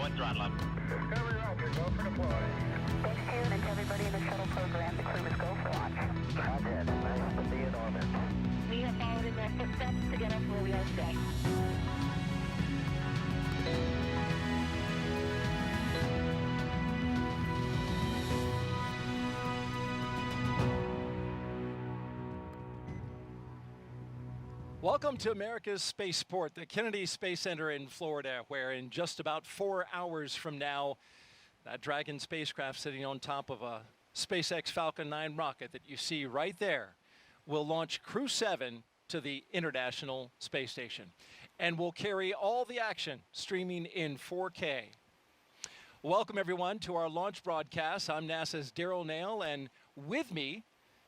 Go and throttle up. Discovery Roger, go for deploy. Thanks to you and to everybody in the shuttle program. The crew is go for launch. Roger, nice to be in orbit. We have followed in their footsteps to get us where we are today. Welcome to America's spaceport, the Kennedy Space Center in Florida, where in just about 4 hours from now, that Dragon spacecraft sitting on top of a SpaceX Falcon 9 rocket that you see right there will launch Crew7 to the International Space Station and will carry all the action streaming in 4K. Welcome everyone to our launch broadcast. I'm NASA's Daryl Nail, and with me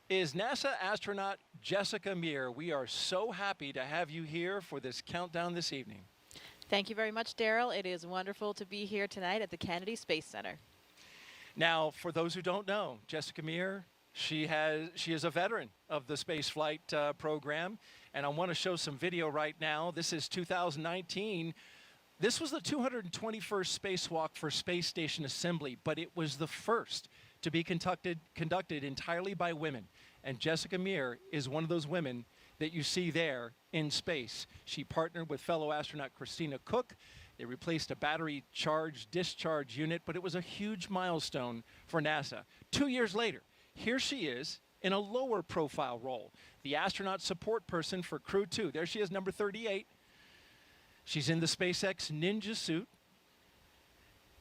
is NASA astronaut Jessica Meir. We are so happy to have you here for this countdown this evening. Thank you very much, Daryl. It is wonderful to be here tonight at the Kennedy Space Center. Now, for those who don't know, Jessica Meir, she is a veteran of the spaceflight program, and I want to show some video right now. This is 2019. This was the 221st spacewalk for Space Station Assembly, but it was the first to be conducted entirely by women. And Jessica Meir is one of those women that you see there in space. She partnered with fellow astronaut Christina Cook. They replaced a battery charge discharge unit, but it was a huge milestone for NASA. 2 years later, here she is in a lower profile role, the astronaut support person for Crew 2. There she is, number 38. She's in the SpaceX Ninja suit.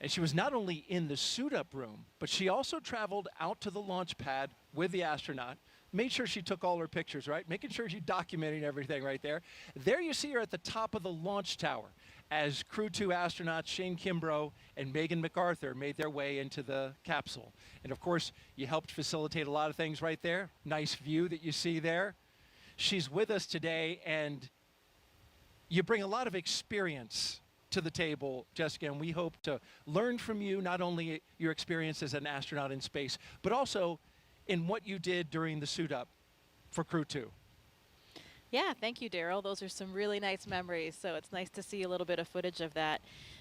And she was not only in the suit-up room, but she also traveled out to the launch pad with the astronaut, made sure she took all her pictures, right? Making sure she's documenting everything right there. There you see her at the top of the launch tower as Crew 2 astronauts Shane Kimbrough and Megan MacArthur made their way into the capsule. And of course, you helped facilitate a lot of things right there. Nice view that you see there. She's with us today, and you bring a lot of experience to the table, Jessica, and we hope to learn from you, not only your experience as an astronaut in space, but also in what you did during the suit up for Crew 2. Yeah, thank you, Daryl. Those are some really nice memories, so it's nice to see a little bit of footage of that.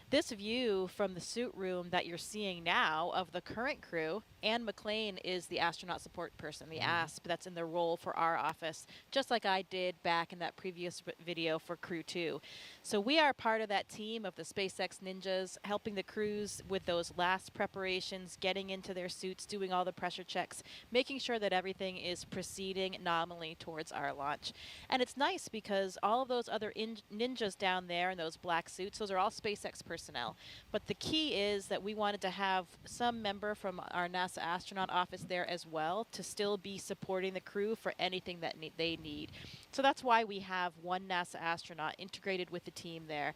This view from the suit room that you're seeing now of the current crew, Anne McLean is the astronaut support person, the ASP, that's in the role for our office, just like I did back in that previous video for Crew 2. So we are part of that team of the SpaceX Ninjas, helping the crews with those last preparations, getting into their suits, doing all the pressure checks, making sure that everything is proceeding nominally towards our launch. And it's nice because all of those other ninjas down there in those black suits, those are all SpaceX personnel. But the key is that we wanted to have some member from our NASA astronaut office there as well to still be supporting the crew for anything that they need. So that's why we have one NASA astronaut integrated with the team there.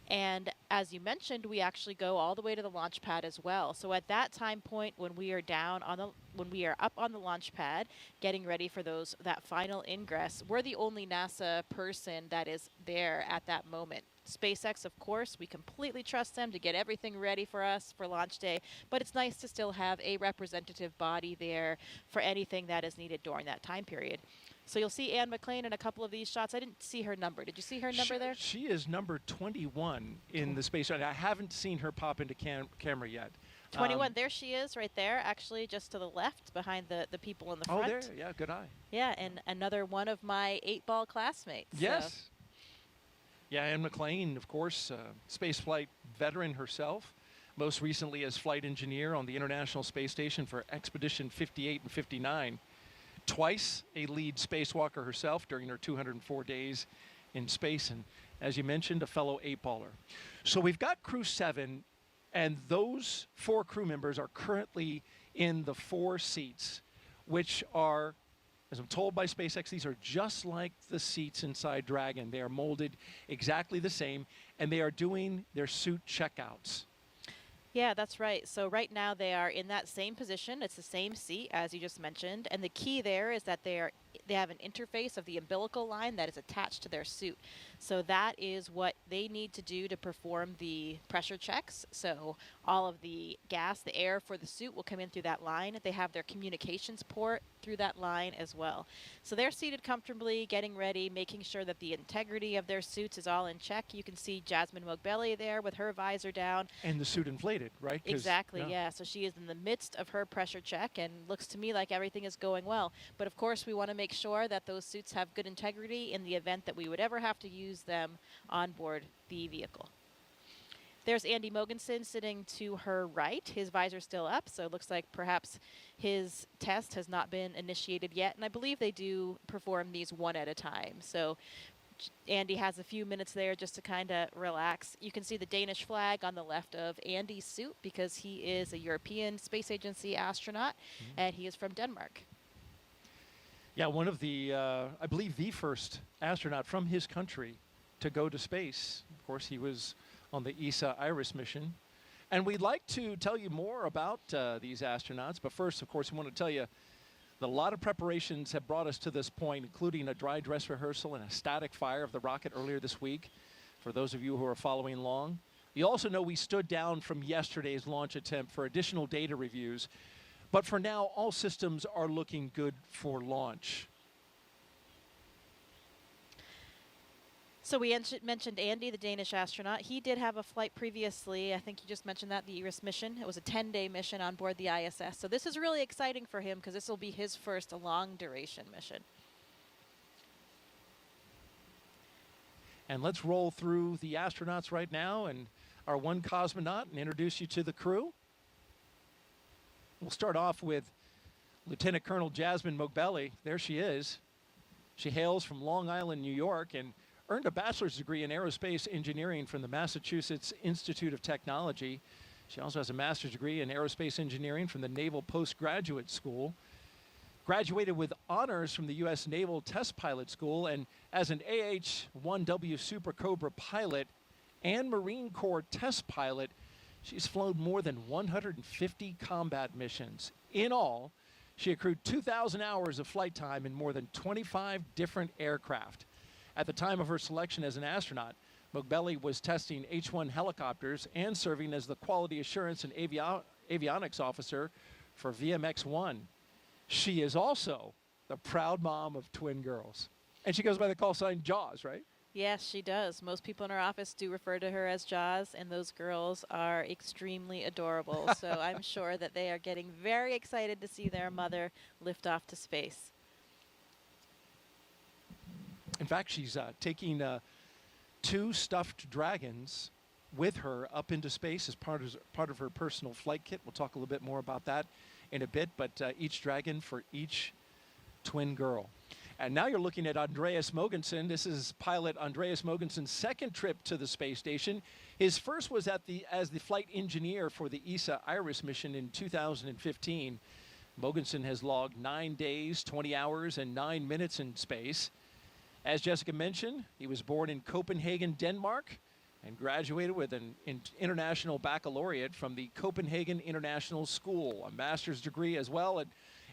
And as you mentioned, we actually go all the way to the launch pad as well. So at that time point when we are up on the launch pad getting ready for that final ingress, we're the only NASA person that is there at that moment. SpaceX, of course, we completely trust them to get everything ready for us for launch day, but it's nice to still have a representative body there for anything that is needed during that time period. So you'll see Anne McLean in a couple of these shots. I didn't see her number. Did you see her number there? She is number 21 in the space. I haven't seen her pop into camera yet. 21, there she is right there, actually just to the left behind the people in the front. Oh, there, yeah, good eye. Yeah, and another one of my 8-ball classmates. Yes. So. Yeah, Anne McLean, of course, spaceflight veteran herself, most recently as flight engineer on the International Space Station for Expedition 58 and 59. Twice a lead spacewalker herself during her 204 days in space, and as you mentioned, a fellow 8-baller. So we've got Crew 7, and those 4 crew members are currently in the 4 seats, which are, as I'm told by SpaceX, these are just like the seats inside Dragon. They are molded exactly the same, and they are doing their suit checkouts. Yeah, that's right. So right now they are in that same position. It's the same seat as you just mentioned. And the key there is that they are they have an interface of the umbilical line that is attached to their suit. So that is what they need to do to perform the pressure checks. So all of the gas, the air for the suit will come in through that line. They have their communications port through that line as well. So they're seated comfortably, getting ready, making sure that the integrity of their suits is all in check. You can see Jasmine Moghbeli there with her visor down. And the suit inflated, right? Exactly, yeah. So she is in the midst of her pressure check, and looks to me like everything is going well. But of course, we want to make sure that those suits have good integrity in the event that we would ever have to use them on board the vehicle. There's Andy Mogensen sitting to her right. His visor's still up, so it looks like perhaps his test has not been initiated yet. And I believe they do perform these one at a time. So Andy has a few minutes there just to kind of relax. You can see the Danish flag on the left of Andy's suit because he is a European Space Agency astronaut, and he is from Denmark. Yeah, one of the, I believe the first astronaut from his country to go to space. Of course, he was on the ESA Iris mission. And we'd like to tell you more about these astronauts. But first, of course, we want to tell you that a lot of preparations have brought us to this point, including a dry dress rehearsal and a static fire of the rocket earlier this week, for those of you who are following along. You also know we stood down from yesterday's launch attempt for additional data reviews. But for now, all systems are looking good for launch. So we mentioned Andy, the Danish astronaut. He did have a flight previously. I think you just mentioned that, the Iris mission. It was a 10-day mission on board the ISS. So this is really exciting for him because this will be his first long-duration mission. And let's roll through the astronauts right now and our one cosmonaut and introduce you to the crew. We'll start off with Lieutenant Colonel Jasmine Moghbeli. There she is. She hails from Long Island, New York, and earned a bachelor's degree in aerospace engineering from the Massachusetts Institute of Technology. She also has a master's degree in aerospace engineering from the Naval Postgraduate School. Graduated with honors from the U.S. Naval Test Pilot School, and as an AH-1W Super Cobra pilot and Marine Corps test pilot, she's flown more than 150 combat missions. In all, she accrued 2,000 hours of flight time in more than 25 different aircraft. At the time of her selection as an astronaut, Moghbeli was testing H-1 helicopters and serving as the quality assurance and avionics officer for VMX-1. She is also the proud mom of twin girls. And she goes by the call sign Jaws, right? Yes, she does. Most people in her office do refer to her as Jaws, and those girls are extremely adorable. So I'm sure that they are getting very excited to see their mother lift off to space. In fact, she's taking 2 stuffed dragons with her up into space as part of her personal flight kit. We'll talk a little bit more about that in a bit, but each dragon for each twin girl. And now you're looking at Andreas Mogensen. This is pilot Andreas Mogensen's second trip to the space station. His first was as the flight engineer for the ESA Iris mission in 2015. Mogensen has logged 9 days, 20 hours, and 9 minutes in space. As Jessica mentioned, he was born in Copenhagen, Denmark, and graduated with an international baccalaureate from the Copenhagen International School, a master's degree as well in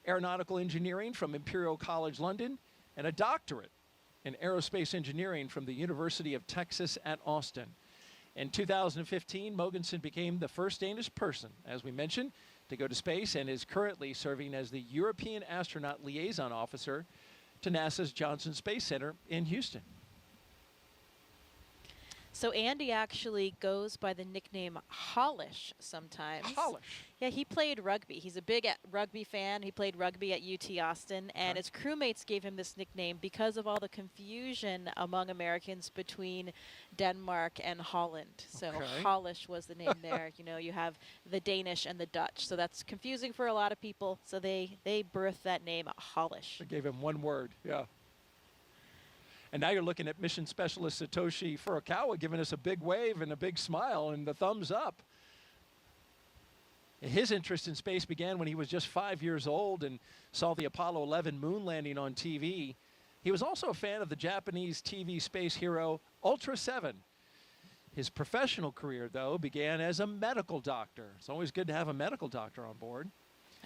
aeronautical engineering from Imperial College London, and a doctorate in aerospace engineering from the University of Texas at Austin. In 2015, Mogensen became the first Danish person, as we mentioned, to go to space and is currently serving as the European Astronaut Liaison Officer to NASA's Johnson Space Center in Houston. So Andy actually goes by the nickname Hollish sometimes. Hollish. Yeah, he played rugby. He's a big rugby fan. He played rugby at UT Austin, and his crewmates gave him this nickname because of all the confusion among Americans between Denmark and Holland. So Hollish was the name there. You know, you have the Danish and the Dutch, so that's confusing for a lot of people. So they birthed that name Hollish. They gave him one word, yeah. And now you're looking at mission specialist Satoshi Furukhwa giving us a big wave and a big smile and the thumbs up. His interest in space began when he was just 5 years old and saw the Apollo 11 moon landing on TV. He was also a fan of the Japanese TV space hero Ultra 7. His professional career, though, began as a medical doctor. It's always good to have a medical doctor on board.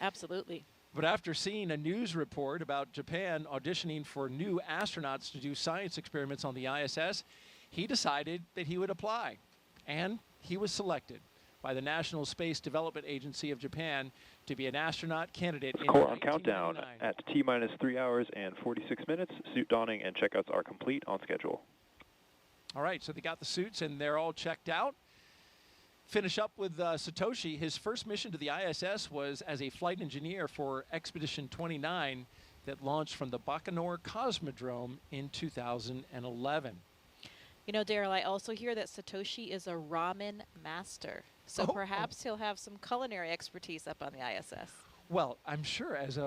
Absolutely. But after seeing a news report about Japan auditioning for new astronauts to do science experiments on the ISS, he decided that he would apply. And he was selected by the National Space Development Agency of Japan to be an astronaut candidate in Core on countdown 1999. at T-minus 3 hours and 46 minutes. Suit donning and checkouts are complete on schedule. All right, so they got the suits and they're all checked out. Finish up with Satoshi. His first mission to the ISS was as a flight engineer for Expedition 29 that launched from the Baikonur Cosmodrome in 2011. You know, Daryl, I also hear that Satoshi is a ramen master. So perhaps he'll have some culinary expertise up on the ISS. Well, I'm sure as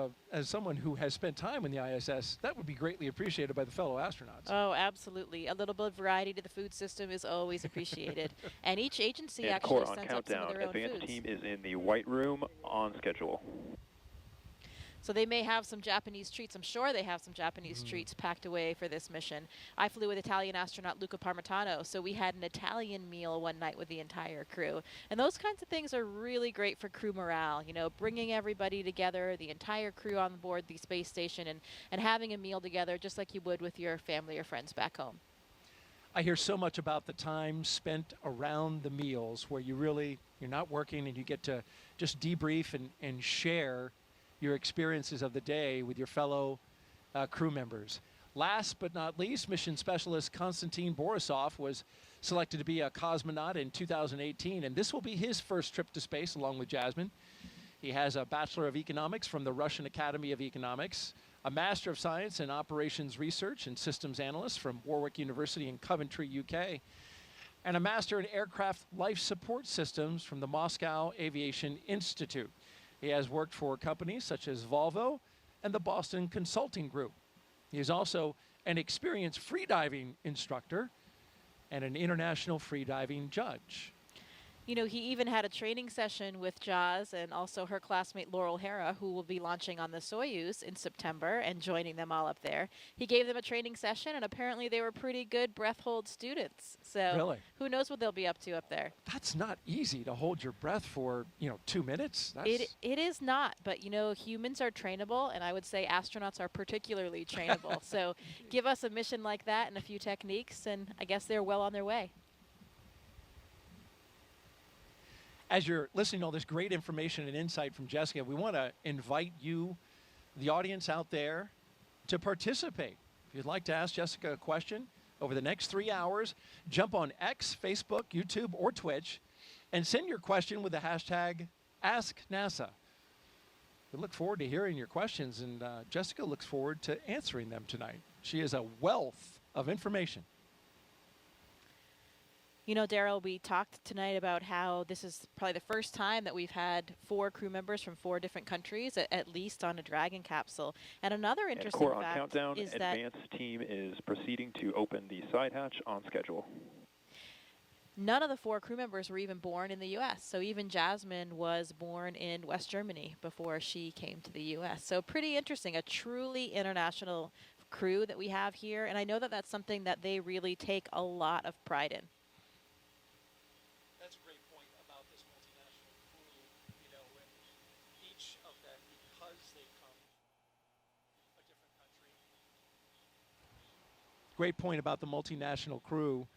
someone who has spent time in the ISS, that would be greatly appreciated by the fellow astronauts. Oh, absolutely. A little bit of variety to the food system is always appreciated. And each agency And actually core on sends up some of countdown. their own Advanced foods. team is in the white room on schedule. So they may have some Japanese treats. I'm sure they have some Japanese treats packed away for this mission. I flew with Italian astronaut Luca Parmitano, so we had an Italian meal one night with the entire crew. And those kinds of things are really great for crew morale, you know, bringing everybody together, the entire crew on board the space station, and having a meal together just like you would with your family or friends back home. I hear so much about the time spent around the meals where you're not working and you get to just debrief and share your experiences of the day with your fellow crew members. Last but not least, mission specialist Konstantin Borisov was selected to be a cosmonaut in 2018, and this will be his first trip to space along with Jasmine. He has a Bachelor of Economics from the Russian Academy of Economics, a Master of Science in Operations Research and Systems Analyst from Warwick University in Coventry, UK, and a Master in Aircraft Life Support Systems from the Moscow Aviation Institute. He has worked for companies such as Volvo and the Boston Consulting Group. He is also an experienced freediving instructor and an international freediving judge. You know, he even had a training session with Jaz and also her classmate Laurel Hera, who will be launching on the Soyuz in September and joining them all up there. He gave them a training session, and apparently they were pretty good breath hold students. So Really? who knows what they'll be up to up there. That's not easy to hold your breath for, 2 minutes. It is not, but you know, humans are trainable, and I would say astronauts are particularly trainable. So give us a mission like that and a few techniques, and I guess they're well on their way. As you're listening to all this great information and insight from Jessica, we want to invite you, the audience out there, to participate. If you'd like to ask Jessica a question over the next 3 hours, jump on X, Facebook, YouTube, or Twitch, and send your question with the hashtag AskNASA. We look forward to hearing your questions, and Jessica looks forward to answering them tonight. She is a wealth of information. You know, Daryl, we talked tonight about how this is probably the first time that we've had 4 crew members from 4 different countries, at least on a Dragon capsule. And another interesting Core on fact countdown. is that Advanced team is proceeding to open the side hatch on schedule. none of the 4 crew members were even born in the U.S. So even Jasmine was born in West Germany before she came to the U.S. So pretty interesting, a truly international crew that we have here. And I know that that's something that they really take a lot of pride in. That's a great point about this multinational crew, and each of them, because they come from a different country. Great point about the multinational crew.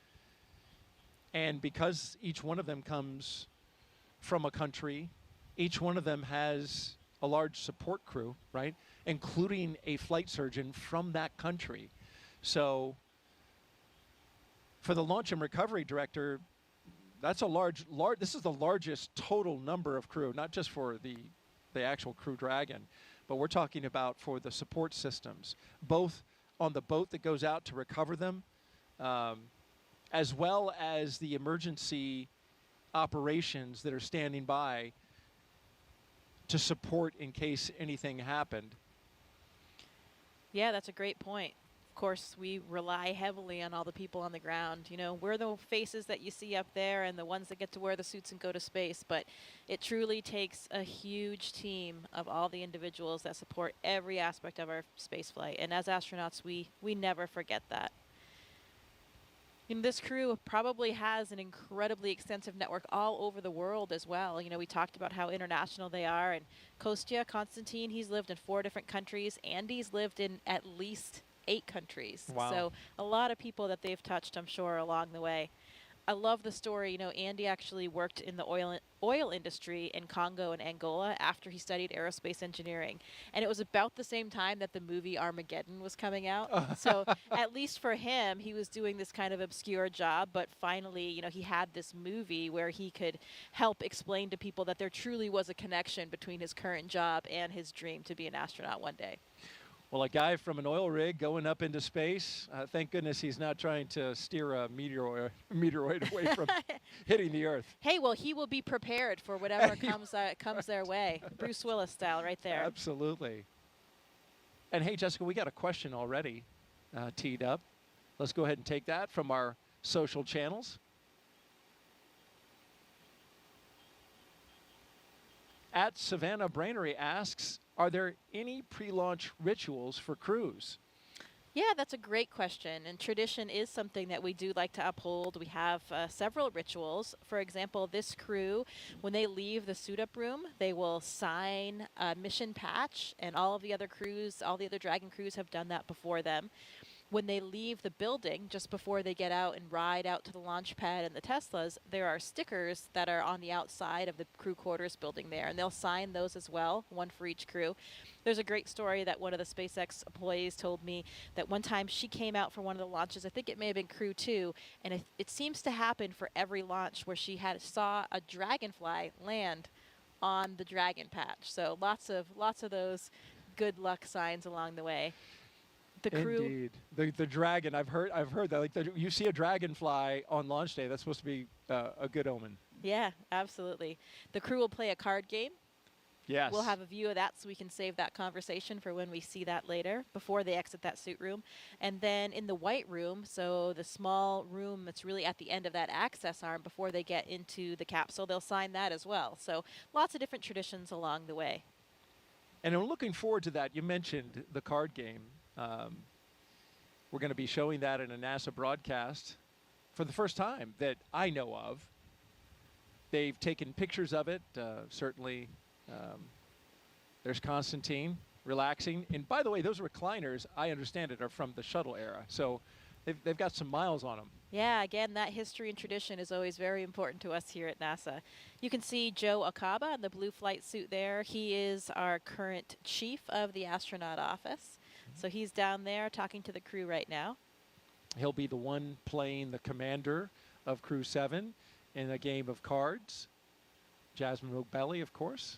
And because each one of them comes from a country, each one of them has a large support crew, right? Including a flight surgeon from that country. So for the launch and recovery director, that's a this is the largest total number of crew, not just for the actual Crew Dragon, but we're talking about for the support systems, both on the boat that goes out to recover them, as well as the emergency operations that are standing by to support in case anything happened. Yeah, that's a great point. Of course, we rely heavily on all the people on the ground. You know, we're the faces that you see up there and the ones that get to wear the suits and go to space, but it truly takes a huge team of all the individuals that support every aspect of our space flight. And as astronauts, we never forget that. And this crew probably has an incredibly extensive network all over the world as well. You know, we talked about how international they are. And Konstantin, he's lived in 4 different countries. Andy's lived in at least 8 countries. Wow. So a lot of people that they've touched, I'm sure, along the way. I love the story. You know, Andy actually worked in the oil industry in Congo and Angola after he studied aerospace engineering. And it was about the same time that the movie Armageddon was coming out. So at least for him, he was doing this kind of obscure job. But finally, you know, he had this movie where he could help explain to people that there truly was a connection between his current job and his dream to be an astronaut one day. Well, a guy from an oil rig going up into space, thank goodness he's not trying to steer a meteoroid away from hitting the Earth. Hey, well, he will be prepared for whatever comes their way. Bruce Willis style right there. Absolutely. And hey, Jessica, we got a question already teed up. Let's go ahead and take that from our social channels. At Savannah Brainery asks, are there any pre-launch rituals for crews? Yeah, that's a great question. And tradition is something that we do like to uphold. We have several rituals. For example, this crew, when they leave the suit-up room, they will sign a mission patch, and all of the other crews, all the other Dragon crews have done that before them. When they leave the building, just before they get out and ride out to the launch pad and the Teslas, there are stickers that are on the outside of the crew quarters building there, and they'll sign those as well, one for each crew. There's a great story that one of the SpaceX employees told me that one time she came out for one of the launches, I think it may have been Crew 2, and it seems to happen for every launch where she saw a dragonfly land on the Dragon patch. So lots of those good luck signs along the way. The crew. Indeed, the dragon. I've heard that. Like you see a dragonfly on launch day, that's supposed to be a good omen. Yeah, absolutely. The crew will play a card game. Yes. We'll have a view of that so we can save that conversation for when we see that later, before they exit that suit room. And then in the white room, so the small room that's really at the end of that access arm before they get into the capsule, they'll sign that as well. So lots of different traditions along the way. And I'm looking forward to that. You mentioned the card game. We're going to be showing that in a NASA broadcast for the first time that I know of. They've taken pictures of it, certainly. There's Konstantin relaxing. And by the way, those recliners, I understand it, are from the shuttle era. So they've got some miles on them. Yeah, again, that history and tradition is always very important to us here at NASA. You can see Joe Akaba in the blue flight suit there. He is our current chief of the astronaut office. So he's down there talking to the crew right now. He'll be the one playing the commander of Crew7 in a game of cards. Jasmine Moghbeli, of course.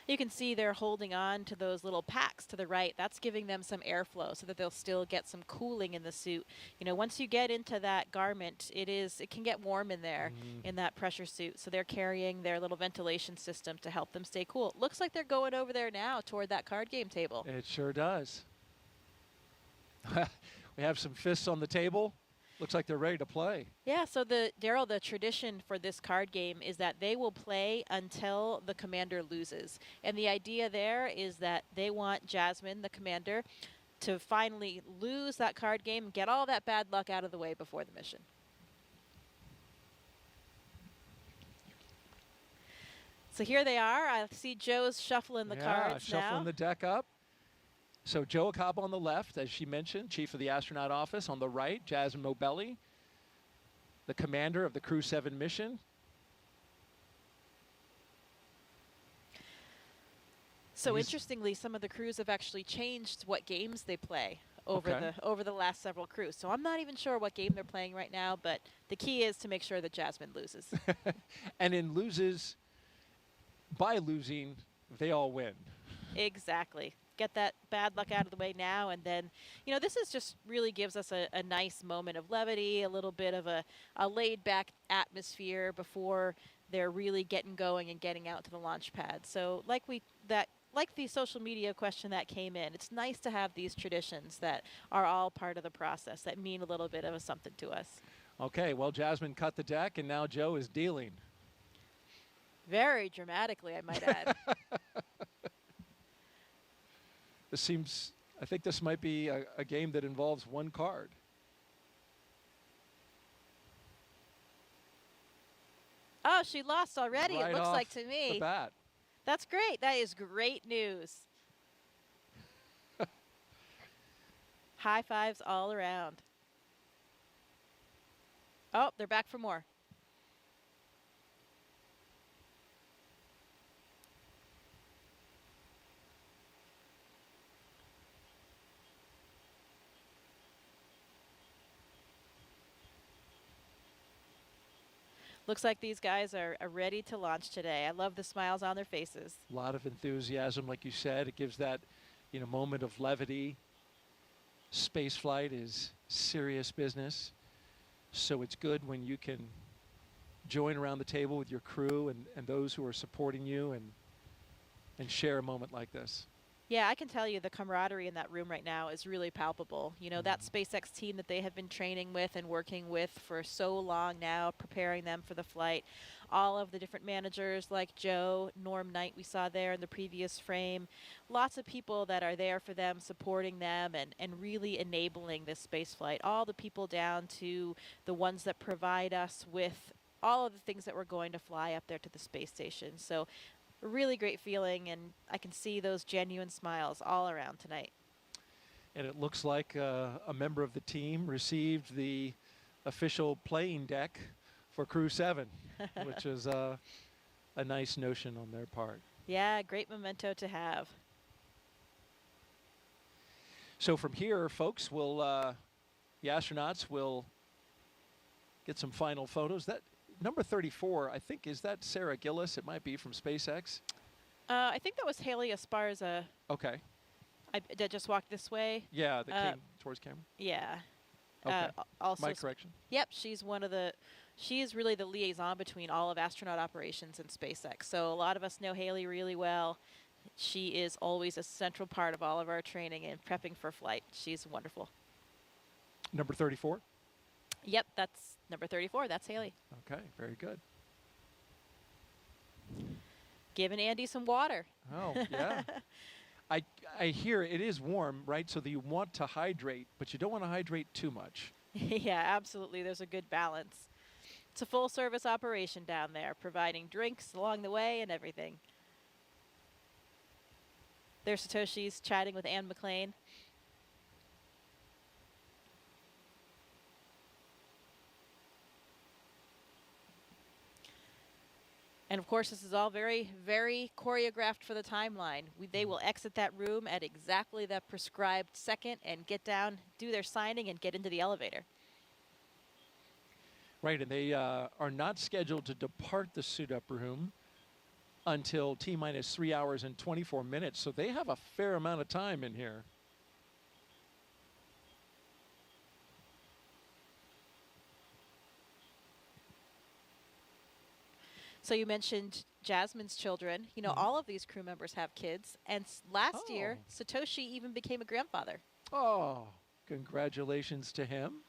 You can see they're holding on to those little packs to the right. That's giving them some airflow so that they'll still get some cooling in the suit. You know, once you get into that garment, it can get warm in there in that pressure suit. So they're carrying their little ventilation system to help them stay cool. It looks like they're going over there now toward that card game table. It sure does. We have some fists on the table. Looks like they're ready to play. Yeah, so Daryl, the tradition for this card game is that they will play until the commander loses. And the idea there is that they want Jasmine, the commander, to finally lose that card game and get all that bad luck out of the way before the mission. So here they are. I see Joe's shuffling the cards now. Shuffling the deck up. So Joe Akaba on the left, as she mentioned, chief of the astronaut office. On the right, Jasmine Moghbeli, the commander of the Crew7 mission. So interestingly, some of the crews have actually changed what games they play over the last several crews. So I'm not even sure what game they're playing right now, but the key is to make sure that Jasmine loses. And by losing, they all win. Exactly. Get that bad luck out of the way now, and then, you know, this is just really gives us a nice moment of levity, a little bit of a laid-back atmosphere before they're really getting going and getting out to the launch pad. So like the social media question that came in, it's nice to have these traditions that are all part of the process that mean a little bit of a something to us. Okay, well, Jasmine cut the deck, and now Joe is dealing. Very dramatically, I might add. I think this might be a game that involves one card. Oh, she lost already, Right it looks off like to me. the bat. That's great. That is great news. High fives all around. Oh, they're back for more. Looks like these guys are ready to launch today. I love the smiles on their faces. A lot of enthusiasm, like you said. It gives that, moment of levity. Space flight is serious business, so it's good when you can join around the table with your crew and those who are supporting you and share a moment like this. Yeah, I can tell you the camaraderie in that room right now is really palpable. You know, that SpaceX team that they have been training with and working with for so long now, preparing them for the flight. All of the different managers like Joe, Norm Knight we saw there in the previous frame. Lots of people that are there for them, supporting them and really enabling this space flight. All the people down to the ones that provide us with all of the things that we're going to fly up there to the space station. So a really great feeling, and I can see those genuine smiles all around tonight. And it looks like a member of the team received the official playing deck for Crew7, which is a nice notion on their part. Yeah, great memento to have. So from here, folks, the astronauts will get some final photos. That number 34, I think, is that Sarah Gillis? It might be from SpaceX. I think that was Haley Esparza. Okay. That just walked this way. Yeah, that came towards camera. Yeah. Okay. Also, My correction. Yep, she's she is really the liaison between all of astronaut operations and SpaceX. So a lot of us know Haley really well. She is always a central part of all of our training and prepping for flight. She's wonderful. Number 34? Yep, that's number 34. That's Haley. Okay, very good. Giving Andy some water. Oh, yeah. I hear it is warm, right? So that you want to hydrate, but you don't want to hydrate too much. Yeah, absolutely. There's a good balance. It's a full-service operation down there, providing drinks along the way and everything. There's Satoshi's chatting with Anne McLean. And of course, this is all very, very choreographed for the timeline. They will exit that room at exactly that prescribed second and get down, do their signing, and get into the elevator. Right, and they are not scheduled to depart the suit-up room until T-minus 3 hours and 24 minutes, so they have a fair amount of time in here. So you mentioned Jasmine's children. You know, all of these crew members have kids. And last year, Satoshi even became a grandfather. Oh, congratulations to him.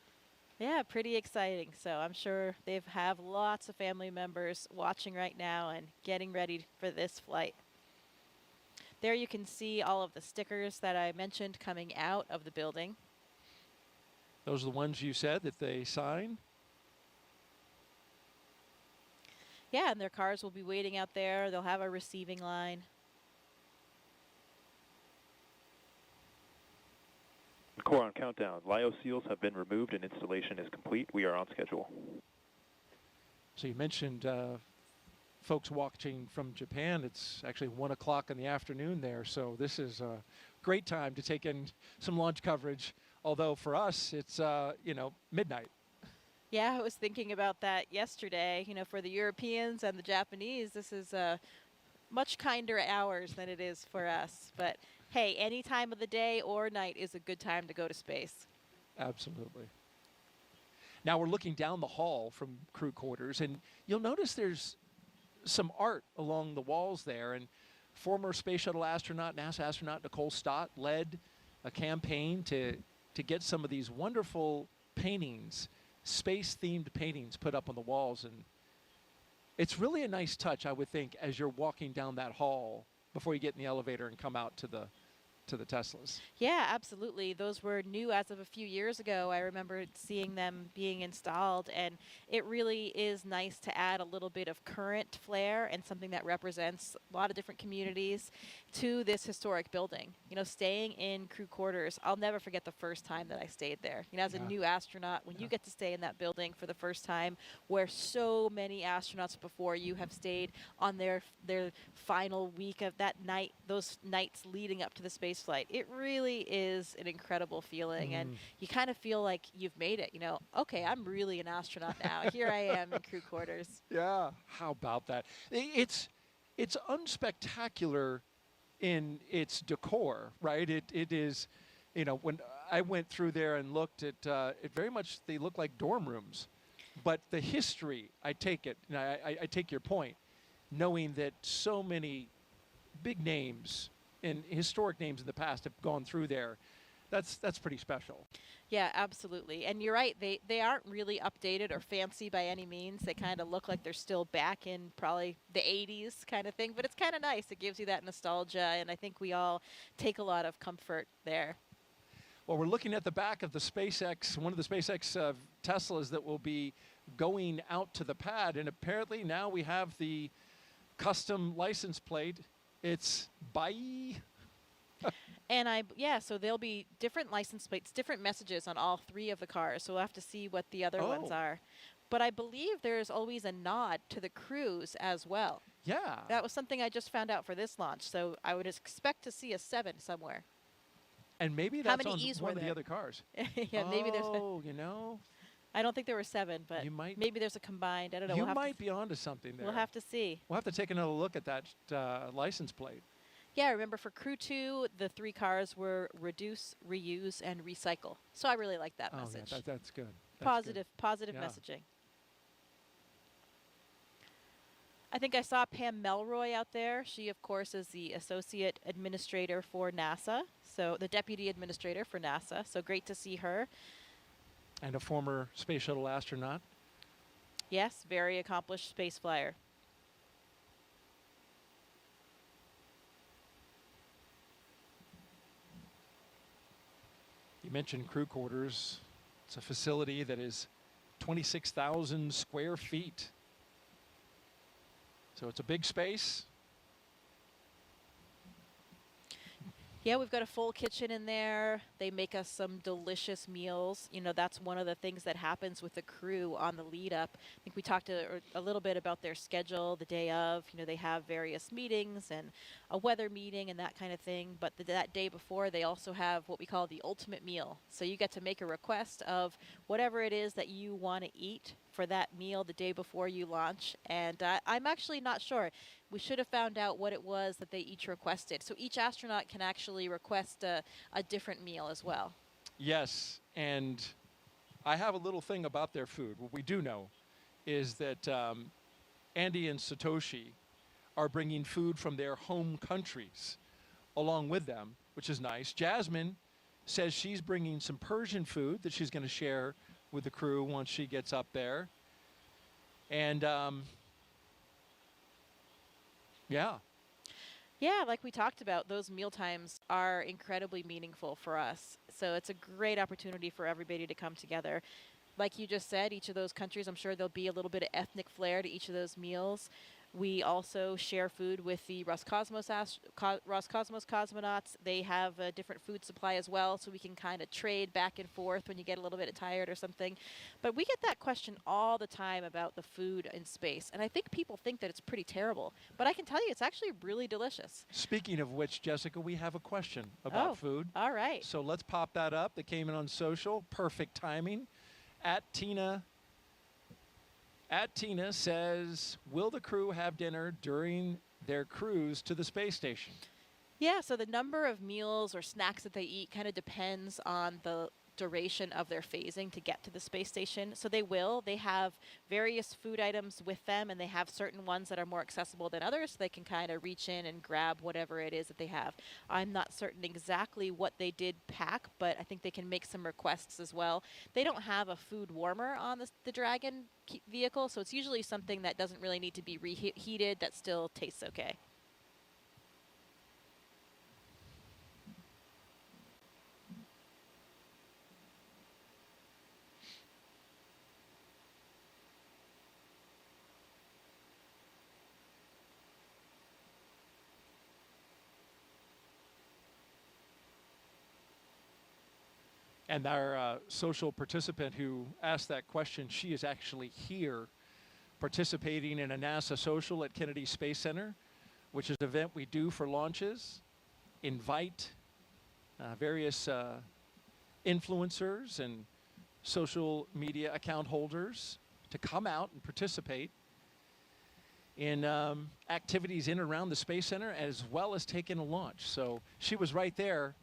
Yeah, pretty exciting. So I'm sure they have lots of family members watching right now and getting ready for this flight. There you can see all of the stickers that I mentioned coming out of the building. Those are the ones you said that they sign? Yeah, and their cars will be waiting out there. They'll have a receiving line. Core on countdown. Lyo seals have been removed and installation is complete. We are on schedule. So you mentioned folks watching from Japan. It's actually 1 o'clock in the afternoon there, so this is a great time to take in some launch coverage. Although for us, it's midnight. Yeah, I was thinking about that yesterday. You know, for the Europeans and the Japanese, this is much kinder hours than it is for us. But hey, any time of the day or night is a good time to go to space. Absolutely. Now we're looking down the hall from crew quarters, and you'll notice there's some art along the walls there. And former space shuttle astronaut, NASA astronaut Nicole Stott led a campaign to get some of these wonderful paintings, space-themed paintings, put up on the walls. And it's really a nice touch, I would think, as you're walking down that hall before you get in the elevator and come out to to the Teslas. Yeah, absolutely. Those were new as of a few years ago. I remember seeing them being installed, and it really is nice to add a little bit of current flair and something that represents a lot of different communities to this historic building. You know, staying in crew quarters, I'll never forget the first time that I stayed there. You know, as a new astronaut, when you get to stay in that building for the first time, where so many astronauts before you have stayed on their final week of that night, those nights leading up to the space flight, it really is an incredible feeling, and you kind of feel like you've made it. You know, okay, I'm really an astronaut now. Here I am in crew quarters. Yeah, how about that? It's unspectacular in its decor, right? It is, you know, when I went through there and looked at it, very much they look like dorm rooms, but the history, I take it, and I take your point, knowing that so many big names and historic names in the past have gone through there. That's pretty special. Yeah, absolutely. And you're right, they aren't really updated or fancy by any means. They kind of look like they're still back in probably the 80s kind of thing, but it's kind of nice. It gives you that nostalgia, and I think we all take a lot of comfort there. Well, we're looking at the back of the SpaceX, one of the SpaceX Teslas that will be going out to the pad, and apparently now we have the custom license plate. It's bye. And so there'll be different license plates, different messages on all three of the cars. So we'll have to see what the other ones are. But I believe there's always a nod to the crews as well. Yeah. That was something I just found out for this launch. So I would expect to see a 7 somewhere. And maybe How that's many on E's one were of the there? other cars. Yeah, maybe there's. Oh, you know. I don't think there were 7, but maybe there's a combined. I don't know. You might be onto something there. We'll have to see. We'll have to take another look at that license plate. Yeah, remember for Crew 2, the 3 cars were reduce, reuse, and recycle. So I really like that message. Yeah, that's good. Positive Yeah. messaging. I think I saw Pam Melroy out there. She, of course, is the Associate Administrator for NASA, so the Deputy Administrator for NASA. So great to see her. And a former space shuttle astronaut. Yes, very accomplished space flyer. You mentioned crew quarters. It's a facility that is 26,000 square feet. So it's a big space. Yeah, we've got a full kitchen in there. They make us some delicious meals. You know, that's one of the things that happens with the crew on the lead up. I think we talked a little bit about their schedule the day of. You know, they have various meetings and a weather meeting and that kind of thing. But that day before, they also have what we call the ultimate meal. So you get to make a request of whatever it is that you want to eat for that meal the day before you launch. And I'm actually not sure. We should have found out what it was that they each requested. So each astronaut can actually request a different meal as well. Yes, and I have a little thing about their food. What we do know is that Andy and Satoshi are bringing food from their home countries along with them, which is nice. Jasmine says she's bringing some Persian food that she's going to share with the crew once she gets up there. And Yeah, like we talked about, those meal times are incredibly meaningful for us. So it's a great opportunity for everybody to come together. Like you just said, each of those countries, I'm sure there'll be a little bit of ethnic flair to each of those meals. We also share food with the Roscosmos cosmonauts. They have a different food supply as well, so we can kind of trade back and forth when you get a little bit tired or something. But we get that question all the time about the food in space, and I think people think that it's pretty terrible. But I can tell you, it's actually really delicious. Speaking of which, Jessica, we have a question about food. All right. So let's pop that up. That came in on social. Perfect timing. At Tina says, will the crew have dinner during their cruise to the space station? Yeah, so the number of meals or snacks that they eat kind of depends on the duration of their phasing to get to the space station. So they have various food items with them, and they have certain ones that are more accessible than others, so they can kind of reach in and grab whatever it is that they have. I'm not certain exactly what they did pack, but I think they can make some requests as well. They don't have a food warmer on the Dragon vehicle, so it's usually something that doesn't really need to be reheated that still tastes okay. And our social participant who asked that question, she is actually here participating in a NASA social at Kennedy Space Center, which is an event we do for launches, invite various influencers and social media account holders to come out and participate in activities in and around the Space Center, as well as take in a launch. So she was right there,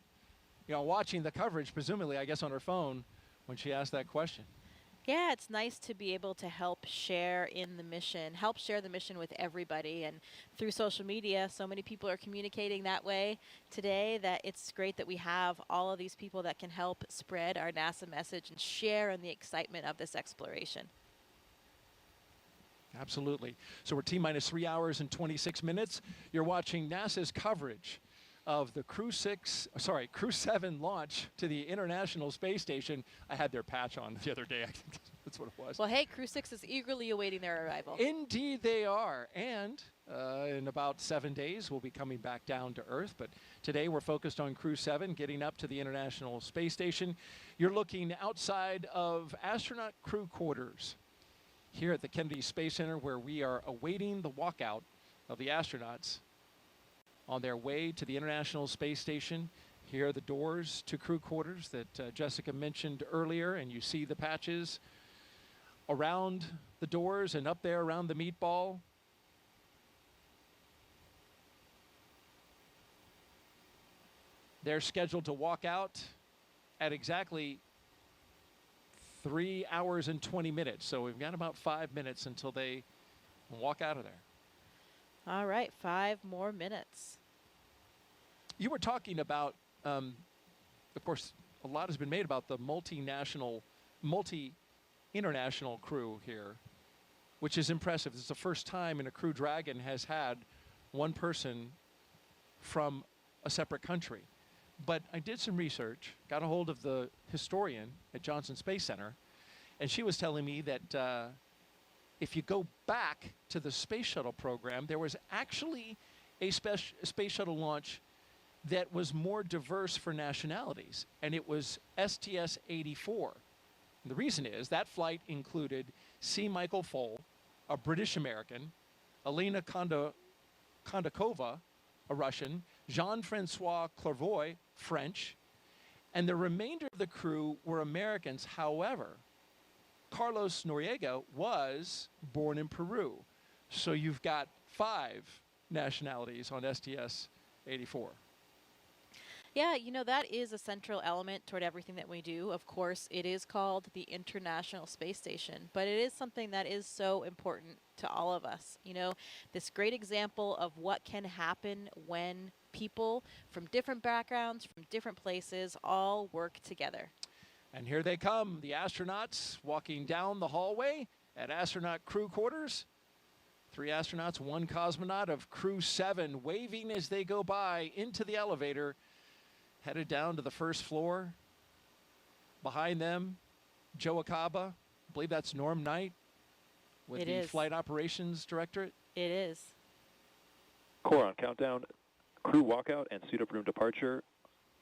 watching the coverage, presumably, I guess, on her phone when she asked that question. Yeah, it's nice to be able to help share in the mission, help share the mission with everybody. And through social media, so many people are communicating that way today that it's great that we have all of these people that can help spread our NASA message and share in the excitement of this exploration. Absolutely. So we're T-minus 3 hours and 26 minutes. You're watching NASA's coverage of the Crew7 launch to the International Space Station. I had their patch on the other day. I think that's what it was. Well, hey, Crew6 is eagerly awaiting their arrival. Indeed they are. And in about 7 days, we'll be coming back down to Earth. But today we're focused on Crew7 getting up to the International Space Station. You're looking outside of astronaut crew quarters here at the Kennedy Space Center, where we are awaiting the walkout of the astronauts on their way to the International Space Station. Here are the doors to crew quarters that Jessica mentioned earlier, and you see the patches around the doors and up there around the meatball. They're scheduled to walk out at exactly 3 hours and 20 minutes. So we've got about 5 minutes until they walk out of there. All right, 5 more minutes. You were talking about, of course, a lot has been made about the multi-international crew here, which is impressive. This is the first time in a Crew Dragon has had one person from a separate country. But I did some research, got a hold of the historian at Johnson Space Center, and she was telling me that if you go back to the space shuttle program, there was actually a space shuttle launch that was more diverse for nationalities, and it was STS-84. And the reason is that flight included C. Michael Foale, a British American, Elena Kondakova, a Russian, Jean-Francois Clairvoy, French, and the remainder of the crew were Americans. However, Carlos Noriega was born in Peru. So you've got 5 nationalities on STS-84. Yeah, that is a central element toward everything that we do. Of course, it is called the International Space Station, but it is something that is so important to all of us. This great example of what can happen when people from different backgrounds, from different places, all work together. And here they come, the astronauts walking down the hallway at astronaut crew quarters. 3 astronauts, 1 cosmonaut of Crew7 waving as they go by into the elevator, headed down to the first floor. Behind them, Joe Acaba, I believe that's Norm Knight with the Flight Operations Directorate. It is. Core on countdown. Crew walkout and suit up room departure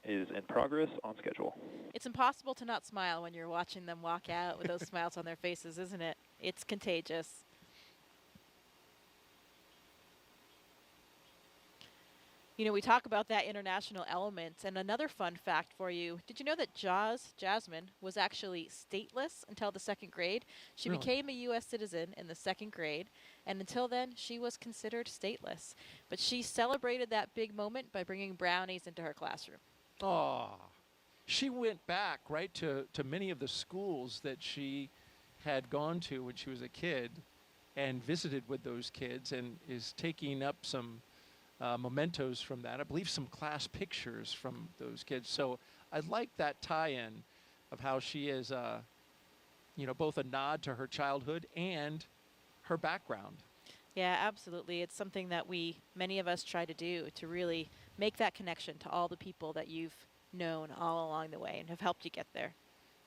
is in progress, on schedule. It's impossible to not smile when you're watching them walk out with those smiles on their faces, isn't it? It's contagious. We talk about that international element, and another fun fact for you. Did you know that Jasmine was actually stateless until the 2nd grade? She Really? became a U.S. citizen in the 2nd grade, and until then, she was considered stateless. But she celebrated that big moment by bringing brownies into her classroom. Oh, she went back, right, to many of the schools that she had gone to when she was a kid and visited with those kids, and is taking up some mementos from that. I believe some class pictures from those kids. So I like that tie-in of how she is, both a nod to her childhood and her background. Yeah, absolutely. It's something that many of us try to do, to really make that connection to all the people that you've known all along the way and have helped you get there.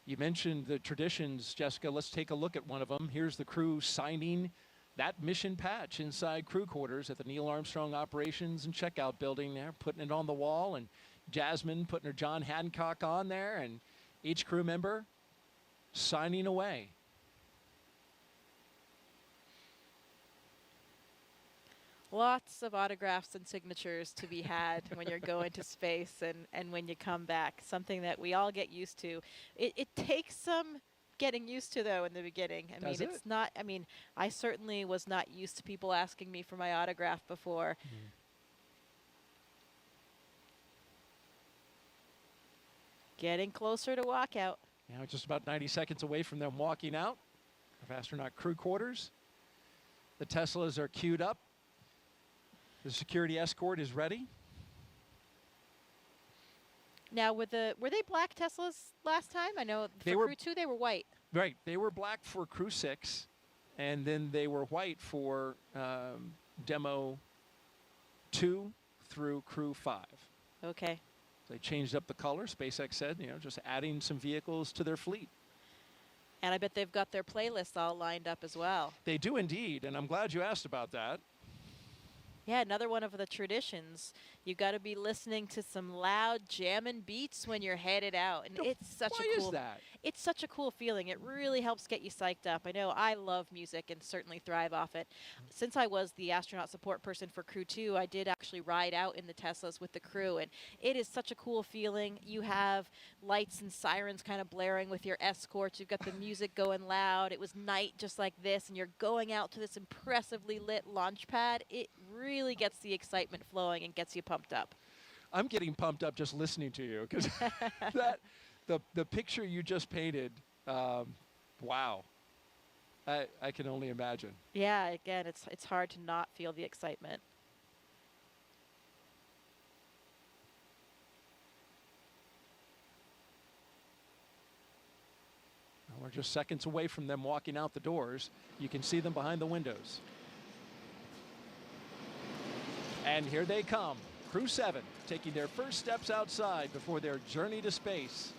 You mentioned the traditions, Jessica. Let's take a look at one of them. Here's the crew signing that mission patch inside crew quarters at the Neil Armstrong Operations and Checkout Building there, putting it on the wall, and Jasmine putting her John Hancock on there, and Each crew member signing away. Lots of autographs and signatures to be had when you're going to space and when you come back. Something that we all get used to. It takes some getting used to, though, in the beginning. I Does mean, it? it's not, I mean, I certainly was not used to people asking me for my autograph before. Getting closer to walkout. Now just about 90 seconds away from them walking out of astronaut crew quarters. The Teslas are queued up. The security escort is ready. Now, were they black Teslas last time? I know They for were- Crew 2 they were white. Right. They were black for Crew 6, and then they were white for Demo 2 through Crew 5. Okay. They changed up the color. SpaceX said, just adding some vehicles to their fleet. And I bet they've got their playlists all lined up as well. They do indeed, and I'm glad you asked about that. Yeah, another one of the traditions. You got to be listening to some loud jamming beats when you're headed out, and it's such Why a cool. is that? It's such a cool feeling. It really helps get you psyched up. I know I love music and certainly thrive off it. Since I was the astronaut support person for Crew 2, I did actually ride out in the Teslas with the crew, and it is such a cool feeling. You have lights and sirens kind of blaring with your escorts. You've got the music going loud. It was night just like this, and you're going out to this impressively lit launch pad. It really gets the excitement flowing and gets you pumped up. I'm getting pumped up just listening to you because the picture you just painted, wow. I can only imagine. Yeah, again, it's hard to not feel the excitement. Well, we're just seconds away from them walking out the doors. You can see them behind the windows. And here they come. Crew 7 taking their first steps outside before their journey to space.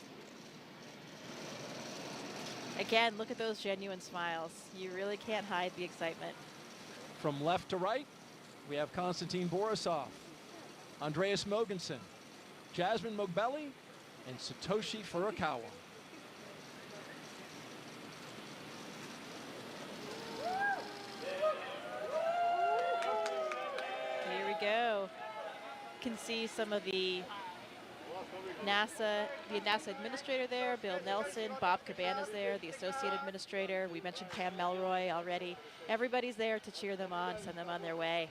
Again, look at those genuine smiles. You really can't hide the excitement. From left to right, we have Konstantin Borisove, Andreas Moghbeli, Jasmine Moghbeli, and Satoshi furukhwa. Here we go. You can see some of the NASA administrator there, Bill Nelson, Bob Cabana's there, the associate administrator. We mentioned Pam Melroy already. Everybody's there to cheer them on, send them on their way.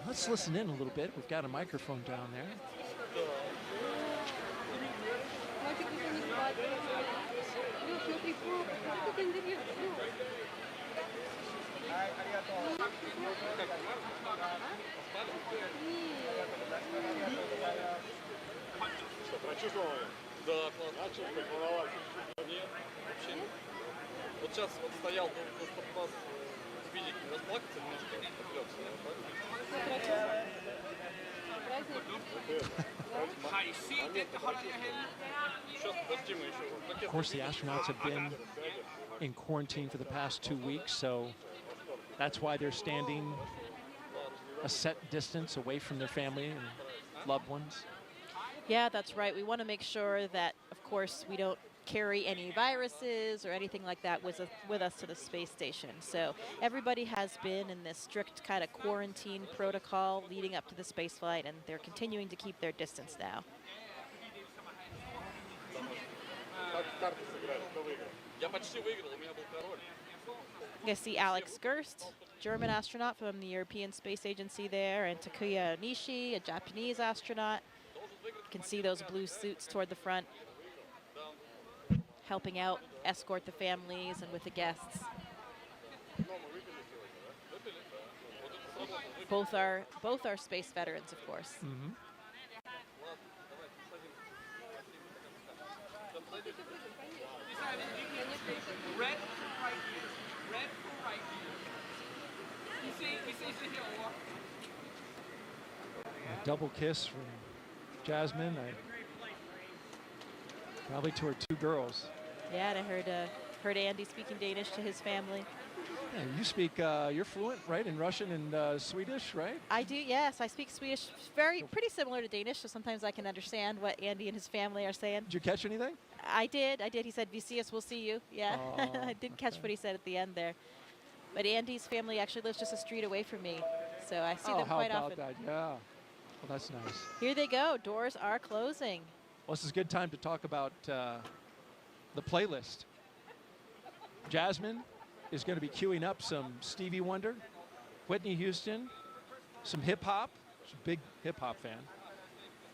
Let's listen in a little bit. We've got a microphone down there. Прочувствовал? Да, начал кайфовать. Нет, вообще нет. Вот сейчас вот стоял, чтобы вас видеть, расплакаться немножко, отвлекся. Сейчас подожди, мы еще. Of course, the astronauts have been in quarantine for the past 2 weeks, so that's why they're standing a set distance away from their family and loved ones. Yeah, that's right. We want to make sure that, of course, we don't carry any viruses or anything like that with us to the space station. So everybody has been in this strict kind of quarantine protocol leading up to the space flight, and they're continuing to keep their distance now. Я почти выиграл, у меня был король. You guys see Alex Gerst, German astronaut from the European Space Agency there, and Takuya Onishi, a Japanese astronaut. You can see those blue suits toward the front, helping out, escort the families and with the guests. Both are space veterans, of course. Mm-hmm. Red for right here. Red for right here. You see here. A double kiss from Jasmine, probably to her 2 girls. Yeah, and I heard Andy speaking Danish to his family. Yeah, you speak, you're fluent, right, in Russian and Swedish, right? I do, yes. I speak Swedish, pretty similar to Danish, so sometimes I can understand what Andy and his family are saying. Did you catch anything? I did. He said, "We see us, we'll see you." Yeah, Oh, I did catch what he said at the end there. But Andy's family actually lives just a street away from me, so I see them quite how often. about that? Yeah. Well, that's nice. Here they go. Doors are closing. Well, this is a good time to talk about the playlist. Jasmine is going to be queuing up some Stevie Wonder, Whitney Houston, some hip hop. She's a big hip hop fan.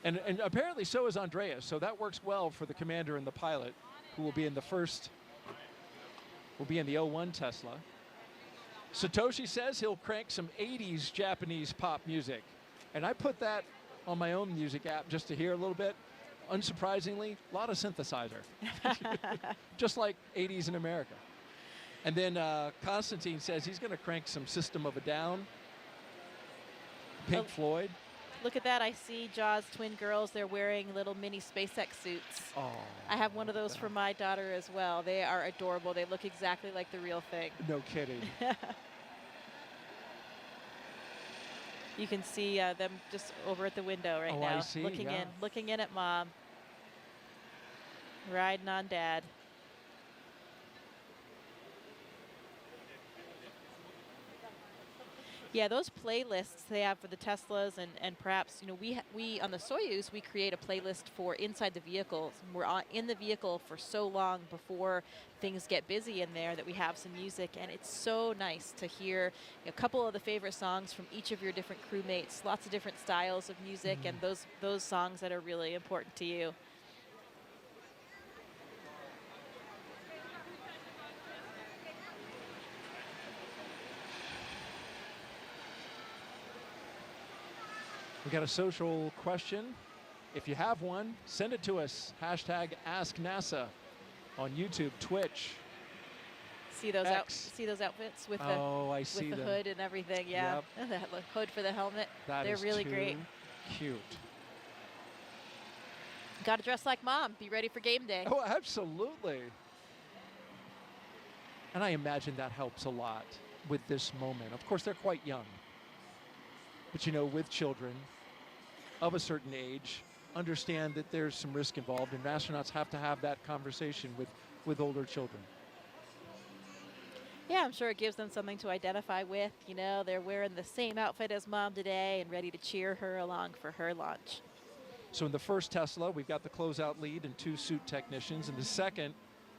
And apparently so is Andreas, so that works well for the commander and the pilot, who will be in the O1 Tesla. Satoshi says he'll crank some 80s Japanese pop music. And I put that on my own music app just to hear a little bit. Unsurprisingly, a lot of synthesizer, just like 80s in America. And then Konstantin says he's going to crank some System of a Down, Pink Floyd. Look at that. I see Jaws twin girls. They're wearing little mini SpaceX suits. Oh, I have one of those for my daughter as well. They are adorable. They look exactly like the real thing. No kidding. You can see them just over at the window right now. I see, looking in at Mom. Riding on Dad. Yeah, those playlists they have for the Teslas and perhaps, you know, we on the Soyuz, we create a playlist for inside the vehicles. We're in the vehicle for so long before things get busy in there that we have some music, and it's so nice to hear a couple of the favorite songs from each of your different crewmates, lots of different styles of music, and those songs that are really important to you. We got a social question. If you have one, send it to us. Hashtag AskNASA on YouTube, Twitch. See those X. see those outfits with I the see them. hood and everything. Yeah, Yep. the hood for the helmet. They're really great. Cute. Got to dress like Mom. Be ready for game day. Oh, absolutely. And I imagine that helps a lot with this moment. Of course, they're quite young. But, you know, with children of a certain age, understand that there's some risk involved, and astronauts have to have that conversation with older children. Yeah, I'm sure it gives them something to identify with. You know, they're wearing the same outfit as Mom today and ready to cheer her along for her launch. So in the first Tesla, we've got the closeout lead and 2 suit technicians. In the second,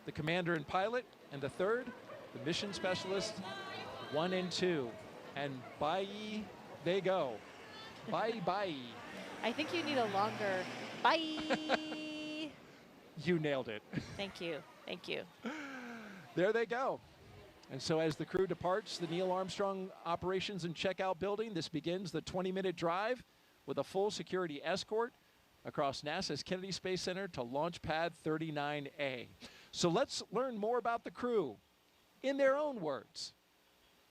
the commander and pilot. And the third, the mission specialist, 1 and 2. And bye, they go. Bye, bye. I think you need a longer bye. You nailed it. Thank you. Thank you. There they go. And so as the crew departs the Neil Armstrong Operations and Checkout Building, this begins the 20-minute drive with a full security escort across NASA's Kennedy Space Center to Launch Pad 39A. So let's learn more about the crew in their own words.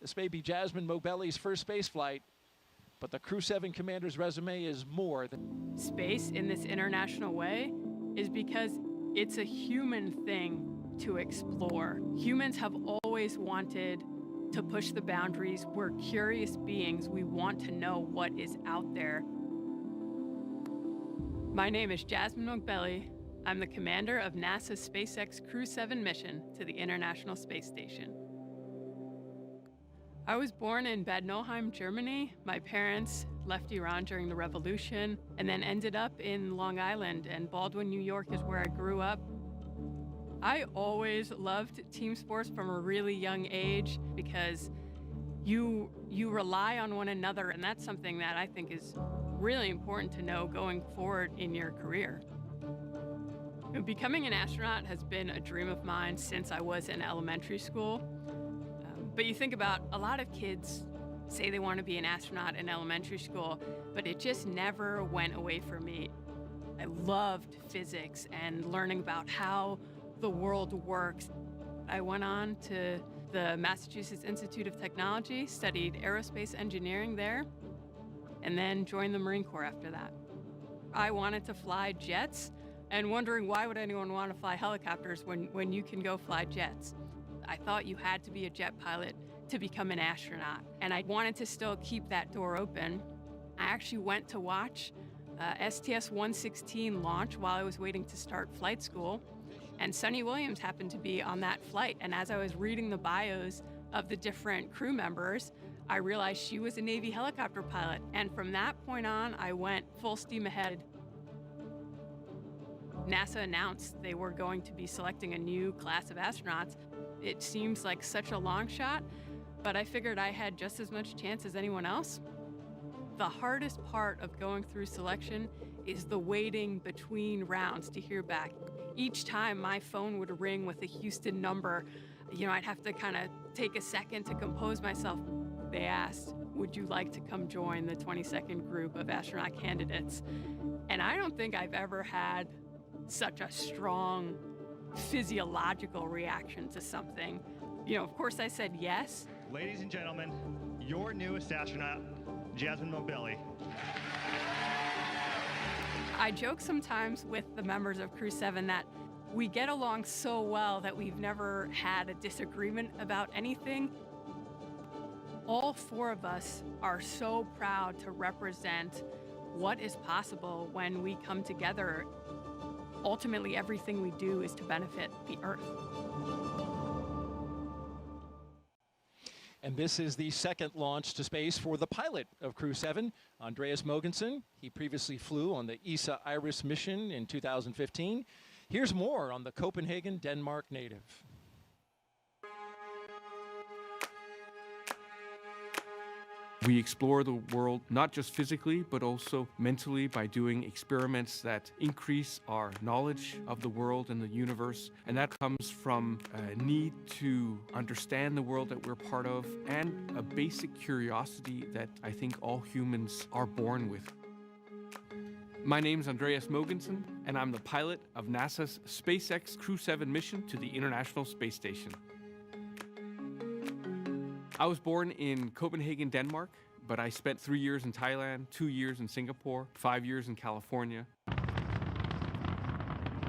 This may be Jasmine Moghbeli's first space flight, but the Crew7 commander's resume is more than... Space in this international way is because it's a human thing to explore. Humans have always wanted to push the boundaries. We're curious beings. We want to know what is out there. My name is Jasmine Moghbeli. I'm the commander of NASA's SpaceX Crew7 mission to the International Space Station. I was born in Bad Nauheim, Germany. My parents left Iran during the revolution and then ended up in Long Island, and Baldwin, New York is where I grew up. I always loved team sports from a really young age because you rely on one another, and that's something that I think is really important to know going forward in your career. Becoming an astronaut has been a dream of mine since I was in elementary school. But you think about a lot of kids say they want to be an astronaut in elementary school, but it just never went away from me. I loved physics and learning about how the world works. I went on to the Massachusetts Institute of Technology, studied aerospace engineering there, and then joined the Marine Corps after that. I wanted to fly jets, and wondering why would anyone want to fly helicopters when you can go fly jets? I thought you had to be a jet pilot to become an astronaut. And I wanted to still keep that door open. I actually went to watch STS-116 launch while I was waiting to start flight school. And Sunny Williams happened to be on that flight. And as I was reading the bios of the different crew members, I realized she was a Navy helicopter pilot. And from that point on, I went full steam ahead. NASA announced they were going to be selecting a new class of astronauts. It seems like such a long shot, but I figured I had just as much chance as anyone else. The hardest part of going through selection is the waiting between rounds to hear back. Each time my phone would ring with a Houston number, I'd have to kind of take a second to compose myself. They asked, would you like to come join the 22nd group of astronaut candidates? And I don't think I've ever had such a strong physiological reaction to something. Of course I said yes. Ladies and gentlemen, your newest astronaut, Jasmine Moghbeli. I joke sometimes with the members of Crew7 that we get along so well that we've never had a disagreement about anything. All four of us are so proud to represent what is possible when we come together. Ultimately, everything we do is to benefit the Earth. And this is the second launch to space for the pilot of Crew7, Andreas Moghbeli. He previously flew on the ESA Iris mission in 2015. Here's more on the Copenhagen, Denmark native. We explore the world not just physically, but also mentally by doing experiments that increase our knowledge of the world and the universe. And that comes from a need to understand the world that we're part of and a basic curiosity that I think all humans are born with. My name's Andreas Moghbeli, and I'm the pilot of NASA's SpaceX Crew7 mission to the International Space Station. I was born in Copenhagen, Denmark, but I spent 3 years in Thailand, 2 years in Singapore, 5 years in California.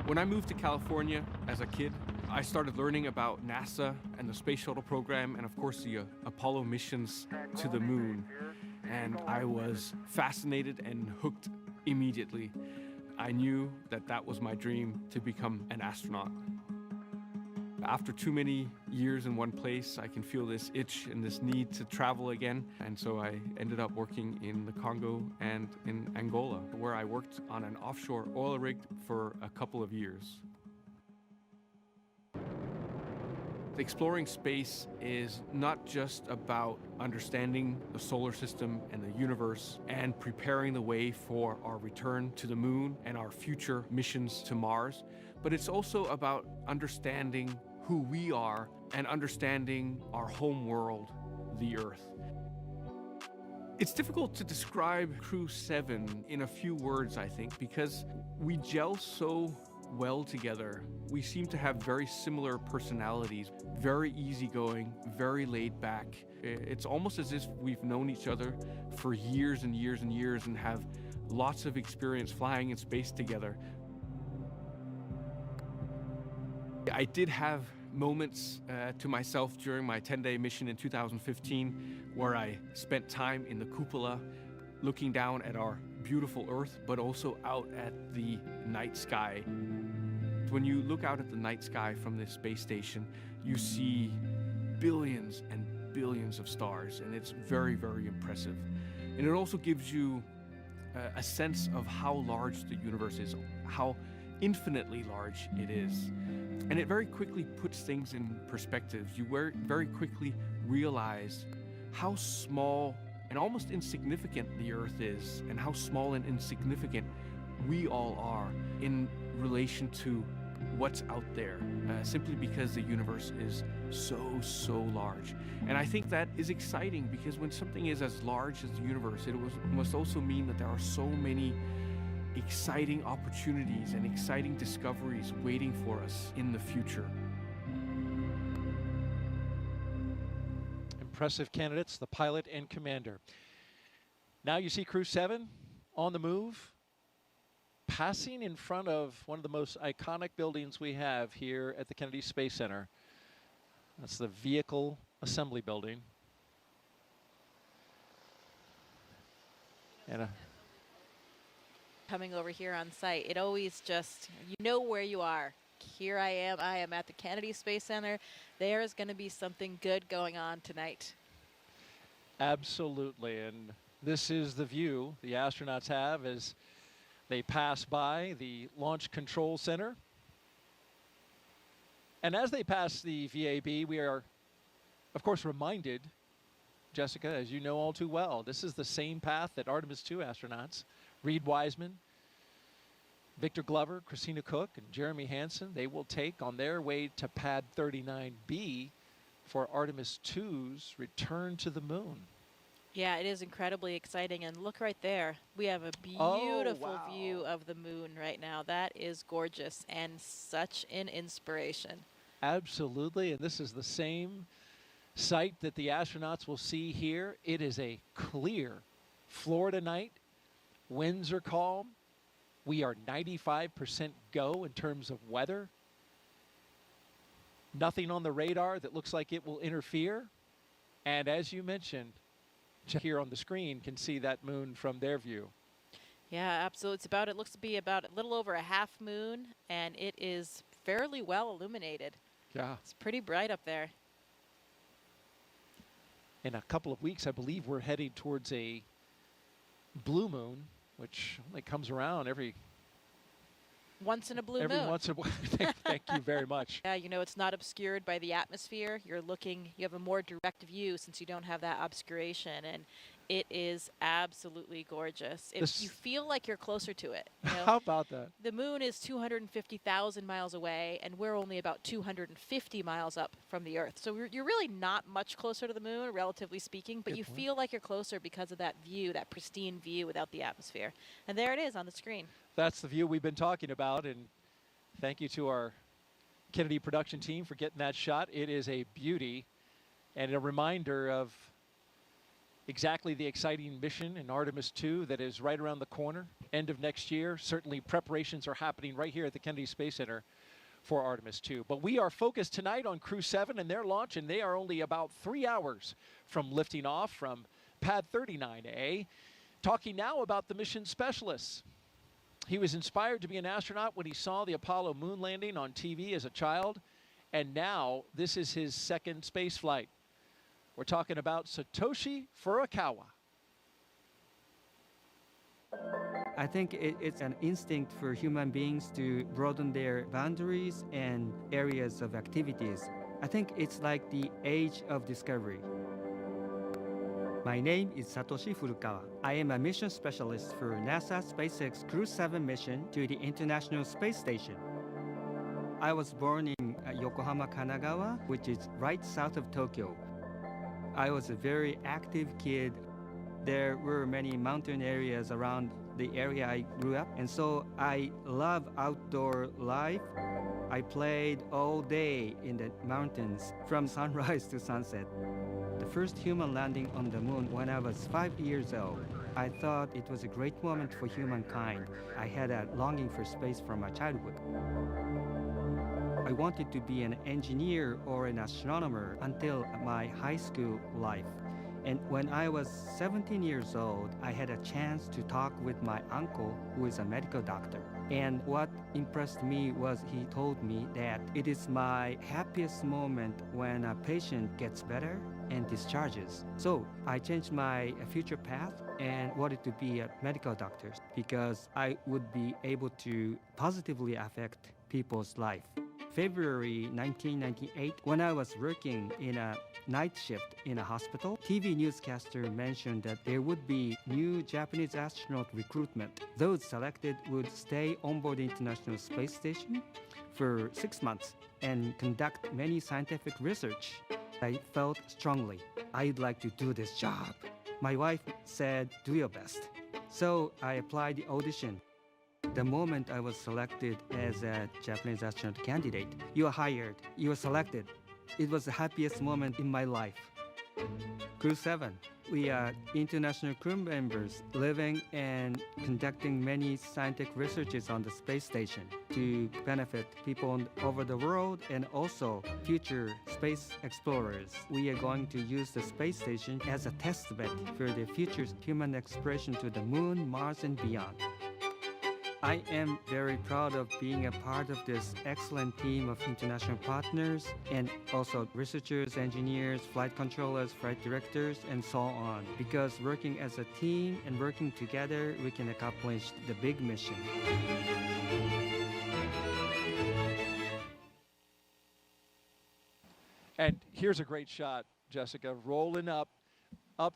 When I moved to California as a kid, I started learning about NASA and the space shuttle program and of course the Apollo missions to the moon. And I was fascinated and hooked immediately. I knew that that was my dream, to become an astronaut. After too many years in one place, I can feel this itch and this need to travel again. And so I ended up working in the Congo and in Angola, where I worked on an offshore oil rig for a couple of years. Exploring space is not just about understanding the solar system and the universe and preparing the way for our return to the moon and our future missions to Mars, but it's also about understanding who we are and understanding our home world, the Earth. It's difficult to describe Crew7 in a few words, I think, because we gel so well together. We seem to have very similar personalities, very easygoing, very laid back. It's almost as if we've known each other for years and years and years and have lots of experience flying in space together. I did have moments to myself during my 10-day mission in 2015 where I spent time in the cupola looking down at our beautiful Earth, but also out at the night sky. When you look out at the night sky from this space station, you see billions and billions of stars, and it's very, very impressive. And it also gives you a sense of how large the universe is, how infinitely large it is. And it very quickly puts things in perspective. You very quickly realize how small and almost insignificant the Earth is, and how small and insignificant we all are in relation to what's out there, simply because the universe is so large. And I think that is exciting, because when something is as large as the universe, it must also mean that there are so many exciting opportunities and exciting discoveries waiting for us in the future. Impressive candidates, the pilot and commander. Now you see Crew7 on the move, passing in front of one of the most iconic buildings we have here at the Kennedy Space Center. That's the vehicle assembly building. And Coming over here on site, it always just, you know where you are. Here I am at the Kennedy Space Center. There is going to be something good going on tonight. absolutely, and this is the view the astronauts have as they pass by the Launch Control Center. And as they pass the VAB, we are, of course, reminded, Jessica, as you know all too well, this is the same path that Artemis II astronauts, Reed Wiseman, Victor Glover, Christina Cook, and Jeremy Hansen, they will take on their way to Pad 39B for Artemis II's return to the moon. Yeah, it is incredibly exciting. And look right there. We have a beautiful view of the moon right now. That is gorgeous and such an inspiration. Absolutely, and this is the same site that the astronauts will see here. It is a clear Florida night. Winds are calm. We are 95% go in terms of weather. Nothing on the radar that looks like it will interfere. And as you mentioned, here on the screen can see that moon from their view. Yeah, absolutely. It looks to be about a little over a half moon, and it is fairly well illuminated. Yeah. It's pretty bright up there. In a couple of weeks, I believe we're heading towards a blue moon, which only comes around every Once in a blue every moon. once in a while. Thank you very much. Yeah, you know, it's not obscured by the atmosphere. You have a more direct view since you don't have that obscuration, and it is absolutely gorgeous. You feel like you're closer to it. You know? How about that? The moon is 250,000 miles away, and we're only about 250 miles up from the Earth. So you're really not much closer to the moon, relatively speaking, but Good you point. feel like you're closer because of that view, that pristine view without the atmosphere. And there it is on the screen. That's the view we've been talking about, and thank you to our Kennedy production team for getting that shot. It is a beauty and a reminder of exactly the exciting mission in Artemis II that is right around the corner, end of next year. Certainly preparations are happening right here at the Kennedy Space Center for Artemis II. But we are focused tonight on Crew7 and their launch, and they are only about 3 hours from lifting off from Pad 39A. Talking now about the mission specialists. He was inspired to be an astronaut when he saw the Apollo moon landing on TV as a child, and now this is his second space flight. We're talking about Satoshi Furukhwa. I think it's an instinct for human beings to broaden their boundaries and areas of activities. I think it's like the age of discovery. My name is Satoshi Furukhwa. I am a mission specialist for NASA's SpaceX Crew7 mission to the International Space Station. I was born in Yokohama, Kanagawa, which is right south of Tokyo. I was a very active kid. There were many mountain areas around the area I grew up, and so I love outdoor life. I played all day in the mountains from sunrise to sunset. The first human landing on the moon when I was 5 years old. I thought it was a great moment for humankind. I had a longing for space from my childhood. I wanted to be an engineer or an astronomer until my high school life. And when I was 17 years old, I had a chance to talk with my uncle, who is a medical doctor. And what impressed me was he told me that it is my happiest moment when a patient gets better and discharges. So I changed my future path and wanted to be a medical doctor because I would be able to positively affect people's life. February 1998, when I was working in a night shift in a hospital, TV newscaster mentioned that there would be new Japanese astronaut recruitment. Those selected would stay on board the International Space Station for 6 months and conduct many scientific research. I felt strongly, I'd like to do this job. My wife said, do your best. So I applied the audition. The moment I was selected as a Japanese astronaut candidate, you are hired, you are selected. It was the happiest moment in my life. Crew7. We are international crew members living and conducting many scientific researches on the space station to benefit people over the world and also future space explorers. We are going to use the space station as a test bed for the future human exploration to the moon, Mars, and beyond. I am very proud of being a part of this excellent team of international partners and also researchers, engineers, flight controllers, flight directors, and so on. Because working as a team and working together, we can accomplish the big mission. And here's a great shot, Jessica, rolling up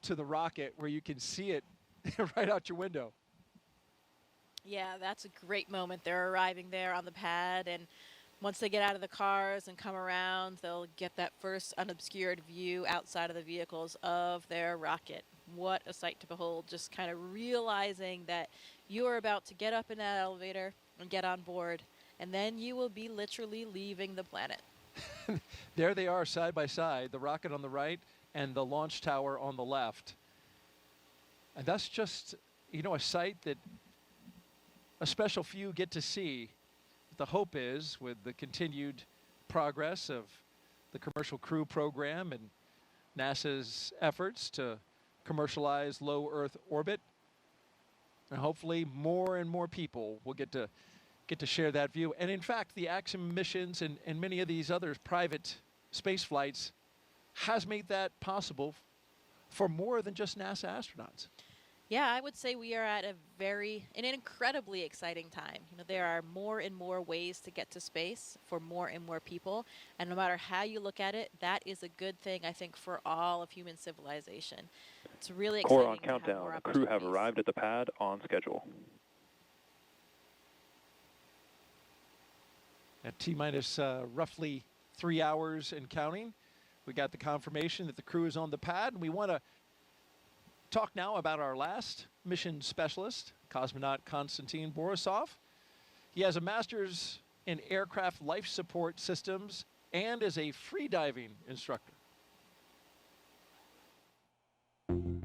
to the rocket where you can see it right out your window. Yeah, that's a great moment. They're arriving there on the pad, and once they get out of the cars and come around, they'll get that first unobscured view outside of the vehicles of their rocket. What a sight to behold, just kind of realizing that you are about to get up in that elevator and get on board, and then you will be literally leaving the planet. There they are side by side, the rocket on the right and the launch tower on the left. And that's just, you know, a sight that a special few get to see. The hope is, with the continued progress of the Commercial Crew program and NASA's efforts to commercialize low Earth orbit, and hopefully more and more people will get to share that view. And in fact, the Axiom missions and many of these other private space flights has made that possible for more than just NASA astronauts. Yeah, I would say we are at an incredibly exciting time. You know, there are more and more ways to get to space for more and more people, and no matter how you look at it, that is a good thing, I think, for all of human civilization. It's really exciting. Core on countdown. The crew have arrived at the pad on schedule. At T-minus roughly 3 hours and counting, we got the confirmation that the crew is on the pad, and we want to talk now about our last mission specialist, cosmonaut Konstantin Borisove. He has a master's in aircraft life support systems and is a freediving instructor.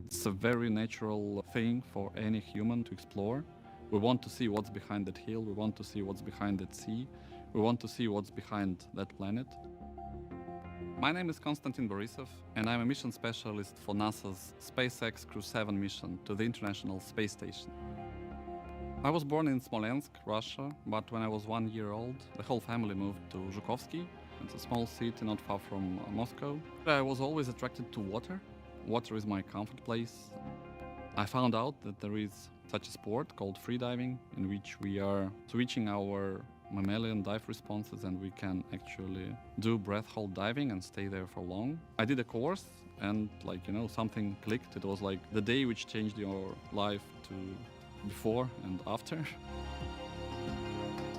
It's a very natural thing for any human to explore. We want to see what's behind that hill, we want to see what's behind that sea, we want to see what's behind that planet. My name is Konstantin Borisove, and I'm a mission specialist for NASA's SpaceX Crew7 mission to the International Space Station. I was born in Smolensk, Russia, but when I was 1 year old, the whole family moved to Zhukovsky. It's a small city not far from Moscow. I was always attracted to water. Water is my comfort place. I found out that there is such a sport called freediving, in which we are switching our mammalian dive responses and we can actually do breath hold diving and stay there for long. I did a course and something clicked. It was like the day which changed your life to before and after.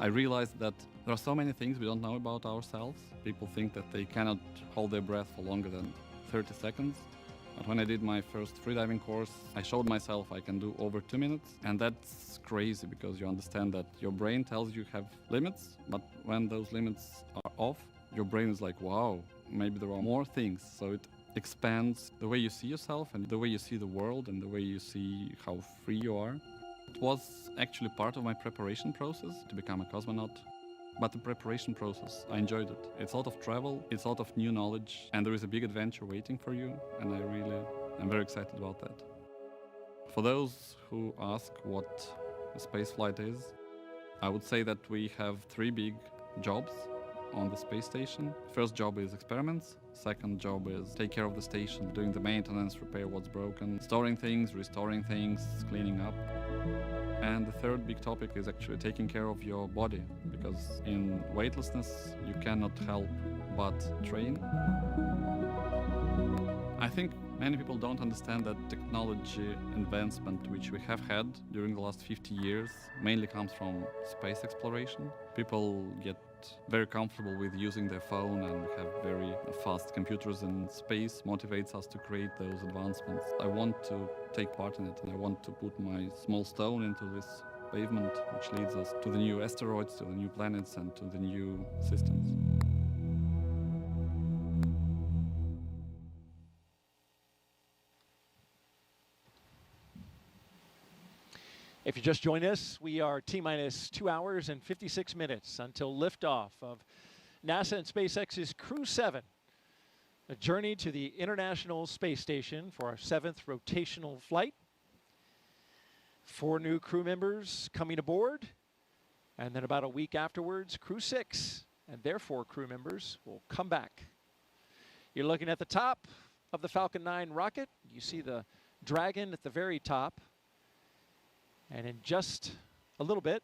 I realized that there are so many things we don't know about ourselves. People think that they cannot hold their breath for longer than 30 seconds. But when I did my first freediving course, I showed myself I can do over 2 minutes. And that's crazy because you understand that your brain tells you have limits, but when those limits are off, your brain is like, wow, maybe there are more things. So it expands the way you see yourself and the way you see the world and the way you see how free you are. It was actually part of my preparation process to become a cosmonaut. But the preparation process, I enjoyed it. It's a lot of travel, it's a lot of new knowledge, and there is a big adventure waiting for you, and I'm very excited about that. For those who ask what a spaceflight is, I would say that we have 3 big jobs on the space station. First job is experiments. Second job is take care of the station, doing the maintenance, repair what's broken, storing things, restoring things, cleaning up. And the third big topic is actually taking care of your body, because in weightlessness you cannot help but train. I think many people don't understand that technology advancement which we have had during the last 50 years mainly comes from space exploration. People get very comfortable with using their phone and have very fast computers in space motivates us to create those advancements. I want to take part in it and I want to put my small stone into this pavement which leads us to the new asteroids, to the new planets and to the new systems. If you just joined us, we are T-minus 2 hours and 56 minutes until liftoff of NASA and SpaceX's Crew7, a journey to the International Space Station for our 7th rotational flight. 4 new crew members coming aboard, and then about a week afterwards, Crew6 and their 4 crew members will come back. You're looking at the top of the Falcon 9 rocket. You see the Dragon at the very top. And in just a little bit,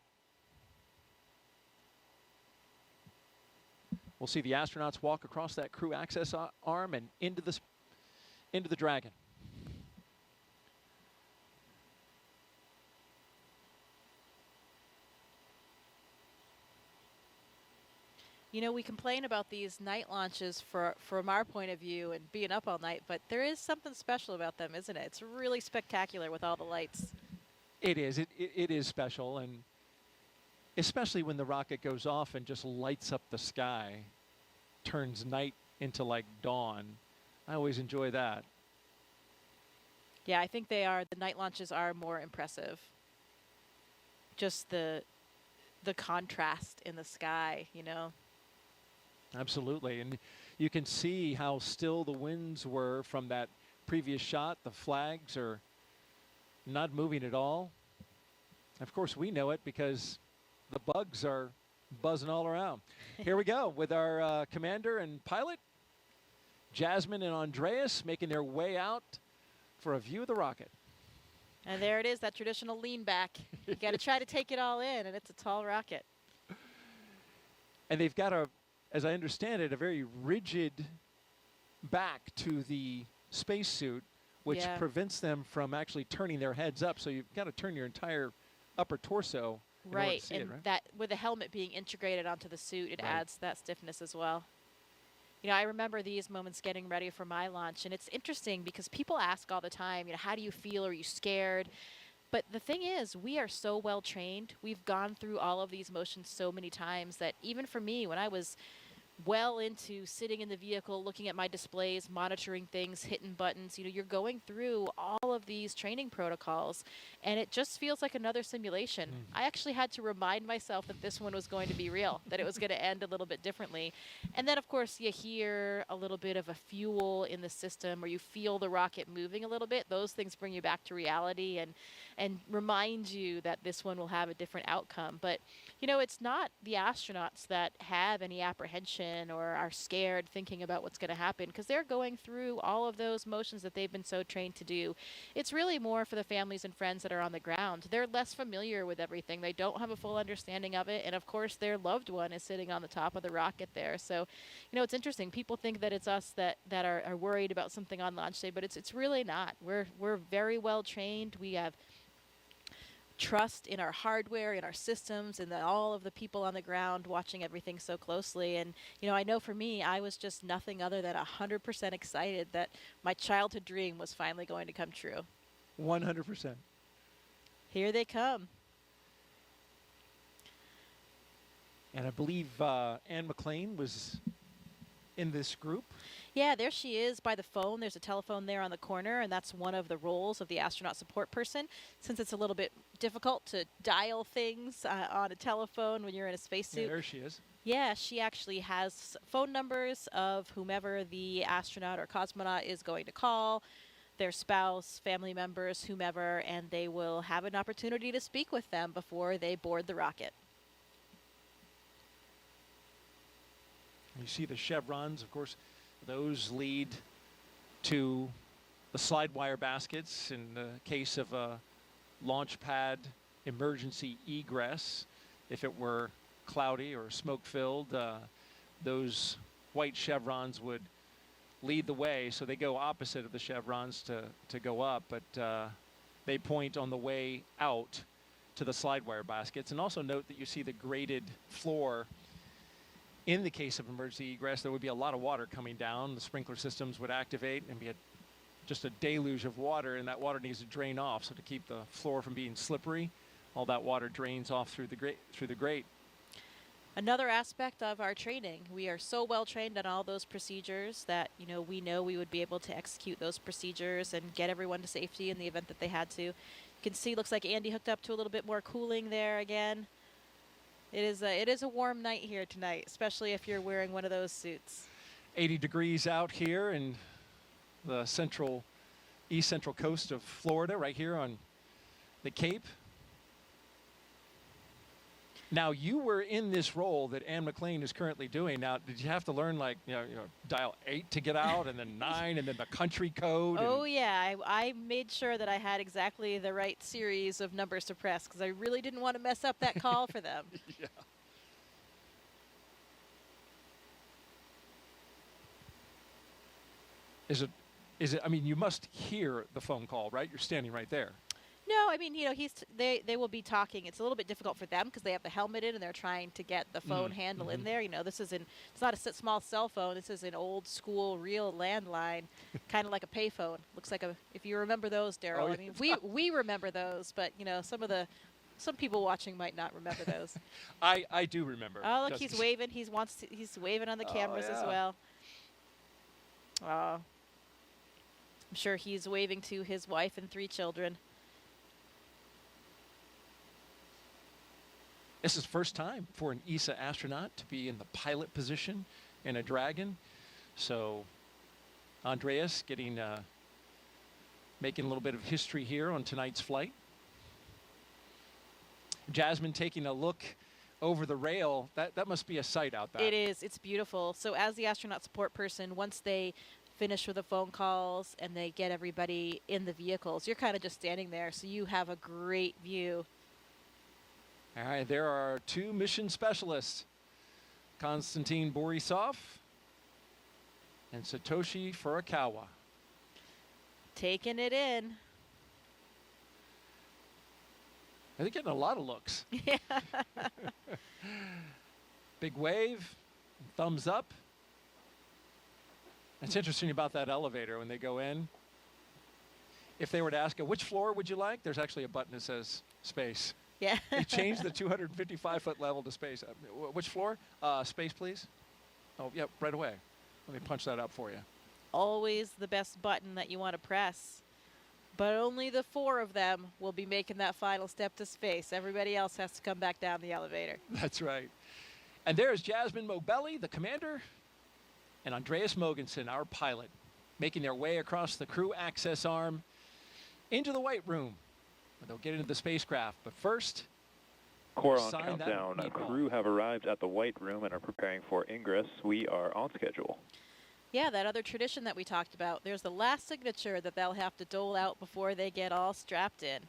we'll see the astronauts walk across that crew access arm and into the Dragon. You know, we complain about these night launches from our point of view and being up all night, but there is something special about them, isn't it? It's really spectacular with all the lights. It is. It is special, and especially when the rocket goes off and just lights up the sky, turns night into like dawn. I always enjoy that. Yeah, I think they are. The night launches are more impressive. Just the contrast in the sky, you know. Absolutely, and you can see how still the winds were from that previous shot. The flags are not moving at all. Of course, we know it because the bugs are buzzing all around. Here we go with our commander and pilot, Jasmine and Andreas, making their way out for a view of the rocket. And there it is, that traditional lean back. You got to try to take it all in, and it's a tall rocket. And they've got as I understand it, a very rigid back to the spacesuit, which prevents them from actually turning their heads up. So you've got to turn your entire upper torso in order to see and it, right? that with the helmet being integrated onto the suit, it adds that stiffness as well. You know, I remember these moments getting ready for my launch, and it's interesting because people ask all the time, you know, how do you feel? Are you scared? But the thing is, we are so well trained. We've gone through all of these motions so many times that even for me, when I was well into sitting in the vehicle, looking at my displays, monitoring things, hitting buttons, you know, you're going through all of these training protocols, and it just feels like another simulation. I actually had to remind myself that this one was going to be real, that it was going to end a little bit differently. And then, of course, you hear a little bit of a fuel in the system, or you feel the rocket moving a little bit. Those things bring you back to reality and remind you that this one will have a different outcome. But, you know, it's not the astronauts that have any apprehension or are scared thinking about what's going to happen, because they're going through all of those motions that they've been so trained to do. It's really more for the families and friends that are on the ground. They're less familiar with everything. They don't have a full understanding of it. And of course, their loved one is sitting on the top of the rocket there. So, you know, it's interesting. People think that it's us that are worried about something on launch day, but it's really not. We're very well trained. We have trust in our hardware, in our systems, and all of the people on the ground watching everything so closely. And, you know, I know for me, I was just nothing other than 100% excited that my childhood dream was finally going to come true. 100%. Here they come. And I believe Anne McLean was in this group. Yeah, there she is by the phone. There's a telephone there on the corner, and that's one of the roles of the astronaut support person, since it's a little bit difficult to dial things on a telephone when you're in a spacesuit. Yeah, there she is. Yeah, she actually has phone numbers of whomever the astronaut or cosmonaut is going to call, their spouse, family members, whomever, and they will have an opportunity to speak with them before they board the rocket. You see the chevrons, of course. Those lead to the slide wire baskets in the case of a launch pad emergency egress. If it were cloudy or smoke-filled, those white chevrons would lead the way. So they go opposite of the chevrons to go up, but they point on the way out to the slide wire baskets. And also note that you see the graded floor. In the case of emergency egress, there would be a lot of water coming down. The sprinkler systems would activate and be just a deluge of water, and that water needs to drain off. So to keep the floor from being slippery, all that water drains off through the grate. Another aspect of our training, we are so well trained on all those procedures that, you know we would be able to execute those procedures and get everyone to safety in the event that they had to. You can see, looks like Andy hooked up to a little bit more cooling there again. It is a warm night here tonight, especially if you're wearing one of those suits. 80 degrees out here in the east central coast of Florida, right here on the Cape. Now, you were in this role that Anne McLean is currently doing. Now, did you have to learn, like, dial 8 to get out, and then 9, and then the country code? Oh, yeah. I made sure that I had exactly the right series of numbers to press, because I really didn't want to mess up that call for them. Yeah. Is it, I mean, you must hear the phone call, right? You're standing right there. No, I mean, they will be talking. It's a little bit difficult for them because they have the helmet in and they're trying to get the phone handle in there. It's not a small cell phone. This is an old school real landline, kind of like a payphone. Looks like if you remember those, Daryl. Oh, I mean, we remember those, but some people watching might not remember those. I do remember. Oh, look, he's waving. He's waving on the cameras as well. I'm sure he's waving to his wife and 3 children. This is the first time for an ESA astronaut to be in the pilot position in a Dragon. So Andreas making a little bit of history here on tonight's flight. Jasmine taking a look over the rail. That must be a sight out there. It is. It's beautiful. So as the astronaut support person, once they finish with the phone calls and they get everybody in the vehicles, you're kind of just standing there. So you have a great view. All right, there are 2 mission specialists, Konstantin Borisove and Satoshi Furukhwa. Taking it in. They're getting a lot of looks. Yeah. Big wave, thumbs up. It's interesting about that elevator when they go in. If they were to ask, which floor would you like? There's actually a button that says space. Yeah. They changed the 255-foot level to space. Which floor? Space, please. Oh, yep, right away. Let me punch that up for you. Always the best button that you want to press. But only the 4 of them will be making that final step to space. Everybody else has to come back down the elevator. That's right. And there's Jasmine Moghbeli, the commander, and Andreas Mogensen, our pilot, making their way across the crew access arm into the White Room. They'll get into the spacecraft, but first, Core on countdown. Crew have arrived at the White Room and are preparing for ingress. We are on schedule. Yeah, that other tradition that we talked about. There's the last signature that they'll have to dole out before they get all strapped in.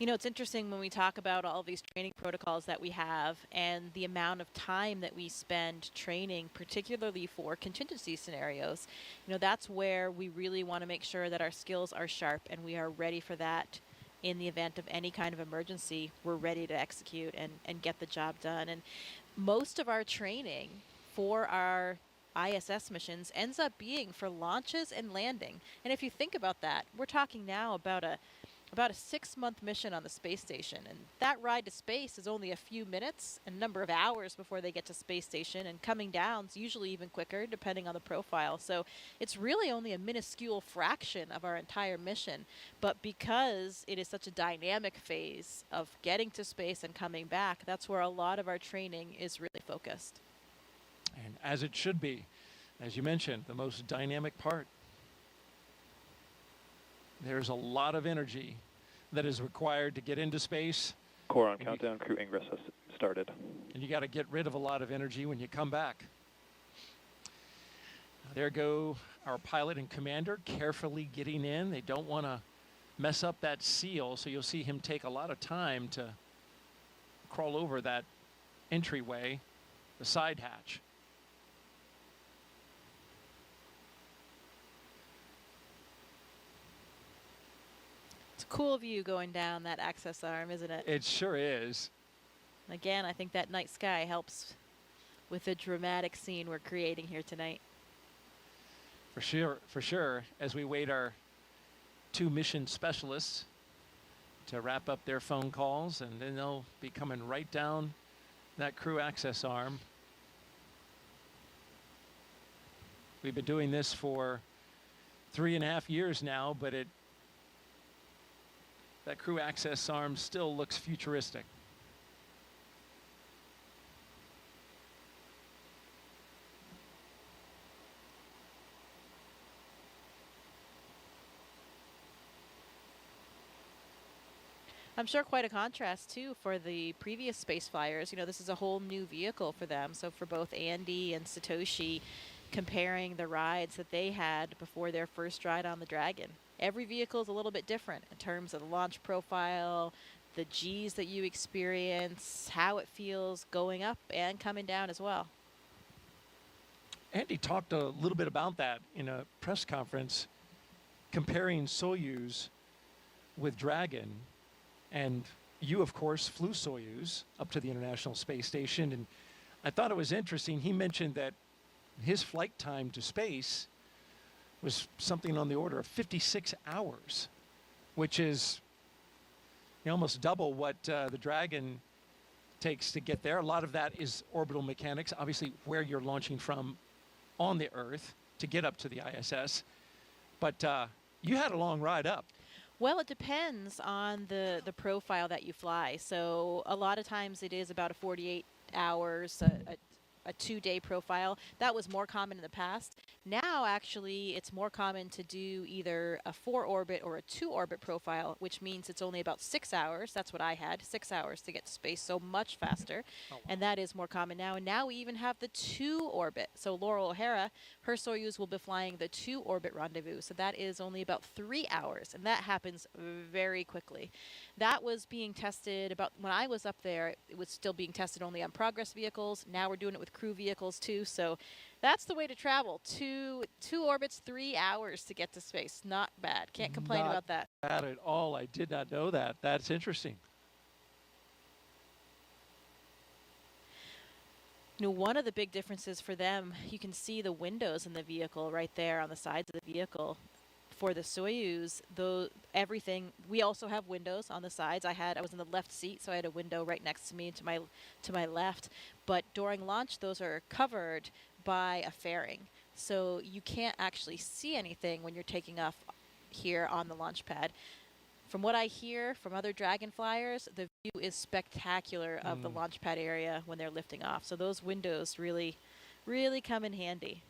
It's interesting when we talk about all these training protocols that we have and the amount of time that we spend training, particularly for contingency scenarios. That's where we really want to make sure that our skills are sharp and we are ready for that in the event of any kind of emergency. We're ready to execute and get the job done. And most of our training for our ISS missions ends up being for launches and landing. And if you think about that, we're talking now about a 6-month mission on the space station, and that ride to space is only a few minutes and a number of hours before they get to space station, and coming down is usually even quicker depending on the profile. So it's really only a minuscule fraction of our entire mission, but because it is such a dynamic phase of getting to space and coming back, that's where a lot of our training is really focused. And as it should be, as you mentioned, the most dynamic part. There's a lot of energy that is required to get into space. Core on countdown. Crew ingress has started. And you got to get rid of a lot of energy when you come back. There go our pilot and commander carefully getting in. They don't want to mess up that seal, so you'll see him take a lot of time to crawl over that entryway, the side hatch. Cool view going down that access arm, isn't it? It sure is. Again, I think that night sky helps with the dramatic scene we're creating here tonight. For sure, as we wait our 2 mission specialists to wrap up their phone calls, and then they'll be coming right down that crew access arm. We've been doing this for 3.5 years now, but that crew access arm still looks futuristic. I'm sure quite a contrast, too, for the previous space flyers. You know, this is a whole new vehicle for them. So for both Andy and Satoshi, comparing the rides that they had before their first ride on the Dragon. Every vehicle is a little bit different in terms of the launch profile, the Gs that you experience, how it feels going up and coming down as well. Andy talked a little bit about that in a press conference, comparing Soyuz with Dragon. And you, of course, flew Soyuz up to the International Space Station. And I thought it was interesting. He mentioned that his flight time to space was something on the order of 56 hours, which is almost double what the Dragon takes to get there. A lot of that is orbital mechanics, obviously where you're launching from on the Earth to get up to the ISS. But you had a long ride up. Well, it depends on the profile that you fly. So a lot of times it is about a 48 hours, a 2-day profile. That was more common in the past. Now, actually, it's more common to do either a 4-orbit or a 2-orbit profile, which means it's only about 6 hours. That's what I had, 6 hours to get to space, so much faster. Oh, wow. And that is more common now. And now we even have the 2-orbit. So Laurel O'Hara, her Soyuz will be flying the 2-orbit rendezvous. So that is only about 3 hours, and that happens very quickly. That was being tested about when I was up there. It was still being tested only on Progress vehicles. Now we're doing it with crew vehicles too. So that's the way to travel. Two orbits, 3 hours to get to space. Not bad. Can't complain about that. Not bad at all. I did not know that. That's interesting. You know, one of the big differences for them, you can see the windows in the vehicle right there on the sides of the vehicle. For the Soyuz, though, everything, we also have windows on the sides. I was in the left seat, so I had a window right next to me to my left. But during launch, those are covered by a fairing. So you can't actually see anything when you're taking off here on the launch pad. From what I hear from other Dragon flyers, the view is spectacular of the launch pad area when they're lifting off. So those windows really, really come in handy.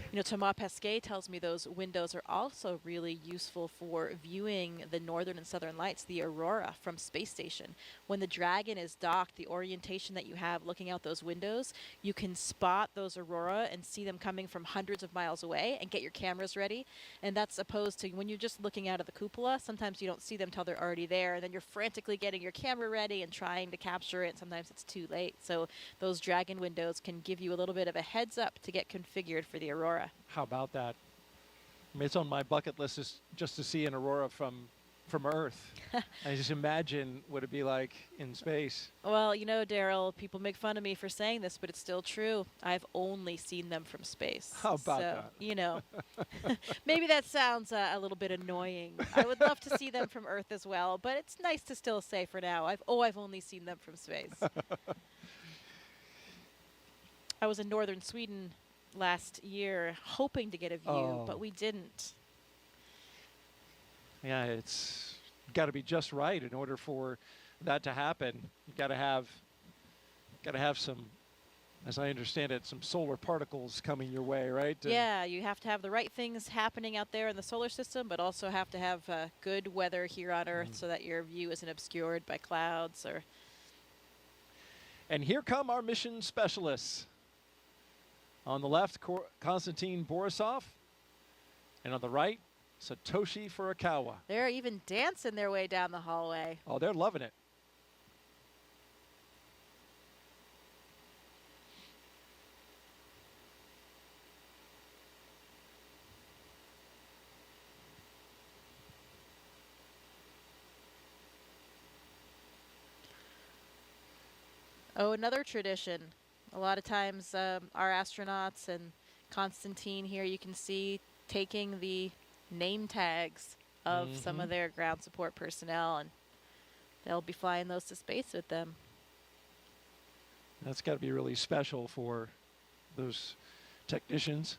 You know, Thomas Pesquet tells me those windows are also really useful for viewing the northern and southern lights, the aurora from space station. When the Dragon is docked, the orientation that you have looking out those windows, you can spot those aurora and see them coming from hundreds of miles away and get your cameras ready. And that's opposed to when you're just looking out of the cupola, sometimes you don't see them till they're already there, and then you're frantically getting your camera ready and trying to capture it. Sometimes it's too late. So those Dragon windows can give you a little bit of a heads up to get configured for the aurora. How about that? I mean, it's on my bucket list just to see an aurora from Earth. I just imagine what it'd be like in space. Well, you know, Daryl, people make fun of me for saying this, but it's still true. I've only seen them from space. How about that? You know, maybe that sounds a little bit annoying. I would love to see them from Earth as well, but it's nice to still say for now, I've only seen them from space. I was in northern Sweden last year hoping to get a view, but we didn't. Yeah, it's got to be just right in order for that to happen. You got to have some, as I understand it, some solar particles coming your way, right? Yeah, you have to have the right things happening out there in the solar system, but also have to have good weather here on Earth so that your view isn't obscured by clouds or. And here come our mission specialists. On the left, Konstantin Borisove, and on the right, Satoshi Furukhwa. They're even dancing their way down the hallway. Oh, they're loving it. Oh, another tradition. A lot of times our astronauts and Konstantin here, you can see taking the name tags of some of their ground support personnel, and they'll be flying those to space with them. That's got to be really special for those technicians.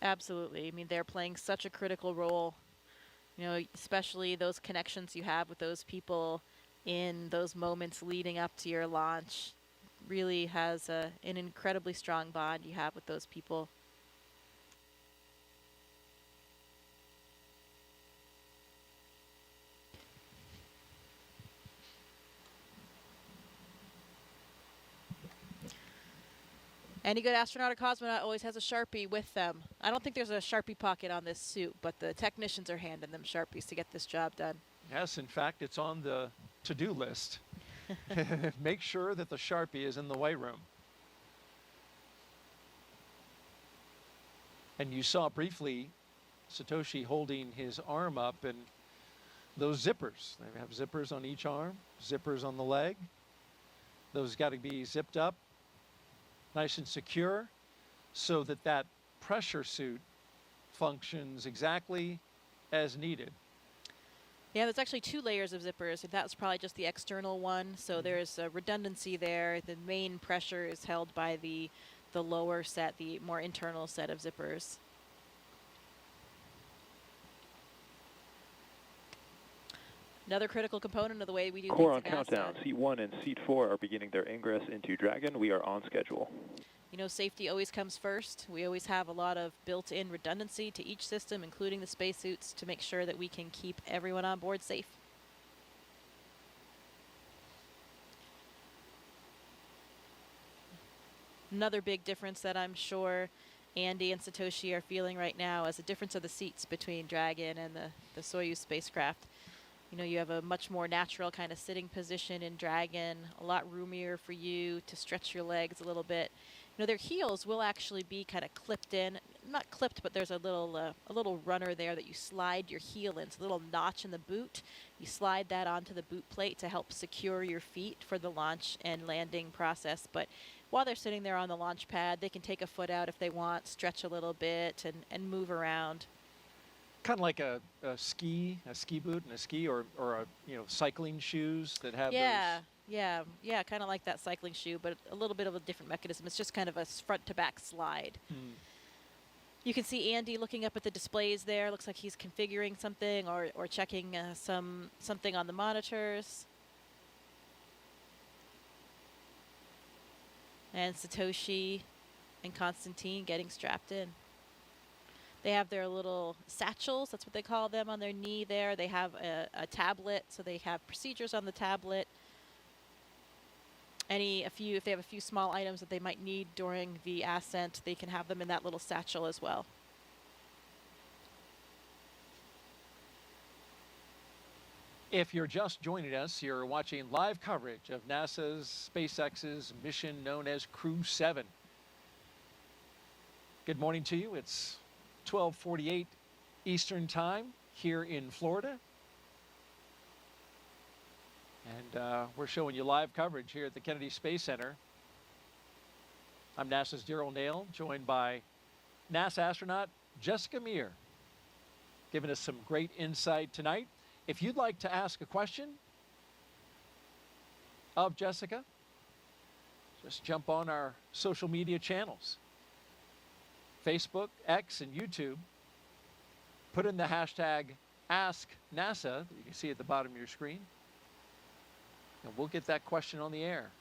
Absolutely. I mean, they're playing such a critical role, you know, especially those connections you have with those people in those moments leading up to your launch. Really has an incredibly strong bond you have with those people. Any good astronaut or cosmonaut always has a Sharpie with them. I don't think there's a Sharpie pocket on this suit, but the technicians are handing them Sharpies to get this job done. Yes, in fact, it's on the to-do list. Make sure that the Sharpie is in the white room. And you saw briefly Satoshi holding his arm up, and those zippers. They have zippers on each arm, zippers on the leg. Those got to be zipped up, nice and secure, so that that pressure suit functions exactly as needed. Yeah, there's actually 2 layers of zippers. That was probably just the external one, so there's a redundancy there. The main pressure is held by the lower set, the more internal set of zippers. Another critical component of the way we do Core on things at NASA. countdown. Seat 1 and Seat 4 are beginning their ingress into Dragon. We are on schedule. You know, safety always comes first. We always have a lot of built-in redundancy to each system, including the spacesuits, to make sure that we can keep everyone on board safe. Another big difference that I'm sure Andy and Satoshi are feeling right now is the difference of the seats between Dragon and the Soyuz spacecraft. You know, you have a much more natural kind of sitting position in Dragon, a lot roomier for you to stretch your legs a little bit. You know, their heels will actually be kind of clipped in, not clipped, but there's a little runner there that you slide your heel in. It's a little notch in the boot. You slide that onto the boot plate to help secure your feet for the launch and landing process. But while they're sitting there on the launch pad, they can take a foot out if they want, stretch a little bit, and move around. Kind of like a ski boot and a ski, or a, you know, cycling shoes that have those. Yeah, kind of like that cycling shoe, but a little bit of a different mechanism. It's just kind of a front to back slide. You can see Andy looking up at the displays there. Looks like he's configuring something or checking something on the monitors. And Satoshi and Konstantin getting strapped in. They have their little satchels, that's what they call them, on their knee there. They have a tablet, so they have procedures on the tablet. If they have a few small items that they might need during the ascent, they can have them in that little satchel as well. If you're just joining us, you're watching live coverage of NASA's SpaceX's mission known as Crew7. Good morning to you. It's 12:48 Eastern Time here in Florida. And we're showing you live coverage here at the Kennedy Space Center. I'm NASA's Daryl Nail, joined by NASA astronaut Jessica Meir, giving us some great insight tonight. If you'd like to ask a question of Jessica, just jump on our social media channels, Facebook, X, and YouTube. Put in the hashtag #AskNASA that you can see at the bottom of your screen, and we'll get that question on the air.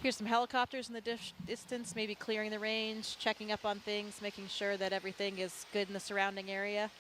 Here's some helicopters in the distance, maybe clearing the range, checking up on things, making sure that everything is good in the surrounding area.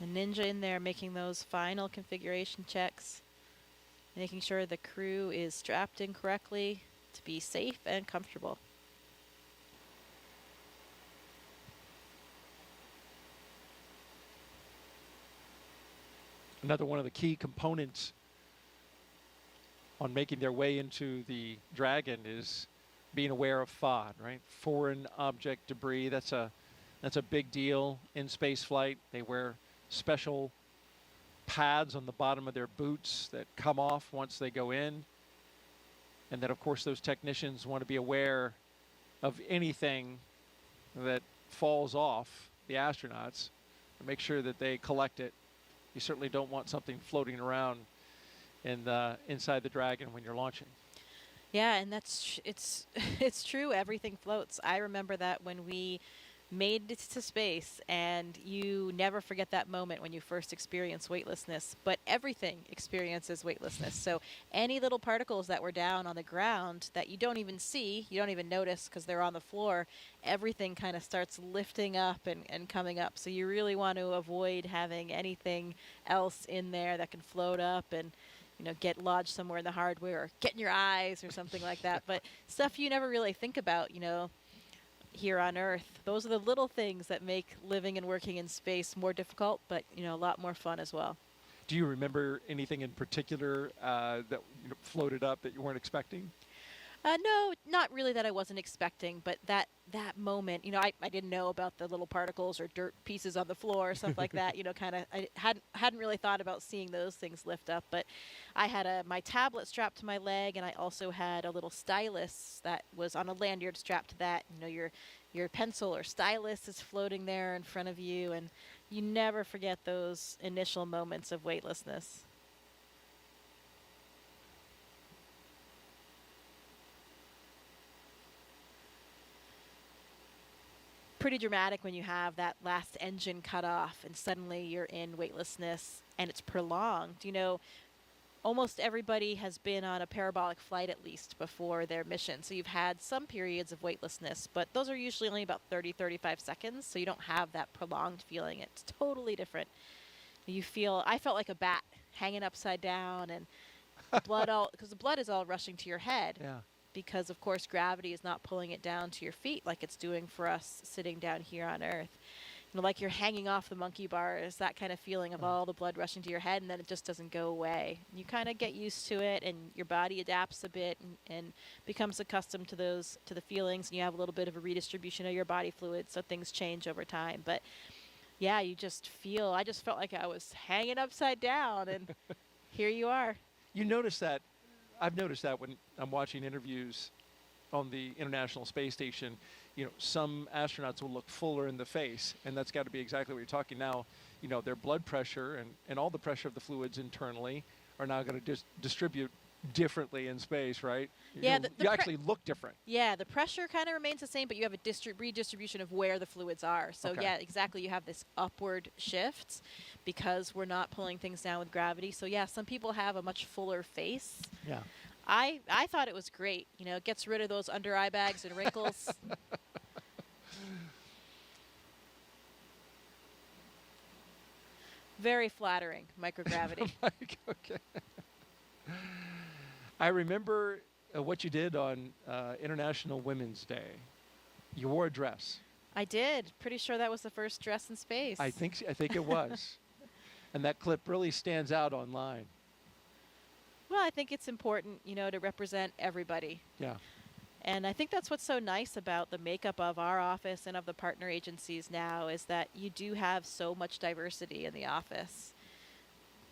The Ninja in there making those final configuration checks, making sure the crew is strapped in correctly to be safe and comfortable. Another one of the key components on making their way into the Dragon is being aware of FOD, right? Foreign object debris. That's a big deal in space flight. They wear special pads on the bottom of their boots that come off once they go in. And then, of course, those technicians want to be aware of anything that falls off the astronauts and make sure that they collect it. You certainly don't want something floating around in inside the Dragon when you're launching. Yeah, and it's true. Everything floats. I remember that when we made it to space, and you never forget that moment when you first experience weightlessness, but everything experiences weightlessness. So any little particles that were down on the ground that you don't even see, you don't even notice because they're on the floor, everything kind of starts lifting up and coming up. So you really want to avoid having anything else in there that can float up and get lodged somewhere in the hardware or get in your eyes or something like that. But stuff you never really think about, here on Earth. Those are the little things that make living and working in space more difficult, but a lot more fun as well. Do you remember anything in particular that floated up that you weren't expecting? No, not really that I wasn't expecting, but that moment, I didn't know about the little particles or dirt pieces on the floor or stuff like that. I hadn't really thought about seeing those things lift up. But I had my tablet strapped to my leg, and I also had a little stylus that was on a lanyard strapped to that. Your pencil or stylus is floating there in front of you, and you never forget those initial moments of weightlessness. Pretty dramatic when you have that last engine cut off and suddenly you're in weightlessness and it's prolonged. Almost everybody has been on a parabolic flight at least before their mission. So you've had some periods of weightlessness, but those are usually only about 30-35 seconds. So you don't have that prolonged feeling. It's totally different. I felt like a bat hanging upside down, and because the blood is all rushing to your head. Yeah. Because, of course, gravity is not pulling it down to your feet like it's doing for us sitting down here on Earth. Like you're hanging off the monkey bars, that kind of feeling of all the blood rushing to your head, and then it just doesn't go away. You kind of get used to it, and your body adapts a bit and becomes accustomed to the feelings, and you have a little bit of a redistribution of your body fluid, so things change over time. But, yeah, I just felt like I was hanging upside down, and here you are. You notice that. I've noticed that when I'm watching interviews on the International Space Station, some astronauts will look fuller in the face, and that's got to be exactly what you're talking now. Their blood pressure and all the pressure of the fluids internally are now going to distribute differently in space, right? Yeah, you actually look different. Yeah, the pressure kind of remains the same, but you have a redistribution of where the fluids are. So Okay. yeah, exactly. You have this upward shift because we're not pulling things down with gravity. So yeah, some people have a much fuller face. Yeah. I thought it was great. It gets rid of those under eye bags and wrinkles. Very flattering, microgravity. Okay. I remember what you did on International Women's Day. You wore a dress. I did. Pretty sure that was the first dress in space. I think it was. And that clip really stands out online. Well, I think it's important, to represent everybody. Yeah. And I think that's what's so nice about the makeup of our office and of the partner agencies now is that you do have so much diversity in the office.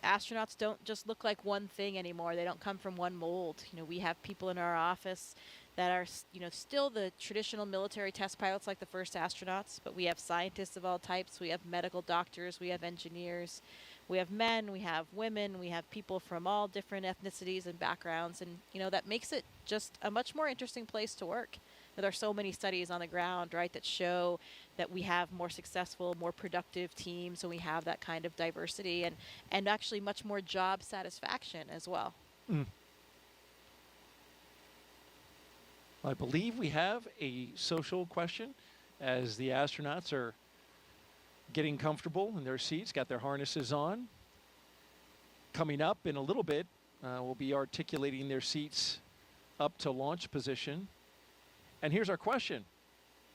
Astronauts don't just look like one thing anymore. They don't come from one mold. We have people in our office that are, still the traditional military test pilots like the first astronauts, but we have scientists of all types. We have medical doctors. We have engineers. We have men. We have women. We have people from all different ethnicities and backgrounds. And, that makes it just a much more interesting place to work. There are so many studies on the ground, right, that show that we have more successful, more productive teams, and we have that kind of diversity and actually much more job satisfaction as well. Mm. I believe we have a social question as the astronauts are getting comfortable in their seats, got their harnesses on. Coming up in a little bit, we'll be articulating their seats up to launch position. And here's our question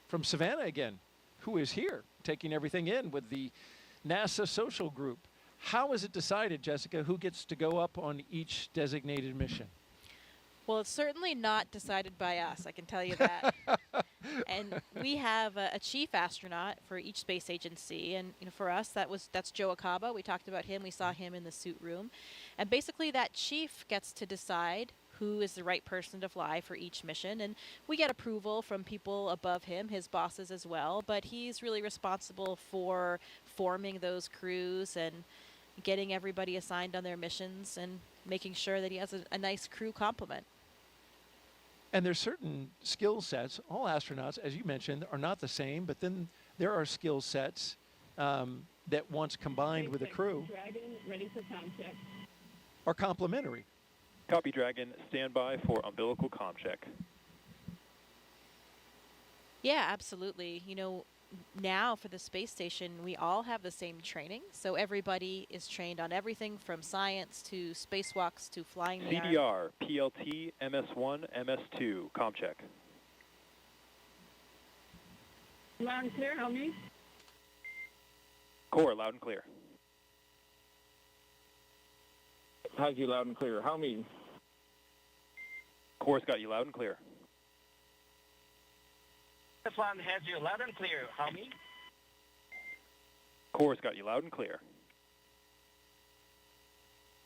from Savannah again, who is here taking everything in with the NASA social group. How is it decided, Jessica, who gets to go up on each designated mission? Well, it's certainly not decided by us, I can tell you that. And we have a chief astronaut for each space agency, and for us that's Joe Acaba. We talked about him. We saw him in the suit room, and basically that chief gets to decide who is the right person to fly for each mission, and we get approval from people above him, his bosses as well. But he's really responsible for forming those crews and getting everybody assigned on their missions and making sure that he has a nice crew complement. And there's certain skill sets. All astronauts, as you mentioned, are not the same, but then there are skill sets that once combined with a crew Dragon, ready for comm check. are complementary. Copy, Dragon. Stand by for umbilical comm check. Yeah, absolutely. Now for the space station, we all have the same training. So everybody is trained on everything from science to spacewalks to flying the arm. CDR, PLT, MS1, MS2, comm check. Loud and clear, help me. Core, loud and clear. How's you loud and clear? How me? Core's got you loud and clear. This one has you loud and clear, homie. Core's got you loud and clear.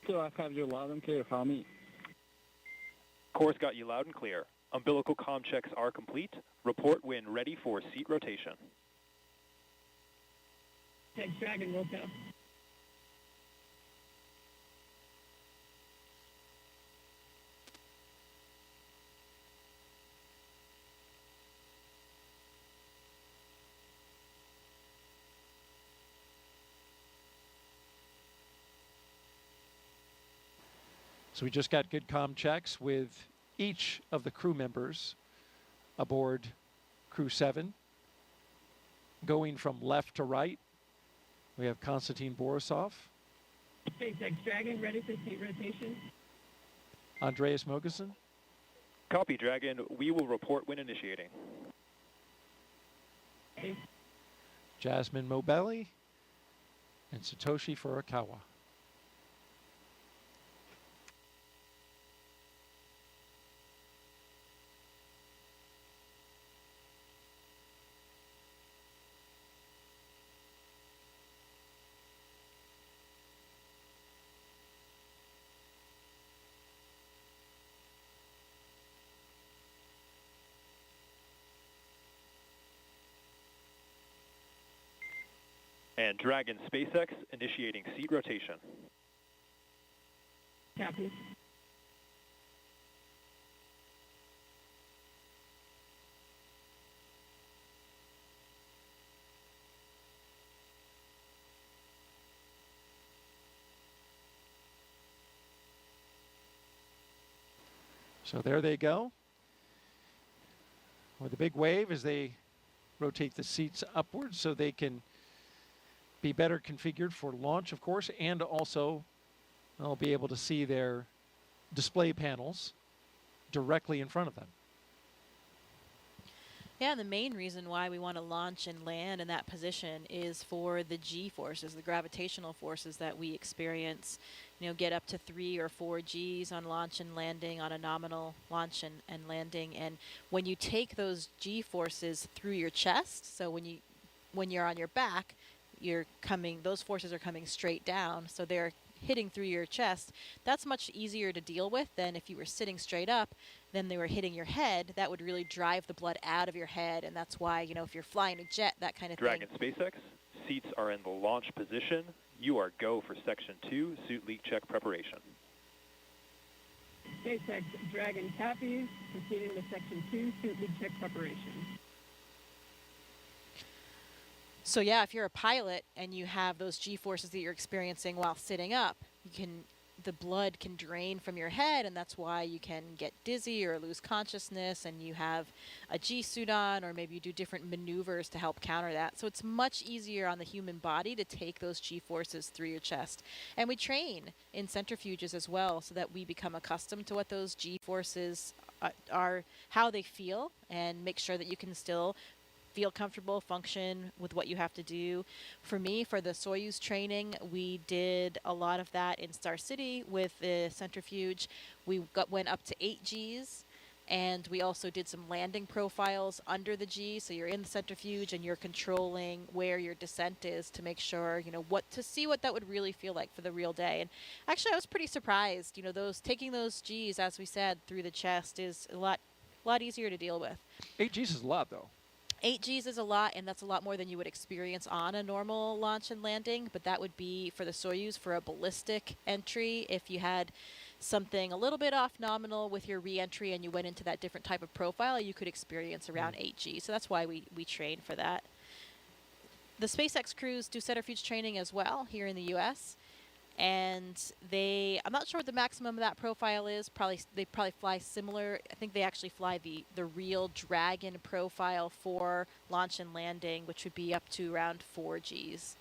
So I have you loud and clear, homie. Core's got you loud and clear. Umbilical comm checks are complete. Report when ready for seat rotation. SpaceX Dragon, roll go. So we just got good comm checks with each of the crew members aboard Crew7. Going from left to right, we have Konstantin Borisove, SpaceX Dragon, ready for seat rotation. Andreas Moghbeli, Copy, Dragon. We will report when initiating. Okay. Jasmine Moghbeli, and Satoshi Furukhwa. And Dragon SpaceX initiating seat rotation. Copy. So there they go. With a big wave as they rotate the seats upwards so they can be better configured for launch, of course, and also they'll be able to see their display panels directly in front of them. Yeah, and the main reason why we want to launch and land in that position is for the G forces, the gravitational forces that we experience. Get up to 3 or 4 Gs on launch and landing, on a nominal launch and landing. And when you take those G forces through your chest, so when you're on your back, those forces are coming straight down, so they're hitting through your chest. That's much easier to deal with than if you were sitting straight up, then they were hitting your head. That would really drive the blood out of your head, and that's why, if you're flying a jet, that kind of Dragon thing. SpaceX, seats are in the launch position. You are go for Section 2, suit leak check preparation. SpaceX Dragon copies, proceeding to Section 2, suit leak check preparation. So yeah, if you're a pilot and you have those G-forces that you're experiencing while sitting up, the blood can drain from your head, and that's why you can get dizzy or lose consciousness, and you have a G-suit on, or maybe you do different maneuvers to help counter that. So it's much easier on the human body to take those G-forces through your chest. And we train in centrifuges as well so that we become accustomed to what those G-forces are, how they feel, and make sure that you can still feel comfortable, function with what you have to do. For me, for the Soyuz training, we did a lot of that in Star City with the centrifuge. We went up to 8 Gs. And we also did some landing profiles under the G, so you're in the centrifuge and you're controlling where your descent is to make sure, to see what that would really feel like for the real day. And actually, I was pretty surprised. Taking those Gs, as we said, through the chest is a lot easier to deal with. 8 Gs is a lot, though. 8 Gs is a lot, and that's a lot more than you would experience on a normal launch and landing. But that would be for the Soyuz for a ballistic entry. If you had something a little bit off nominal with your re-entry and you went into that different type of profile, you could experience around 8 G. So that's why we train for that. The SpaceX crews do centrifuge training as well here in the US. And I'm not sure what the maximum of that profile is. They probably fly similar. I think they actually fly the real Dragon profile for launch and landing, which would be up to around 4 Gs.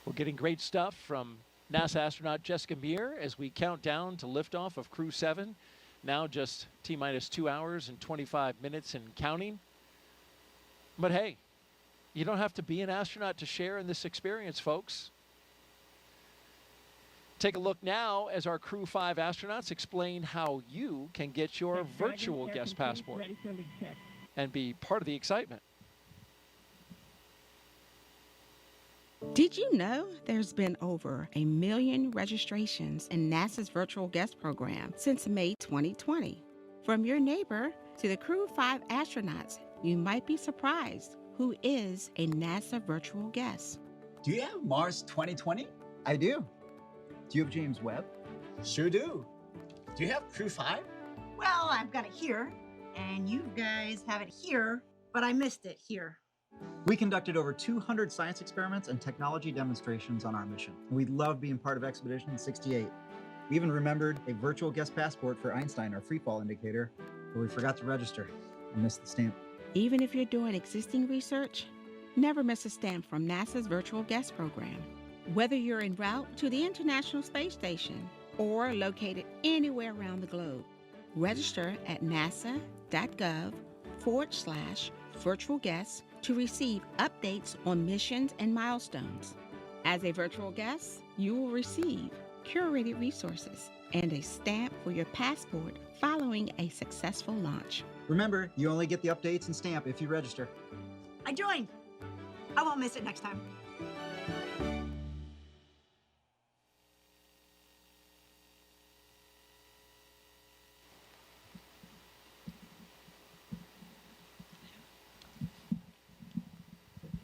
We're getting great stuff from NASA astronaut Jessica Meir as we count down to liftoff of Crew7. Now just T-minus 2 hours and 25 minutes and counting. But hey, you don't have to be an astronaut to share in this experience, folks. Take a look now as our Crew 5 astronauts explain how you can get your virtual guest passport and be part of the excitement. Did you know there's been over 1 million registrations in NASA's virtual guest program since May 2020? From your neighbor to the Crew 5 astronauts, you might be surprised who is a NASA virtual guest. Do you have Mars 2020? I do. Do you have James Webb? Sure do. Do you have Crew 5? Well, I've got it here, and you guys have it here, but I missed it here. We conducted over 200 science experiments and technology demonstrations on our mission. We love being part of Expedition 68. We even remembered a virtual guest passport for Einstein, our freefall indicator, but we forgot to register and missed the stamp. Even if you're doing existing research, never miss a stamp from NASA's virtual guest program. Whether you're en route to the International Space Station or located anywhere around the globe, register at nasa.gov/virtual guests to receive updates on missions and milestones. As a virtual guest, you will receive curated resources and a stamp for your passport following a successful launch. Remember, you only get the updates and stamp if you register. I joined. I won't miss it next time.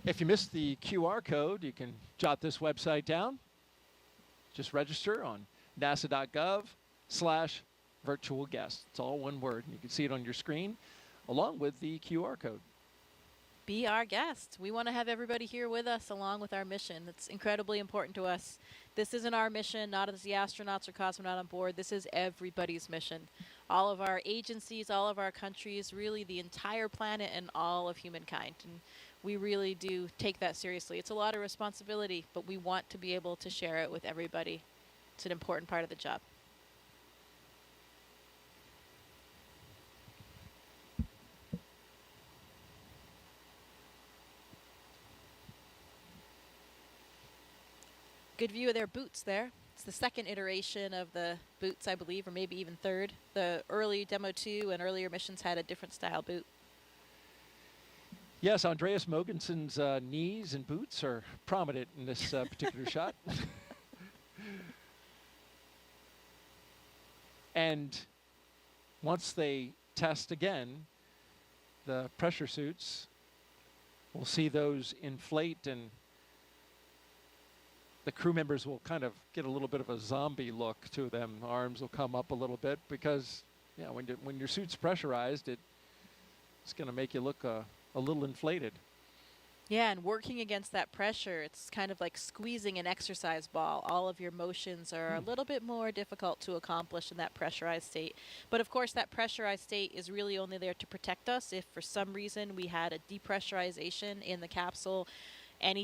If you missed the QR code, you can jot this website down. Just register on nasa.gov/virtual guest. It's all one word. You can see it on your screen along with the QR code. Be our guest. We want to have everybody here with us along with our mission. It's incredibly important to us. This isn't our mission, not as the astronauts or cosmonaut on board. This is everybody's mission. All of our agencies, all of our countries, really the entire planet and all of humankind. And we really do take that seriously. It's a lot of responsibility, but we want to be able to share it with everybody. It's an important part of the job. Good view of their boots there. It's the second iteration of the boots, I believe, or maybe even third. The early Demo 2 and earlier missions had a different style boot. Yes, Andreas Mogensen's knees and boots are prominent in this particular shot. And once they test again, the pressure suits, we'll see those inflate and the crew members will kind of get a little bit of a zombie look to them. Arms will come up a little bit because, yeah, when your suit's pressurized, it's going to make you look a little inflated. Yeah, and working against that pressure, it's kind of like squeezing an exercise ball. All of your motions are a little bit more difficult to accomplish in that pressurized state. But of course, that pressurized state is really only there to protect us if for some reason we had a depressurization in the capsule At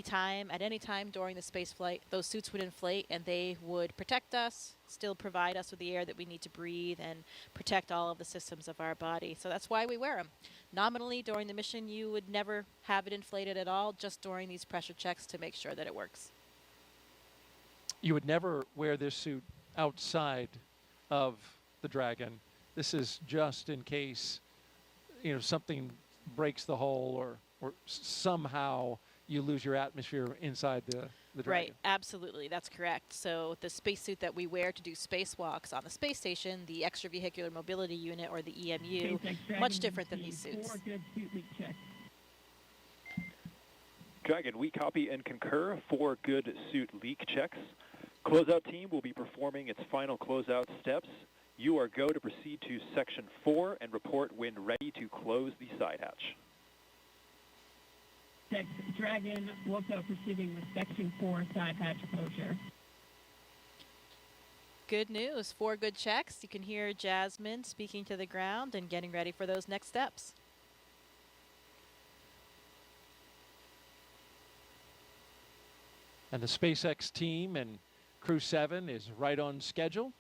any time during the space flight, those suits would inflate and they would protect us, still provide us with the air that we need to breathe and protect all of the systems of our body. So that's why we wear them. Nominally, during the mission, you would never have it inflated at all, just during these pressure checks to make sure that it works. You would never wear this suit outside of the Dragon. This is just in case, something breaks the hull or somehow you lose your atmosphere inside the Dragon. Right, absolutely, that's correct. So the spacesuit that we wear to do spacewalks on the space station, the Extravehicular Mobility Unit, or the EMU, much different than these suits. Dragon, we copy and concur 4 good suit leak checks. Closeout team will be performing its final closeout steps. You are go to proceed to Section 4 and report when ready to close the side hatch. Dragon, also proceeding with Section 4 side hatch closure. Good news, 4 good checks. You can hear Jasmine speaking to the ground and getting ready for those next steps. And the SpaceX team and Crew7 is right on schedule.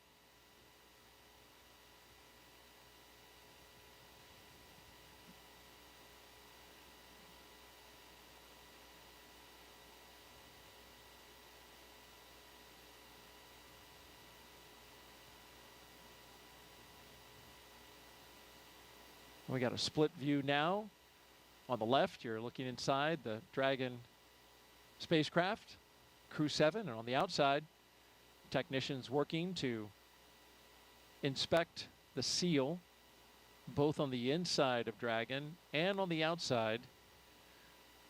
We got a split view now. On the left, you're looking inside the Dragon spacecraft, Crew7, and on the outside, technicians working to inspect the seal, both on the inside of Dragon and on the outside,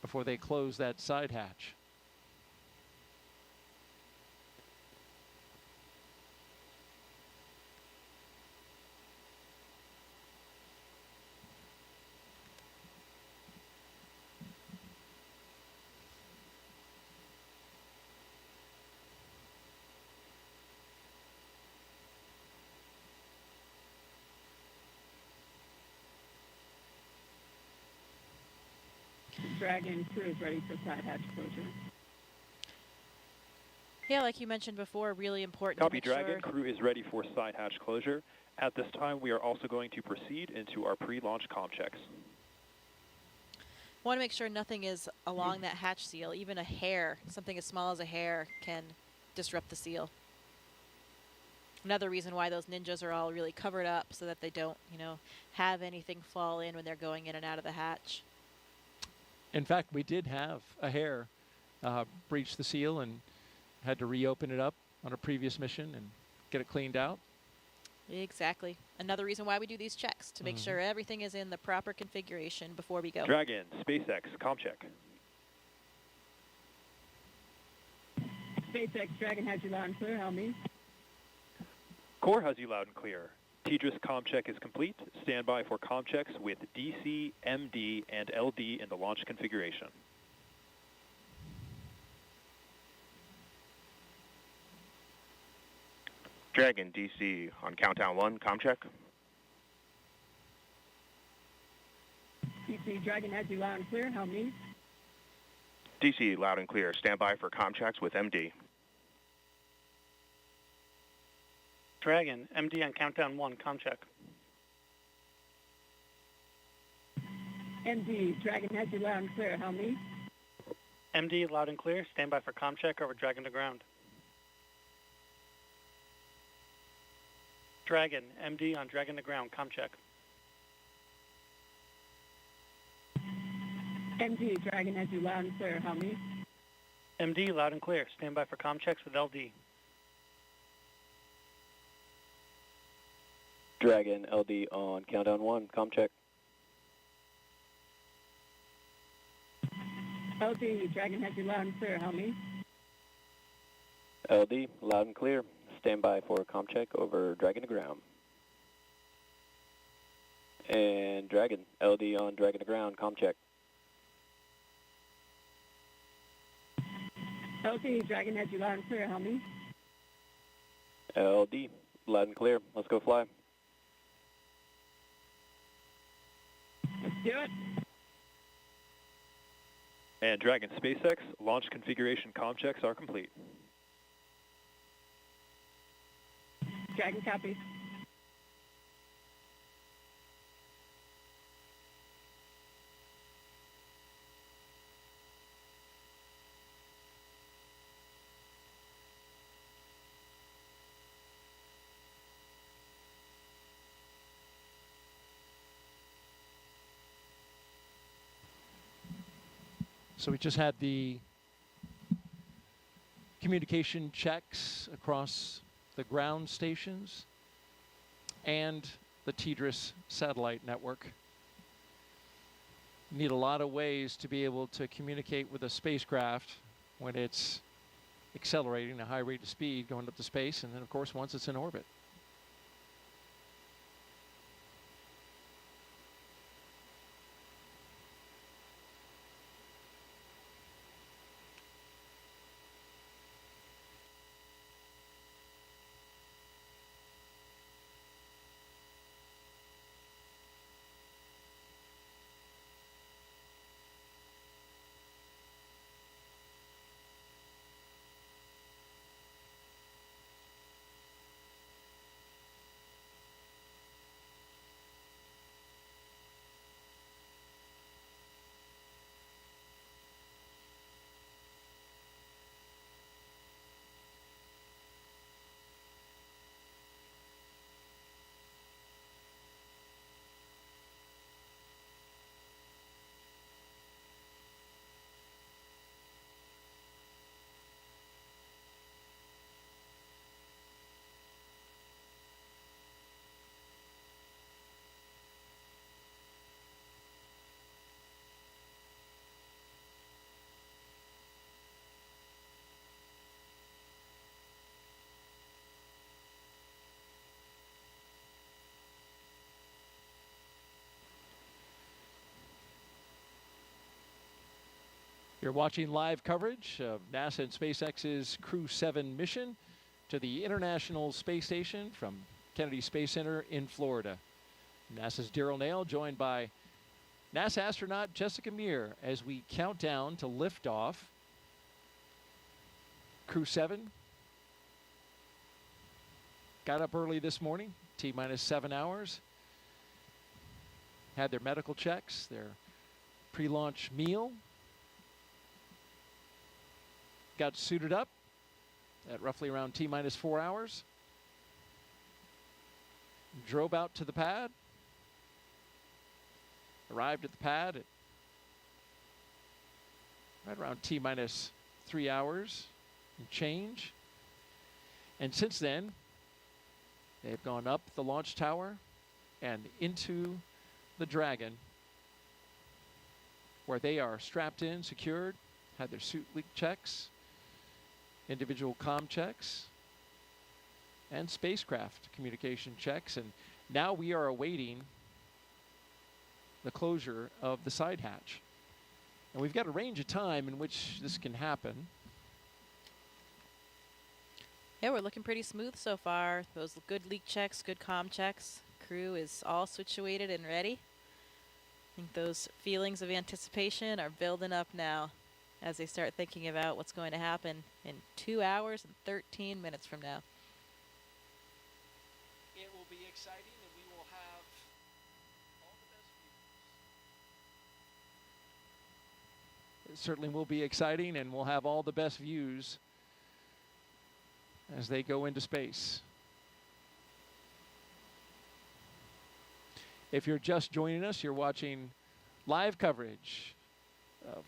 before they close that side hatch. Dragon crew is ready for side hatch closure. Yeah, like you mentioned before, really important. Copy, Dragon. Crew is ready for side hatch closure. At this time, we are also going to proceed into our pre-launch comm checks. Want to make sure nothing is along that hatch seal. Even a hair, something as small as a hair, can disrupt the seal. Another reason why those ninjas are all really covered up so that they don't, have anything fall in when they're going in and out of the hatch. In fact, we did have a hair breach the seal and had to reopen it up on a previous mission and get it cleaned out. Exactly. Another reason why we do these checks, to make sure everything is in the proper configuration before we go. Dragon, SpaceX, comm check. SpaceX Dragon has you loud and clear. How me? Core has you loud and clear. TDRS comm check is complete. Stand by for comm checks with DC, MD, and LD in the launch configuration. Dragon, DC, on countdown 1, comm check. DC Dragon has you loud and clear. How me? DC, loud and clear. Stand by for comm checks with MD. Dragon, MD on countdown 1, comm check. MD, Dragon has you loud and clear. How me? MD, loud and clear. Stand by for comm check over Dragon to ground. Dragon, MD on Dragon to ground, comm check. MD, Dragon has you loud and clear. How me? MD, loud and clear. Stand by for comm checks with LD. Dragon, LD on countdown 1, comm check. LD, Dragon has you loud and clear. How me? LD, loud and clear. Stand by for comm check over Dragon to ground. And Dragon, LD on Dragon to ground, comm check. LD, Dragon has you loud and clear. How me? LD, loud and clear. Let's go fly. Let's do it. And Dragon SpaceX launch configuration comm checks are complete. Dragon copies. So we just had the communication checks across the ground stations and the TDRS satellite network. You need a lot of ways to be able to communicate with a spacecraft when it's accelerating at a high rate of speed going up to space, and then of course once it's in orbit. You're watching live coverage of NASA and SpaceX's Crew7 mission to the International Space Station from Kennedy Space Center in Florida. NASA's Daryl Nail joined by NASA astronaut Jessica Meir as we count down to liftoff. Crew7 got up early this morning, T-minus 7 hours. Had their medical checks, their pre-launch meal. Got suited up at roughly around T-minus 4 hours. Drove out to the pad. Arrived at the pad at right around T-minus 3 hours and change. And since then, they've gone up the launch tower and into the Dragon, where they are strapped in, secured, had their suit leak checks, individual comm checks, and spacecraft communication checks. And now we are awaiting the closure of the side hatch. And we've got a range of time in which this can happen. Yeah, we're looking pretty smooth so far. Those good leak checks, good comm checks. Crew is all situated and ready. I think those feelings of anticipation are building up now as they start thinking about what's going to happen in 2 hours and 13 minutes from now. It will be exciting, and we will have all the best views. It certainly will be exciting, and we'll have all the best views as they go into space. If you're just joining us, you're watching live coverage of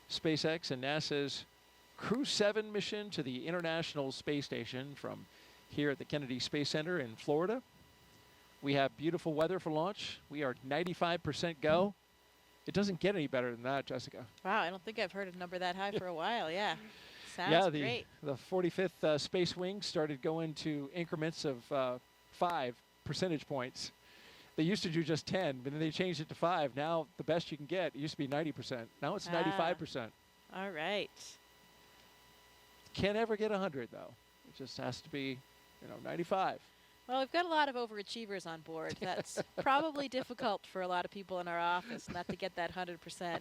SpaceX and NASA's Crew7 mission to the International Space Station from here at the Kennedy Space Center in Florida. We have beautiful weather for launch. We are 95% go. It doesn't get any better than that, Jessica. Wow, I don't think I've heard a number that high for a while. Yeah, sounds great. The 45th Space Wing started going to increments of 5 percentage points. They used to do just 10, but then they changed it to 5. Now the best you can get, it used to be 90%. Now it's 95%. All right. Can't ever get 100, though. It just has to be, 95. Well, we've got a lot of overachievers on board. That's probably difficult for a lot of people in our office not to get that 100%.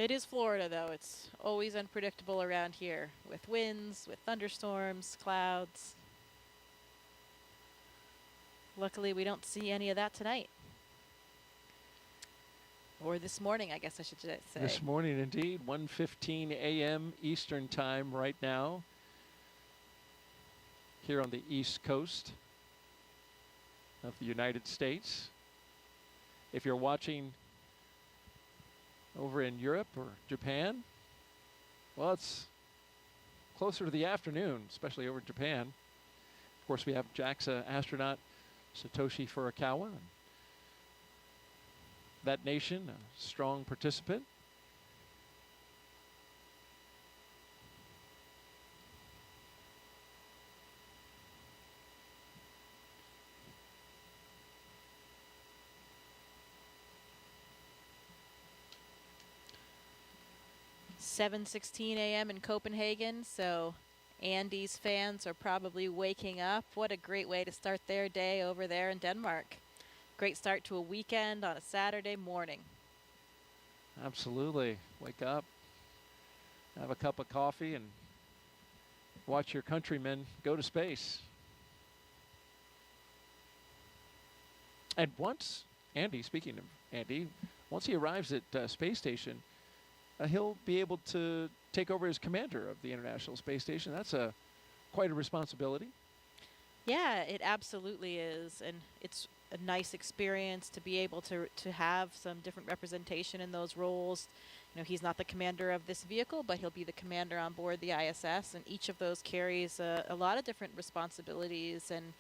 It is Florida, though. It's always unpredictable around here with winds, with thunderstorms, clouds. Luckily, we don't see any of that tonight. Or this morning, I guess I should say. This morning, indeed. 1:15 a.m. Eastern Time right now here on the East Coast of the United States. If you're watching over in Europe or Japan, well, it's closer to the afternoon, especially over in Japan. Of course, we have JAXA astronaut Satoshi Furukhwa. That nation, a strong participant. "7:16 a.m. in Copenhagen, so Andy's fans are probably waking up. What a great way to start their day over there in Denmark. Great start to a weekend on a Saturday morning. Absolutely. Wake up, have a cup of coffee, and watch your countrymen go to space. And once Andy, speaking of Andy, once he arrives at Space Station, he'll be able to take over as commander of the International Space Station. That's quite a responsibility. Yeah, it absolutely is, and it's a nice experience to be able to have some different representation in those roles. You know, he's not the commander of this vehicle, but he'll be the commander on board the ISS, and each of those carries a lot of different responsibilities. And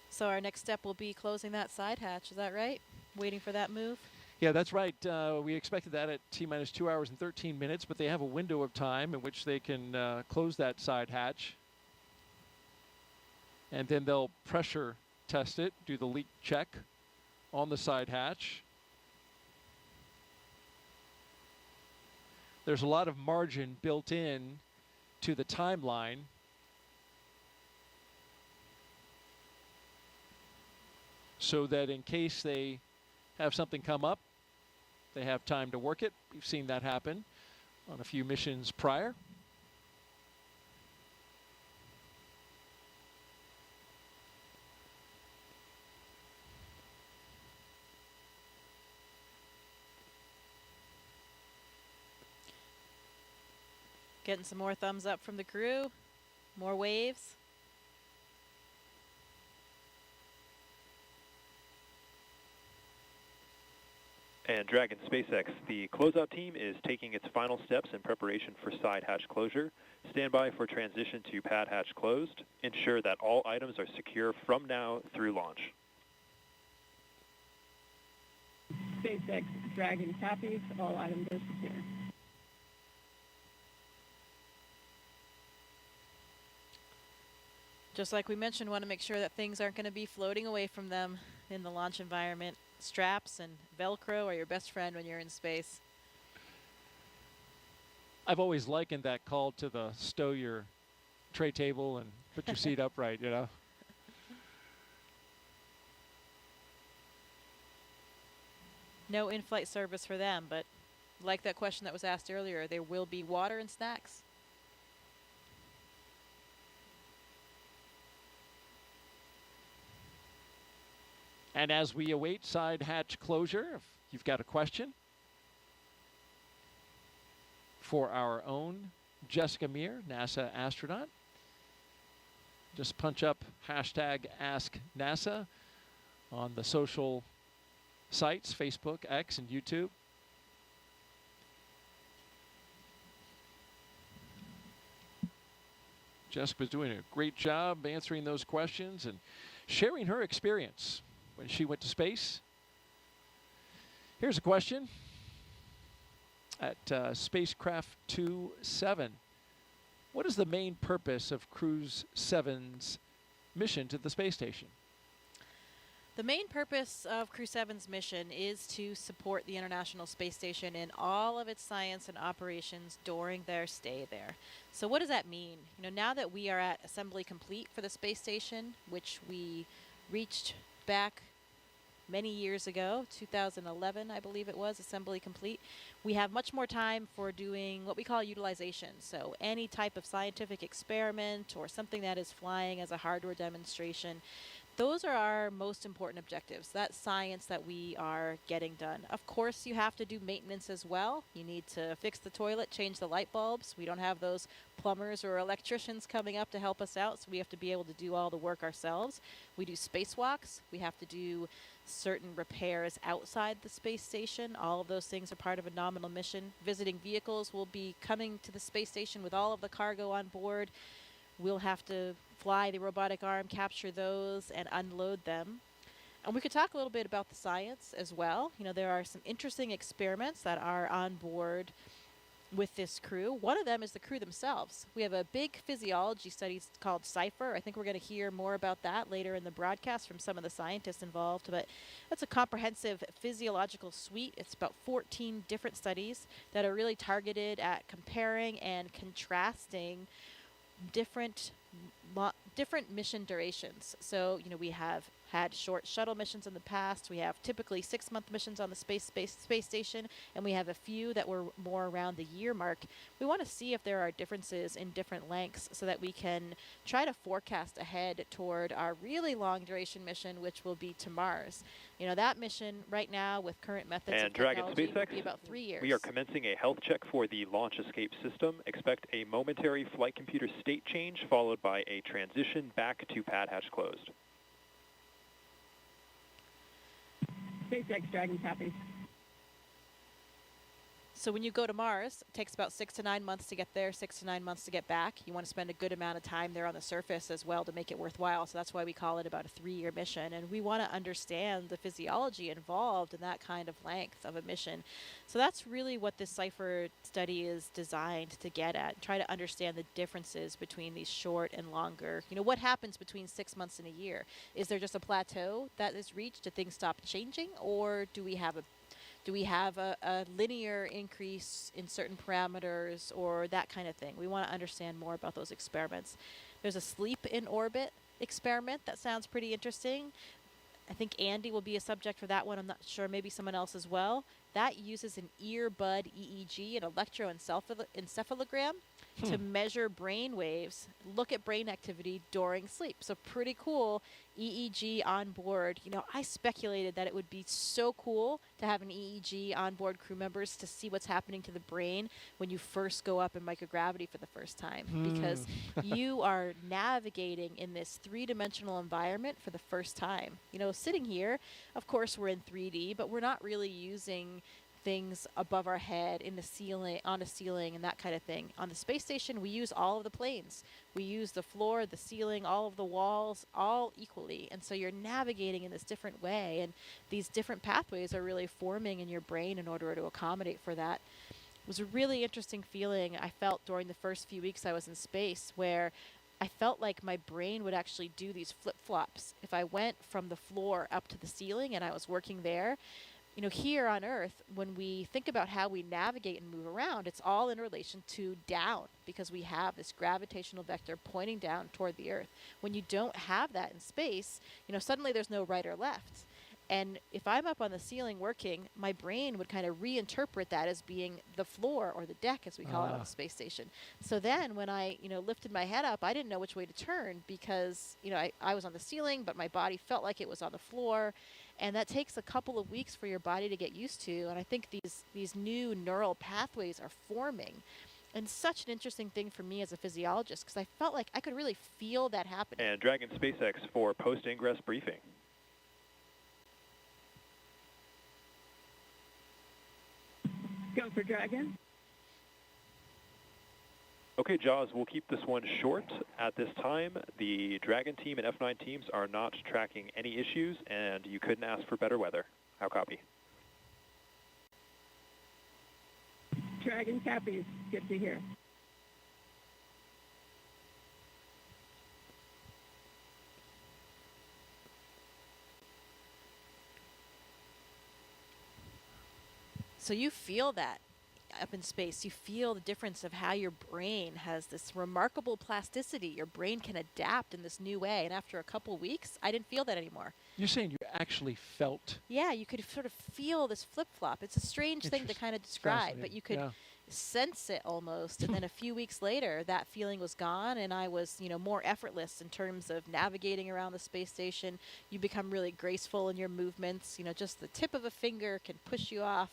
so our next step will be closing that side hatch. Is that right? Waiting for that move? Yeah, that's right. We expected that at T-minus 2 hours and 13 minutes, but they have a window of time in which they can close that side hatch. And then they'll pressure test it, do the leak check on the side hatch. There's a lot of margin built in to the timeline. So that in case they have something come up, they have time to work it. We've seen that happen on a few missions prior. Getting some more thumbs up from the crew. More waves. And Dragon SpaceX, the closeout team is taking its final steps in preparation for side hatch closure. Stand by for transition to pad hatch closed. Ensure that all items are secure from now through launch. SpaceX Dragon copies. All items are secure. Just like we mentioned, want to make sure that things aren't going to be floating away from them in the launch environment. Straps and Velcro are your best friend when you're in space. I've always likened that call to the stow your tray table and put your seat upright, you know. No in-flight service for them, but Like that question that was asked earlier, there will be water and snacks. And as we await side hatch closure, if you've got a question for our own Jessica Meir, NASA astronaut, just punch up hashtag #AskNASA on the social sites, Facebook, X, and YouTube. Jessica's doing a great job answering those questions and sharing her experience when she went to space. Here's a question at Spacecraft 2-7. What is the main purpose of Crew7's mission to the space station? The main purpose of Crew7's mission is to support the International Space Station in all of its science and operations during their stay there. So what does that mean? You know, now that we are at assembly complete for the space station, which we reached back many years ago, 2011, I believe it was, assembly complete, we have much more time for doing what we call utilization. So any type of scientific experiment or something that is flying as a hardware demonstration, those are our most important objectives, that science that we are getting done. Of course, you have to do maintenance as well. You need to fix the toilet, change the light bulbs. We don't have those plumbers or electricians coming up to help us out, so we have to be able to do all the work ourselves. We do spacewalks. We have to do certain repairs outside the space station. All of those things are part of a nominal mission. Visiting vehicles will be coming to the space station with all of the cargo on board. We'll have to fly the robotic arm, capture those, and unload them. And we could talk a little bit about the science as well. You know, there are some interesting experiments that are on board with this crew. One of them is the crew themselves. We have a big physiology study called CIPHER. I think we're going to hear more about that later in the broadcast from some of the scientists involved, but that's a comprehensive physiological suite. It's about 14 different studies that are really targeted at comparing and contrasting different mission durations. So, you know, we have had short shuttle missions in the past. We have typically 6-month missions on the space station, and we have a few that were more around the year mark. We want to see if there are differences in different lengths so that we can try to forecast ahead toward our really long duration mission, which will be to Mars. You know, that mission right now with current methods and of Dragon technology will SpaceX, be about 3 years. we are commencing a health check for the launch escape system. Expect a momentary flight computer state change followed by a transition back to pad hatch closed. SpaceX Dragon copies. So when you go to Mars, it takes about 6 to 9 months to get there, 6 to 9 months to get back. You want to spend a good amount of time there on the surface as well to make it worthwhile. So that's why we call it about a 3-year mission. And we want to understand the physiology involved in that kind of length of a mission. So that's really what this CIPHER study is designed to get at. Try to understand the differences between these short and longer. You know, what happens between 6 months and a year? Is there just a plateau that is reached? Do things stop changing? Or do we have a linear increase in certain parameters or that kind of thing? We want to understand more about those experiments. There's a sleep in orbit experiment that sounds pretty interesting. I think Andy will be a subject for that one. I'm not sure, maybe someone else as well. That uses an earbud EEG, an electroencephalogram, to measure brain waves, look at brain activity during sleep. So pretty cool EEG on board. You know, I speculated that it would be so cool to have an EEG on board crew members to see what's happening to the brain when you first go up in microgravity for the first time, because you are navigating in this 3-dimensional environment for the first time. You know, sitting here, of course we're in 3D, but we're not really using things above our head, in the ceiling, on a ceiling, and that kind of thing. On the space station, we use all of the planes. We use the floor, the ceiling, all of the walls, all equally. And so you're navigating in this different way, and these different pathways are really forming in your brain in order to accommodate for that. It was a really interesting feeling I felt during the first few weeks I was in space, where I felt like my brain would actually do these flip-flops. If I went from the floor up to the ceiling and I was working there, you know, here on Earth, when we think about how we navigate and move around, it's all in relation to down, because we have this gravitational vector pointing down toward the Earth. When you don't have that in space, you know, suddenly there's no right or left. And if I'm up on the ceiling working, my brain would kind of reinterpret that as being the floor or the deck, as we call it on the space station. So then when I, lifted my head up, I didn't know which way to turn because, I was on the ceiling, but my body felt like it was on the floor. And that takes a couple of weeks for your body to get used to. And I think these new neural pathways are forming. And such an interesting thing for me as a physiologist because I felt like I could really feel that happening. And Dragon SpaceX for post-ingress briefing. Go for Dragon. Okay, Jaws, we'll keep this one short. At this time, the Dragon team and F9 teams are not tracking any issues, and you couldn't ask for better weather. How copy? Dragon copies. Good to hear. So you feel that up in space. You feel the difference of how your brain has this remarkable plasticity. Your brain can adapt in this new way. And after a couple weeks, I didn't feel that anymore. You're saying you actually felt? Yeah, you could sort of feel this flip-flop. It's a strange thing to kind of describe, but you could sense it almost. And then a few weeks later, that feeling was gone, and I was, more effortless in terms of navigating around the space station. You become really graceful in your movements. Just the tip of a finger can push you off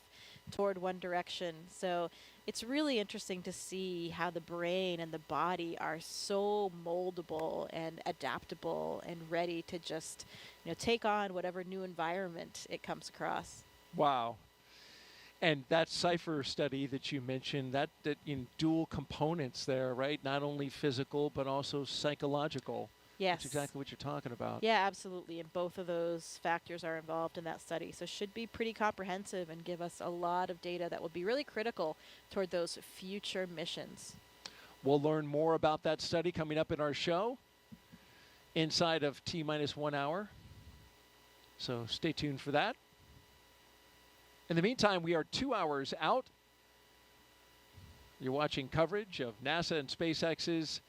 toward one direction. So it's really interesting to see how the brain and the body are so moldable and adaptable and ready to just, take on whatever new environment it comes across. Wow. And that Cypher study that you mentioned, that in dual components there, right? Not only physical, but also psychological. Yes. That's exactly what you're talking about. Yeah, absolutely. And both of those factors are involved in that study. So should be pretty comprehensive and give us a lot of data that will be really critical toward those future missions. We'll learn more about that study coming up in our show inside of T-minus 1 hour. So stay tuned for that. In the meantime, we are 2 hours out. You're watching coverage of NASA and SpaceX's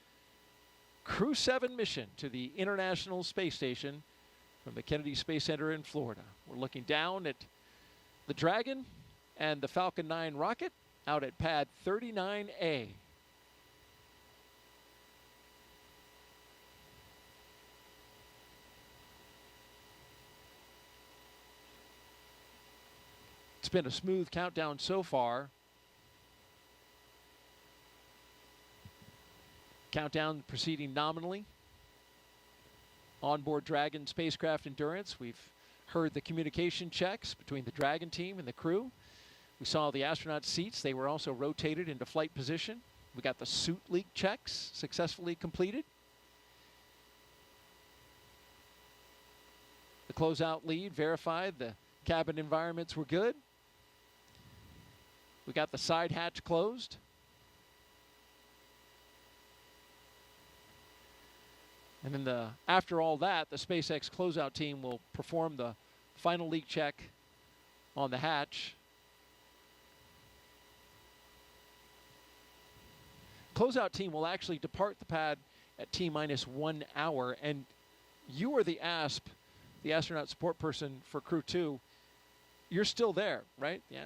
Crew7 mission to the International Space Station from the Kennedy Space Center in Florida. We're looking down at the Dragon and the Falcon 9 rocket out at pad 39A. It's been a smooth countdown so far. Countdown proceeding nominally. Onboard Dragon spacecraft endurance. We've heard the communication checks between the Dragon team and the crew. We saw the astronaut seats. They were also rotated into flight position. We got the suit leak checks successfully completed. The closeout lead verified the cabin environments were good. We got the side hatch closed. And then after all that, the SpaceX closeout team will perform the final leak check on the hatch. Closeout team will actually depart the pad at T-minus 1 hour. And you are the ASP, the astronaut support person for Crew 2. You're still there, right? Yeah.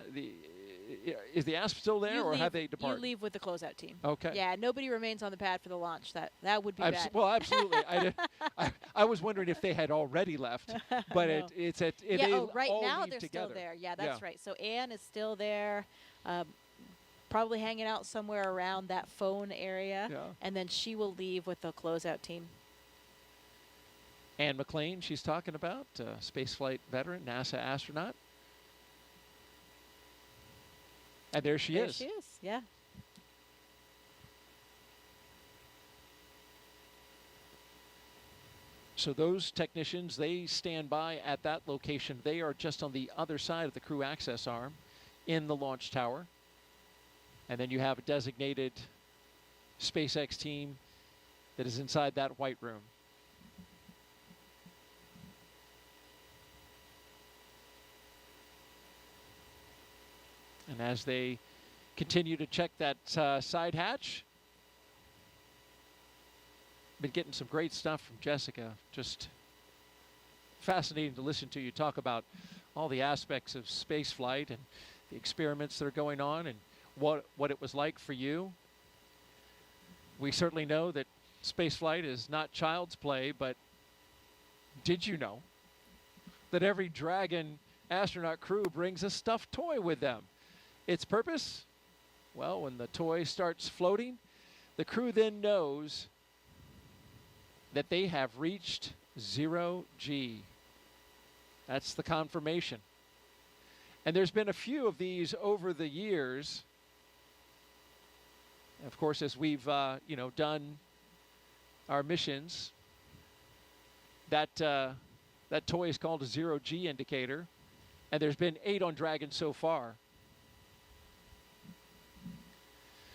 Is the ASP still there, or have they departed? You leave with the closeout team. Okay. Yeah, nobody remains on the pad for the launch. That would be bad. Well, absolutely. I was wondering if they had already left, but no. it's at right all now leave they're together. still there. Yeah, that's right. So Anne is still there, probably hanging out somewhere around that phone area, and then she will leave with the closeout team. Anne McLean, she's talking about, spaceflight veteran, NASA astronaut. And there she is. There she is, yeah. So those technicians, they stand by at that location. They are just on the other side of the crew access arm in the launch tower. And then you have a designated SpaceX team that is inside that white room. And as they continue to check that side hatch, been getting some great stuff from Jessica. Just fascinating to listen to you talk about all the aspects of space flight and the experiments that are going on and what it was like for you. We certainly know that space flight is not child's play, but did you know that every Dragon astronaut crew brings a stuffed toy with them? Its purpose? Well, when the toy starts floating, the crew then knows that they have reached 0 G. That's the confirmation. And there's been a few of these over the years. Of course, as we've done our missions, that toy is called a 0 G indicator, and there's been 8 on Dragon so far.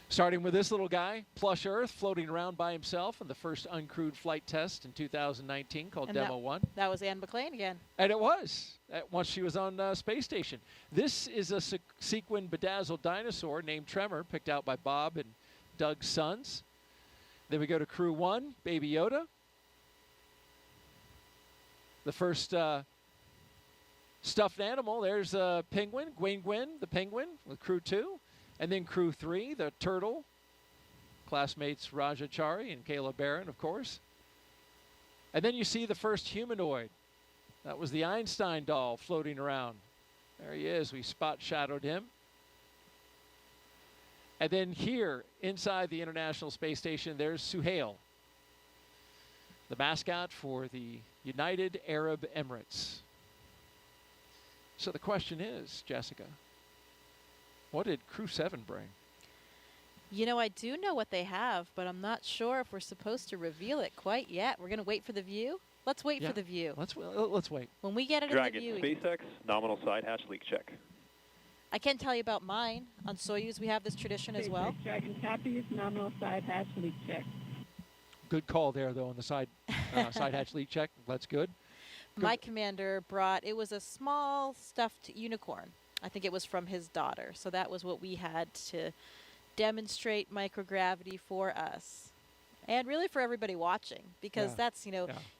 Starting with this little guy, Plush Earth, floating around by himself in the first uncrewed flight test in 2019 called And Demo 1. That was Anne McLean again. And it was, once she was on space station. This is a sequin bedazzled dinosaur named Tremor, picked out by Bob and Doug's sons. Then we go to Crew 1, Baby Yoda. The first stuffed animal, there's a penguin, Gwyn, the penguin, with Crew 2. And then Crew 3, the turtle, classmates Raja Chari and Kayla Barron, of course. And then you see the first humanoid. That was the Einstein doll floating around. There he is. We spot shadowed him. And then here, inside the International Space Station, there's Suhail, the mascot for the United Arab Emirates. So the question is, Jessica, what did Crew7 bring? You know, I do know what they have, but I'm not sure if we're supposed to reveal it quite yet. We're going to wait for the view. Let's wait for the view. Let's wait. When we get it Dragon in the view. SpaceX, nominal side hatch leak check. I can't tell you about mine. On Soyuz, we have this tradition as well. SpaceX Dragon copies, nominal side hatch leak check. Good call there, though, on the side hatch leak check. That's good. My commander brought, it was a small stuffed unicorn. I think it was from his daughter. So that was what we had to demonstrate microgravity for us. And really for everybody watching, because that's,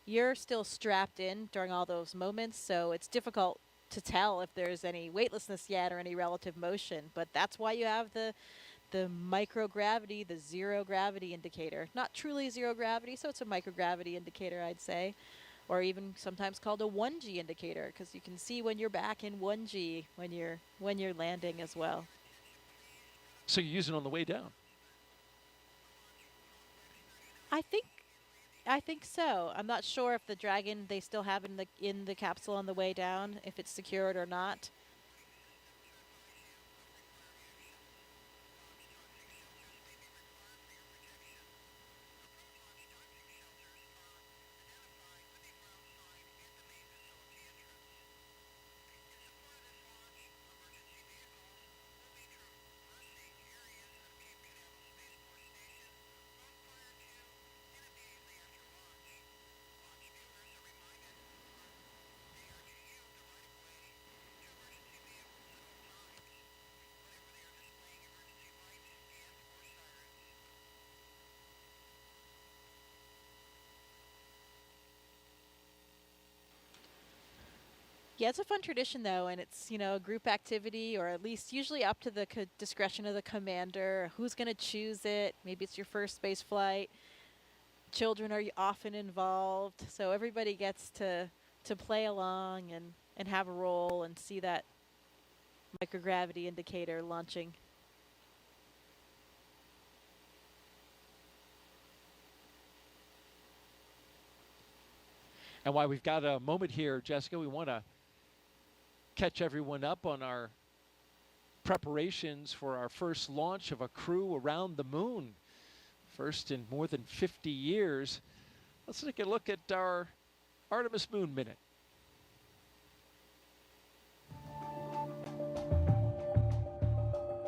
you're still strapped in during all those moments. So it's difficult to tell if there's any weightlessness yet or any relative motion. But that's why you have the microgravity, the zero gravity indicator. Not truly zero gravity, so it's a microgravity indicator, I'd say. Or even sometimes called a 1G indicator, because you can see when you're back in 1G when you're landing as well. So you use it on the way down? I think so. I'm not sure if the Dragon they still have in the capsule on the way down, if it's secured or not. Yeah, it's a fun tradition, though, and it's, a group activity, or at least usually up to the discretion of the commander. Who's going to choose it? Maybe it's your first space flight. Children are often involved, so everybody gets to play along and have a role and see that microgravity indicator launching. And while we've got a moment here, Jessica, we want to catch everyone up on our preparations for our first launch of a crew around the moon. First in more than 50 years. Let's take a look at our Artemis Moon Minute.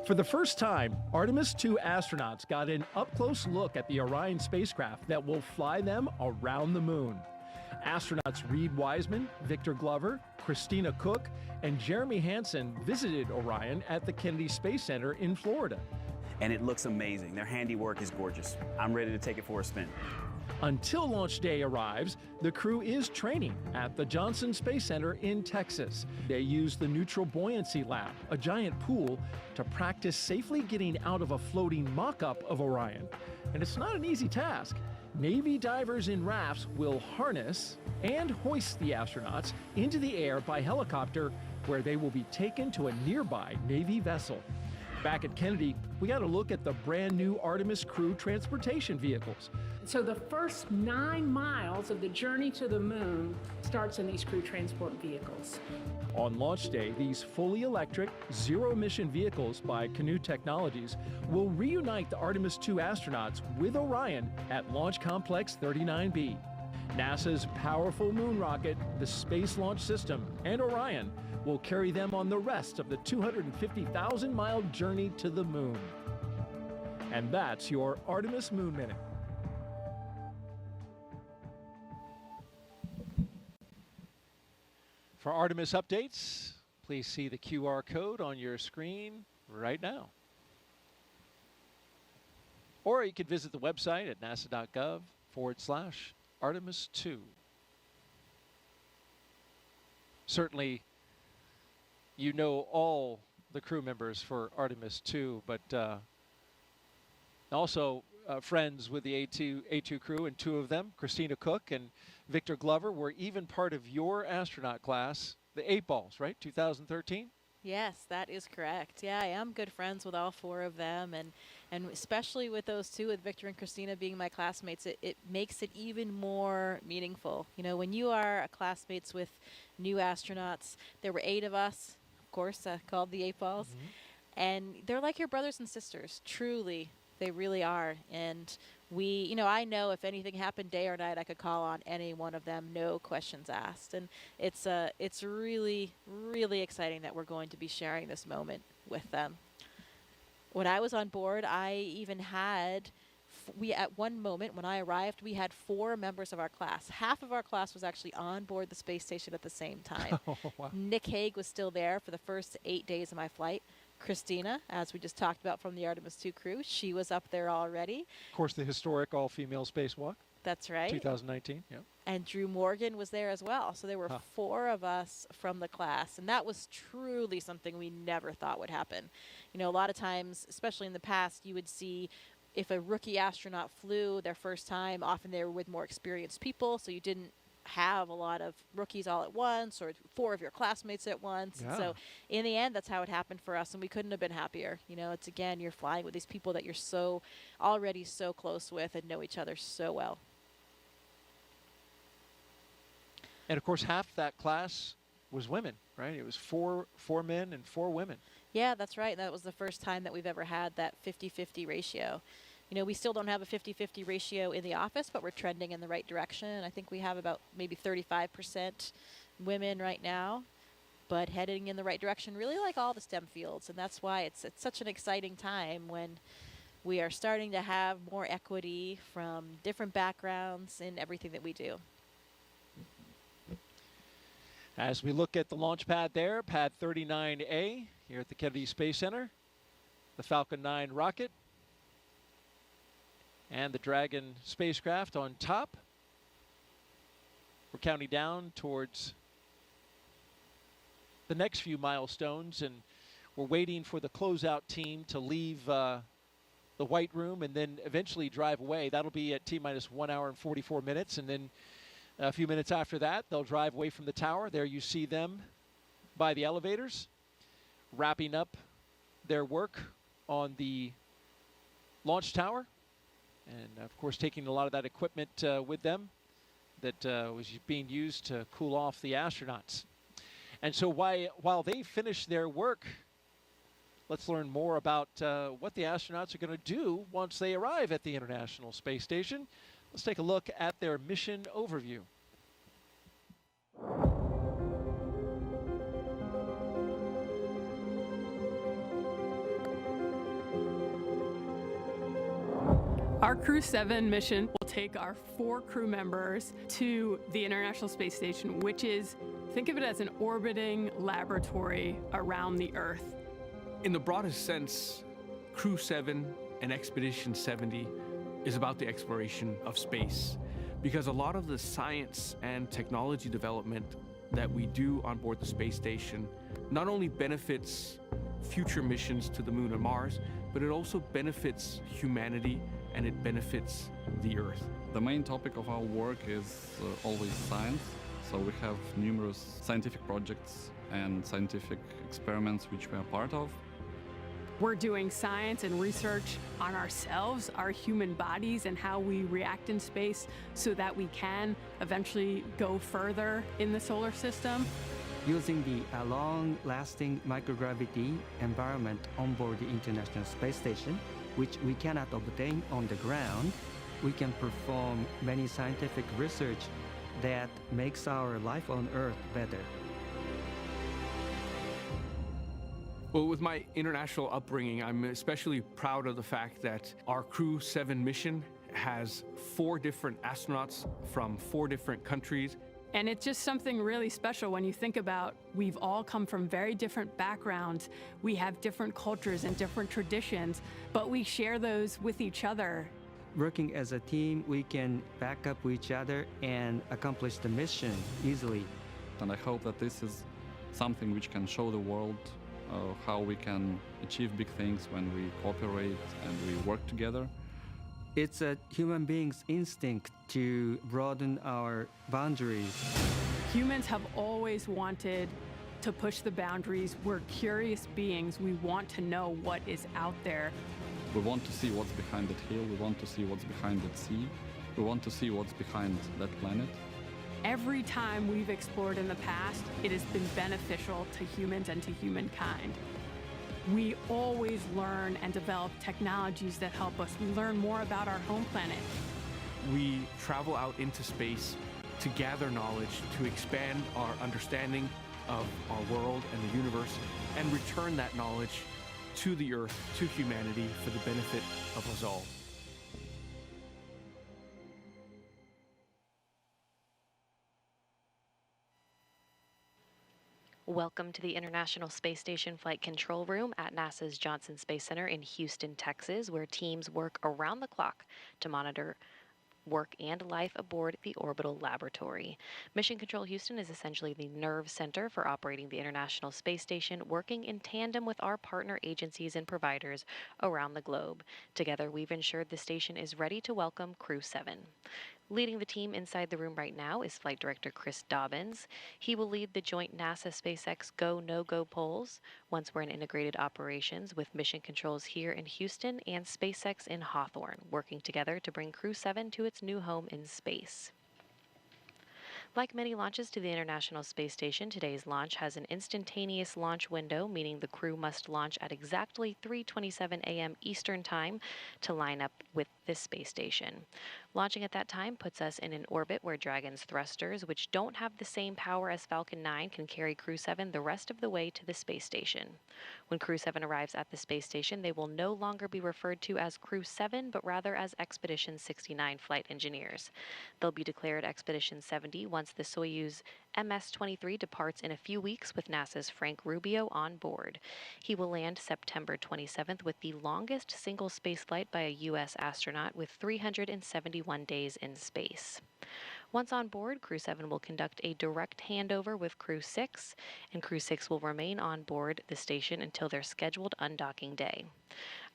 For the first time, Artemis 2 astronauts got an up-close look at the Orion spacecraft that will fly them around the moon. Astronauts Reed Wiseman, Victor Glover, Christina Cook, and Jeremy Hansen visited Orion at the Kennedy Space Center in Florida. and it looks amazing. Their handiwork is gorgeous. I'm ready to take it for a spin. Until launch day arrives, the crew is training at the Johnson Space Center in Texas. They use the Neutral Buoyancy Lab, a giant pool, to practice safely getting out of a floating mock-up of Orion. And it's not an easy task. Navy divers in rafts will harness and hoist the astronauts into the air by helicopter, where they will be taken to a nearby Navy vessel. Back at Kennedy, we got a look at the brand new Artemis crew transportation vehicles. So the first 9 miles of the journey to the moon starts in these crew transport vehicles. On launch day, these fully electric, zero-emission vehicles by Canoe Technologies will reunite the Artemis II astronauts with Orion at Launch Complex 39B. NASA's powerful moon rocket, the Space Launch System, and Orion will carry them on the rest of the 250,000-mile journey to the moon. And that's your Artemis Moon Minute. For Artemis updates, please see the QR code on your screen right now. Or you can visit the website at nasa.gov/Artemis 2. Certainly, you know all the crew members for Artemis 2, but also friends with the A2 crew, and 2 of them, Christina Cook and Victor Glover, were even part of your astronaut class, the 8 Balls, right? 2013? Yes, that is correct. Yeah, I am good friends with all 4 of them, and especially with those 2, with Victor and Christina being my classmates, it makes it even more meaningful. You know, when you are classmates with new astronauts, there were 8 of us, of course, called the 8 Balls, and they're like your brothers and sisters, truly. They really are. And I know if anything happened day or night, I could call on any one of them, no questions asked. And it's really, really exciting that we're going to be sharing this moment with them. When I was on board, I even had, at one moment when I arrived, we had 4 members of our class. Half of our class was actually on board the space station at the same time. Oh, wow. Nick Hague was still there for the first 8 days of my flight. Christina, as we just talked about from the Artemis II crew, she was up there already. Of course, the historic all-female spacewalk. That's right. 2019, yeah. And Drew Morgan was there as well. So there were 4 of us from the class, and that was truly something we never thought would happen. You know, a lot of times, especially in the past, you would see if a rookie astronaut flew their first time, often they were with more experienced people, so you didn't have a lot of rookies all at once, or 4 of your classmates at once. Yeah. And so in the end, that's how it happened for us, and we couldn't have been happier. You know, it's, again, you're flying with these people that you're already so close with and know each other so well. And of course, half that class was women, right? It was four men and 4 women. Yeah, that's right. That was the first time that we've ever had that 50-50 ratio. You know, we still don't have a 50-50 ratio in the office, but we're trending in the right direction. I think we have about maybe 35% women right now, but heading in the right direction, really like all the STEM fields. And that's why it's such an exciting time when we are starting to have more equity from different backgrounds in everything that we do. As we look at the launch pad there, pad 39A here at the Kennedy Space Center, the Falcon 9 rocket, and the Dragon spacecraft on top. We're counting down towards the next few milestones, and we're waiting for the closeout team to leave the White Room and then eventually drive away. That'll be at T-minus 1 hour and 44 minutes, and then a few minutes after that, they'll drive away from the tower. There you see them by the elevators, wrapping up their work on the launch tower. And of course, taking a lot of that equipment with them that was being used to cool off the astronauts. And so while they finish their work, let's learn more about what the astronauts are going to do once they arrive at the International Space Station. Let's take a look at their mission overview. Our Crew7 mission will take our 4 crew members to the International Space Station, which is, think of it as an orbiting laboratory around the Earth. In the broadest sense, Crew7 and Expedition 70 is about the exploration of space, because a lot of the science and technology development that we do on board the space station not only benefits future missions to the Moon and Mars, but it also benefits humanity and it benefits the Earth. The main topic of our work is always science, so we have numerous scientific projects and scientific experiments which we are part of. We're doing science and research on ourselves, our human bodies, and how we react in space so that we can eventually go further in the solar system. Using the long-lasting microgravity environment on board the International Space Station, which we cannot obtain on the ground, we can perform many scientific research that makes our life on Earth better. Well, with my international upbringing, I'm especially proud of the fact that our Crew7 mission has 4 different astronauts from 4 different countries. And it's just something really special when you think about we've all come from very different backgrounds. We have different cultures and different traditions, but we share those with each other. Working as a team, we can back up each other and accomplish the mission easily. And I hope that this is something which can show the world how we can achieve big things when we cooperate and we work together. It's a human being's instinct to broaden our boundaries. Humans have always wanted to push the boundaries. We're curious beings. We want to know what is out there. We want to see what's behind that hill. We want to see what's behind that sea. We want to see what's behind that planet. Every time we've explored in the past, it has been beneficial to humans and to humankind. We always learn and develop technologies that help us. We learn more about our home planet. We travel out into space to gather knowledge, to expand our understanding of our world and the universe, and return that knowledge to the Earth, to humanity, for the benefit of us all. Welcome to the International Space Station Flight Control Room at NASA's Johnson Space Center in Houston, Texas, where teams work around the clock to monitor work and life aboard the orbital laboratory. Mission Control Houston is essentially the nerve center for operating the International Space Station, working in tandem with our partner agencies and providers around the globe. Together, we've ensured the station is ready to welcome Crew7. Leading the team inside the room right now is Flight Director Chris Dobbins. He will lead the joint NASA-SpaceX Go, No-Go polls once we're in integrated operations with mission controls here in Houston and SpaceX in Hawthorne, working together to bring Crew7 to its new home in space. Like many launches to the International Space Station, today's launch has an instantaneous launch window, meaning the crew must launch at exactly 3:27 a.m. Eastern Time to line up with this space station. Launching at that time puts us in an orbit where Dragon's thrusters, which don't have the same power as Falcon 9, can carry Crew7 the rest of the way to the space station. When Crew7 arrives at the space station, they will no longer be referred to as Crew7, but rather as Expedition 69 flight engineers. They'll be declared Expedition 70 once the Soyuz MS-23 departs in a few weeks with NASA's Frank Rubio on board. He will land September 27th with the longest single spaceflight by a U.S. astronaut with 371 days in space. Once on board, Crew7 will conduct a direct handover with Crew6, and Crew6 will remain on board the station until their scheduled undocking day.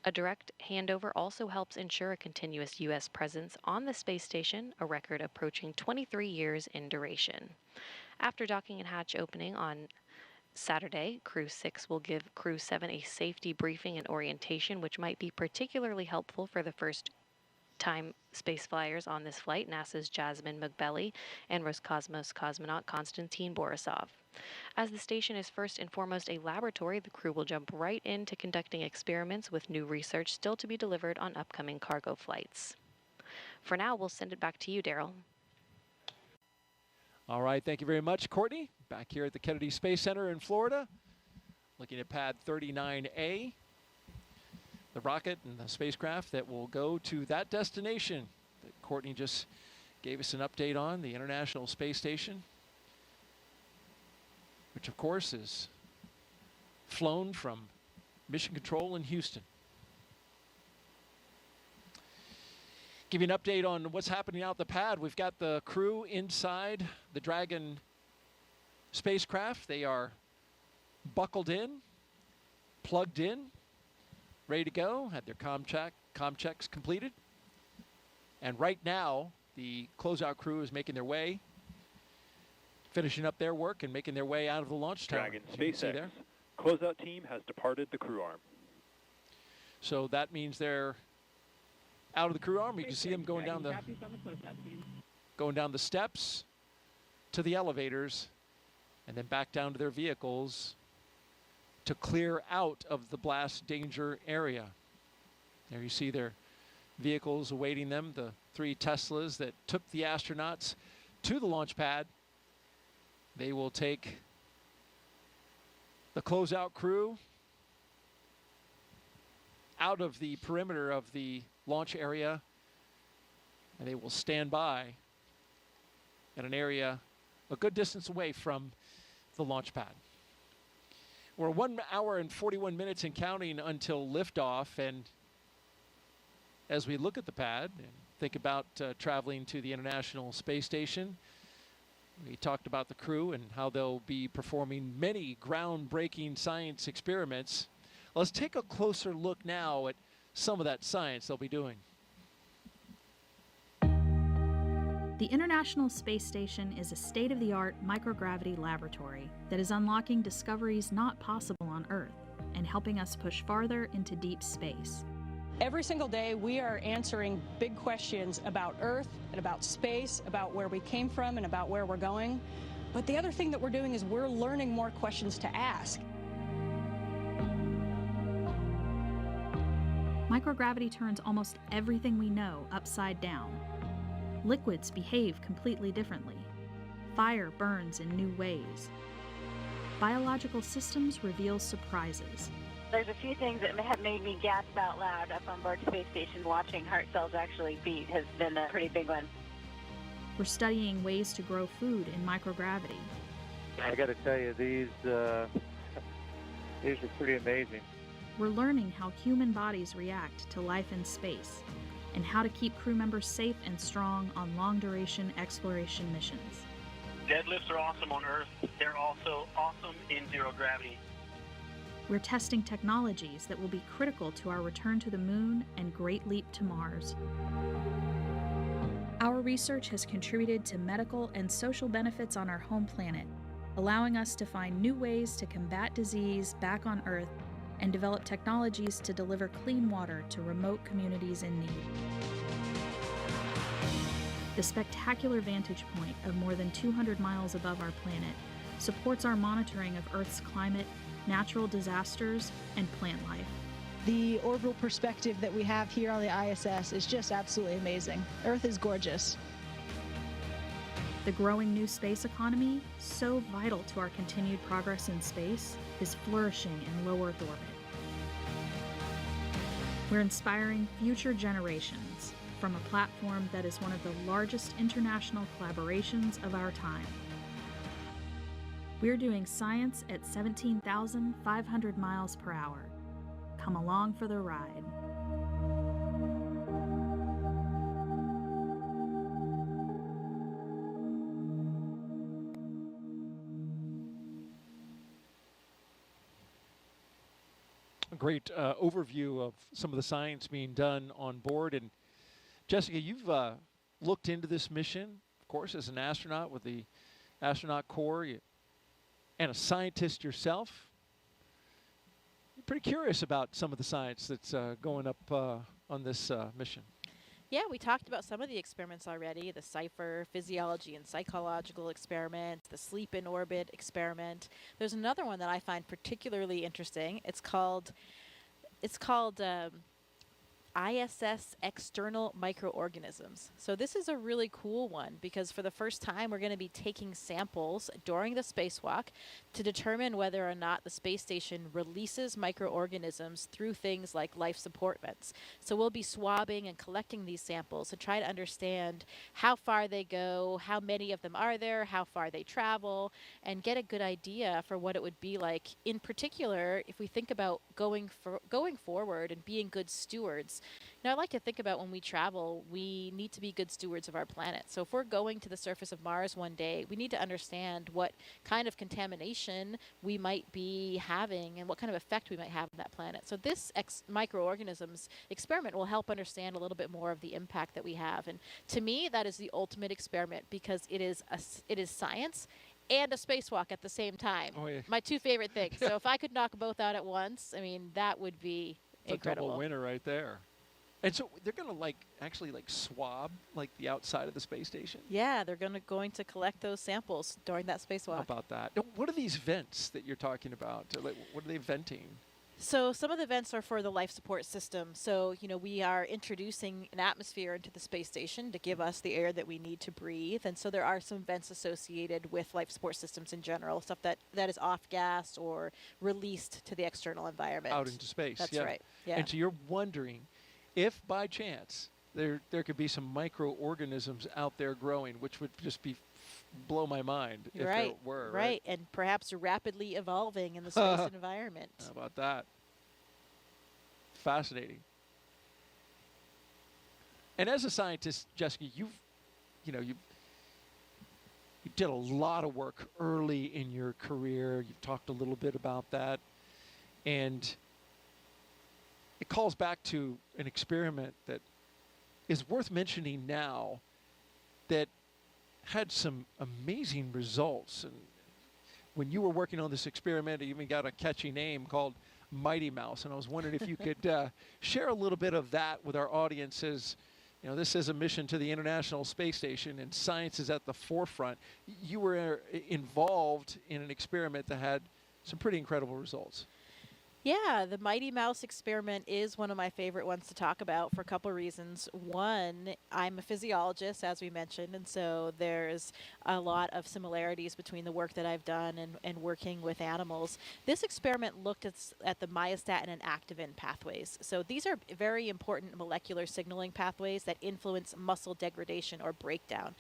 A direct handover also helps ensure a continuous U.S. presence on the space station, a record approaching 23 years in duration. After docking and hatch opening on Saturday, Crew6 will give Crew7 a safety briefing and orientation, which might be particularly helpful for the first-time space flyers on this flight, NASA's Jasmine Moghbeli and Roscosmos cosmonaut Konstantin Borisove. As the station is first and foremost a laboratory, the crew will jump right into conducting experiments with new research still to be delivered on upcoming cargo flights. For now, we'll send it back to you, Daryl. All right, thank you very much, Courtney. Back here at the Kennedy Space Center in Florida, looking at pad 39A, the rocket and the spacecraft that will go to that destination that Courtney just gave us an update on, the International Space Station, which of course is flown from Mission Control in Houston. Give you an update on what's happening out the pad. We've got the crew inside the Dragon spacecraft. They are buckled in, plugged in, ready to go. Had their comm checks completed. And right now, the closeout crew is making their way, finishing up their work and making their way out of the launch tower. Dragon SpaceX closeout team has departed the crew arm. So that means they're out of the crew arm. You can see them going down the steps to the elevators and then back down to their vehicles to clear out of the blast danger area. There you see their vehicles awaiting them, the 3 Teslas that took the astronauts to the launch pad. They will take the closeout crew out of the perimeter of the launch area, and they will stand by at an area a good distance away from the launch pad. We're 1 hour and 41 minutes and counting until liftoff, and as we look at the pad and think about traveling to the International Space Station, we talked about the crew and how they'll be performing many groundbreaking science experiments. Let's take a closer look now at some of that science they'll be doing. The International Space Station is a state-of-the-art microgravity laboratory that is unlocking discoveries not possible on Earth and helping us push farther into deep space. Every single day, we are answering big questions about Earth and about space, about where we came from and about where we're going. But the other thing that we're doing is we're learning more questions to ask. Microgravity turns almost everything we know upside down. Liquids behave completely differently. Fire burns in new ways. Biological systems reveal surprises. There's a few things that have made me gasp out loud up on board the space station. Watching heart cells actually beat has been a pretty big one. We're studying ways to grow food in microgravity. I got to tell you, these are pretty amazing. We're learning how human bodies react to life in space and how to keep crew members safe and strong on long-duration exploration missions. Deadlifts are awesome on Earth. They're also awesome in zero gravity. We're testing technologies that will be critical to our return to the moon and great leap to Mars. Our research has contributed to medical and social benefits on our home planet, allowing us to find new ways to combat disease back on Earth and develop technologies to deliver clean water to remote communities in need. The spectacular vantage point of more than 200 miles above our planet supports our monitoring of Earth's climate, natural disasters, and plant life. The orbital perspective that we have here on the ISS is just absolutely amazing. Earth is gorgeous. The growing new space economy, so vital to our continued progress in space, is flourishing in low Earth orbit. We're inspiring future generations from a platform that is one of the largest international collaborations of our time. We're doing science at 17,500 miles per hour. Come along for the ride. A great overview of some of the science being done on board. And Jessica, you've looked into this mission, of course, as an astronaut with the astronaut corps and a scientist yourself. You're pretty curious about some of the science that's going up on this mission. Yeah, we talked about some of the experiments already, the CIPHER, physiology and psychological experiment, the sleep in orbit experiment. There's another one that I find particularly interesting. It's called ISS external microorganisms. So this is a really cool one because for the first time we're going to be taking samples during the spacewalk to determine whether or not the space station releases microorganisms through things like life support vents. So we'll be swabbing and collecting these samples to try to understand how far they go, how many of them are there, how far they travel, and get a good idea for what it would be like. In particular, if we think about going forward and being good stewards because, I like to think about when we travel, we need to be good stewards of our planet. So if we're going to the surface of Mars one day, we need to understand what kind of contamination we might be having and what kind of effect we might have on that planet. So this microorganisms experiment will help understand a little bit more of the impact that we have. And to me, that is the ultimate experiment because it is science and a spacewalk at the same time. Oh, yeah. My two favorite things. So if I could knock both out at once, that would be incredible. A double winner right there. And so they're going to actually swab the outside of the space station? Yeah, they're going to collect those samples during that spacewalk. How about that? Now, what are these vents that you're talking about? What are they venting? So some of the vents are for the life support system. So, we are introducing an atmosphere into the space station to give us the air that we need to breathe. And so there are some vents associated with life support systems in general, stuff that is off-gas or released to the external environment. Out into space. That's yeah. right. Yeah. And so you're wondering if by chance there could be some microorganisms out there growing, which would just blow my mind if there were. Right, and perhaps rapidly evolving in the space environment. How about that? Fascinating. And as a scientist, Jessica, you did a lot of work early in your career. You've talked a little bit about that. And it calls back to an experiment that is worth mentioning now that had some amazing results. And when you were working on this experiment, it even got a catchy name called Mighty Mouse. And I was wondering if you could share a little bit of that with our audiences. This is a mission to the International Space Station, and science is at the forefront. You were involved in an experiment that had some pretty incredible results. Yeah, the Mighty Mouse experiment is one of my favorite ones to talk about for a couple of reasons. One, I'm a physiologist, as we mentioned, and so there's a lot of similarities between the work that I've done and working with animals. This experiment looked at the myostatin and activin pathways. So these are very important molecular signaling pathways that influence muscle degradation or breakdown.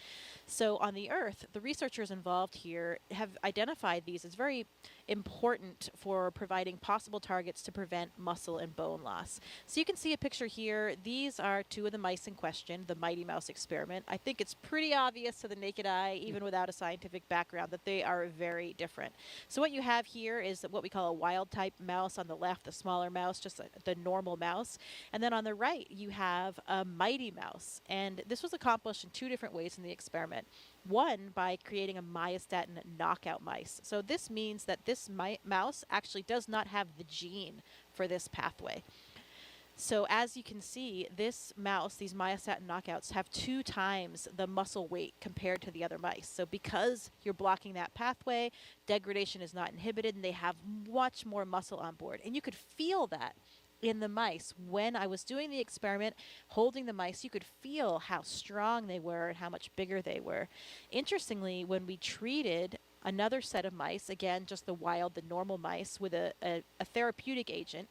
So on the Earth, the researchers involved here have identified these as very important for providing possible targets to prevent muscle and bone loss. So you can see a picture here. These are two of the mice in question, the Mighty Mouse experiment. I think it's pretty obvious to the naked eye, even without a scientific background, that they are very different. So what you have here is what we call a wild type mouse on the left, the smaller mouse, just the normal mouse. And then on the right, you have a Mighty Mouse. And this was accomplished in two different ways in the experiment. One, by creating a myostatin knockout mice. So this means that this mouse actually does not have the gene for this pathway. So as you can see, this mouse, these myostatin knockouts, have 2 times the muscle weight compared to the other mice. So because you're blocking that pathway, degradation is not inhibited, and they have much more muscle on board. And you could feel that in the mice. When I was doing the experiment, holding the mice, you could feel how strong they were and how much bigger they were. Interestingly, when we treated another set of mice, again, just the normal mice, with a therapeutic agent,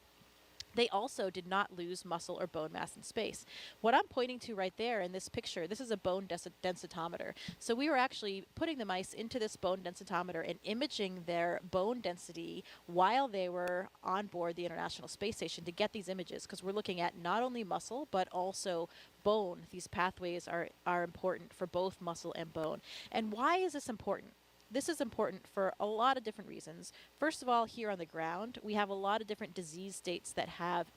they also did not lose muscle or bone mass in space. What I'm pointing to right there in this picture, this is a bone densitometer. So we were actually putting the mice into this bone densitometer and imaging their bone density while they were on board the International Space Station to get these images, because we're looking at not only muscle but also bone. These pathways are important for both muscle and bone. And why is this important? This is important for a lot of different reasons. First of all, here on the ground, we have a lot of different disease states that have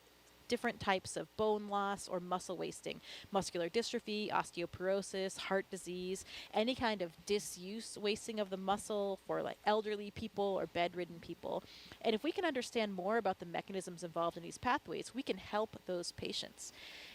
different types of bone loss or muscle wasting. Muscular dystrophy, osteoporosis, heart disease, any kind of disuse wasting of the muscle for like elderly people or bedridden people. And if we can understand more about the mechanisms involved in these pathways, we can help those patients.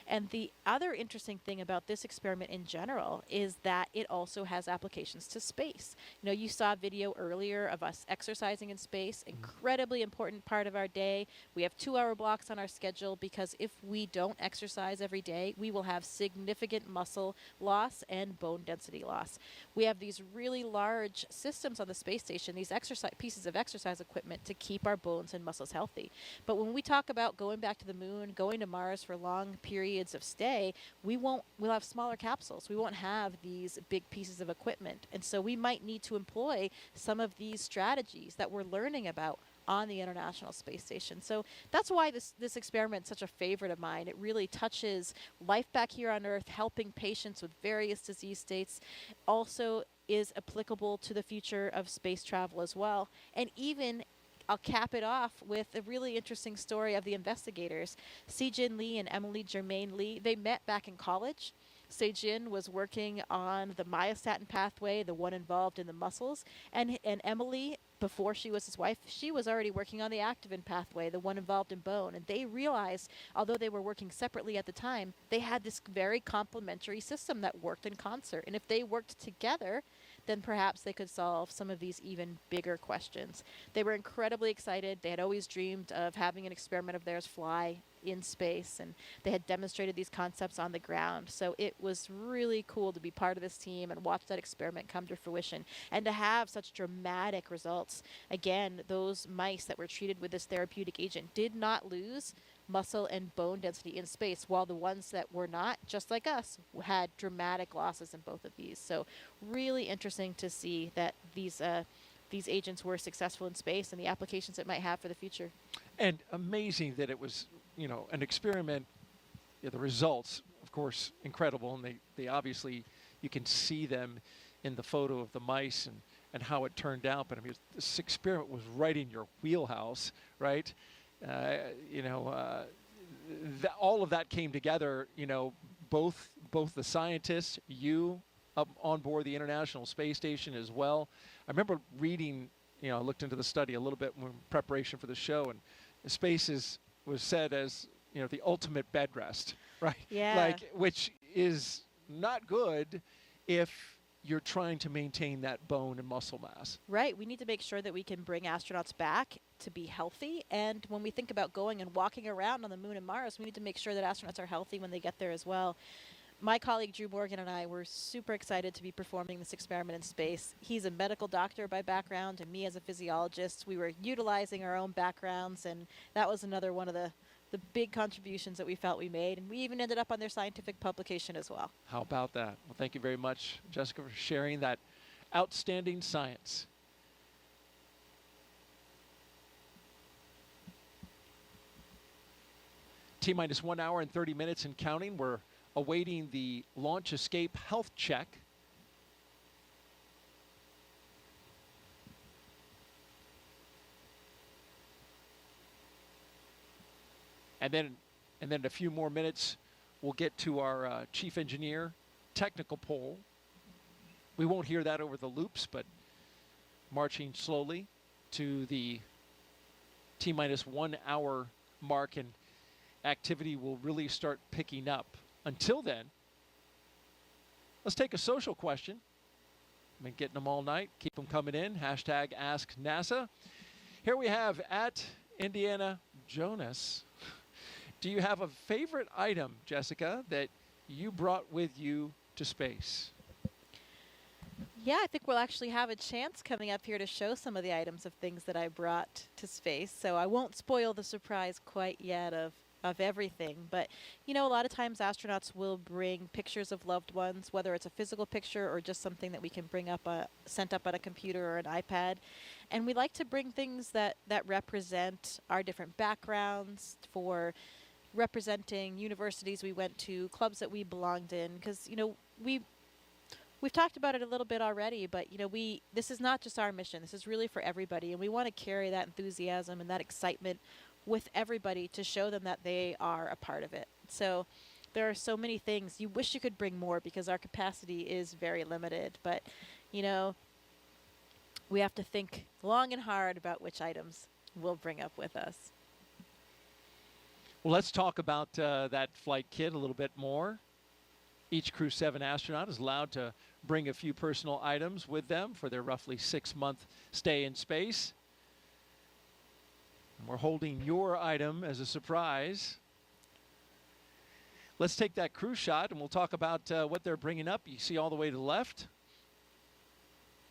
And the other interesting thing about this experiment in general is that it also has applications to space. You know, you saw a video earlier of us exercising in space, incredibly important part of our day. We have 2-hour blocks on our schedule because if we don't exercise every day, we will have significant muscle loss and bone density loss. We have these really large systems on the space station, these pieces of exercise equipment to keep our bones and muscles healthy. But when we talk about going back to the moon, going to Mars for long periods of stay, we'll have smaller capsules. We won't have these big pieces of equipment. And so we might need to employ some of these strategies that we're learning about on the International Space Station. So that's why this experiment is such a favorite of mine. It really touches life back here on Earth, helping patients with various disease states, also is applicable to the future of space travel as well. And even I'll cap it off with a really interesting story of the investigators. Se-Jin Lee and Emily Germain Lee, they met back in college. Se-Jin was working on the myostatin pathway, the one involved in the muscles, and Emily, before she was his wife, she was already working on the activin pathway, the one involved in bone. And they realized, although they were working separately at the time, they had this very complementary system that worked in concert. And if they worked together, then perhaps they could solve some of these even bigger questions. They were incredibly excited. They had always dreamed of having an experiment of theirs fly in space, and they had demonstrated these concepts on the ground. So it was really cool to be part of this team and watch that experiment come to fruition and to have such dramatic results. Again, those mice that were treated with this therapeutic agent did not lose muscle and bone density in space, while the ones that were not, just like us, had dramatic losses in both of these. So really interesting to see that these agents were successful in space and the applications it might have for the future. And amazing that it was, an experiment. The results, of course, incredible, and they obviously, you can see them in the photo of the mice and how it turned out. But I mean, this experiment was right in your wheelhouse, right? All of that came together, both the scientists, you up on board the International Space Station as well. I remember reading, I looked into the study a little bit in preparation for the show, and space was said as, the ultimate bed rest, right? Yeah. Which is not good if you're trying to maintain that bone and muscle mass. Right. We need to make sure that we can bring astronauts back to be healthy. And when we think about going and walking around on the moon and Mars, we need to make sure that astronauts are healthy when they get there as well. My colleague Drew Morgan and I were super excited to be performing this experiment in space. He's a medical doctor by background, and me as a physiologist. We were utilizing our own backgrounds, and that was another one of the big contributions that we felt we made. And we even ended up on their scientific publication as well. How about that? Well, thank you very much, Jessica, for sharing that outstanding science. T-minus 1 hour and 30 minutes and counting. We're awaiting the launch escape health check. And then in a few more minutes, we'll get to our chief engineer technical poll. We won't hear that over the loops, but marching slowly to the T-minus 1 hour mark, and activity will really start picking up. Until then, let's take a social question. I've been getting them all night. Keep them coming in. Hashtag Ask NASA. Here we have at Indiana Jonas. Do you have a favorite item, Jessica, that you brought with you to space? Yeah, I think we'll actually have a chance coming up here to show some of the items of things that I brought to space. So I won't spoil the surprise quite yet of everything. But, a lot of times astronauts will bring pictures of loved ones, whether it's a physical picture or just something that we can bring up, sent up on a computer or an iPad. And we like to bring things that represent our different backgrounds, for representing universities we went to, clubs that we belonged in, because, we've talked about it a little bit already, but this is not just our mission. This is really for everybody, and we want to carry that enthusiasm and that excitement with everybody to show them that they are a part of it. So there are so many things. You wish you could bring more because our capacity is very limited, but we have to think long and hard about which items we'll bring up with us. Well, let's talk about that flight kit a little bit more. Each Crew7 astronaut is allowed to bring a few personal items with them for their roughly 6-month stay in space. And we're holding your item as a surprise. Let's take that crew shot and we'll talk about what they're bringing up. You see all the way to the left,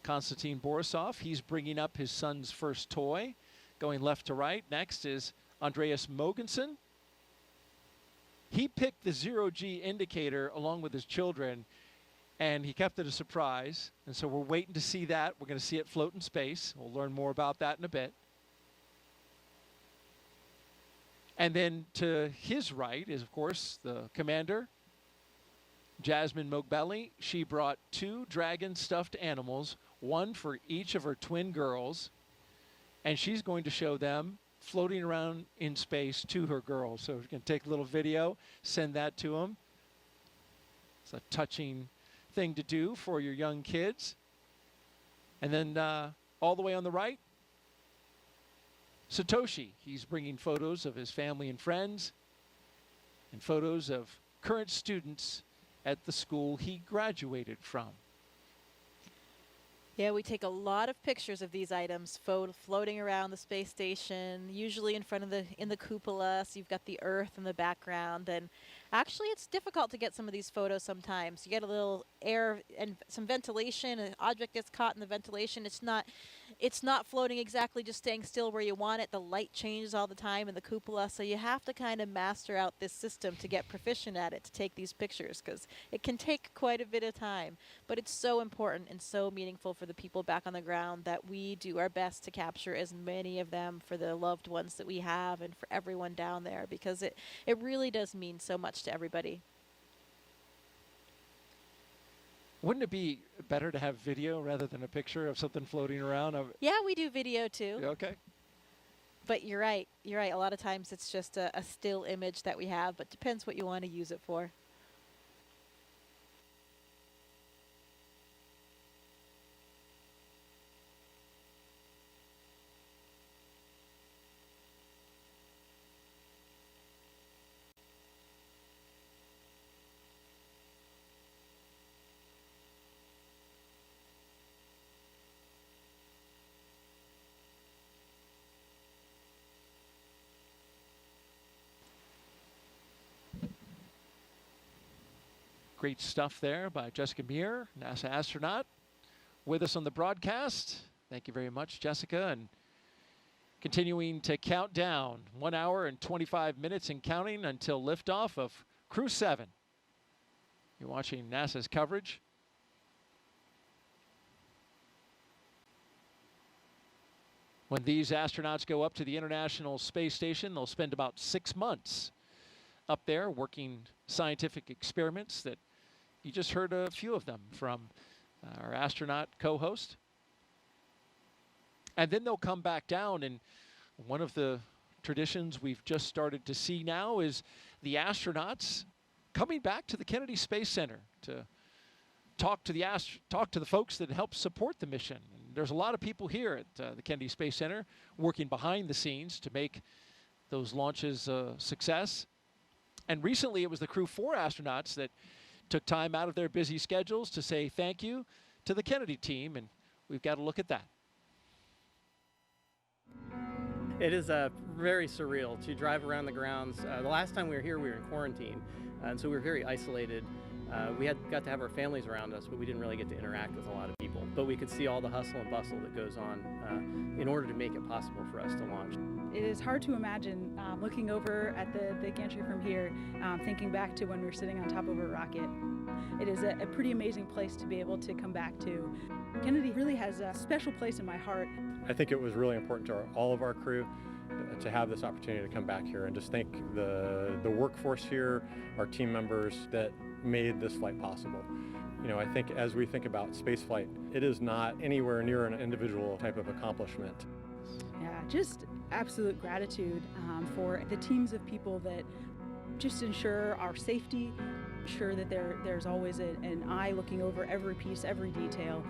Konstantin Borisove. He's bringing up his son's first toy, going left to right. Next is Andreas Moghbeli. He picked the 0G indicator along with his children, and he kept it a surprise. And so we're waiting to see that. We're going to see it float in space. We'll learn more about that in a bit. And then to his right is, of course, the commander, Jasmine Moghbeli. She brought 2 dragon stuffed animals, one for each of her twin girls, and she's going to show them floating around in space to her girls. So we can take a little video, send that to them. It's a touching thing to do for your young kids. And then all the way on the right, Satoshi. He's bringing photos of his family and friends and photos of current students at the school he graduated from. Yeah, we take a lot of pictures of these items floating around the space station, usually in front of in the cupola, so you've got the Earth in the background. And actually, it's difficult to get some of these photos sometimes. You get a little air and some ventilation, an object gets caught in the ventilation. It's not floating exactly, just staying still where you want it. The light changes all the time in the cupola, so you have to kind of master out this system to get proficient at it to take these pictures, because it can take quite a bit of time. But it's so important and so meaningful for the people back on the ground that we do our best to capture as many of them for the loved ones that we have and for everyone down there, because it really does mean so much to everybody. Wouldn't it be better to have video rather than a picture of something floating around? Yeah, we do video too. Okay. But you're right. You're right. A lot of times it's just a still image that we have, but depends what you want to use it for. Great stuff there by Jessica Meir, NASA astronaut, with us on the broadcast. Thank you very much, Jessica. And continuing to count down, 1 hour and 25 minutes and counting until liftoff of Crew7. You're watching NASA's coverage. When these astronauts go up to the International Space Station, they'll spend about 6 months up there working scientific experiments that you just heard a few of them from our astronaut co-host. And then they'll come back down, and one of the traditions we've just started to see now is the astronauts coming back to the Kennedy Space Center to talk to the folks that help support the mission. And there's a lot of people here at the Kennedy Space Center working behind the scenes to make those launches a success. And recently it was the Crew4 astronauts that took time out of their busy schedules to say thank you to the Kennedy team, and we've got to look at that. It is very surreal to drive around the grounds. The last time we were here, we were in quarantine, and so we were very isolated. We got to have our families around us, but we didn't really get to interact with a lot of people. But we could see all the hustle and bustle that goes on in order to make it possible for us to launch. It is hard to imagine looking over at the big gantry from here, thinking back to when we were sitting on top of a rocket. It is a pretty amazing place to be able to come back to. Kennedy really has a special place in my heart. I think it was really important to all of our crew to have this opportunity to come back here and just thank the workforce here, our team members that made this flight possible. You know, I think as we think about spaceflight, it is not anywhere near an individual type of accomplishment. Yeah, just absolute gratitude for the teams of people that just ensure our safety, ensure that there's always an eye looking over every piece, every detail,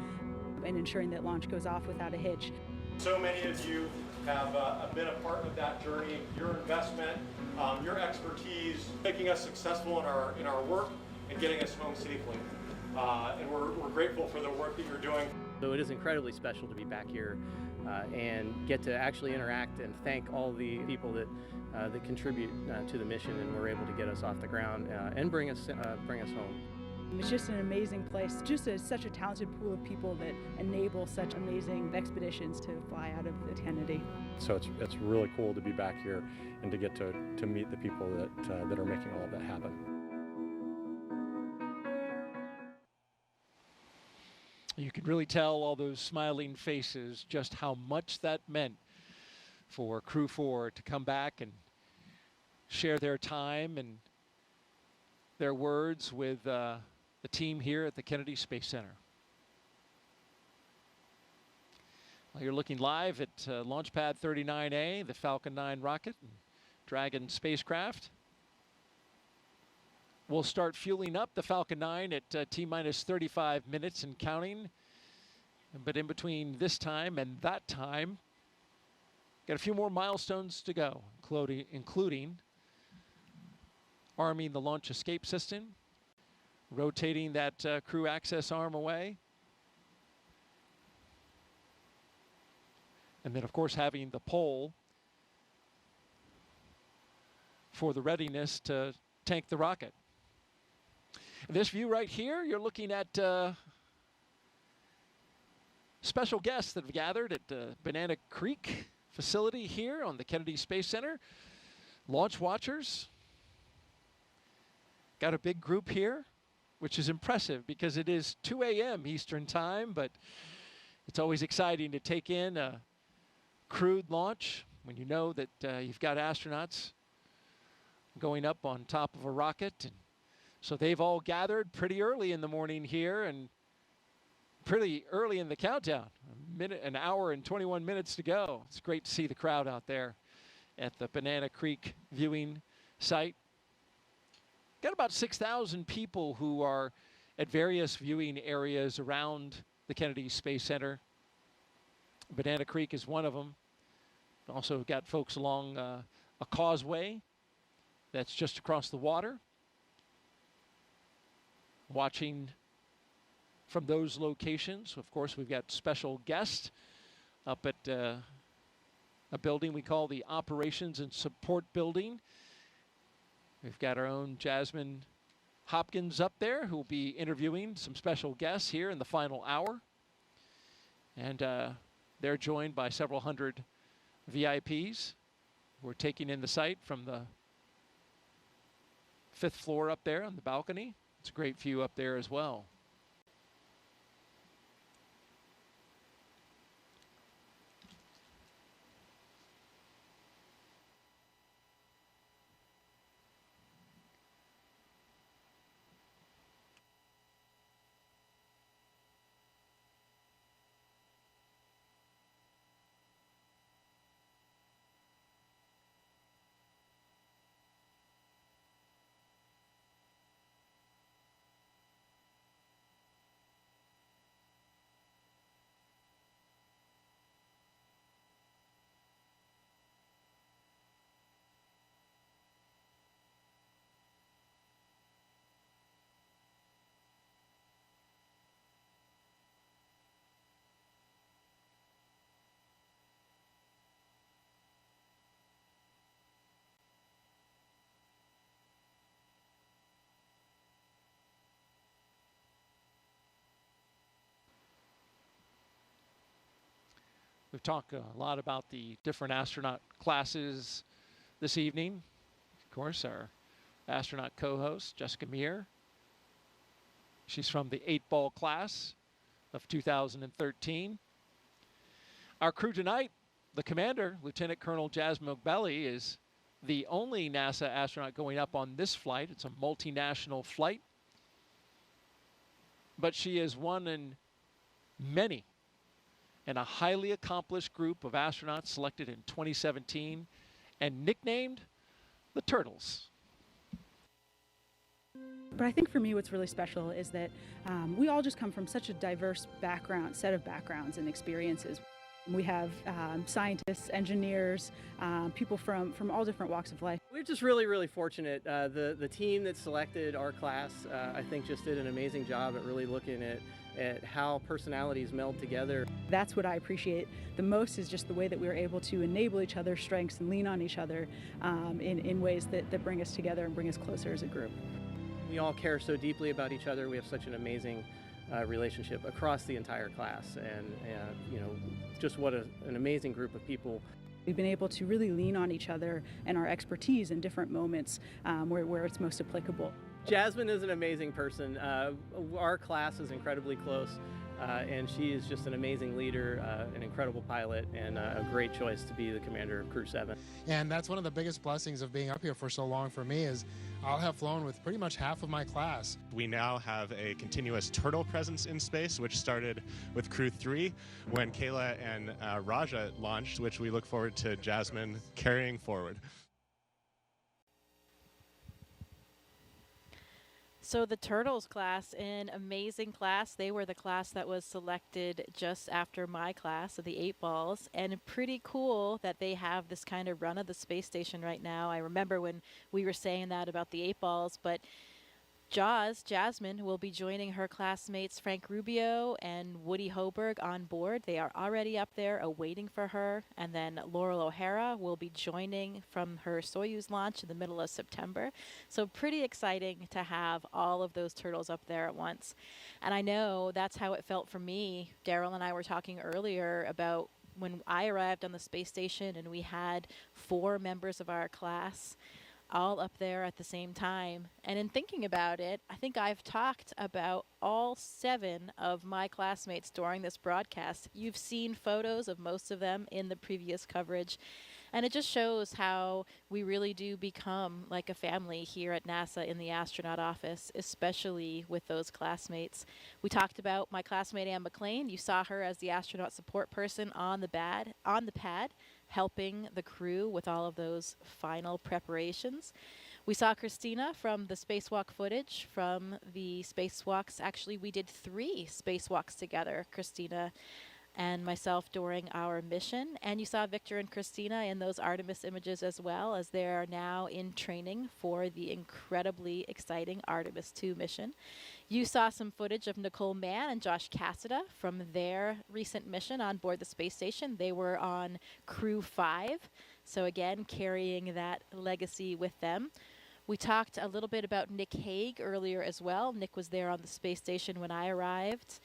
and ensuring that launch goes off without a hitch. So many of you have been a part of that journey, your investment, your expertise, making us successful in our work and getting us home safely. And we're grateful for the work that you're doing. So it is incredibly special to be back here and get to actually interact and thank all the people that contribute to the mission and were able to get us off the ground and bring us home. It's just an amazing place, just such a talented pool of people that enable such amazing expeditions to fly out of the Kennedy. So it's really cool to be back here and to get to meet the people that are making all of that happen. You could really tell all those smiling faces just how much that meant for Crew4 to come back and share their time and their words with the team here at the Kennedy Space Center. Well, you're looking live at Launch Pad 39A, the Falcon 9 rocket, and Dragon spacecraft. We'll start fueling up the Falcon 9 at T-minus 35 minutes and counting. But in between this time and that time, got a few more milestones to go, including arming the launch escape system, rotating that crew access arm away, and then, of course, having the pole for the readiness to tank the rocket. This view right here, you're looking at special guests that have gathered at Banana Creek facility here on the Kennedy Space Center. Launch watchers. Got a big group here, which is impressive because it is 2 a.m. Eastern time, but it's always exciting to take in a crewed launch when you know that you've got astronauts going up on top of a rocket. And so they've all gathered pretty early in the morning here and pretty early in the countdown. An hour and 21 minutes to go. It's great to see the crowd out there at the Banana Creek viewing site. Got about 6,000 people who are at various viewing areas around the Kennedy Space Center. Banana Creek is one of them. Also got folks along a causeway that's just across the water, watching from those locations. Of course, we've got special guests up at a building we call the Operations and Support Building. We've got our own Jasmine Hopkins up there who will be interviewing some special guests here in the final hour. And they're joined by several hundred VIPs who are taking in the site from the 5th floor up there on the balcony. It's a great view up there as well. We've talked a lot about the different astronaut classes this evening. Of course, our astronaut co-host, Jessica Meir. She's from the 8-ball class of 2013. Our crew tonight, the commander, Lieutenant Colonel Jasmine Moghbeli, is the only NASA astronaut going up on this flight. It's a multinational flight. But she is one in many and a highly accomplished group of astronauts selected in 2017 and nicknamed the Turtles. But I think for me what's really special is that we all just come from such a diverse set of backgrounds and experiences. We have scientists, engineers, people from all different walks of life. We're just really, really fortunate. The team that selected our class, I think, just did an amazing job at really looking at how personalities meld together. That's what I appreciate the most, is just the way that we were able to enable each other's strengths and lean on each other in ways that bring us together and bring us closer as a group. We all care so deeply about each other. We have such an amazing relationship across the entire class, and you know, just what an amazing group of people. We've been able to really lean on each other and our expertise in different moments where it's most applicable. Jasmine is an amazing person. Our class is incredibly close, and she is just an amazing leader, an incredible pilot, and a great choice to be the commander of Crew7. And that's one of the biggest blessings of being up here for so long for me is I'll have flown with pretty much half of my class. We now have a continuous turtle presence in space, which started with Crew 3 when Kayla and Raja launched, which we look forward to Jasmine carrying forward. So the Turtles class, an amazing class. They were the class that was selected just after my class of the 8 balls, and pretty cool that they have this kind of run of the space station right now. I remember when we were saying that about the 8 balls, but Jasmine, will be joining her classmates Frank Rubio and Woody Hoberg on board. They are already up there awaiting for her. And then Laurel O'Hara will be joining from her Soyuz launch in the middle of September. So pretty exciting to have all of those turtles up there at once. And I know that's how it felt for me. Daryl and I were talking earlier about when I arrived on the space station and we had 4 members of our class all up there at the same time. And in thinking about it, I think I've talked about all 7 of my classmates during this broadcast. You've seen photos of most of them in the previous coverage. And it just shows how we really do become like a family here at NASA in the astronaut office, especially with those classmates. We talked about my classmate Anne McLean. You saw her as the astronaut support person on the pad, helping the crew with all of those final preparations. We saw Christina from the spacewalk footage from the spacewalks. Actually, we did 3 spacewalks together, Christina and myself, during our mission. And you saw Victor and Christina in those Artemis images as well, as they are now in training for the incredibly exciting Artemis 2 mission. You saw some footage of Nicole Mann and Josh Cassada from their recent mission on board the space station. They were on Crew 5, so again, carrying that legacy with them. We talked a little bit about Nick Hague earlier as well. Nick was there on the space station when I arrived.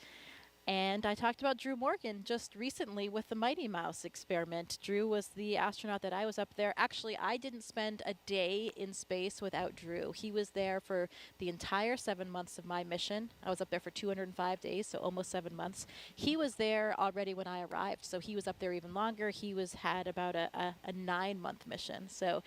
And I talked about Drew Morgan just recently with the Mighty Mouse experiment. Drew was the astronaut that I was up there. Actually, I didn't spend a day in space without Drew. He was there for the entire 7 months of my mission. I was up there for 205 days, so almost 7 months. He was there already when I arrived, so he was up there even longer. He had about a 9-month mission. So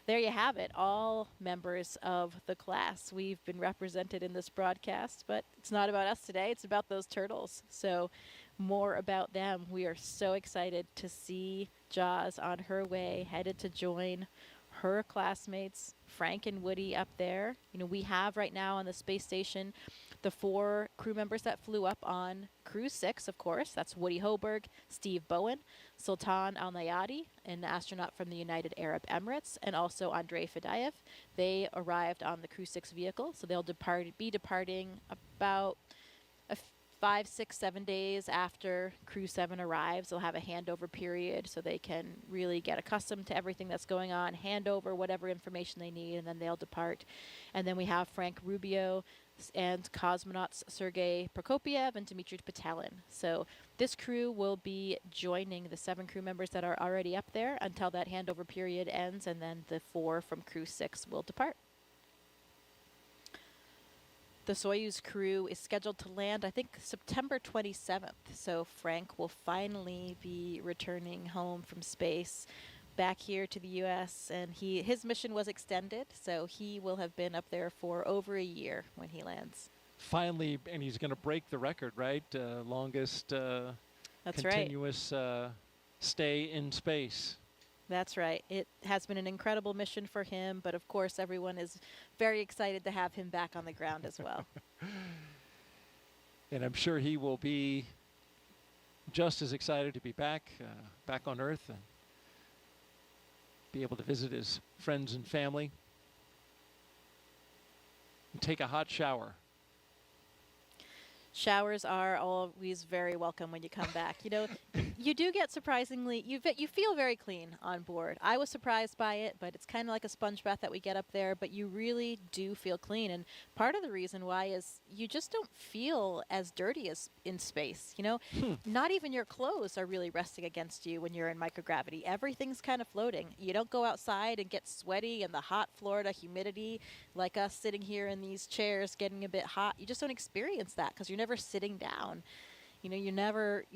there you have it, all members of the class. We've been represented in this broadcast, but it's not about us today. It's about those turtles. So more about them. We are so excited to see Jaws on her way, headed to join her classmates, Frank and Woody, up there. You know, we have right now on the space station the 4 crew members that flew up on Crew 6, of course. That's Woody Hoberg, Steve Bowen, Sultan Al-Nayati, an astronaut from the United Arab Emirates, and also Andrei Fadayev. They arrived on the Crew 6 vehicle, so they'll be departing about 5, 6, 7 days after Crew 7 arrives. They'll have a handover period so they can really get accustomed to everything that's going on, hand over whatever information they need, and then they'll depart. And then we have Frank Rubio and cosmonauts Sergei Prokopiev and Dmitry Petelin. So this crew will be joining the 7 crew members that are already up there until that handover period ends, and then the 4 from Crew 6 will depart. The Soyuz crew is scheduled to land, I think, September 27th. So Frank will finally be returning home from space back here to the U.S. And his mission was extended, so he will have been up there for over a year when he lands. Finally, and he's going to break the record, right? Longest That's continuous stay in space. That's right. It has been an incredible mission for him, but of course everyone is very excited to have him back on the ground as well. And I'm sure he will be just as excited to be back on Earth and be able to visit his friends and family and take a hot shower. Showers are always very welcome when you come back. You know, you do get surprisingly, you feel very clean on board. I was surprised by it, but it's kind of like a sponge bath that we get up there, but you really do feel clean. And part of the reason why is you just don't feel as dirty as in space. You know, not even your clothes are really resting against you when you're in microgravity. Everything's kind of floating. You don't go outside and get sweaty in the hot Florida humidity like us sitting here in these chairs getting a bit hot. You just don't experience that because you're never sitting down. You know, you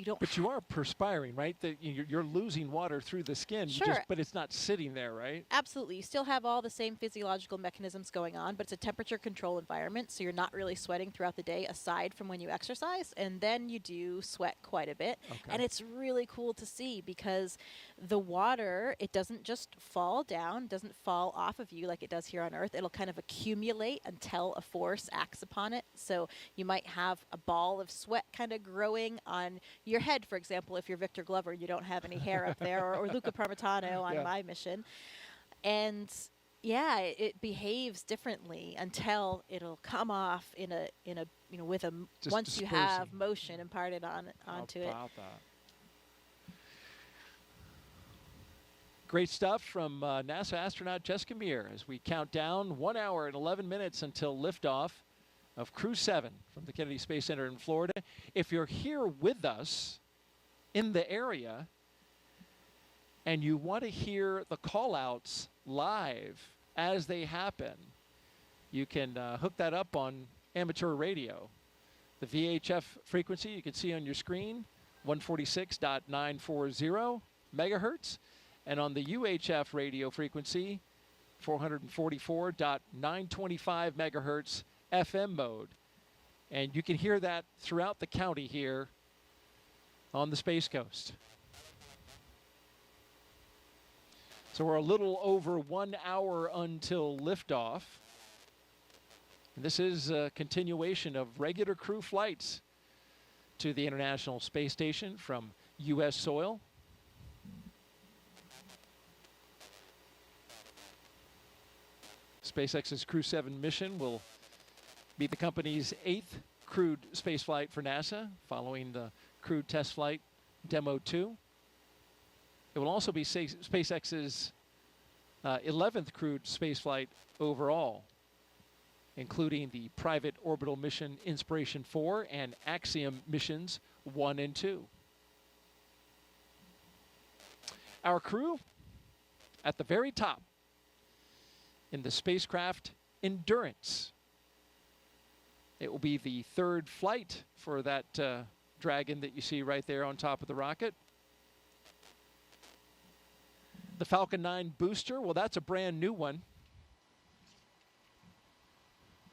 don't. But you are perspiring, right? You're losing water through the skin, Sure. but it's not sitting there, right? Absolutely. You still have all the same physiological mechanisms going on, but it's a temperature control environment, so you're not really sweating throughout the day aside from when you exercise, and then you do sweat quite a bit. Okay. And it's really cool to see because the water, it doesn't just fall down, doesn't fall off of you like it does here on Earth. It'll kind of accumulate until a force acts upon it. So you might have a ball of sweat kind of growing on your head, for example, if you're Victor Glover, you don't have any hair up there, or Luca Parmitano on my mission. And yeah, it behaves differently until it'll come off in a with a Just once you have motion imparted onto it. Great stuff from NASA astronaut Jessica Meir as we count down 1 hour and 11 minutes until liftoff of Crew7 from the Kennedy Space Center in Florida. If you're here with us in the area and you want to hear the call-outs live as they happen, you can hook that up on amateur radio. The VHF frequency you can see on your screen, 146.940 megahertz, and on the UHF radio frequency, 444.925 megahertz FM mode. And you can hear that throughout the county here on the Space Coast. So we're a little over 1 hour until liftoff. And this is a continuation of regular crew flights to the International Space Station from U.S. soil. SpaceX's Crew7 mission will be the company's 8th crewed spaceflight for NASA, following the crewed test flight Demo 2. It will also be SpaceX's 11th crewed spaceflight overall, including the private orbital mission Inspiration 4 and Axiom missions 1 and 2. Our crew at the very top in the spacecraft Endurance. It will be the 3rd flight for that Dragon that you see right there on top of the rocket. The Falcon 9 booster, well, that's a brand new one.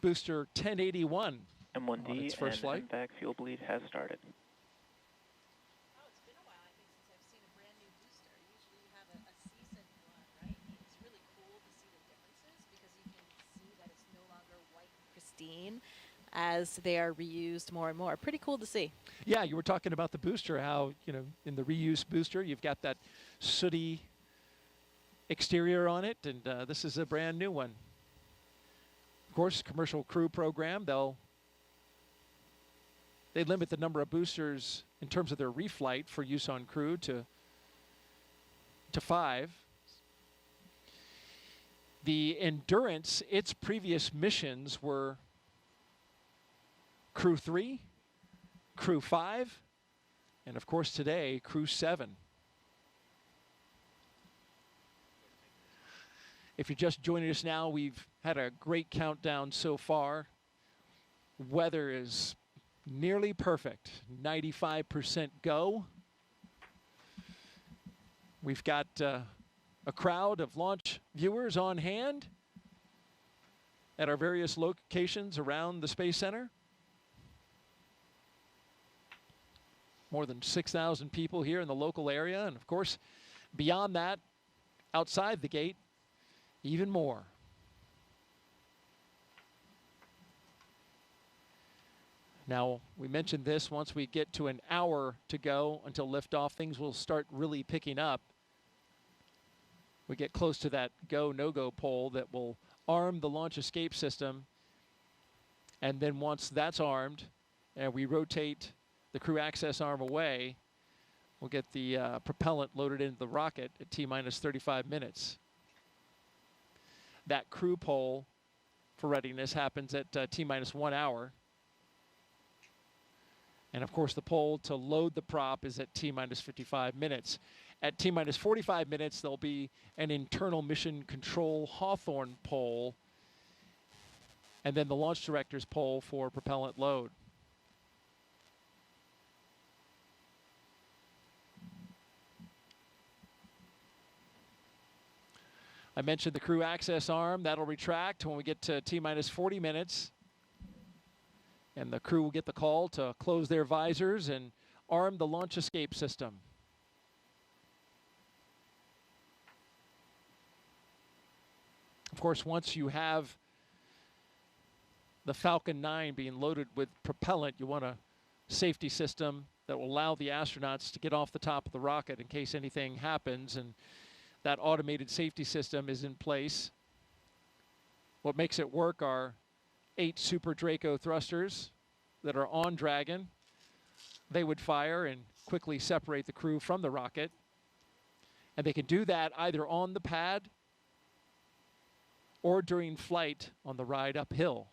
Booster 1081 on its first flight. In fact, fuel bleed has started. As they are reused more and more. Pretty cool to see. Yeah, you were talking about the booster, how, you know, in the reuse booster, you've got that sooty exterior on it, and this is a brand new one. Of course, commercial crew program, they limit the number of boosters in terms of their reflight for use on crew to 5. The Endurance, its previous missions were Crew 3, Crew 5, and of course today, Crew 7. If you're just joining us now, we've had a great countdown so far. Weather is nearly perfect, 95% go. We've got a crowd of launch viewers on hand at our various locations around the Space Center. More than 6,000 people here in the local area, and of course, beyond that, outside the gate, even more. Now, we mentioned this, once we get to an hour to go until liftoff, things will start really picking up. We get close to that go, no-go pole that will arm the launch escape system. And then once that's armed, and we rotate the crew access arm away, we'll get the propellant loaded into the rocket at T-minus 35 minutes. That crew poll for readiness happens at T-minus 1 hour. And of course, the poll to load the prop is at T-minus 55 minutes. At T-minus 45 minutes, there'll be an internal mission control Hawthorne poll, and then the launch director's poll for propellant load. I mentioned the crew access arm. That'll retract when we get to T-minus 40 minutes. And the crew will get the call to close their visors and arm the launch escape system. Of course, once you have the Falcon 9 being loaded with propellant, you want a safety system that will allow the astronauts to get off the top of the rocket in case anything happens, and that automated safety system is in place. What makes it work are 8 Super Draco thrusters that are on Dragon. They would fire and quickly separate the crew from the rocket. And they can do that either on the pad or during flight on the ride uphill.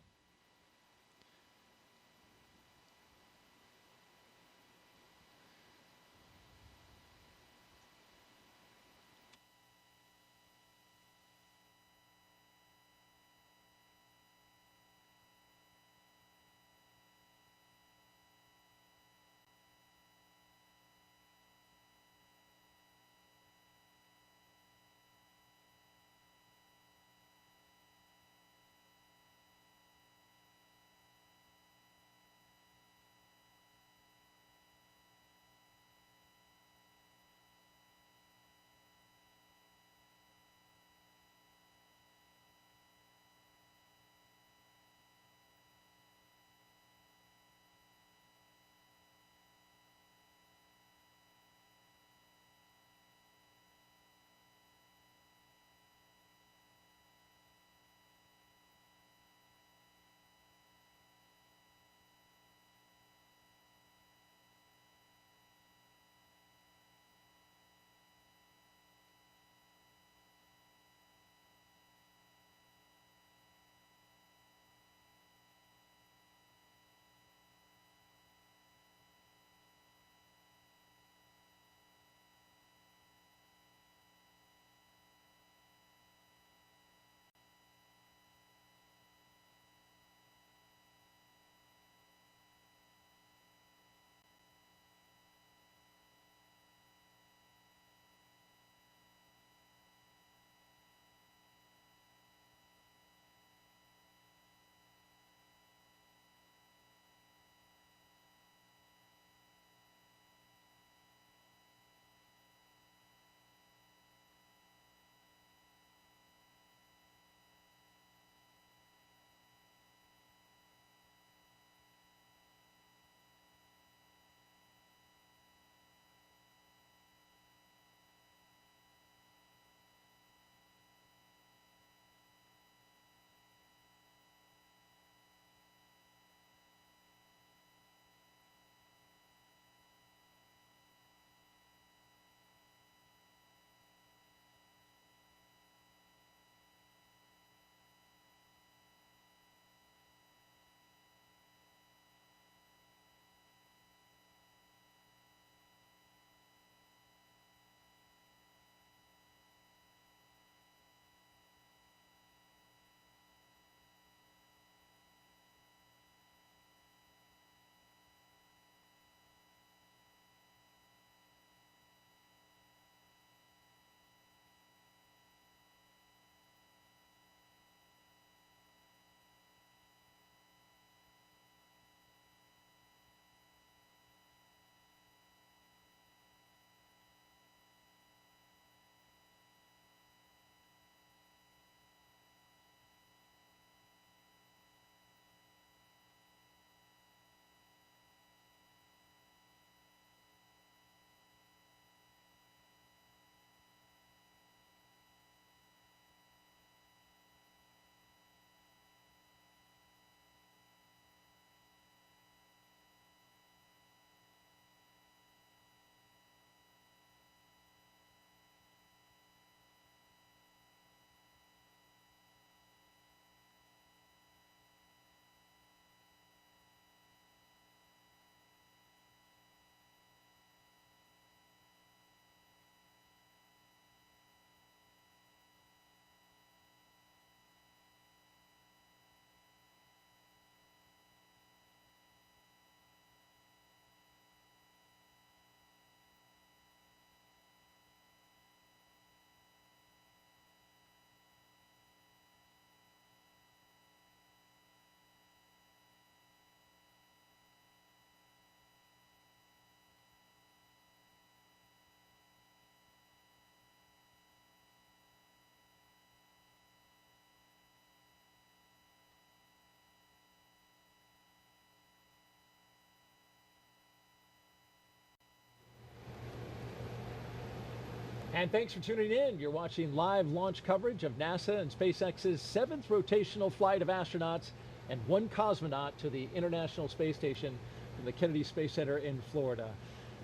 And thanks for tuning in. You're watching live launch coverage of NASA and SpaceX's 7th rotational flight of astronauts and 1 cosmonaut to the International Space Station from the Kennedy Space Center in Florida.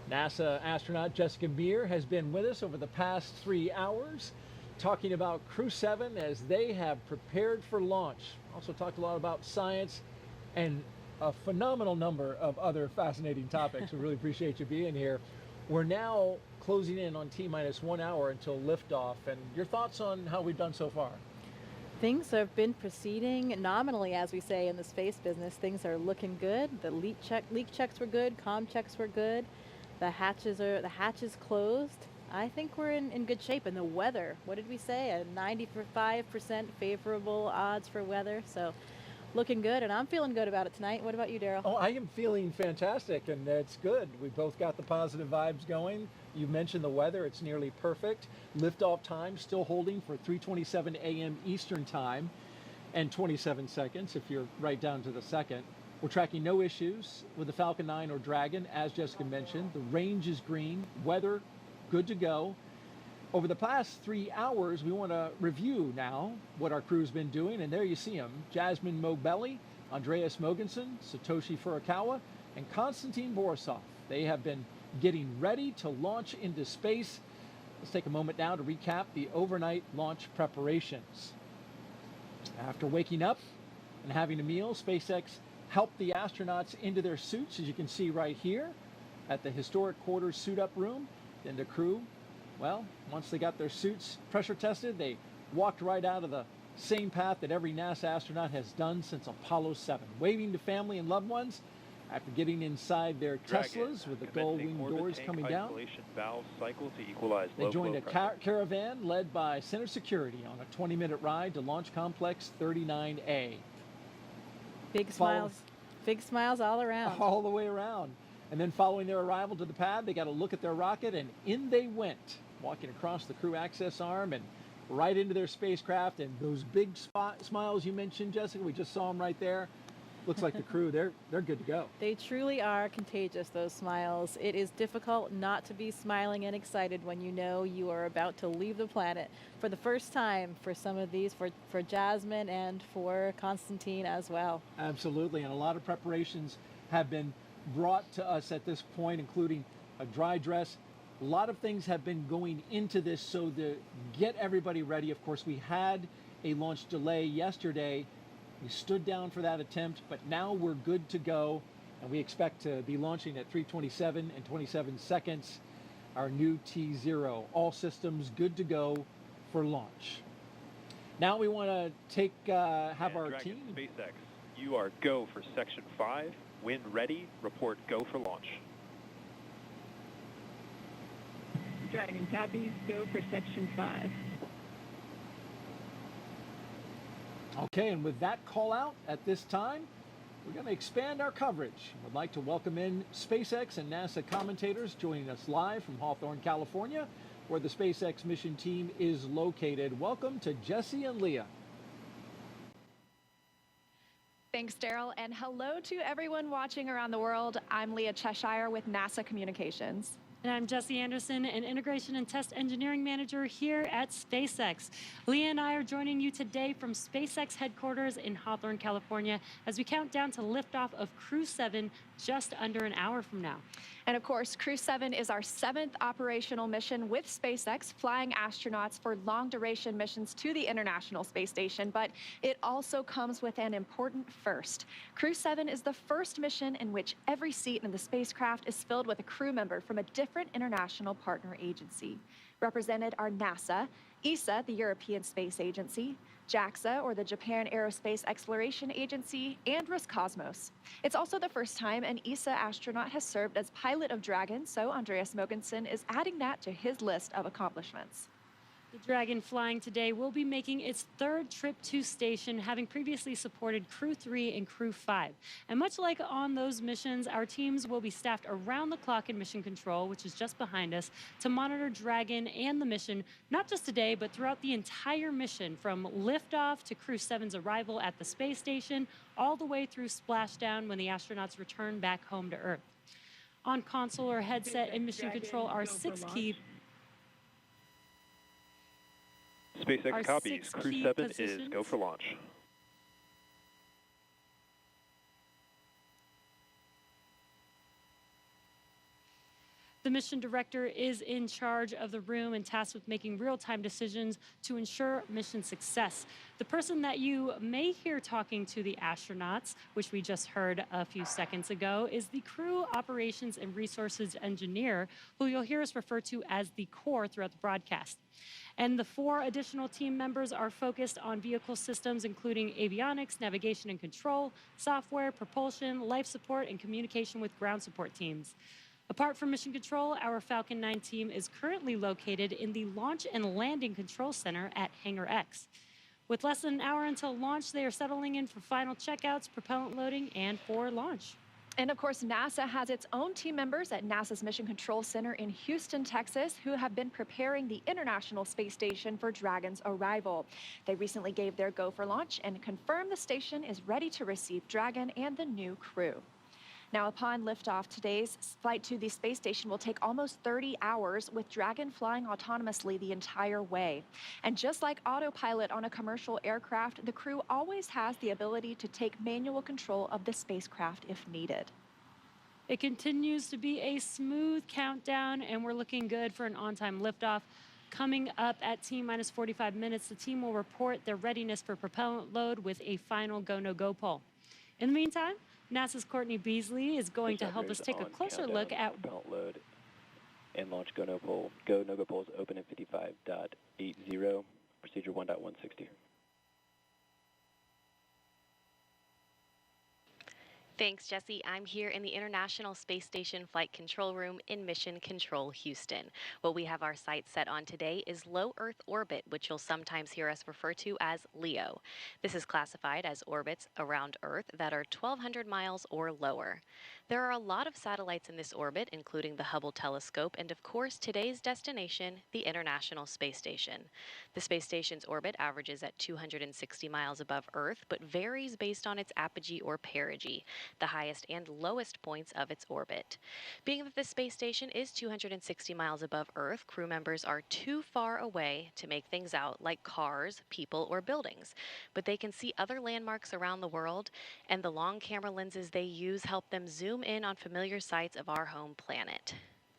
NASA astronaut Jessica Meir has been with us over the past 3 hours, talking about Crew7 as they have prepared for launch. Also talked a lot about science and a phenomenal number of other fascinating topics. We really appreciate you being here. We're now closing in on T-minus 1 hour until liftoff. And your thoughts on how we've done so far? Things have been proceeding nominally, as we say in the space business. Things are looking good. The leak checks were good. Comm checks were good. The hatches closed. I think we're in good shape. And the weather, what did we say? A 95% favorable odds for weather. So looking good, and I'm feeling good about it tonight. What about you, Daryl? Oh, I am feeling fantastic, and it's good. We both got the positive vibes going. You mentioned the weather. It's nearly perfect. Liftoff time still holding for 3:27 a.m. Eastern time and 27 seconds if you're right down to the second. We're tracking no issues with the Falcon 9 or Dragon, as Jessica mentioned. The range is green. Weather, good to go. Over the past 3 hours, we want to review now what our crew's been doing, and there you see them. Jasmine Moghbeli, Andreas Moghbeli, Satoshi Furukhwa, and Konstantin borisove. They have been getting ready to launch into space. Let's take a moment now to recap the overnight launch preparations. After waking up and having a meal, SpaceX helped the astronauts into their suits, as you can see right here at the historic quarters suit-up room. Then the crew, well, once they got their suits pressure tested, they walked right out of the same path that every NASA astronaut has done since Apollo 7, waving to family and loved ones after getting inside their Teslas with the gull-wing doors coming down. Valve cycle to equalize They joined a caravan led by Center Security on a 20-minute ride to Launch Complex 39A. Big smiles all around. All the way around. And then following their arrival to the pad, they got a look at their rocket, and in they went, walking across the crew access arm and right into their spacecraft. And those big smiles you mentioned, Jessica, we just saw them right there. Looks like the crew, they're good to go. They truly are contagious, those smiles. It is difficult not to be smiling and excited when you know you are about to leave the planet for the first time for some of these, for Jasmine and for Konstantin as well. Absolutely, and a lot of preparations have been brought to us at this point, including a dry dress. A lot of things have been going into this so to get everybody ready. Of course, we had a launch delay yesterday. We stood down for that attempt, but now we're good to go, and we expect to be launching at 3:27 and 27 seconds, our new T0. All systems good to go for launch. Now we want to have our Dragon team. SpaceX, you are go for Section 5. When ready, report go for launch. Dragon copies, go for Section 5. Okay, and with that call out at this time, we're going to expand our coverage. We'd like to welcome in SpaceX and NASA commentators joining us live from Hawthorne, California, where the SpaceX mission team is located. Welcome to Jesse and Leah. Thanks, Daryl, and hello to everyone watching around the world. I'm Leah Cheshire with NASA Communications. And I'm Jesse Anderson, an Integration and Test Engineering Manager here at SpaceX. Leah and I are joining you today from SpaceX headquarters in Hawthorne, California, as we count down to liftoff of Crew7 just under an hour from now. And of course, Crew7 is our 7th operational mission with SpaceX, flying astronauts for long-duration missions to the International Space Station, but it also comes with an important first. Crew7 is the first mission in which every seat in the spacecraft is filled with a crew member from a different international partner agency. Represented are NASA, ESA, the European Space Agency, JAXA, or the Japan Aerospace Exploration Agency, and Roscosmos. It's also the first time an ESA astronaut has served as pilot of Dragon, so Andreas Moghbeli is adding that to his list of accomplishments. The Dragon flying today will be making its 3rd trip to station, having previously supported Crew3 and Crew5. And much like on those missions, our teams will be staffed around the clock in mission control, which is just behind us, to monitor Dragon and the mission, not just today, but throughout the entire mission, from liftoff to Crew7's arrival at the space station, all the way through splashdown when the astronauts return back home to Earth. On console or headset and mission control are 6 key SpaceX Our copies. 6 Crew key 7 is positions. go for launch. The mission director is in charge of the room and tasked with making real-time decisions to ensure mission success. The person that you may hear talking to the astronauts, which we just heard a few seconds ago, is the Crew Operations and Resources Engineer, who you'll hear us refer to as the core throughout the broadcast. And the 4 additional team members are focused on vehicle systems, including avionics, navigation and control, software, propulsion, life support, and communication with ground support teams. Apart from mission control, our Falcon 9 team is currently located in the Launch and Landing Control Center at Hangar X. With less than an hour until launch, they are settling in for final checkouts, propellant loading, and for launch. And of course, NASA has its own team members at NASA's Mission Control Center in Houston, Texas, who have been preparing the International Space Station for Dragon's arrival. They recently gave their go for launch and confirmed the station is ready to receive Dragon and the new crew. Now, upon liftoff, today's flight to the space station will take almost 30 hours, with Dragon flying autonomously the entire way. And just like autopilot on a commercial aircraft, the crew always has the ability to take manual control of the spacecraft if needed. It continues to be a smooth countdown, and we're looking good for an on-time liftoff. Coming up at T-minus 45 minutes, the team will report their readiness for propellant load with a final go-no-go poll. In the meantime, NASA's Courtney Beasley is going to help us take a closer look at propellant load and launch go-no poll. Go-no-go polls open at 55.80, procedure 1.160. Thanks, Jesse. I'm here in the International Space Station Flight Control Room in Mission Control, Houston. What we have our sights set on today is low Earth orbit, which you'll sometimes hear us refer to as LEO. This is classified as orbits around Earth that are 1,200 miles or lower. There are a lot of satellites in this orbit, including the Hubble telescope, and of course today's destination, the International Space Station. The space station's orbit averages at 260 miles above Earth, but varies based on its apogee or perigee, the highest and lowest points of its orbit. Being that the space station is 260 miles above Earth, crew members are too far away to make things out like cars, people, or buildings. But they can see other landmarks around the world, and the long camera lenses they use help them zoom in on familiar sights of our home planet.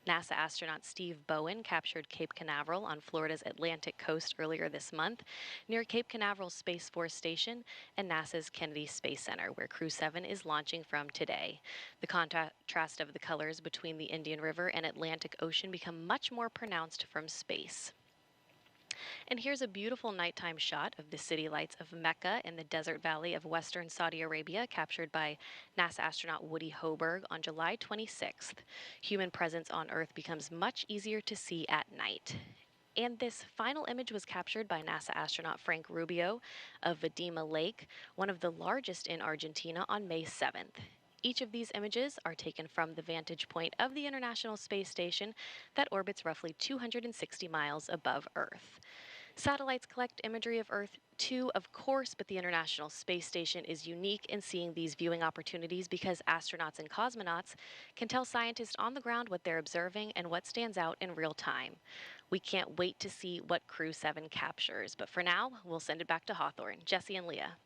NASA astronaut Steve Bowen captured Cape Canaveral on Florida's Atlantic coast earlier this month, near Cape Canaveral Space Force Station and NASA's Kennedy Space Center, where Crew 7 is launching from today. The contrast of the colors between the Indian River and Atlantic Ocean become much more pronounced from space. And here's a beautiful nighttime shot of the city lights of Mecca in the desert valley of western Saudi Arabia, captured by NASA astronaut Woody Hoberg on July 26th. Human presence on Earth becomes much easier to see at night. And this final image was captured by NASA astronaut Frank Rubio of Vedima Lake, one of the largest in Argentina, on May 7th. Each of these images are taken from the vantage point of the International Space Station that orbits roughly 260 miles above Earth. Satellites collect imagery of Earth too, of course, but the International Space Station is unique in seeing these viewing opportunities because astronauts and cosmonauts can tell scientists on the ground what they're observing and what stands out in real time. We can't wait to see what Crew 7 captures, but for now, we'll send it back to Hawthorne. Jesse and Leah.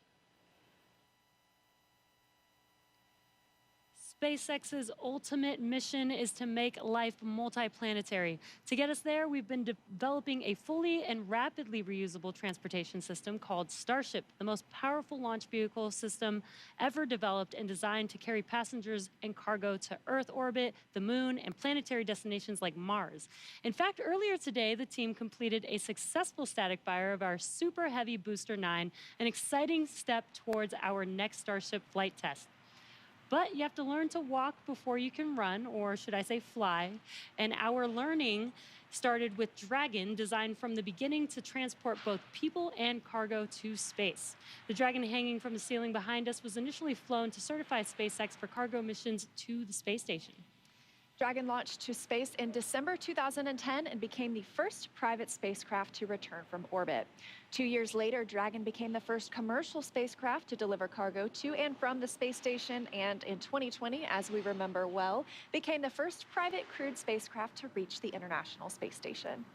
SpaceX's ultimate mission is to make life multiplanetary. To get us there, we've been developing a fully and rapidly reusable transportation system called Starship, the most powerful launch vehicle system ever developed and designed to carry passengers and cargo to Earth orbit, the Moon, and planetary destinations like Mars. In fact, earlier today, the team completed a successful static fire of our Super Heavy Booster 9, an exciting step towards our next Starship flight test. But you have to learn to walk before you can run, or should I say fly. And our learning started with Dragon, designed from the beginning to transport both people and cargo to space. The Dragon hanging from the ceiling behind us was initially flown to certify SpaceX for cargo missions to the space station. Dragon launched to space in December 2010 and became the first private spacecraft to return from orbit. 2 years later, Dragon became the first commercial spacecraft to deliver cargo to and from the space station, and in 2020, as we remember well, became the first private crewed spacecraft to reach the International Space Station.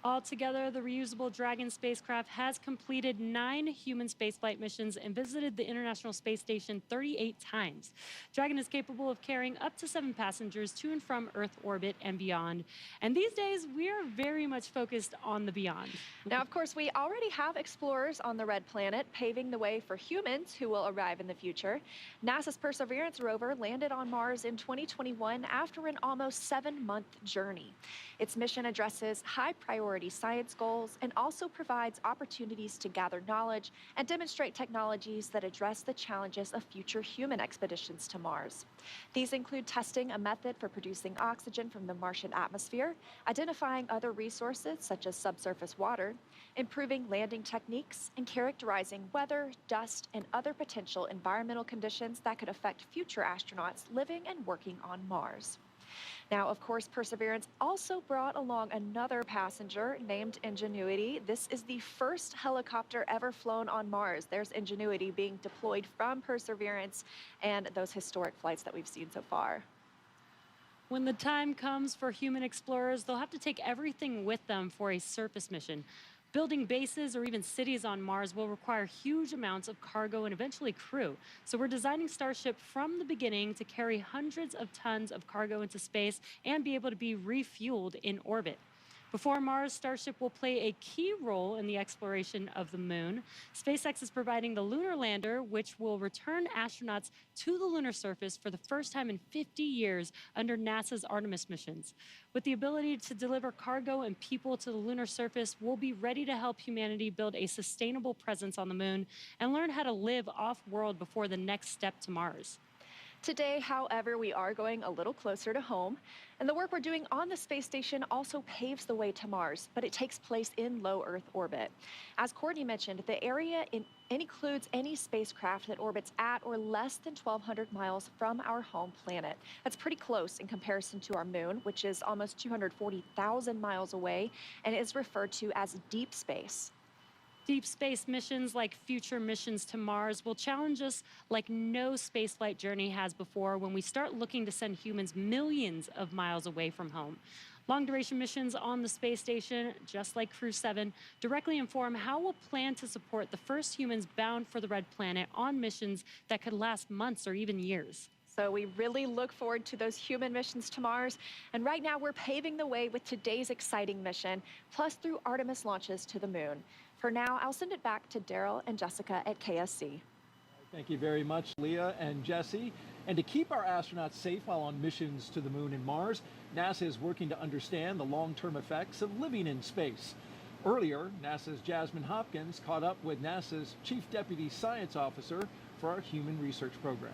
Altogether, the reusable Dragon spacecraft has completed 9 human spaceflight missions and visited the International Space Station 38 times. Dragon is capable of carrying up to 7 passengers to and from Earth orbit and beyond. And these days, we are very much focused on the beyond. Now, of course, we already have explorers on the Red Planet, paving the way for humans who will arrive in the future. NASA's Perseverance rover landed on Mars in 2021 after an almost 7-month journey. Its mission addresses high-priority science goals and also provides opportunities to gather knowledge and demonstrate technologies that address the challenges of future human expeditions to Mars. These include testing a method for producing oxygen from the Martian atmosphere, identifying other resources such as subsurface water, improving landing techniques, and characterizing weather, dust, and other potential environmental conditions that could affect future astronauts living and working on Mars. Now, of course, Perseverance also brought along another passenger named Ingenuity. This is the first helicopter ever flown on Mars. There's Ingenuity being deployed from Perseverance and those historic flights that we've seen so far. When the time comes for human explorers, they'll have to take everything with them for a surface mission. Building bases or even cities on Mars will require huge amounts of cargo and eventually crew. So we're designing Starship from the beginning to carry hundreds of tons of cargo into space and be able to be refueled in orbit. Before Mars, Starship will play a key role in the exploration of the moon. SpaceX is providing the lunar lander, which will return astronauts to the lunar surface for the first time in 50 years under NASA's Artemis missions. With the ability to deliver cargo and people to the lunar surface, we'll be ready to help humanity build a sustainable presence on the moon and learn how to live off-world before the next step to Mars. Today, however, we are going a little closer to home, and the work we're doing on the space station also paves the way to Mars, but it takes place in low Earth orbit. As Courtney mentioned, the area includes any spacecraft that orbits at or less than 1,200 miles from our home planet. That's pretty close in comparison to our moon, which is almost 240,000 miles away and is referred to as deep space. Deep space missions like future missions to Mars will challenge us like no spaceflight journey has before when we start looking to send humans millions of miles away from home. Long-duration missions on the space station, just like Crew7, directly inform how we'll plan to support the first humans bound for the Red Planet on missions that could last months or even years. So we really look forward to those human missions to Mars. And right now we're paving the way with today's exciting mission, plus through Artemis launches to the moon. For now, I'll send it back to Daryl and Jessica at KSC. Thank you very much, Leah and Jesse. And to keep our astronauts safe while on missions to the moon and Mars, NASA is working to understand the long-term effects of living in space. Earlier, NASA's Jasmine Hopkins caught up with NASA's Chief Deputy Science Officer for our Human Research Program.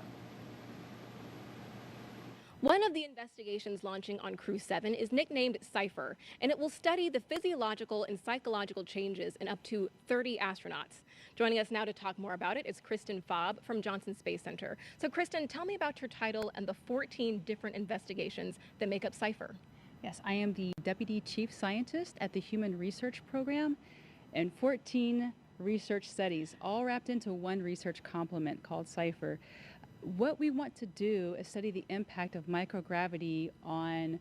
One of the investigations launching on Crew7 is nicknamed CIPHER, and it will study the physiological and psychological changes in up to 30 astronauts. Joining us now to talk more about it is Kristen Faub from Johnson Space Center. So Kristen, tell me about your title and the 14 different investigations that make up CIPHER. Yes, I am the Deputy Chief Scientist at the Human Research Program, and 14 research studies, all wrapped into one research complement called CIPHER. What we want to do is study the impact of microgravity on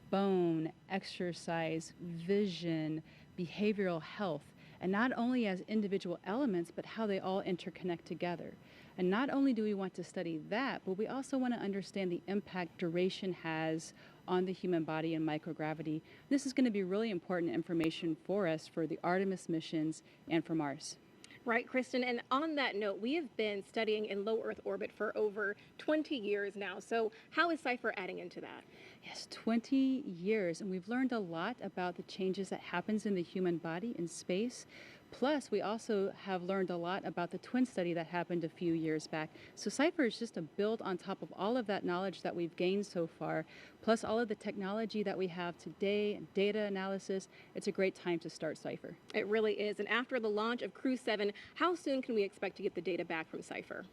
bone, exercise, vision, behavioral health, and not only as individual elements, but how they all interconnect together. And not only do we want to study that, but we also want to understand the impact duration has on the human body and microgravity. This is going to be really important information for us for the Artemis missions and for Mars. Right, Kristen, and on that note, we have been studying in low Earth orbit for over 20 years now. So how is CIPHER adding into that? Yes, 20 years, and we've learned a lot about the changes that happens in the human body in space. Plus, we also have learned a lot about the twin study that happened a few years back. So CIPHER is just a build on top of all of that knowledge that we've gained so far, plus all of the technology that we have today and data analysis. It's a great time to start CIPHER. It really is. And after the launch of Crew7, how soon can we expect to get the data back from CIPHER?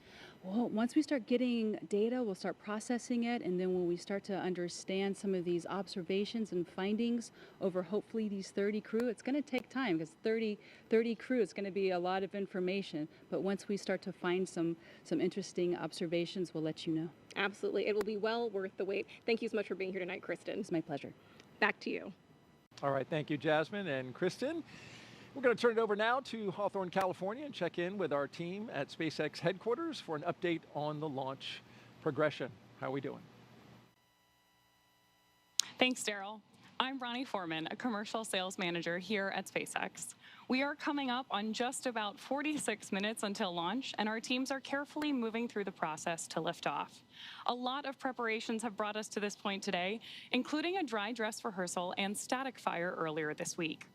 Well, once we start getting data, we'll start processing it, and then when we start to understand some of these observations and findings over hopefully these 30 crew, it's going to take time because 30 crew, it's going to be a lot of information. But once we start to find some interesting observations, we'll let you know. Absolutely. It will be well worth the wait. Thank you so much for being here tonight, Kristen. It's my pleasure. Back to you. All right, thank you, Jasmine and Kristen. We're going to turn it over now to Hawthorne, California, and check in with our team at SpaceX headquarters for an update on the launch progression. How are we doing? Thanks, Daryl. I'm Ronnie Foreman, a commercial sales manager here at SpaceX. We are coming up on just about 46 minutes until launch, and our teams are carefully moving through the process to liftoff. A lot of preparations have brought us to this point today, including a dry dress rehearsal and static fire earlier this week.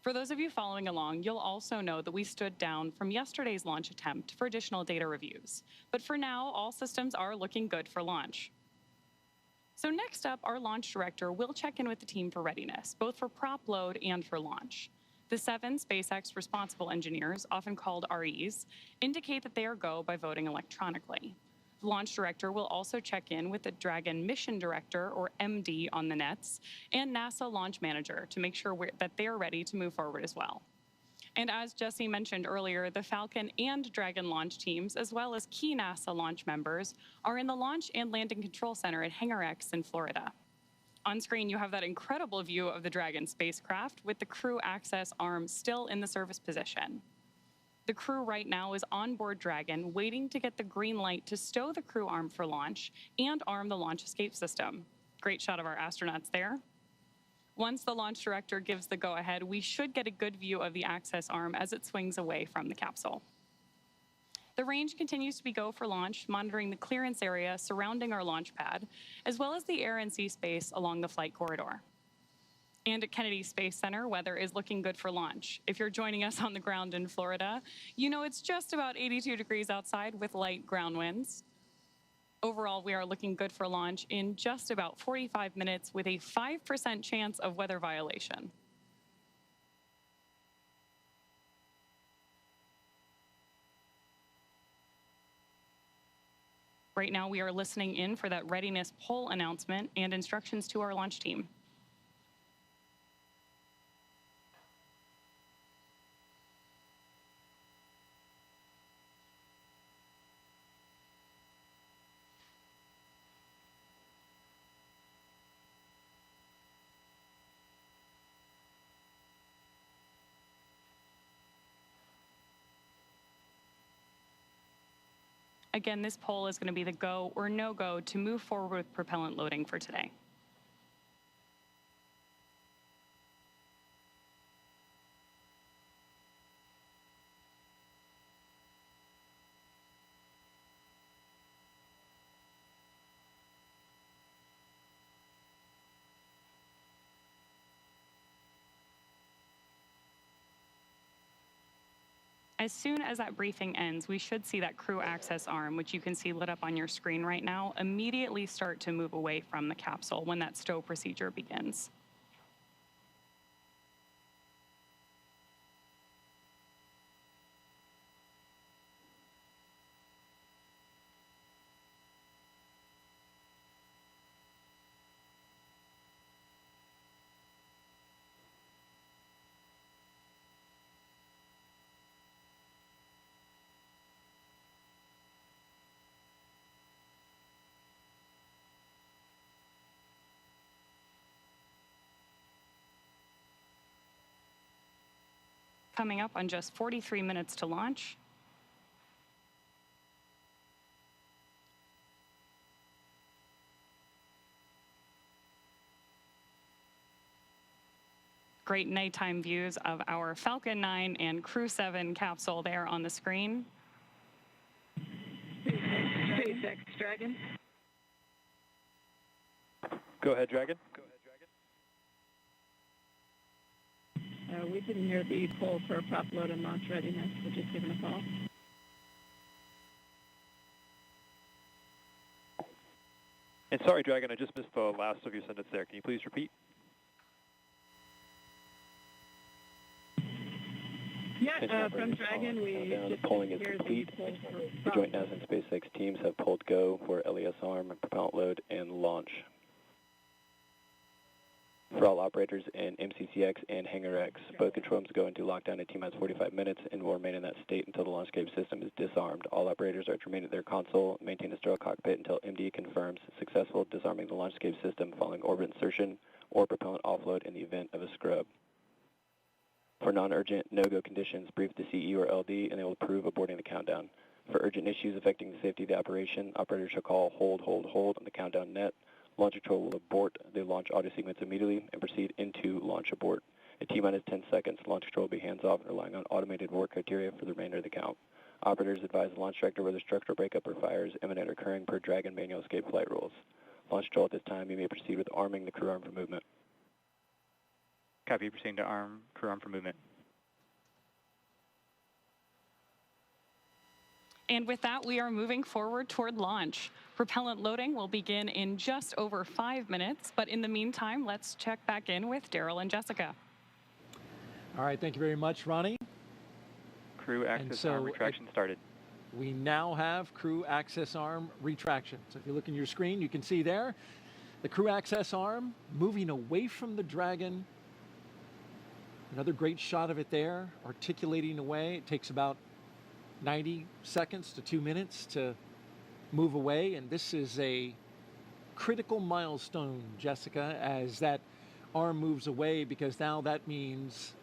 For those of you following along, you'll also know that we stood down from yesterday's launch attempt for additional data reviews. But for now, all systems are looking good for launch. So next up, our launch director will check in with the team for readiness, both for prop load and for launch. The 7 SpaceX responsible engineers, often called REs, indicate that they are go by voting electronically. The launch director will also check in with the Dragon mission director, or MD, on the nets, and NASA launch manager to make sure that they are ready to move forward as well. And as Jesse mentioned earlier, the Falcon and Dragon launch teams, as well as key NASA launch members, are in the Launch and Landing Control Center at Hangar X in Florida. On screen, you have that incredible view of the Dragon spacecraft with the crew access arm still in the service position. The crew right now is on board Dragon, waiting to get the green light to stow the crew arm for launch and arm the launch escape system. Great shot of our astronauts there. Once the launch director gives the go-ahead, we should get a good view of the access arm as it swings away from the capsule. The range continues to be go for launch, monitoring the clearance area surrounding our launch pad, as well as the air and sea space along the flight corridor. And at Kennedy Space Center, weather is looking good for launch. If you're joining us on the ground in Florida, you know it's just about 82 degrees outside with light ground winds. Overall, we are looking good for launch in just about 45 minutes with a 5% chance of weather violation. Right now, we are listening in for that readiness poll announcement and instructions to our launch team. Again, this poll is going to be the go or no-go to move forward with propellant loading for today. As soon as that briefing ends, we should see that crew access arm, which you can see lit up on your screen right now, immediately start to move away from the capsule when that stow procedure begins. Coming up on just 43 minutes to launch. Great nighttime views of our Falcon 9 and Crew7 capsule there on the screen. SpaceX Dragon. Go ahead, Dragon. We didn't hear the poll for prop load and launch readiness. We're just giving a call. And sorry, Dragon, I just missed the last of your sentence there. Can you please repeat? Yeah, from Dragon, we just polling is complete. The joint NASA and SpaceX teams have polled go for LES arm, propellant load, and launch. For all operators in MCCX and Hangar X, both control rooms go into lockdown at T-minus 45 minutes and will remain in that state until the launch escape system is disarmed. All operators are to remain at their console, maintain a sterile cockpit until MD confirms successful disarming the launch escape system following orbit insertion or propellant offload in the event of a scrub. For non-urgent no-go conditions, brief the CE or LD and they will approve aborting the countdown. For urgent issues affecting the safety of the operation, operators shall call hold on the countdown net. Launch control will abort the launch audio sequence immediately and proceed into launch abort. At T-minus 10 seconds, launch control will be hands-off and relying on automated work criteria for the remainder of the count. Operators advise the launch director whether structural breakup or fires imminent or occurring per Dragon manual escape flight rules. Launch control at this time, you may proceed with arming the crew arm for movement. Copy, proceeding to arm crew arm for movement. And with that, we are moving forward toward launch. Propellant loading will begin in just over 5 minutes, but in the meantime, let's check back in with Daryl and Jessica. All right, thank you very much, Ronnie. Crew access arm retraction started. We now have crew access arm retraction. So if you look in your screen, you can see there the crew access arm moving away from the Dragon. Another great shot of it there, articulating away. It takes about 90 seconds to 2 minutes to move away, and this is a critical milestone, Jessica, as that arm moves away, because now that means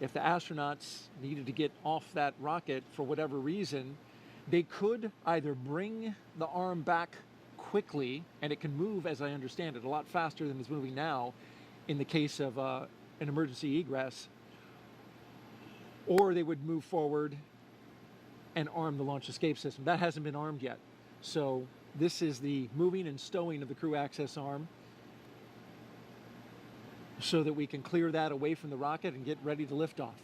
if the astronauts needed to get off that rocket for whatever reason, they could either bring the arm back quickly, and it can move, as I understand it, a lot faster than it's moving now in the case of an emergency egress, or they would move forward and arm the launch escape system. That hasn't been armed yet. So this is the moving and stowing of the crew access arm so that we can clear that away from the rocket and get ready to lift off.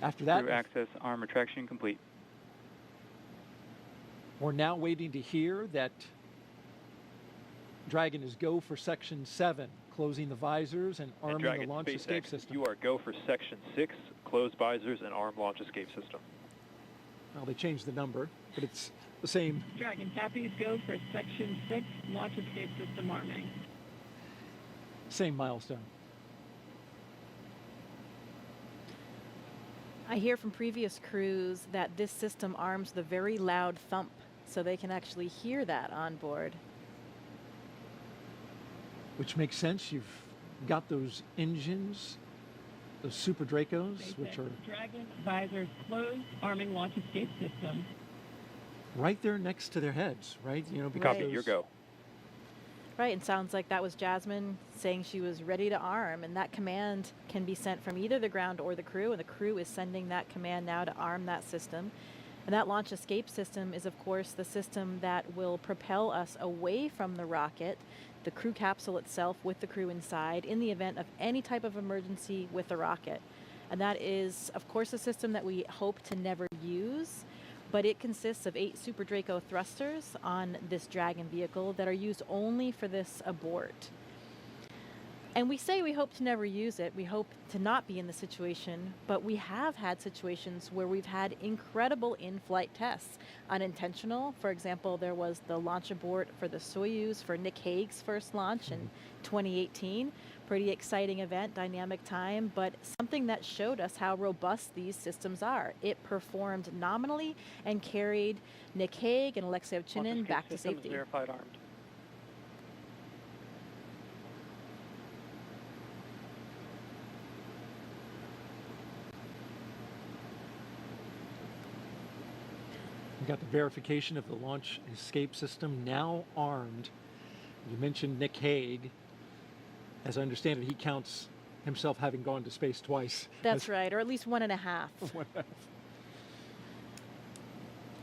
After that, Crew access arm retraction complete. We're now waiting to hear that Dragon is go for Section 7, closing the visors and arming Dragon the launch SpaceX, escape system. You are go for Section 6, close visors and arm launch escape system. Well, they changed the number, but it's the same. Dragon copies, go for Section 6, launch escape system arming. Same milestone. I hear from previous crews that this system arms the very loud thump, so they can actually hear that on board. Which makes sense. You've got those engines, those Super Dracos, SpaceX which are Dragon visors closed, arming launch escape system. right there next to their heads, right? You know, because Copy, your go. Right, and sounds like that was Jasmine saying she was ready to arm, and that command can be sent from either the ground or the crew, and the crew is sending that command now to arm that system. And that launch escape system is, of course, the system that will propel us away from the rocket, the crew capsule itself with the crew inside, in the event of any type of emergency with the rocket. And that is, of course, a system that we hope to never use, but it consists of 8 Super Draco thrusters on this Dragon vehicle that are used only for this abort. And we say we hope to never use it. We hope to not be in the situation, but we have had situations where we've had incredible in-flight tests. Unintentional, for example, there was the launch abort for the Soyuz for Nick Hague's first launch in 2018. Pretty exciting event, dynamic time, but something that showed us how robust these systems are. It performed nominally and carried Nick Hague and Alexei Ovchinin back to safety. Verified armed. we got the verification of the launch escape system now armed. You mentioned Nick Hague. As I understand it, he counts himself having gone to space twice. That's right, or at least 1.5.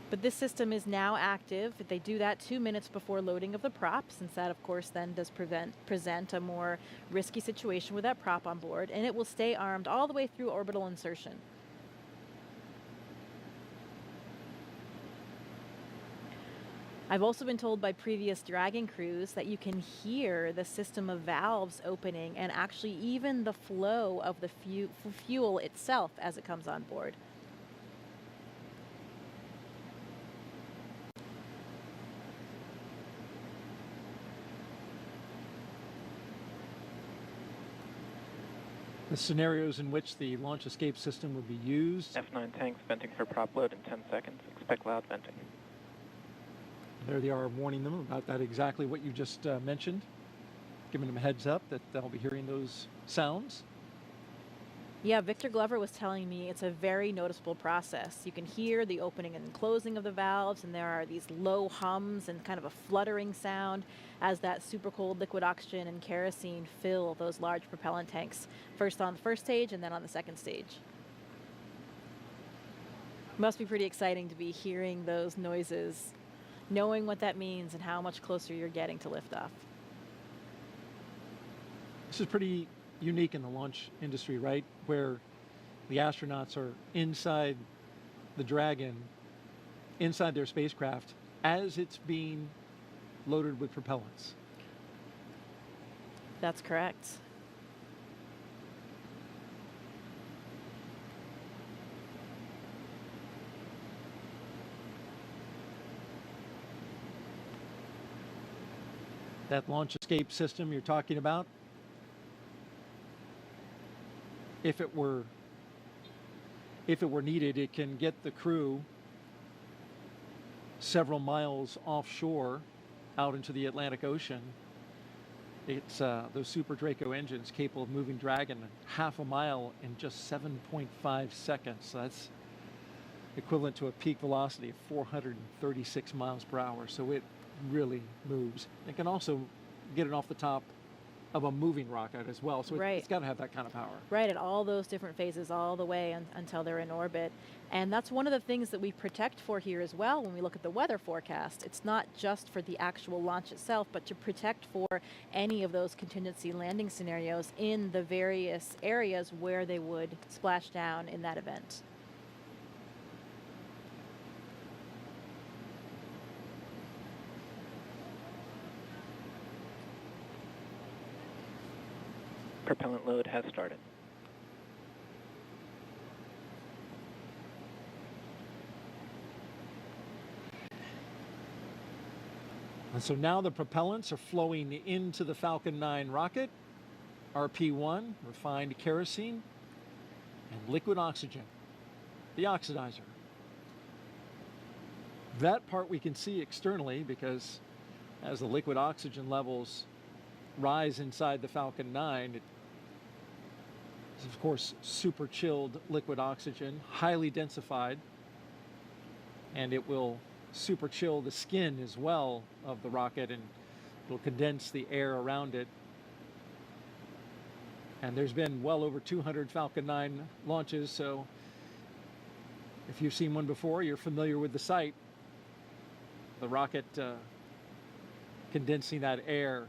But this system is now active. They do that 2 minutes before loading of the prop, since that, of course, then does present a more risky situation with that prop on board, and it will stay armed all the way through orbital insertion. I've also been told by previous Dragon crews that you can hear the system of valves opening and actually even the flow of the fuel itself as it comes on board. The scenarios in which the launch escape system would be used. F9 tanks venting for prop load in 10 seconds. Expect loud venting. There they are warning them about that, exactly what you just mentioned, giving them a heads up that they'll be hearing those sounds. Yeah, Victor Glover was telling me it's a very noticeable process. You can hear the opening and closing of the valves, and there are these low hums and kind of a fluttering sound as that super cold liquid oxygen and kerosene fill those large propellant tanks, first on the first stage and then on the second stage. Must be pretty exciting to be hearing those noises, knowing what that means and how much closer you're getting to liftoff. This is pretty unique in the launch industry, right? Where the astronauts are inside the Dragon, inside their spacecraft, as it's being loaded with propellants. That's correct. That launch escape system you're talking about, if it were needed, it can get the crew several miles offshore out into the Atlantic Ocean. It's those Super Draco engines capable of moving Dragon half a mile in just 7.5 seconds. So that's equivalent to a peak velocity of 436 miles per hour. So it really moves. It can also get it off the top of a moving rocket as well, so right. It's got to have that kind of power. Right, at all those different phases, all the way until they're in orbit. And that's one of the things that we protect for here as well when we look at the weather forecast. It's not just for the actual launch itself, but to protect for any of those contingency landing scenarios in the various areas where they would splash down in that event. Propellant load has started. And so now the propellants are flowing into the Falcon 9 rocket, RP-1, refined kerosene, and liquid oxygen, the oxidizer. That part we can see externally because as the liquid oxygen levels rise inside the Falcon 9, it is of course super chilled liquid oxygen, highly densified, and it will super chill the skin as well of the rocket, and it'll condense the air around it. And there's been well over 200 Falcon 9 launches, so if you've seen one before, you're familiar with the sight. The rocket condensing that air,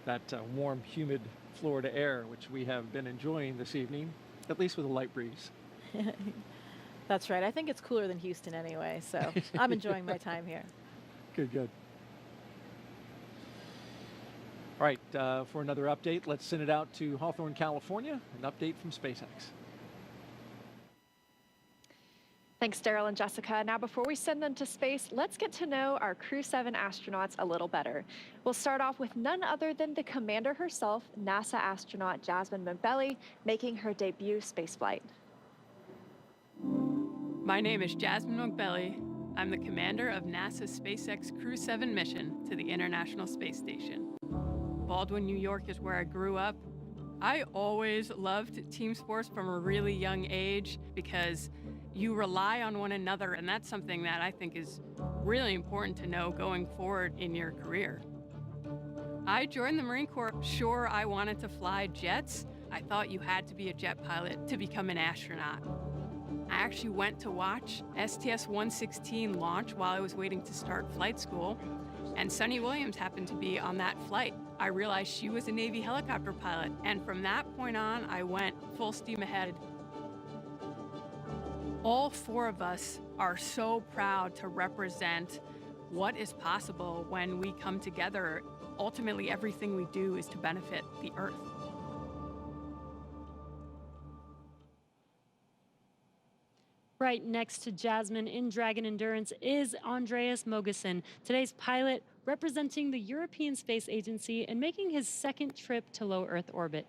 that warm, humid Florida air, which we have been enjoying this evening, at least with a light breeze. That's right. I think it's cooler than Houston anyway, so I'm enjoying my time here. Good, good. All right, for another update, let's send it out to Hawthorne, California, an update from SpaceX. Thanks, Daryl and Jessica. Now, before we send them to space, let's get to know our Crew7 astronauts a little better. We'll start off with none other than the commander herself, NASA astronaut Jasmine Moghbeli, making her debut spaceflight. My name is Jasmine Moghbeli. I'm the commander of NASA's SpaceX Crew7 mission to the International Space Station. Baldwin, New York is where I grew up. I always loved team sports from a really young age because you rely on one another, and that's something that I think is really important to know going forward in your career. I joined the Marine Corps. Sure, I wanted to fly jets. I thought you had to be a jet pilot to become an astronaut. I actually went to watch STS-116 launch while I was waiting to start flight school, and Sunny Williams happened to be on that flight. I realized she was a Navy helicopter pilot, and from that point on, I went full steam ahead. All four of us are so proud to represent what is possible when we come together. Ultimately, everything we do is to benefit the Earth. Right next to Jasmine in Dragon Endurance is Andreas Moghbeli, today's pilot representing the European Space Agency and making his second trip to low Earth orbit.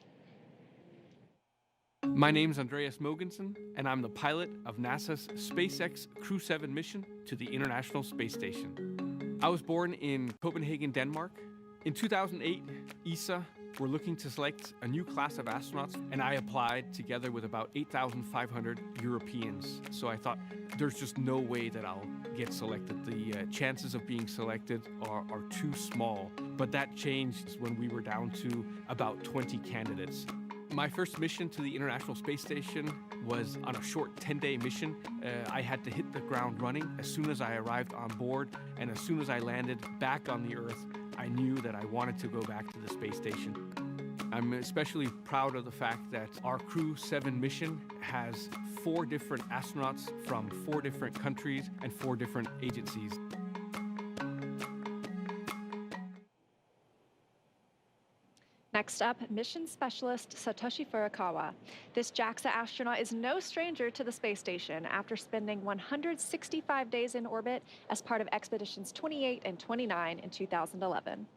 My name's Andreas of European, and I'm the pilot of NASA's SpaceX Crew7 mission to the International Space Station. I was born in Copenhagen, Denmark. In 2008, ESA were looking to select a new class of astronauts, and I applied together with about 8,500 Europeans. So I thought, there's just no way that I'll get selected. The chances of being selected are too small. But that changed when we were down to about 20 candidates. My first mission to the International Space Station was on a short 10-day mission. I had to hit the ground running as soon as I arrived on board, and as soon as I landed back on the Earth, I knew that I wanted to go back to the space station. I'm especially proud of the fact that our Crew7 mission has 4 different astronauts from 4 different countries and 4 different agencies. Next up, mission specialist Satoshi Furukhwa. This JAXA astronaut is no stranger to the space station after spending 165 days in orbit as part of expeditions 28 and 29 in 2011.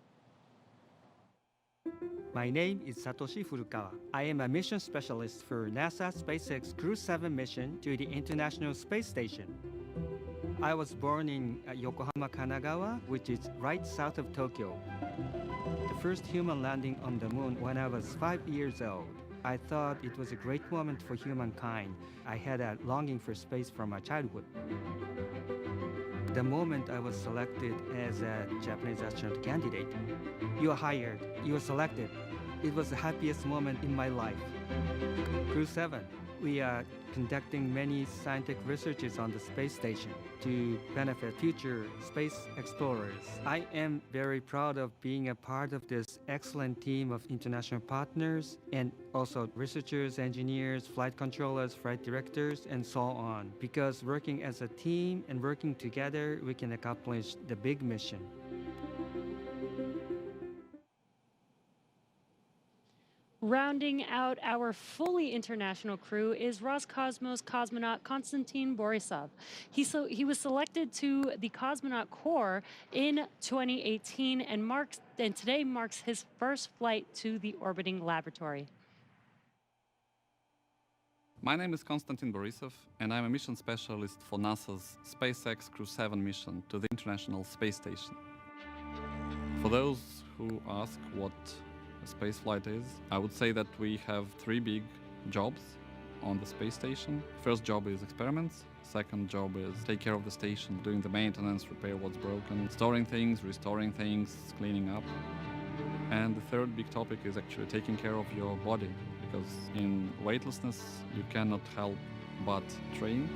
My name is Satoshi Furukhwa. I am a mission specialist for NASA's SpaceX Crew7 mission to the International Space Station. I was born in Yokohama, Kanagawa, which is right south of Tokyo. The first human landing on the moon when I was 5 years old. I thought it was a great moment for humankind. I had a longing for space from my childhood. The moment I was selected as a Japanese astronaut candidate, you are hired, you are selected. It was the happiest moment in my life. Crew7, we are conducting many scientific researches on the space station to benefit future space explorers. I am very proud of being a part of this excellent team of international partners and also researchers, engineers, flight controllers, flight directors, and so on. Because working as a team and working together, we can accomplish the big mission. Rounding out our fully international crew is Roscosmos cosmonaut Konstantin Borisov. He was selected to the Cosmonaut Corps in 2018 and today marks his first flight to the orbiting laboratory. My name is Konstantin Borisov, and I'm a mission specialist for NASA's SpaceX Crew7 mission to the International Space Station. For those who ask what space flight is, I would say that we have 3 big jobs on the space station. First job is experiments. Second job is take care of the station, doing the maintenance, repair what's broken, storing things, restoring things, cleaning up. And the third big topic is actually taking care of your body, because in weightlessness you cannot help but train.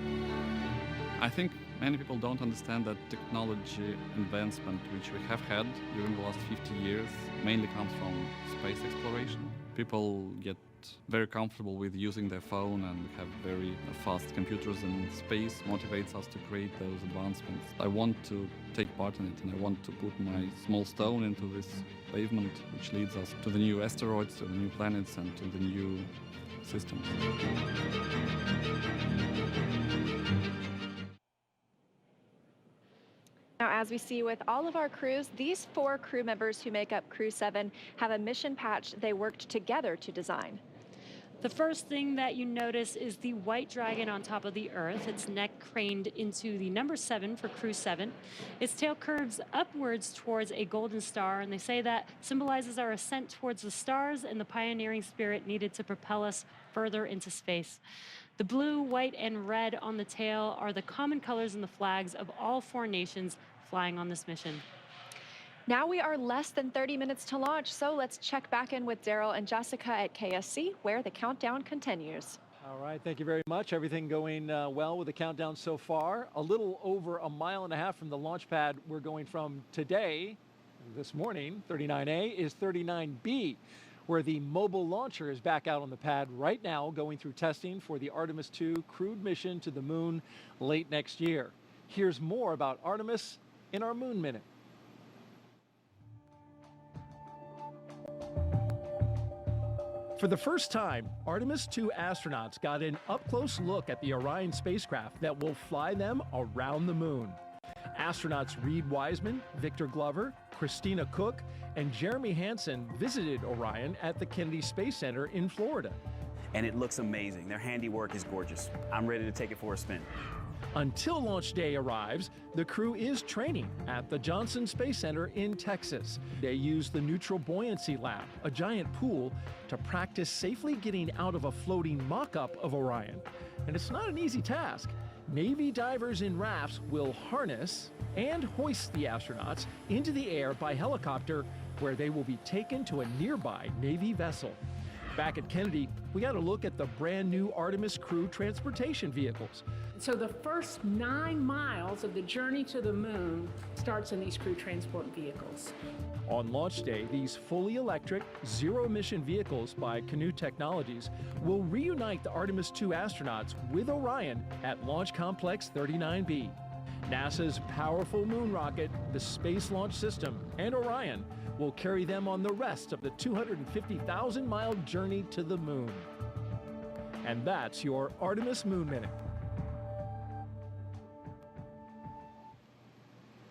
I think many people don't understand that technology advancement which we have had during the last 50 years mainly comes from space exploration. People get very comfortable with using their phone and have very fast computers, and space motivates us to create those advancements. I want to take part in it, and I want to put my small stone into this pavement which leads us to the new asteroids, to the new planets, and to the new systems. Now, as we see with all of our crews, these 4 crew members who make up Crew7 have a mission patch they worked together to design. The first thing that you notice is the white dragon on top of the Earth, its neck craned into the number 7 for Crew7. Its tail curves upwards towards a golden star, and they say that symbolizes our ascent towards the stars and the pioneering spirit needed to propel us further into space. The blue, white, and red on the tail are the common colors in the flags of all 4 nations flying on this mission. Now we are less than 30 minutes to launch, so let's check back in with Daryl and Jessica at KSC, where the countdown continues. All right, thank you very much. Everything going well with the countdown so far. A little over a mile and a half from the launch pad we're going from today, this morning, 39A, is 39B, where the mobile launcher is back out on the pad right now, going through testing for the Artemis II crewed mission to the moon late next year. Here's more about Artemis in our Moon Minute. For the first time, Artemis II astronauts got an up-close look at the Orion spacecraft that will fly them around the moon. Astronauts Reed Wiseman, Victor Glover, Christina Cook, and Jeremy Hansen visited Orion at the Kennedy Space Center in Florida. and it looks amazing. Their handiwork is gorgeous. I'm ready to take it for a spin. Until launch day arrives, the crew is training at the Johnson Space Center in Texas. They use the Neutral Buoyancy Lab, a giant pool, to practice safely getting out of a floating mock-up of Orion. And it's not an easy task. Navy divers in rafts will harness and hoist the astronauts into the air by helicopter, where they will be taken to a nearby Navy vessel. Back at Kennedy, we got a look at the brand new Artemis crew transportation vehicles. So the first 9 miles of the journey to the moon starts in these crew transport vehicles. On launch day, these fully electric, zero-emission vehicles by Canoe Technologies will reunite the Artemis II astronauts with Orion at Launch Complex 39B. NASA's powerful moon rocket, the Space Launch System, and Orion will carry them on the rest of the 250,000-mile journey to the moon. And that's your Artemis Moon Minute.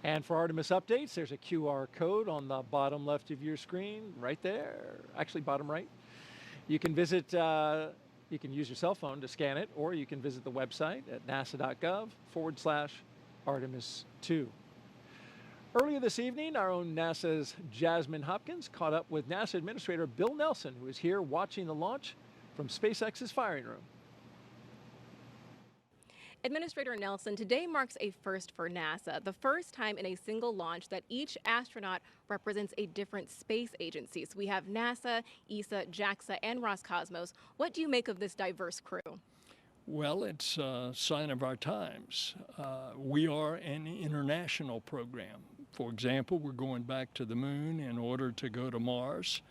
And for Artemis updates, there's a QR code on the bottom left of your screen, right there, actually bottom right. You can visit, you can use your cell phone to scan it, or you can visit the website at nasa.gov/Artemis2. Earlier this evening, our own NASA's Jasmine Hopkins caught up with NASA Administrator Bill Nelson, who is here watching the launch from SpaceX's firing room. Administrator Nelson, today marks a first for NASA, the first time in a single launch that each astronaut represents a different space agency. So we have NASA, ESA, JAXA, and Roscosmos. What do you make of this diverse crew? Well, it's a sign of our times. We are an international program. For example, we're going back to the moon in order to go to Mars.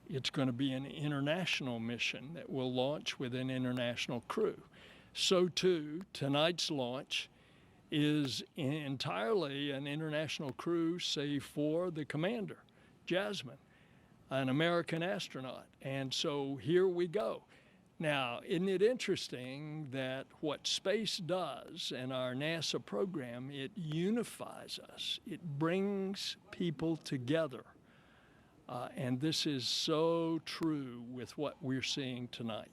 It's going to be an international mission that will launch with an international crew. So too, tonight's launch is entirely an international crew, save for the commander, Jasmine, an American astronaut. And so here we go. Now, isn't it interesting that what space does in our NASA program, it unifies us. It brings people together. And this is so true with what we're seeing tonight.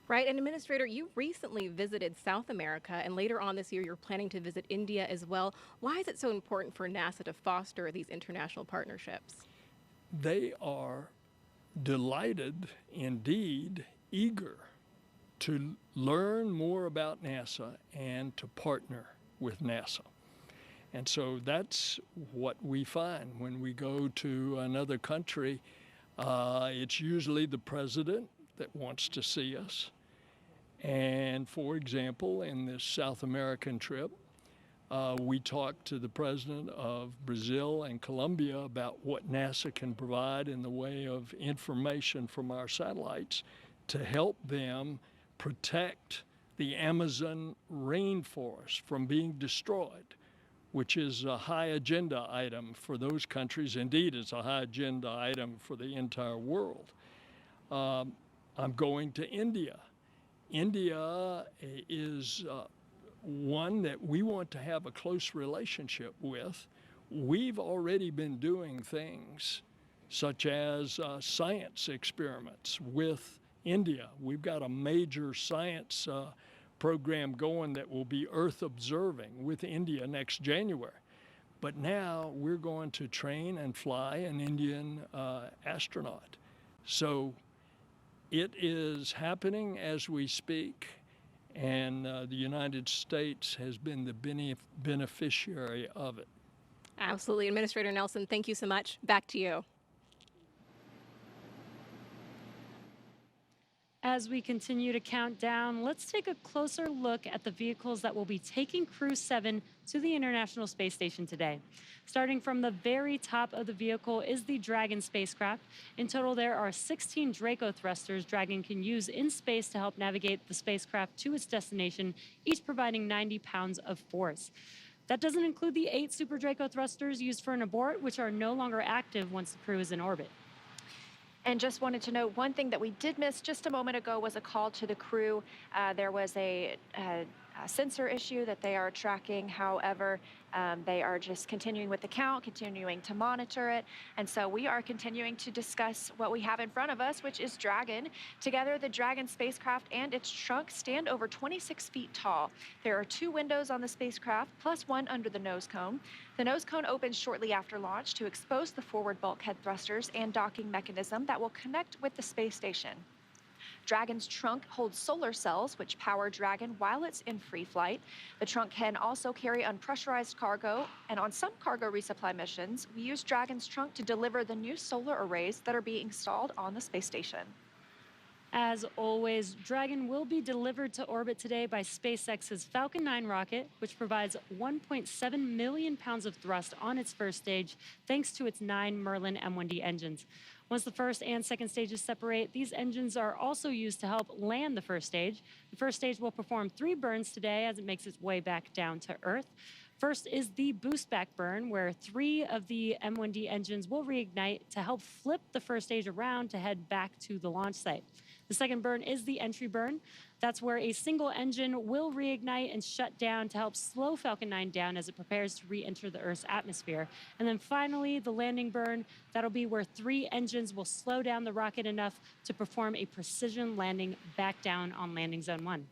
Right, and Administrator, you recently visited South America, and later on this year you're planning to visit India as well. Why is it so important for NASA to foster these international partnerships? They are delighted, indeed, eager to learn more about NASA and to partner with NASA. And so that's what we find when we go to another country. It's usually the president that wants to see us. And for example, in this South American trip, we talked to the president of Brazil and Colombia about what NASA can provide in the way of information from our satellites to help them protect the Amazon rainforest from being destroyed, which is a high agenda item for those countries. Indeed, it's a high agenda item for the entire world. I'm going to India. India is one that we want to have a close relationship with. We've already been doing things such as science experiments with India. We've got a major science program going that will be Earth observing with India next January. But now we're going to train and fly an Indian astronaut. So it is happening as we speak, and the United States has been the beneficiary of it. Absolutely. Administrator Nelson, thank you so much. Back to you. As we continue to count down, let's take a closer look at the vehicles that will be taking Crew7 to the International Space Station today. Starting from the very top of the vehicle is the Dragon spacecraft. In total, there are 16 Draco thrusters Dragon can use in space to help navigate the spacecraft to its destination, each providing 90 pounds of force. That doesn't include the 8 Super Draco thrusters used for an abort, which are no longer active once the crew is in orbit. And just wanted to note, one thing that we did miss just a moment ago was a call to the crew. There was a sensor issue that they are tracking. However, they are just continuing with the count, continuing to monitor it. And so we are continuing to discuss what we have in front of us, which is Dragon. Together, the Dragon spacecraft and its trunk stand over 26 feet tall. There are 2 windows on the spacecraft, plus 1 under the nose cone. The nose cone opens shortly after launch to expose the forward bulkhead thrusters and docking mechanism that will connect with the space station. Dragon's trunk holds solar cells, which power Dragon while it's in free flight. The trunk can also carry unpressurized cargo, and on some cargo resupply missions, we use Dragon's trunk to deliver the new solar arrays that are being installed on the space station. As always, Dragon will be delivered to orbit today by SpaceX's Falcon 9 rocket, which provides 1.7 million pounds of thrust on its first stage, thanks to its 9 Merlin M1D engines. Once the first and second stages separate, these engines are also used to help land the first stage. The first stage will perform 3 burns today as it makes its way back down to Earth. First is the boost back burn, where 3 of the M1D engines will reignite to help flip the first stage around to head back to the launch site. The second burn is the entry burn. That's where a single engine will reignite and shut down to help slow Falcon 9 down as it prepares to re-enter the Earth's atmosphere. And then finally, the landing burn. That'll be where 3 engines will slow down the rocket enough to perform a precision landing back down on landing zone 1.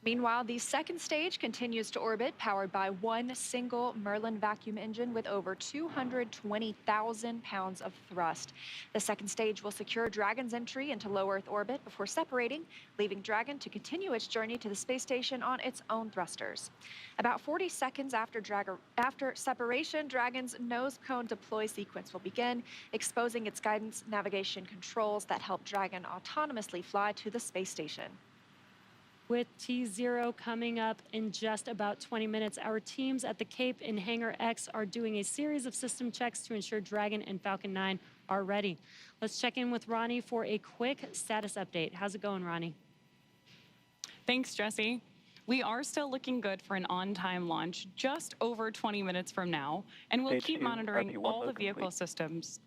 Meanwhile, the second stage continues to orbit, powered by 1 single Merlin vacuum engine with over 220,000 pounds of thrust. The second stage will secure Dragon's entry into low Earth orbit before separating, leaving Dragon to continue its journey to the space station on its own thrusters. About 40 seconds after separation, Dragon's nose cone deploy sequence will begin, exposing its guidance navigation controls that help Dragon autonomously fly to the space station. With T0 coming up in just about 20 minutes, our teams at the Cape in Hangar X are doing a series of system checks to ensure Dragon and Falcon 9 are ready. Let's check in with Ronnie for a quick status update. How's it going, Ronnie? Thanks, Jesse. We are still looking good for an on-time launch just over 20 minutes from now, and we'll keep monitoring all the vehicle systems.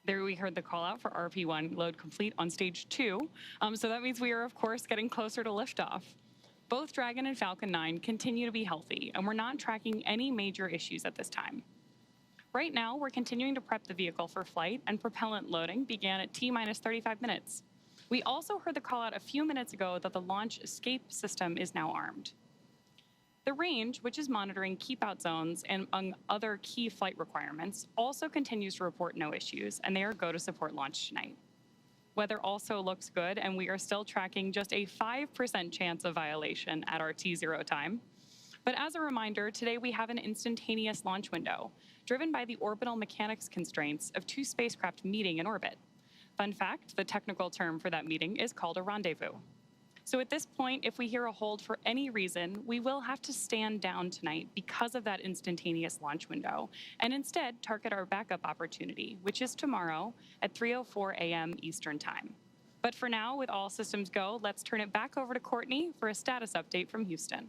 There we heard the call out for RP1 load complete on stage 2. So that means we are, of course, getting closer to liftoff. Both Dragon and Falcon 9 continue to be healthy, and we're not tracking any major issues at this time. Right now, we're continuing to prep the vehicle for flight, and propellant loading began at T-minus 35 minutes. We also heard the call out a few minutes ago that the launch escape system is now armed. The range, which is monitoring keep-out zones and among other key flight requirements, also continues to report no issues, and they are go to support launch tonight. Weather also looks good, and we are still tracking just a 5% chance of violation at our T0 time. But as a reminder, today we have an instantaneous launch window, driven by the orbital mechanics constraints of 2 spacecraft meeting in orbit. Fun fact, the technical term for that meeting is called a rendezvous. So at this point, if we hear a hold for any reason, we will have to stand down tonight because of that instantaneous launch window, and instead target our backup opportunity, which is tomorrow at 3:04 a.m. Eastern Time. But for now, with all systems go, let's turn it back over to Courtney for a status update from Houston.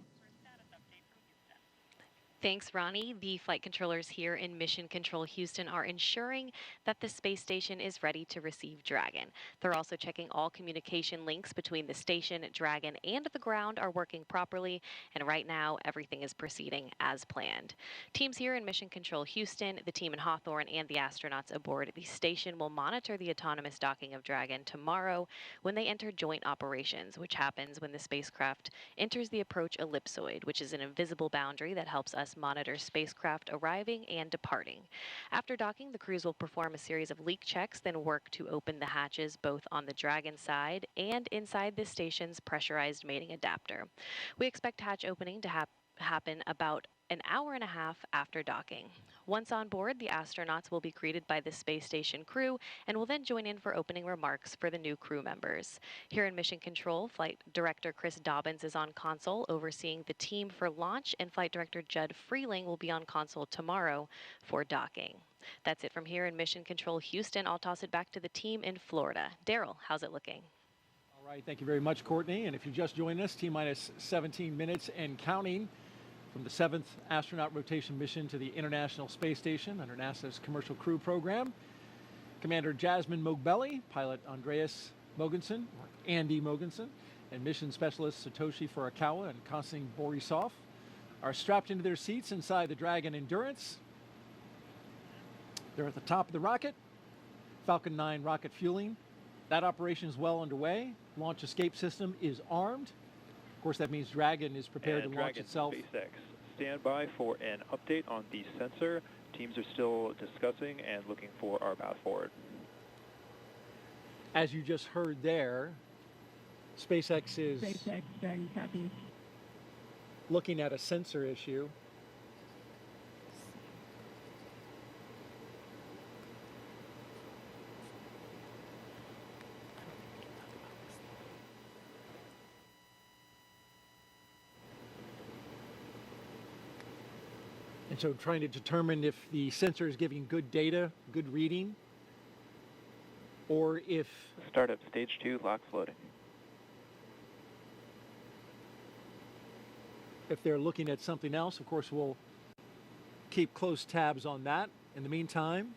Thanks, Ronnie. The flight controllers here in Mission Control Houston are ensuring that the space station is ready to receive Dragon. They're also checking all communication links between the station, Dragon, and the ground are working properly, and right now everything is proceeding as planned. Teams here in Mission Control Houston, the team in Hawthorne, and the astronauts aboard the station will monitor the autonomous docking of Dragon tomorrow when they enter joint operations, which happens when the spacecraft enters the approach ellipsoid, which is an invisible boundary that helps us monitor spacecraft arriving and departing. After docking, the crews will perform a series of leak checks, then work to open the hatches both on the Dragon side and inside the station's pressurized mating adapter. We expect hatch opening to happen about an hour and a half after docking. Once on board, the astronauts will be greeted by the space station crew and will then join in for opening remarks for the new crew members. Here in Mission Control, Flight Director Chris Dobbins is on console overseeing the team for launch, and Flight Director Judd Freeling will be on console tomorrow for docking. That's it from here in Mission Control Houston. I'll toss it back to the team in Florida. Daryl, how's it looking? All right, thank you very much, Courtney. And if you just joined us, T-minus 17 minutes and counting from the 7th astronaut rotation mission to the International Space Station under NASA's Commercial Crew Program. Commander Jasmine Moghbeli, pilot Andreas Moghbeli, or Andy Moghbeli, and mission specialists Satoshi Furukhwa and Konstantin Borisove are strapped into their seats inside the Dragon Endurance. They're at the top of the rocket. Falcon 9 rocket fueling. That operation is well underway. Launch escape system is armed. Of course, that means Dragon is prepared to launch itself. SpaceX, stand by for an update on the sensor. Teams are still discussing and looking for our path forward. As you just heard there, SpaceX is Dragon copy. Looking at a sensor issue. And so trying to determine if the sensor is giving good data, good reading, or if... Startup stage 2, lock floating. If they're looking at something else, of course, we'll keep close tabs on that. In the meantime,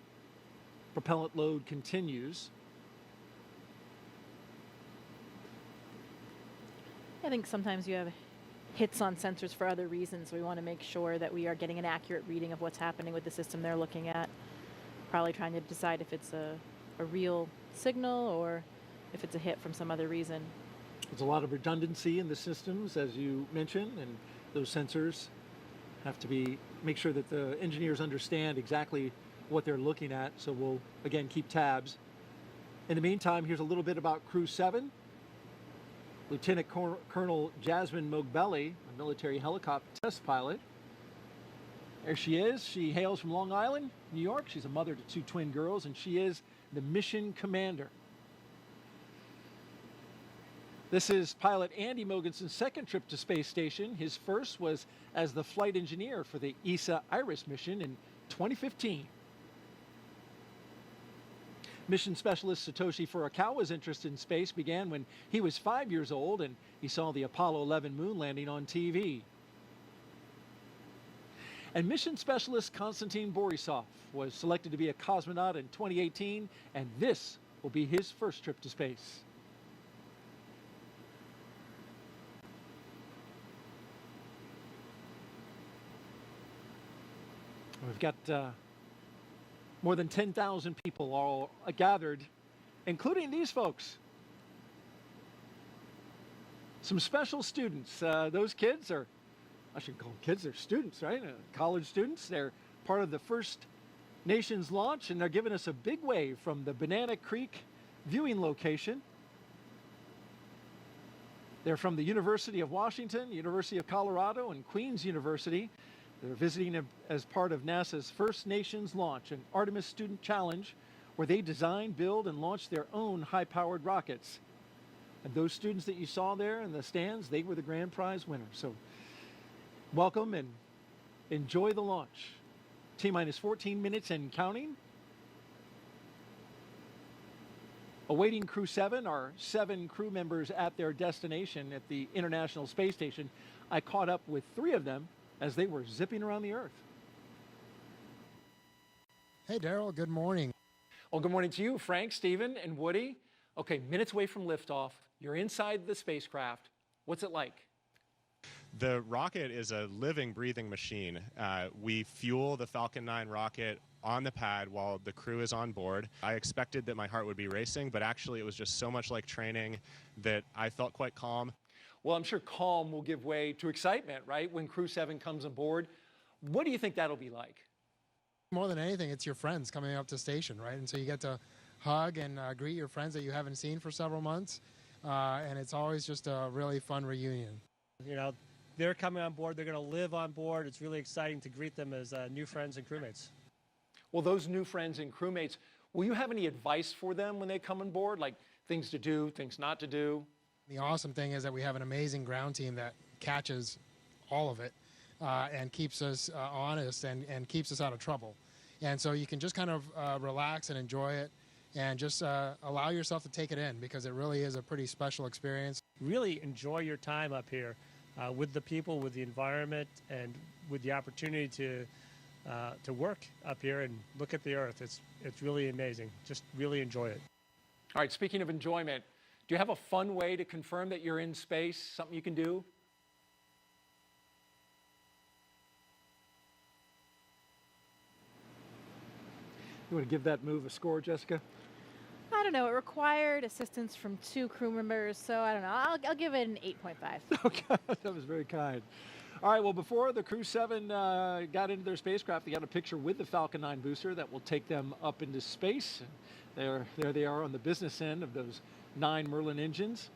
propellant load continues. I think sometimes you have hits on sensors for other reasons. We want to make sure that we are getting an accurate reading of what's happening with the system they're looking at. Probably trying to decide if it's a real signal or if it's a hit from some other reason. There's a lot of redundancy in the systems, as you mentioned, and those sensors have to make sure that the engineers understand exactly what they're looking at. So we'll, again, keep tabs. In the meantime, here's a little bit about Crew7. Lieutenant Colonel Jasmine Moghbeli, a military helicopter test pilot. There she is. She hails from Long Island, New York. She's a mother to 2 twin girls, and she is the mission commander. This is pilot Andy Mogenson's second trip to space station. His first was as the flight engineer for the ESA IRIS mission in 2015. Mission specialist Satoshi Furukhwa's interest in space began when he was 5 years old and he saw the Apollo 11 moon landing on TV. And mission specialist Konstantin Borisove was selected to be a cosmonaut in 2018, and this will be his first trip to space. We've got more than 10,000 people all gathered, including these folks. Some special students. Those kids are, I shouldn't call them kids, they're students, right? College students. They're part of the First Nations launch, and they're giving us a big wave from the Banana Creek viewing location. They're from the University of Washington, University of Colorado, and Queen's University. They're visiting as part of NASA's First Nations launch, an Artemis Student Challenge, where they design, build, and launch their own high-powered rockets. And those students that you saw there in the stands, they were the grand prize winners. So welcome and enjoy the launch. T-minus 14 minutes and counting. Awaiting Crew7 are 7 crew members at their destination at the International Space Station. I caught up with 3 of them as they were zipping around the Earth. Hey, Daryl, good morning. Well, good morning to you, Frank, Stephen, and Woody. Okay, minutes away from liftoff. You're inside the spacecraft. What's it like? The rocket is a living, breathing machine. We fuel the Falcon 9 rocket on the pad while the crew is on board. I expected that my heart would be racing, but actually it was just so much like training that I felt quite calm. Well, I'm sure calm will give way to excitement, right, when Crew7 comes aboard. What do you think that'll be like? More than anything, it's your friends coming up to station, right? And so you get to hug and greet your friends that you haven't seen for several months. And it's always just a really fun reunion. You know, they're coming on board. They're going to live on board. It's really exciting to greet them as new friends and crewmates. Well, those new friends and crewmates, will you have any advice for them when they come on board, like things to do, things not to do? The awesome thing is that we have an amazing ground team that catches all of it and keeps us honest and keeps us out of trouble. And so you can just kind of relax and enjoy it and just allow yourself to take it in, because it really is a pretty special experience. Really enjoy your time up here with the people, with the environment, and with the opportunity to work up here and look at the Earth. It's really amazing. Just really enjoy it. All right, speaking of enjoyment, Do you have a fun way to confirm that you're in space, something you can do? You want to give that move a score, Jessica? I don't know. It required assistance from 2 crew members, so I don't know. I'll give it an 8.5. Okay, that was very kind. All right, well, before the Crew7 got into their spacecraft, they got a picture with the Falcon 9 booster that will take them up into space. There they are on the business end of those 9 Merlin engines.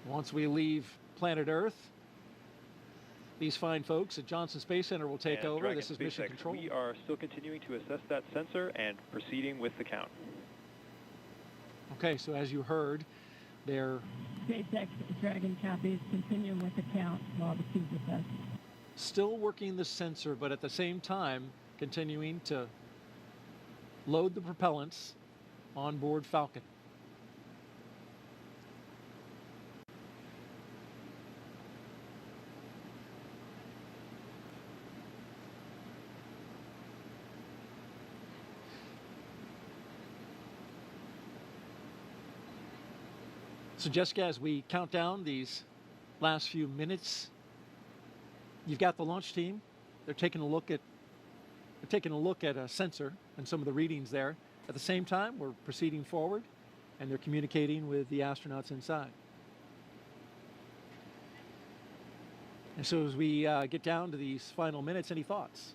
Once we leave planet Earth, these fine folks at Johnson Space Center will take over. Dragon This is mission SpaceX. control. We are still continuing to assess that sensor and proceeding with the count. Okay, so as you heard, they're SpaceX Dragon copies, continuing with the count while the feed assessed. still working the sensor, but at the same time continuing to load the propellants on board Falcon. So Jessica, as we count down these last few minutes, you've got the launch team. They're taking a look at a sensor and some of the readings there. At the same time, we're proceeding forward, and they're communicating with the astronauts inside. And so as we get down to these final minutes, any thoughts?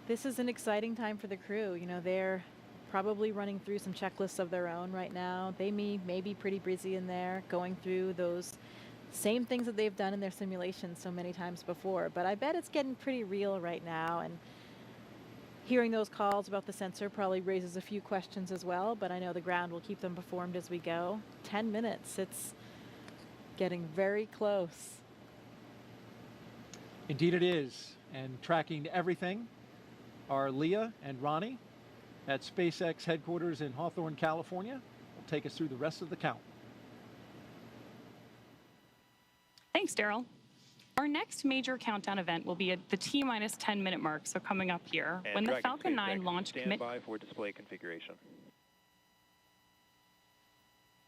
This is an exciting time for the crew. You know, they're probably running through some checklists of their own right now. They may be pretty busy in there, going through those same things that they've done in their simulations so many times before. But I bet it's getting pretty real right now, and hearing those calls about the sensor probably raises a few questions as well, but I know the ground will keep them informed as we go. 10 minutes, it's getting very close. Indeed it is. And tracking everything are Leah and Ronnie at SpaceX headquarters in Hawthorne, California. Will take us through the rest of the count. Thanks, Daryl. Our next major countdown event will be at the T-minus 10-minute mark, so coming up here, And when the Dragon Falcon 9 SpaceX, launch stand by for display configuration.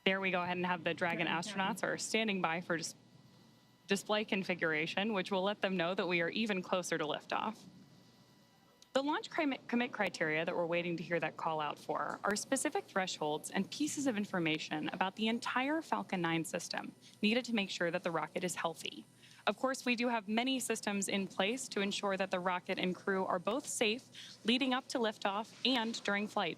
There we go ahead and have the Dragon astronauts are standing by for display configuration, which will let them know that we are even closer to liftoff. The launch commit criteria that we're waiting to hear that call out for are specific thresholds and pieces of information about the entire Falcon 9 system needed to make sure that the rocket is healthy. Of course, we do have many systems in place to ensure that the rocket and crew are both safe leading up to liftoff and during flight.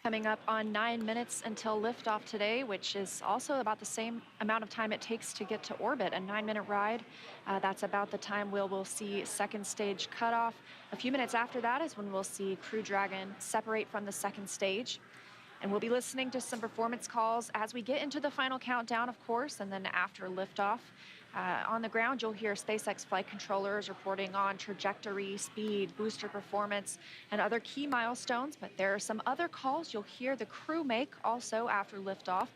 Coming up on 9 minutes until liftoff today, which is also about the same amount of time it takes to get to orbit, a 9-minute ride. That's about the time we'll see second stage cutoff. A few minutes after that is when we'll see Crew Dragon separate from the second stage. And we'll be listening to some performance calls as we get into the final countdown, of course, and then after liftoff. On the ground, you'll hear SpaceX flight controllers reporting on trajectory, speed, booster performance, and other key milestones. But there are some other calls you'll hear the crew make also after liftoff.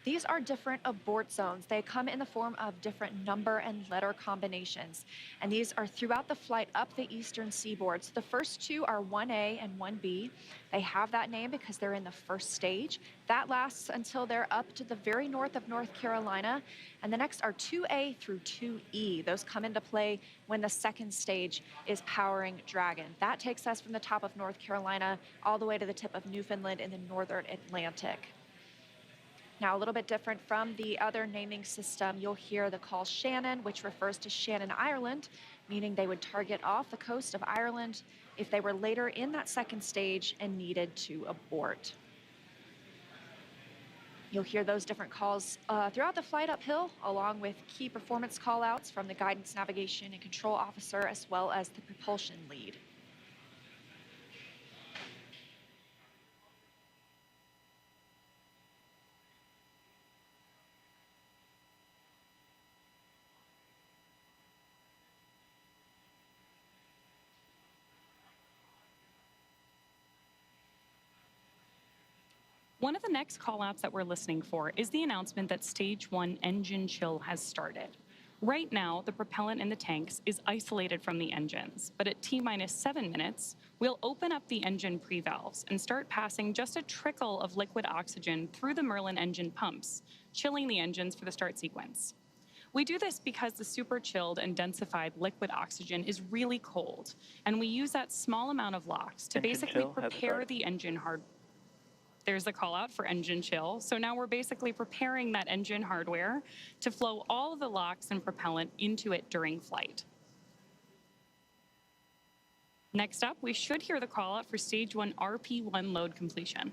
These are different abort zones. They come in the form of different number and letter combinations. And these are throughout the flight up the eastern seaboard. So the first two are 1A and 1B. They have that name because they're in the first stage. That lasts until they're up to the very north of North Carolina. And the next are 2A through 2E. Those come into play when the second stage is powering Dragon. That takes us from the top of North Carolina all the way to the tip of Newfoundland in the northern Atlantic. Now, a little bit different from the other naming system, you'll hear the call Shannon, which refers to Shannon, Ireland, meaning they would target off the coast of Ireland if they were later in that second stage and needed to abort. You'll hear those different calls throughout the flight uphill, along with key performance callouts from the guidance, navigation, and control officer, as well as the propulsion lead. One of the next callouts that we're listening for is the announcement that Stage 1 engine chill has started. Right now, the propellant in the tanks is isolated from the engines, but at T-minus 7 minutes, we'll open up the engine pre-valves and start passing just a trickle of liquid oxygen through the Merlin engine pumps, chilling the engines for the start sequence. We do this because the super chilled and densified liquid oxygen is really cold, and we use that small amount of LOX to basically prepare the engine hardware. There's the call out for engine chill. So now we're basically preparing that engine hardware to flow all of the LOX and propellant into it during flight. Next up, we should hear the call out for Stage 1 RP1 load completion.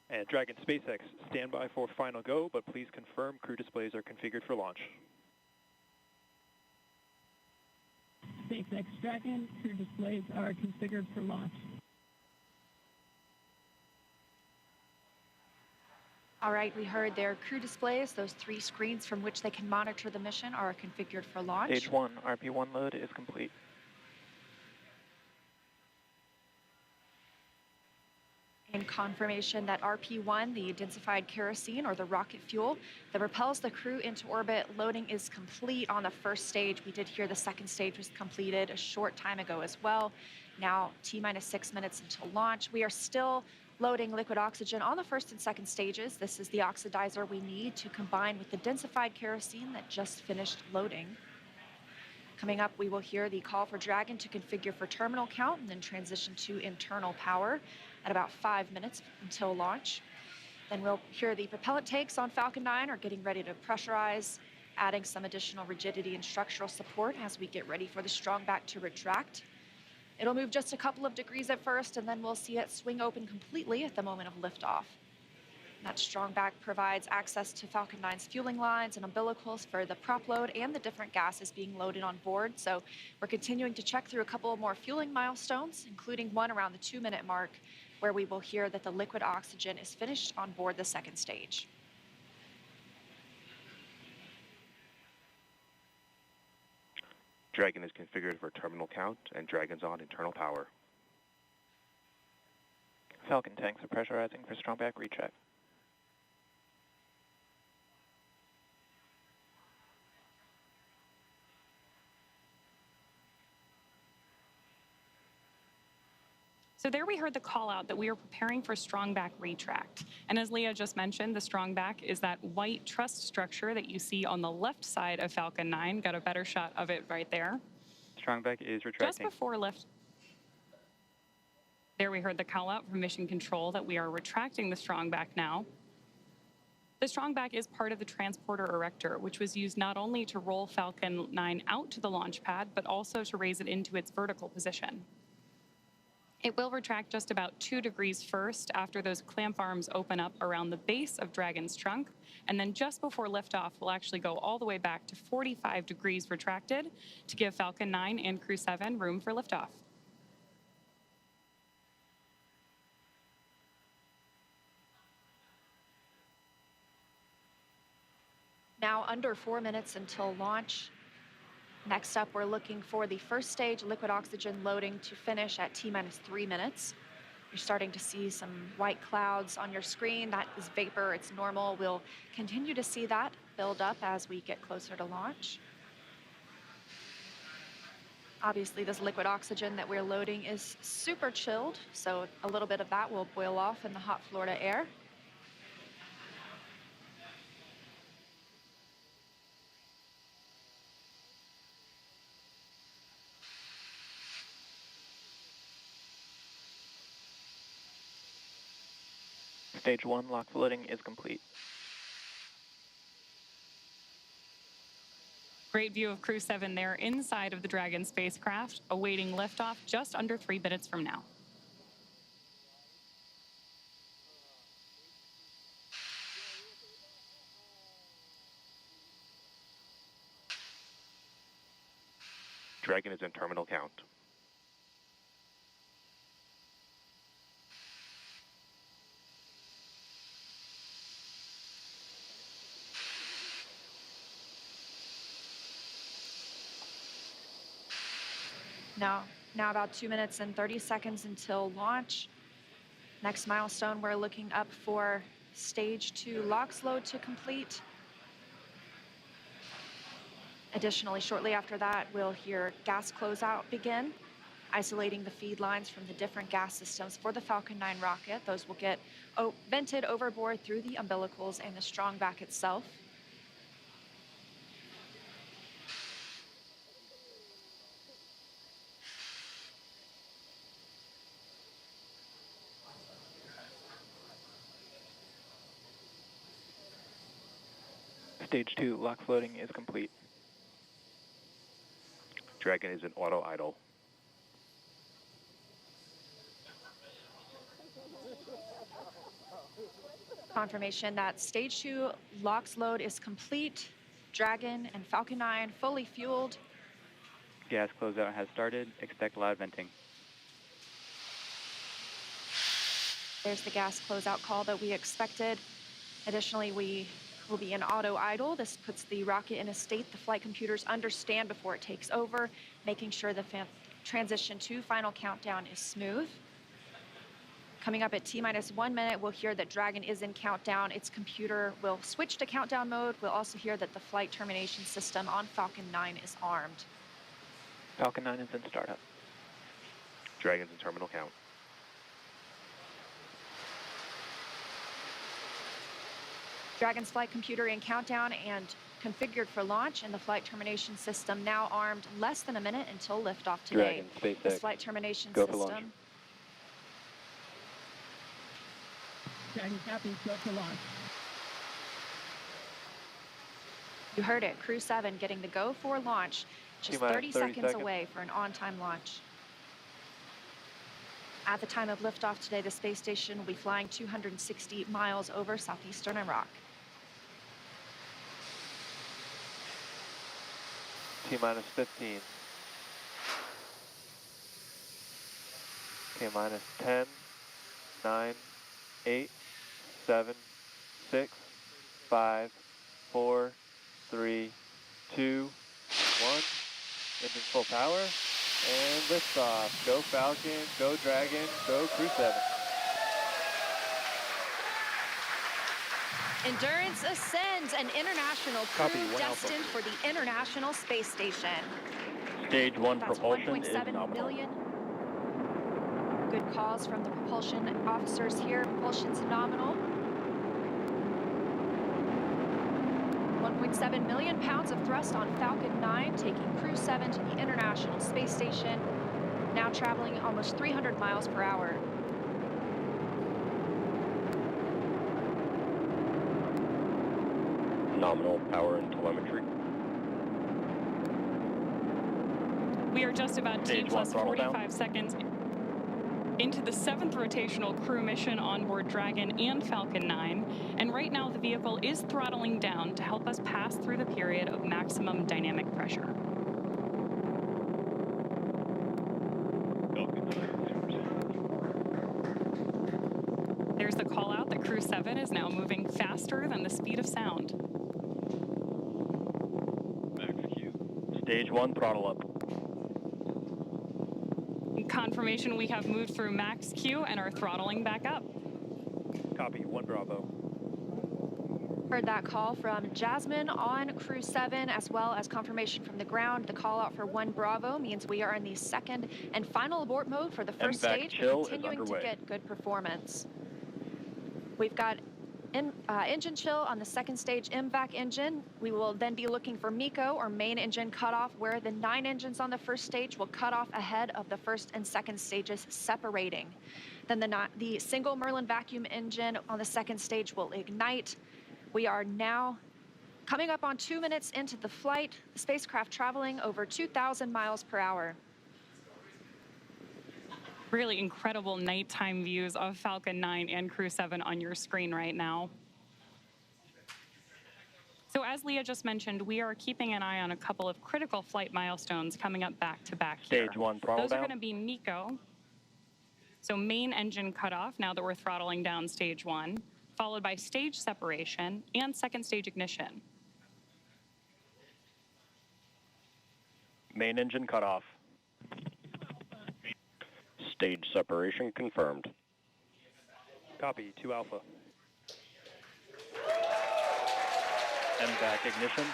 And Dragon SpaceX, stand by for final go, but please confirm crew displays are configured for launch. SpaceX Dragon, crew displays are configured for launch. All right, we heard their crew displays. Those 3 screens from which they can monitor the mission are configured for launch. Stage 1 RP1 load is complete. In confirmation that RP1, the densified kerosene or the rocket fuel that propels the crew into orbit, loading is complete on the first stage. We did hear the second stage was completed a short time ago as well. Now T-minus 6 minutes until launch. We are still loading liquid oxygen on the first and second stages. This is the oxidizer we need to combine with the densified kerosene that just finished loading. Coming up, we will hear the call for Dragon to configure for terminal count and then transition to internal power at about 5 minutes until launch. Then we'll hear the propellant tanks on Falcon 9 are getting ready to pressurize, adding some additional rigidity and structural support as we get ready for the strong back to retract. It'll move just a couple of degrees at first, and then we'll see it swing open completely at the moment of liftoff. That strong back provides access to Falcon 9's fueling lines and umbilicals for the prop load and the different gases being loaded on board. So we're continuing to check through a couple more fueling milestones, including one around the 2-minute mark, where we will hear that the liquid oxygen is finished on board the second stage. Dragon is configured for terminal count, and Dragon's on internal power. Falcon tanks are pressurizing for strong back recheck. So there we heard the call out that we are preparing for strong back retract. And as Leah just mentioned, the strong back is that white truss structure that you see on the left side of Falcon 9. Got a better shot of it right there. Strong back is retracting. Just before lift. There we heard the call out from Mission Control that we are retracting the strong back now. The strong back is part of the transporter erector, which was used not only to roll Falcon 9 out to the launch pad, but also to raise it into its vertical position. It will retract just about 2 degrees first after those clamp arms open up around the base of Dragon's trunk, and then just before liftoff, we'll actually go all the way back to 45 degrees retracted to give Falcon 9 and Crew 7 room for liftoff. Now under 4 minutes until launch. Next up, we're looking for the first stage liquid oxygen loading to finish at T-minus 3 minutes. You're starting to see some white clouds on your screen. That is vapor, it's normal. We'll continue to see that build up as we get closer to launch. Obviously, this liquid oxygen that we're loading is super chilled, so a little bit of that will boil off in the hot Florida air. Stage 1 lock loading is complete. Great view of Crew 7 there inside of the Dragon spacecraft, awaiting liftoff just under 3 minutes from now. Dragon is in terminal count. Now about 2 minutes and 30 seconds until launch. Next milestone, we're looking up for stage 2 LOX load to complete. Additionally, shortly after that, we'll hear gas closeout begin, isolating the feed lines from the different gas systems for the Falcon 9 rocket. Those will get vented overboard through the umbilicals and the strong back itself. Stage 2 LOX loading is complete. Dragon is in auto idle. Confirmation that stage 2 LOX load is complete. Dragon and Falcon 9 fully fueled. Gas closeout has started. Expect loud venting. There's the gas closeout call that we expected. Additionally, we will be in auto idle. This puts the rocket in a state the flight computers understand before it takes over, making sure the transition to final countdown is smooth. Coming up at T-minus 1 minute, we'll hear that Dragon is in countdown. Its computer will switch to countdown mode. We'll also hear that the flight termination system on Falcon 9 is armed. Falcon 9 is in startup. Dragon's in terminal count. Dragon's flight computer in countdown and configured for launch, and the flight termination system now armed. Less than a minute until liftoff today. Dragon, SpaceX. This flight termination Go for launch. system. Dragon copies, go for launch. You heard it, Crew7 getting the go for launch, just 30 seconds away for an on-time launch. At the time of liftoff today, the space station will be flying 260 miles over southeastern Iraq. T-minus 15. K-minus 10, 9, 8, 7, 6, 5, 4, 3, 2, 1. Engine full power. And liftoff. Go Falcon, go Dragon, go Crew7. Endurance ascends, an international crew destined for the International Space Station. Stage 1 That's propulsion is 1.7 nominal. million. Good calls from the propulsion officers here. Propulsion's nominal. 1.7 million pounds of thrust on Falcon 9, taking Crew7 to the International Space Station, now traveling almost 300 miles per hour. Nominal power and telemetry. We are just about T plus 45 seconds into the 7th rotational crew mission on board Dragon and Falcon 9, and right now the vehicle is throttling down to help us pass through the period of maximum dynamic pressure. There's the call out that Crew7 is now moving faster than the speed of sound. Max Q. Stage 1 throttle up. Confirmation we have moved through max Q and are throttling back up. Copy, 1 Bravo. Heard that call from Jasmine on Crew7, as well as confirmation from the ground. The call out for 1 Bravo means we are in the second and final abort mode for the first MVAC stage, chill continuing is to underway. get good performance. We've got engine chill on the second stage MVAC engine. We will then be looking for MECO, or main engine cutoff, where the 9 engines on the first stage will cut off ahead of the first and second stages, separating. Then the single Merlin vacuum engine on the second stage will ignite. We are now coming up on 2 minutes into the flight, the spacecraft traveling over 2,000 miles per hour. Really incredible nighttime views of Falcon 9 and Crew7 on your screen right now. So as Leah just mentioned, we are keeping an eye on a couple of critical flight milestones coming up back to back here. Stage 1 throttle Those down. are going to be MECO, so main engine cutoff now that we're throttling down stage 1, followed by stage separation and second stage ignition. Main engine cutoff. Stage separation confirmed. Copy, 2 Alpha. MVAC ignition.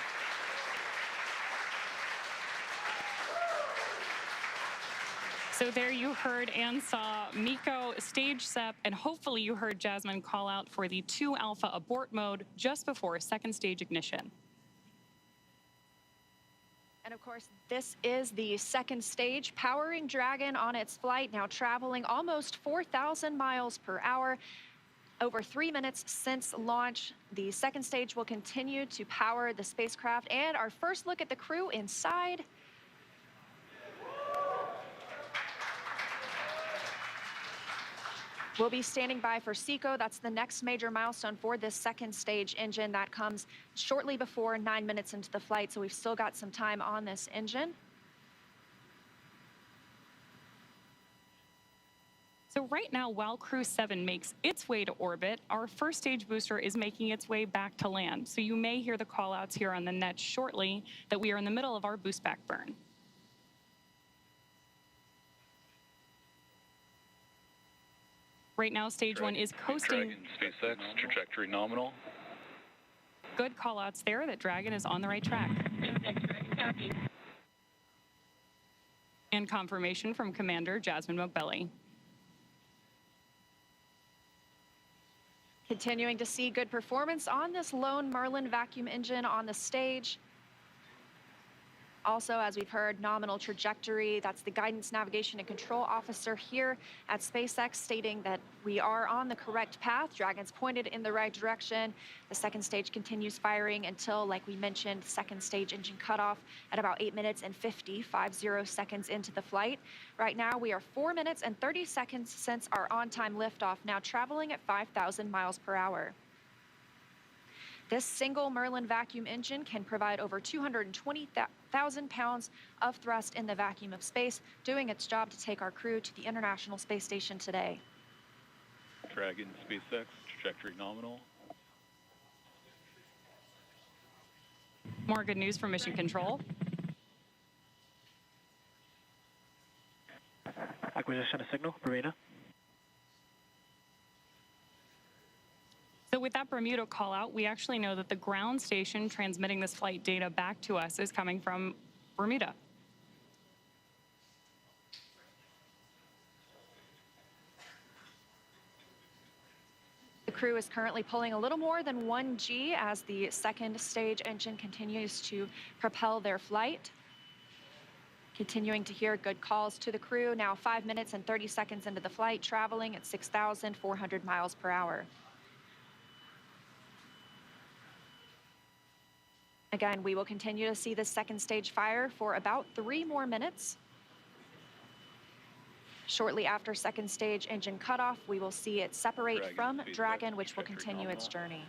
So there you heard and saw Miko stage SEP, and hopefully you heard Jasmine call out for the 2 Alpha abort mode just before second stage ignition. And of course, this is the second stage, powering Dragon on its flight, now traveling almost 4,000 miles per hour. Over 3 minutes since launch, the second stage will continue to power the spacecraft. And our first look at the crew inside. We'll be standing by for SECO. That's the next major milestone for this second stage engine. That comes shortly before 9 minutes into the flight, so we've still got some time on this engine. So right now, while Crew7 makes its way to orbit, our first stage booster is making its way back to land. So you may hear the call-outs here on the net shortly that we are in the middle of our boost back burn. Right now, stage 1 is coasting. Dragon SpaceX, trajectory nominal. Good call-outs there that Dragon is on the right track. And confirmation from Commander Jasmine Moghbeli. Continuing to see good performance on this lone Merlin vacuum engine on the stage. Also, as we've heard, nominal trajectory. That's the guidance, navigation, and control officer here at SpaceX stating that we are on the correct path. Dragon's pointed in the right direction. The second stage continues firing until, like we mentioned, second stage engine cutoff at about 8 minutes and 50 seconds into the flight. Right now, we are 4 minutes and 30 seconds since our on-time liftoff, now traveling at 5,000 miles per hour. This single Merlin vacuum engine can provide over 220,000 pounds of thrust in the vacuum of space, doing its job to take our crew to the International Space Station today. Dragon SpaceX, trajectory nominal. More good news from Mission Control. Acquisition of signal, Bermuda. So with that Bermuda call out, we actually know that the ground station transmitting this flight data back to us is coming from Bermuda. The crew is currently pulling a little more than 1 G as the second stage engine continues to propel their flight. Continuing to hear good calls to the crew, now 5 minutes and 30 seconds into the flight, traveling at 6,400 miles per hour. Again, we will continue to see the second stage fire for about 3 more minutes. Shortly after second stage engine cutoff, we will see it separate from Dragon, which will continue its journey.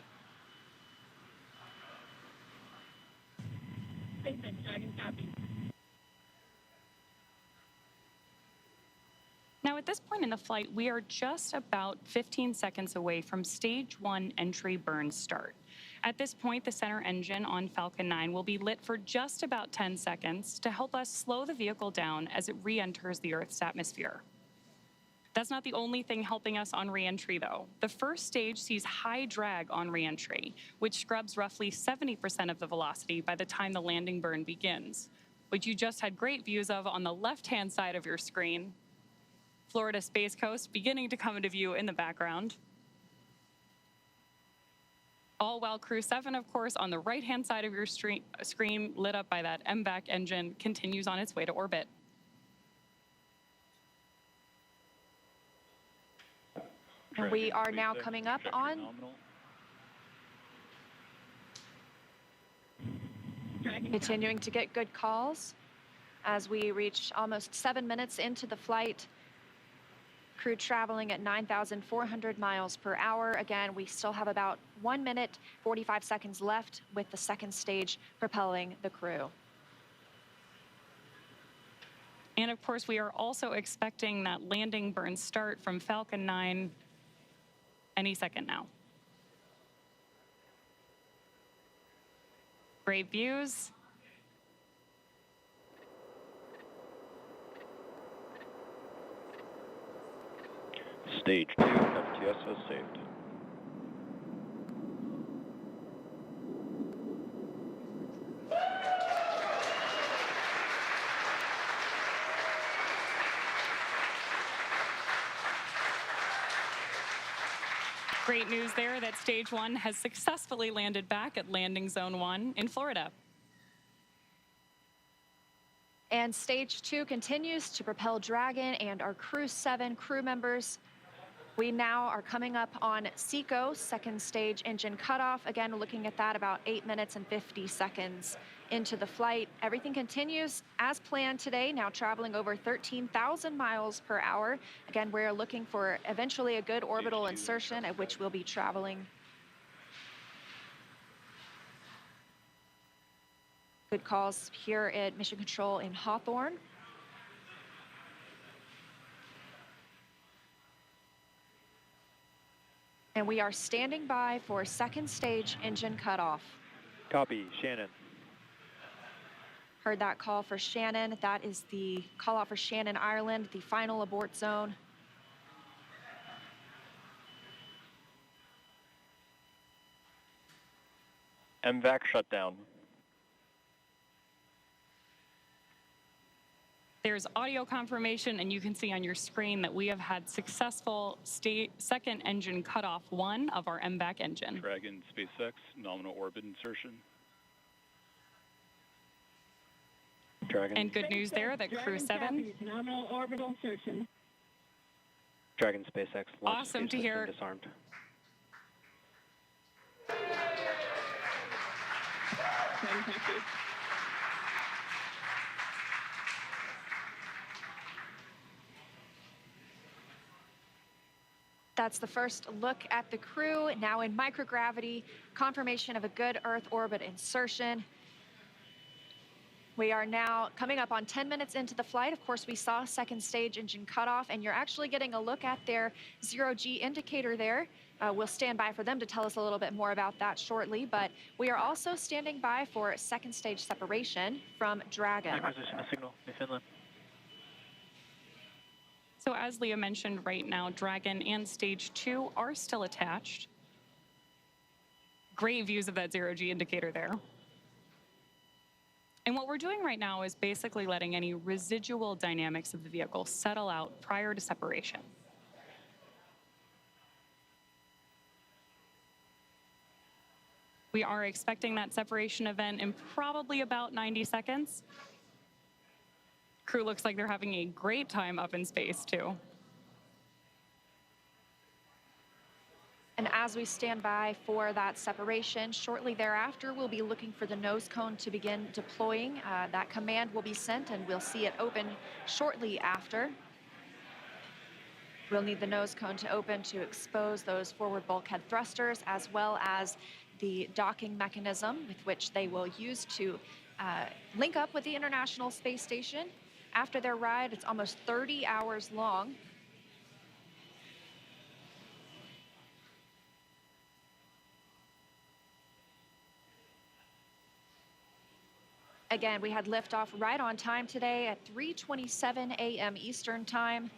Now, at this point in the flight, we are just about 15 seconds away from stage 1 entry burn start. At this point, the center engine on Falcon 9 will be lit for just about 10 seconds to help us slow the vehicle down as it re-enters the Earth's atmosphere. That's not the only thing helping us on re-entry, though. The first stage sees high drag on re-entry, which scrubs roughly 70% of the velocity by the time the landing burn begins, which you just had great views of on the left-hand side of your screen. Florida Space Coast beginning to come into view in the background. All while Crew7, of course, on the right-hand side of your screen, lit up by that MVAC engine, continues on its way to orbit. And we are now coming up on continuing to get good calls as we reach almost 7 minutes into the flight. Crew traveling at 9,400 miles per hour. Again, we still have about 1 minute, 45 seconds left with the second stage propelling the crew. And of course, we are also expecting that landing burn start from Falcon 9 any second now. Great views. Stage 2, F2. GPS has saved. Great news there that Stage 1 has successfully landed back at Landing Zone 1 in Florida. And Stage 2 continues to propel Dragon and our Crew7 crew members. We now are coming up on SECO, second stage engine cutoff. Again, looking at that about 8 minutes and 50 seconds into the flight. Everything continues as planned today, now traveling over 13,000 miles per hour. Again, we're looking for eventually a good orbital insertion at which we'll be traveling. Good calls here at Mission Control in Hawthorne. And we are standing by for second stage engine cutoff. Copy, Shannon. Heard that call for Shannon. That is the call out for Shannon, Ireland, the final abort zone. MVAC shutdown. There's audio confirmation, and you can see on your screen that we have had successful second engine cutoff 1 of our MVAC engine. Dragon SpaceX, nominal orbit insertion. Dragon. And good news there that Crew7. Nominal orbital insertion. Dragon SpaceX launch Awesome to hear. Disarmed. That's the first look at the crew, now in microgravity, confirmation of a good Earth orbit insertion. We are now coming up on 10 minutes into the flight. Of course, we saw second stage engine cutoff, and you're actually getting a look at their zero-G indicator there. We'll stand by for them to tell us a little bit more about that shortly, but we are also standing by for second stage separation from Dragon. Acquisition of signal in Finland. So as Leah mentioned, right now, Dragon and Stage 2 are still attached. Great views of that zero-G indicator there. And what we're doing right now is basically letting any residual dynamics of the vehicle settle out prior to separation. We are expecting that separation event in probably about 90 seconds. Crew looks like they're having a great time up in space, too. And as we stand by for that separation, shortly thereafter, we'll be looking for the nose cone to begin deploying. That command will be sent, and we'll see it open shortly after. We'll need the nose cone to open to expose those forward bulkhead thrusters, as well as the docking mechanism with which they will use to link up with the International Space Station. After their ride, it's almost 30 hours long. Again, we had liftoff right on time today at 3:27 a.m. Eastern Time.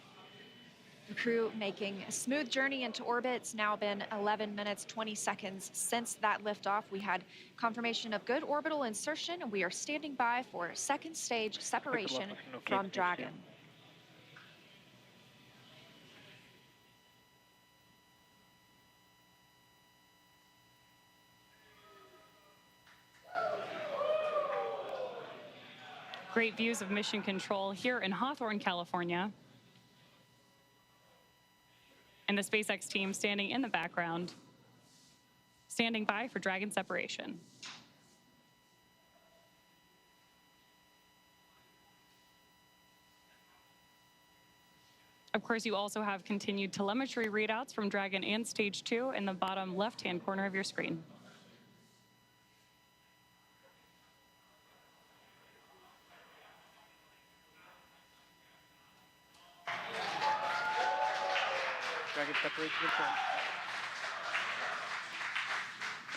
The crew making a smooth journey into orbit. It's now been 11 minutes, 20 seconds since that liftoff. We had confirmation of good orbital insertion, and we are standing by for second stage separation from Dragon. Great views of Mission Control here in Hawthorne, California. And the SpaceX team standing in the background, standing by for Dragon separation. Of course, you also have continued telemetry readouts from Dragon and Stage 2 in the bottom left-hand corner of your screen. Dragon separation confirmed.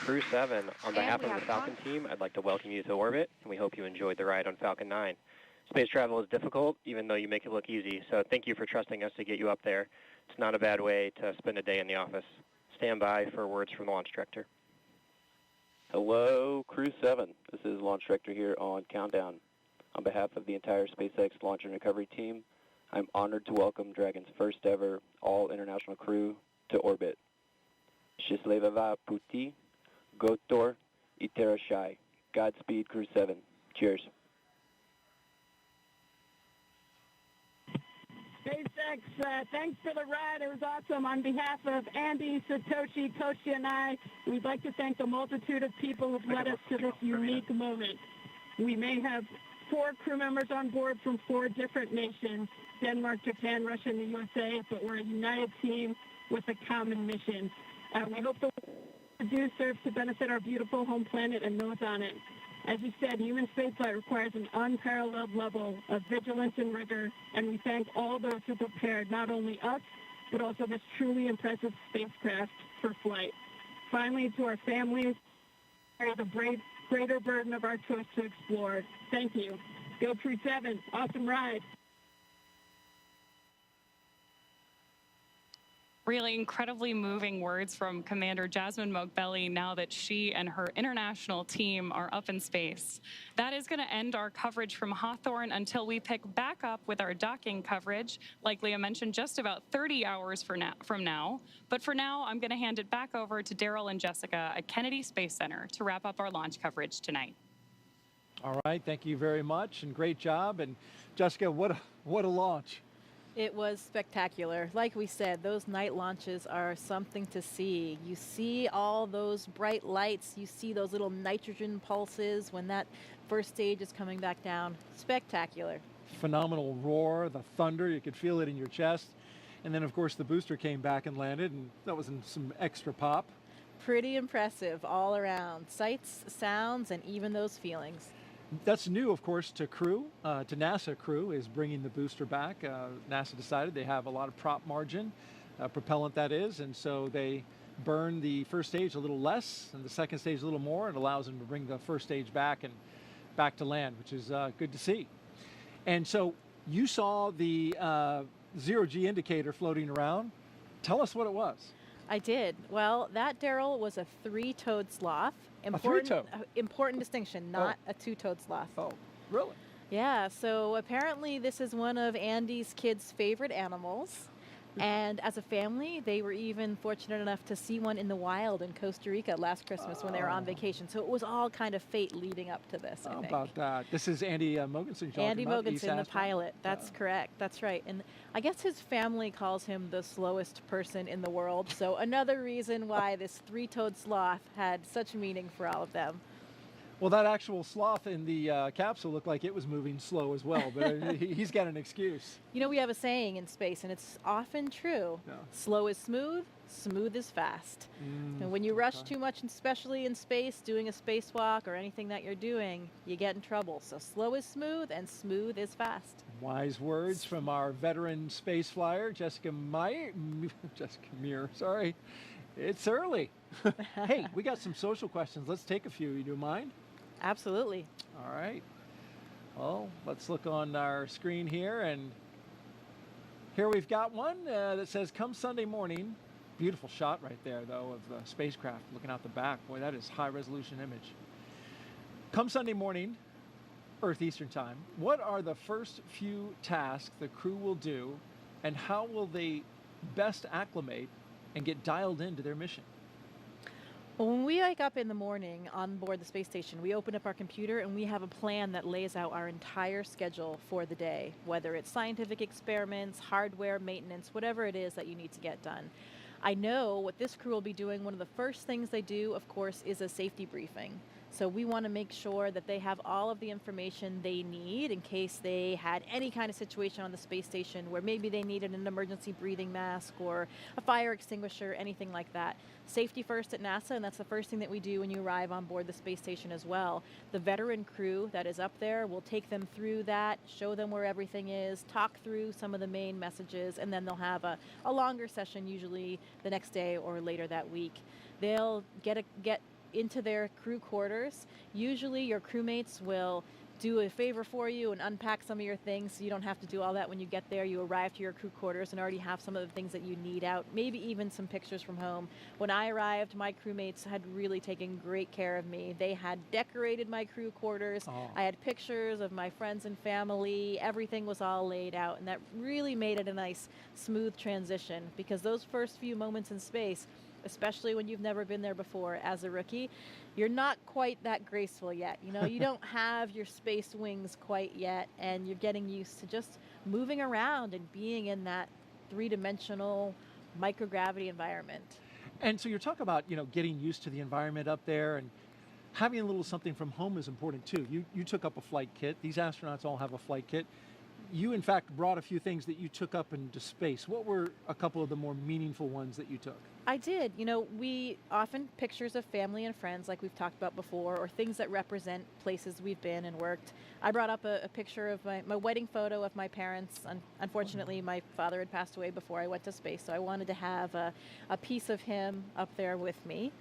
Crew7, on behalf of the Falcon team, I'd like to welcome you to orbit, and we hope you enjoyed the ride on Falcon 9. Space travel is difficult, even though you make it look easy, so thank you for trusting us to get you up there. It's not a bad way to spend a day in the office. Stand by for words from the launch director. Hello, Crew7. This is Launch Director here on Countdown. On behalf of the entire SpaceX Launch and Recovery team, I'm honored to welcome Dragon's first ever all-international crew to orbit. Счастливого пути, Gotor, Iterashai. Godspeed, Crew7. Cheers. SpaceX, thanks for the ride. It was awesome. On behalf of Andy, Satoshi, Toshi, and I, we'd like to thank the multitude of people who've led us to this unique moment. We may have 4 crew members on board from 4 different nations, Denmark, Japan, Russia, and the USA, but we're a united team with a common mission. We hope the work we do serves to benefit our beautiful home planet and those on it. As you said, human spaceflight requires an unparalleled level of vigilance and rigor, and we thank all those who prepared not only us, but also this truly impressive spacecraft for flight. Finally, to our families, carry the greater burden of our choice to explore. Thank you. Go Crew7. Awesome ride. Really incredibly moving words from Commander Jasmine Moghbeli now that she and her international team are up in space. That is going to end our coverage from Hawthorne until we pick back up with our docking coverage, like Leah mentioned, just about 30 hours from now. But for now, I'm going to hand it back over to Daryl and Jessica at Kennedy Space Center to wrap up our launch coverage tonight. All right, thank you very much, and great job. And Jessica, what a launch. It was spectacular. Like we said, those night launches are something to see. You see all those bright lights. You see those little nitrogen pulses when that first stage is coming back down. Spectacular. Phenomenal roar, the thunder, you could feel it in your chest. And then, of course, the booster came back and landed, and that was some extra pop. Pretty impressive all around. Sights, sounds, and even those feelings. That's new, of course, to Crew, to NASA. Crew is bringing the booster back. NASA decided they have a lot of prop margin, propellant that is, and so they burn the first stage a little less and the second stage a little more. It allows them to bring the first stage back and back to land, which is good to see. And so you saw the zero-G indicator floating around. Tell us what it was. I did. Well, that, Daryl, was a 3-toed sloth. Important distinction, not a 2-toed sloth. Oh, really? Yeah, so apparently this is one of Andy's kids' favorite animals. And as a family, they were even fortunate enough to see one in the wild in Costa Rica last Christmas when they were on vacation. So it was all kind of fate leading up to this, I think. How about that? This is Andy Moghbeli. Andy Moghbeli, the pilot. That's correct. That's right. And I guess his family calls him the slowest person in the world. So another reason why this 3-toed sloth had such meaning for all of them. Well, that actual sloth in the capsule looked like it was moving slow as well, but he's got an excuse. You know, we have a saying in space, and it's often true. Yeah. Slow is smooth, smooth is fast. And when you rush too much, especially in space, doing a spacewalk or anything that you're doing, you get in trouble. So slow is smooth, and smooth is fast. Wise words from our veteran space flyer, Jessica Meir, sorry. It's early. Hey, we got some social questions. Let's take a few. You do mind? Absolutely. All right. Well, let's look on our screen here, and here we've got one that says, come Sunday morning. Beautiful shot right there, though, of the spacecraft looking out the back. Boy, that is high-resolution image. Come Sunday morning, Earth Eastern Time, what are the first few tasks the crew will do, and how will they best acclimate and get dialed into their mission? Well, when we wake up in the morning on board the space station, we open up our computer and we have a plan that lays out our entire schedule for the day, whether it's scientific experiments, hardware, maintenance, whatever it is that you need to get done. I know what this crew will be doing. One of the first things they do, of course, is a safety briefing. So we want to make sure that they have all of the information they need in case they had any kind of situation on the space station where maybe they needed an emergency breathing mask or a fire extinguisher, anything like that. Safety first at NASA, and that's the first thing that we do when you arrive on board the space station as well. The veteran crew that is up there will take them through that, show them where everything is, talk through some of the main messages, and then they'll have a longer session usually the next day or later that week. They'll get into their crew quarters. Usually your crewmates will do a favor for you and unpack some of your things so you don't have to do all that when you get there. You arrive to your crew quarters and already have some of the things that you need out, maybe even some pictures from home. When I arrived, my crewmates had really taken great care of me. They had decorated my crew quarters. I had pictures of my friends and family. Everything was all laid out, and that really made it a nice, smooth transition, because those first few moments in space, especially when you've never been there before as a rookie, you're not quite that graceful yet. You know, you don't have your space wings quite yet, and you're getting used to just moving around and being in that three-dimensional microgravity environment. And so you're talking about, you know, getting used to the environment up there, and having a little something from home is important too. You took up a flight kit. These astronauts all have a flight kit. You, in fact, brought a few things that you took up into space. What were a couple of the more meaningful ones that you took? I did. You know, we often pictures of family and friends, like we've talked about before, or things that represent places we've been and worked. I brought up a picture of my wedding photo of my parents. Unfortunately, my father had passed away before I went to space, so I wanted to have a piece of him up there with me.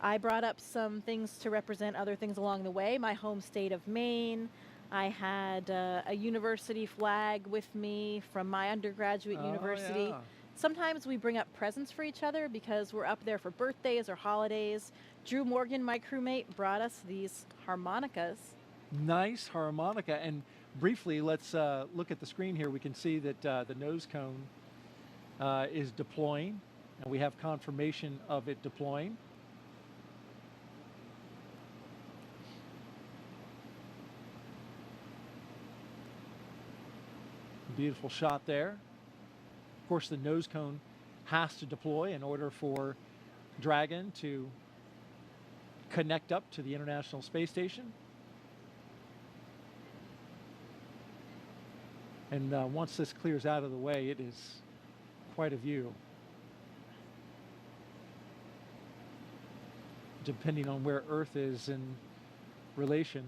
I brought up some things to represent other things along the way. My home state of Maine. I had a university flag with me from my undergraduate university. Yeah. Sometimes we bring up presents for each other because we're up there for birthdays or holidays. Drew Morgan, my crewmate, brought us these harmonicas. Nice harmonica. And briefly, let's look at the screen here. We can see that the nose cone is deploying, and we have confirmation of it deploying. Beautiful shot there. Of course, the nose cone has to deploy in order for Dragon to connect up to the International Space Station. And once this clears out of the way, it is quite a view. Depending on where Earth is in relation.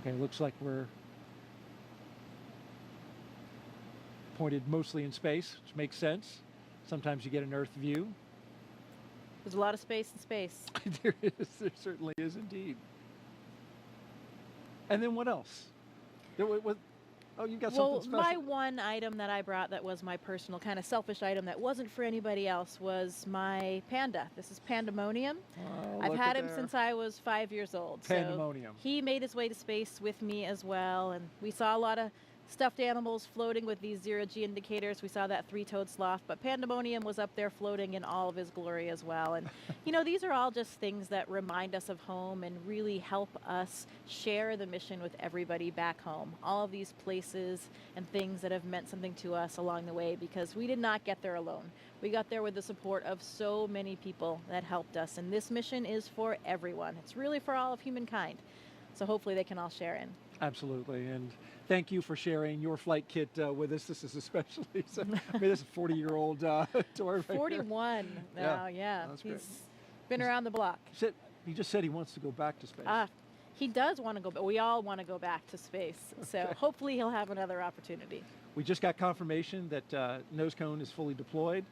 Okay, looks like we're pointed mostly in space, which makes sense. Sometimes you get an Earth view. There's a lot of space in space. There is. There certainly is indeed. And then what else? Oh, you got something special. My one item that I brought that was my personal kind of selfish item that wasn't for anybody else was my panda. This is Pandemonium. Oh, I've had him since I was 5 years old. Pandemonium. So he made his way to space with me as well, and we saw a lot of stuffed animals floating with these zero-G indicators. We saw that three-toed sloth, but Pandemonium was up there floating in all of his glory as well. And, you know, these are all just things that remind us of home and really help us share the mission with everybody back home. All of these places and things that have meant something to us along the way, because we did not get there alone. We got there with the support of so many people that helped us. And this mission is for everyone. It's really for all of humankind. So hopefully they can all share in. Absolutely, and thank you for sharing your flight kit with us. This is especially, I mean, this is a 40-year-old tour. 41 now, yeah. That's He's great. been around the block. He just said he wants to go back to space. He does want to go, but we all want to go back to space. So hopefully he'll have another opportunity. We just got confirmation that nose cone is fully deployed,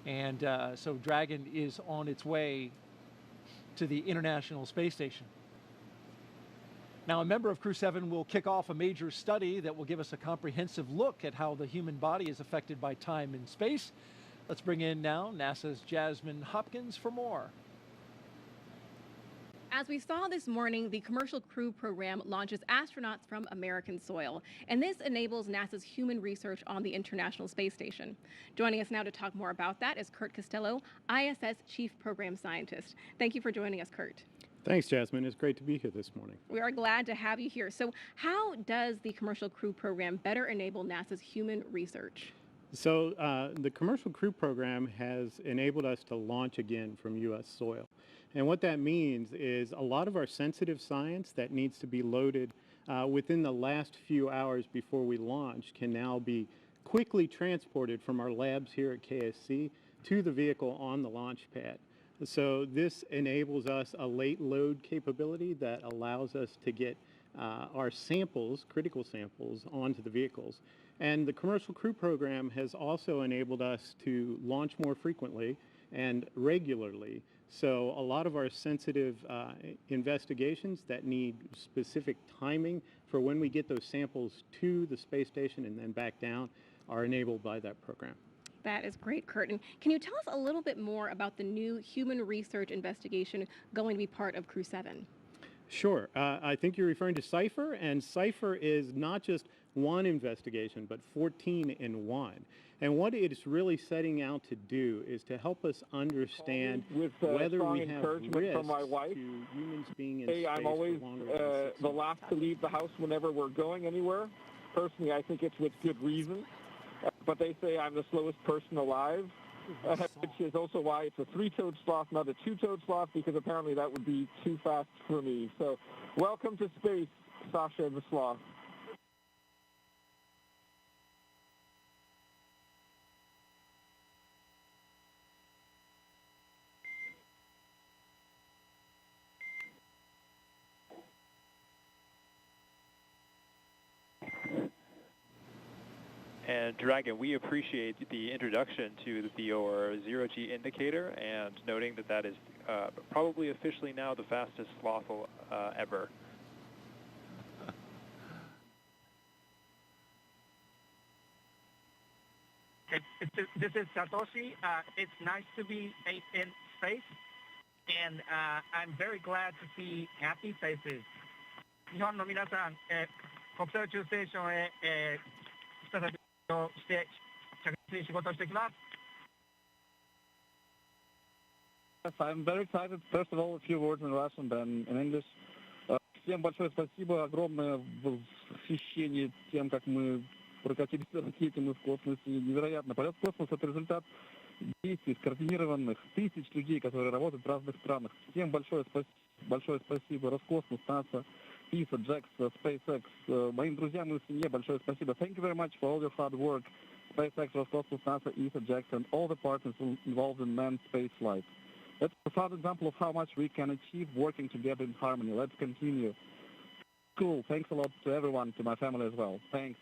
and so Dragon is on its way to the International Space Station. Now, a member of Crew7 will kick off a major study that will give us a comprehensive look at how the human body is affected by time and space. Let's bring in now NASA's Jasmine Hopkins for more. As we saw this morning, the Commercial Crew program launches astronauts from American soil, and this enables NASA's human research on the International Space Station. Joining us now to talk more about that is Kurt Costello, ISS Chief Program Scientist. Thank you for joining us, Kurt. Thanks, Jasmine. It's great to be here this morning. We are glad to have you here. So how does the Commercial Crew program better enable NASA's human research? So the Commercial Crew program has enabled us to launch again from U.S. soil. And what that means is a lot of our sensitive science that needs to be loaded within the last few hours before we launch can now be quickly transported from our labs here at KSC to the vehicle on the launch pad. So this enables us a late load capability that allows us to get our samples, critical samples, onto the vehicles. And the Commercial Crew Program has also enabled us to launch more frequently and regularly. So a lot of our sensitive investigations that need specific timing for when we get those samples to the space station and then back down are enabled by that program. That is great, Kurt. And can you tell us a little bit more about the new human research investigation going to be part of Crew7? Sure. I think you're referring to CIPHER, and CIPHER is not just one investigation, but 14 in one. And what it is really setting out to do is to help us understand whether we have risks from my wife. to humans being in Hey, space I'm always for longer than 6 the last to leave the house whenever we're going anywhere. Personally, I think it's with good reason. But they say I'm the slowest person alive, which is also why it's a 3-toed sloth, not a 2-toed sloth, because apparently that would be too fast for me. So welcome to space, Sasha the sloth. And Dragon, we appreciate the introduction to your zero-G indicator and noting that that is probably officially now the fastest sloth ever. This is Satoshi. It's nice to be in space, and I'm very glad to see happy faces. 日本の皆さん、国際宇宙ステーションへ、再びして着実に仕事をしてきます。 Yes, I'm very excited. First of all, a few words in Russian, then in English. Всем большое спасибо, огромное восхищение тем, как мы прокатились на ракете, мы в космосе. Невероятно. Полет в космос — это результат действий скоординированных тысяч людей, которые работают в разных странах. Всем большое спасибо. Роскосмос, НАСА, ESA, JAXA, SpaceX. Моим друзьям и семье большое спасибо. Thank you very much for all your hard work. SpaceX, Roscosmos, NASA, ESA, JAXA, and all the partners involved in manned space flight. That's a profound example of how much we can achieve working together in harmony. Let's continue. Cool. Thanks a lot to everyone, to my family as well. Thanks.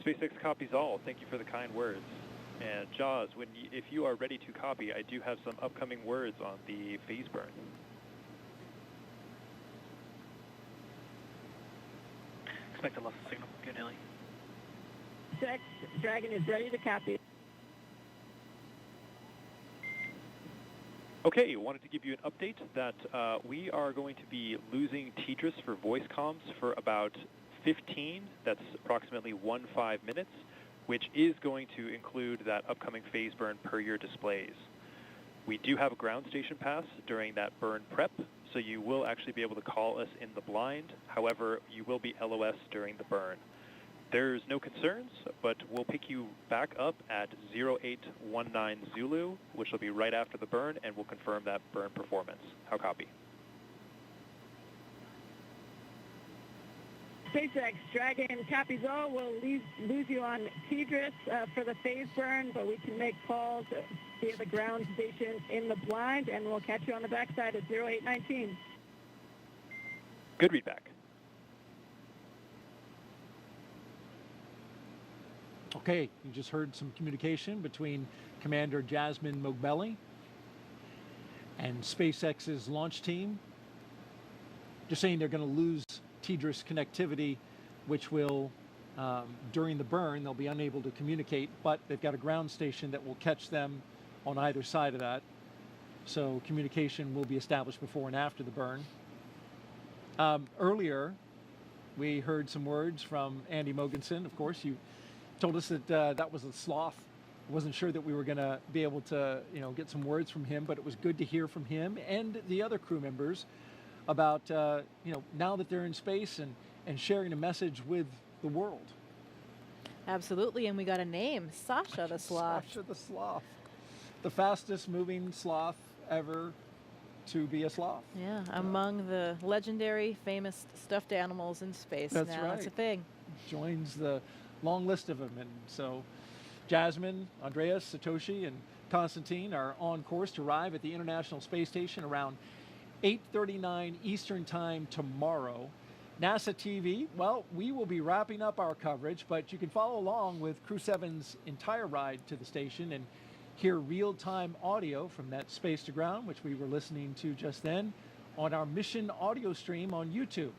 SpaceX copies all. Thank you for the kind words. And Jaws, if you are ready to copy, I do have some upcoming words on the phase burn. Expect a loss of signal. Good, Ellie. SpaceX Dragon is ready to copy. Okay, wanted to give you an update that we are going to be losing TDRS for voice comms for about 15, that's approximately 15 minutes, which is going to include that upcoming phase burn per your displays. We do have a ground station pass during that burn prep, so you will actually be able to call us in the blind. However, you will be LOS during the burn. There's no concerns, but we'll pick you back up at 0819 Zulu, which will be right after the burn, and we'll confirm that burn performance. How copy? SpaceX Dragon copies all. We'll lose you on TDRS for the phase burn, but we can make calls via the ground station in the blind, and we'll catch you on the backside at 0819. Good readback. Okay, you just heard some communication between Commander Jasmine Moghbeli and SpaceX's launch team. Just saying they're going to lose TDRS connectivity, which will, during the burn, they'll be unable to communicate, but they've got a ground station that will catch them on either side of that. So communication will be established before and after the burn. Earlier, we heard some words from Andy Mogensen. Of course, you told us that that was a sloth. I wasn't sure that we were going to be able to, get some words from him, but it was good to hear from him and the other crew members about, now that they're in space and sharing a message with the world. Absolutely, and we got a name, Sasha the sloth. Sasha the sloth. The fastest moving sloth ever to be a sloth. Yeah, among the legendary, famous stuffed animals in space. That's now right. That's a thing. Joins the long list of them. And so Jasmine, Andreas, Satoshi, and Konstantin are on course to arrive at the International Space Station around 8:39 Eastern Time tomorrow. NASA TV, well, we will be wrapping up our coverage, but you can follow along with Crew 7's entire ride to the station and hear real-time audio from that space to ground, which we were listening to just then, on our mission audio stream on YouTube.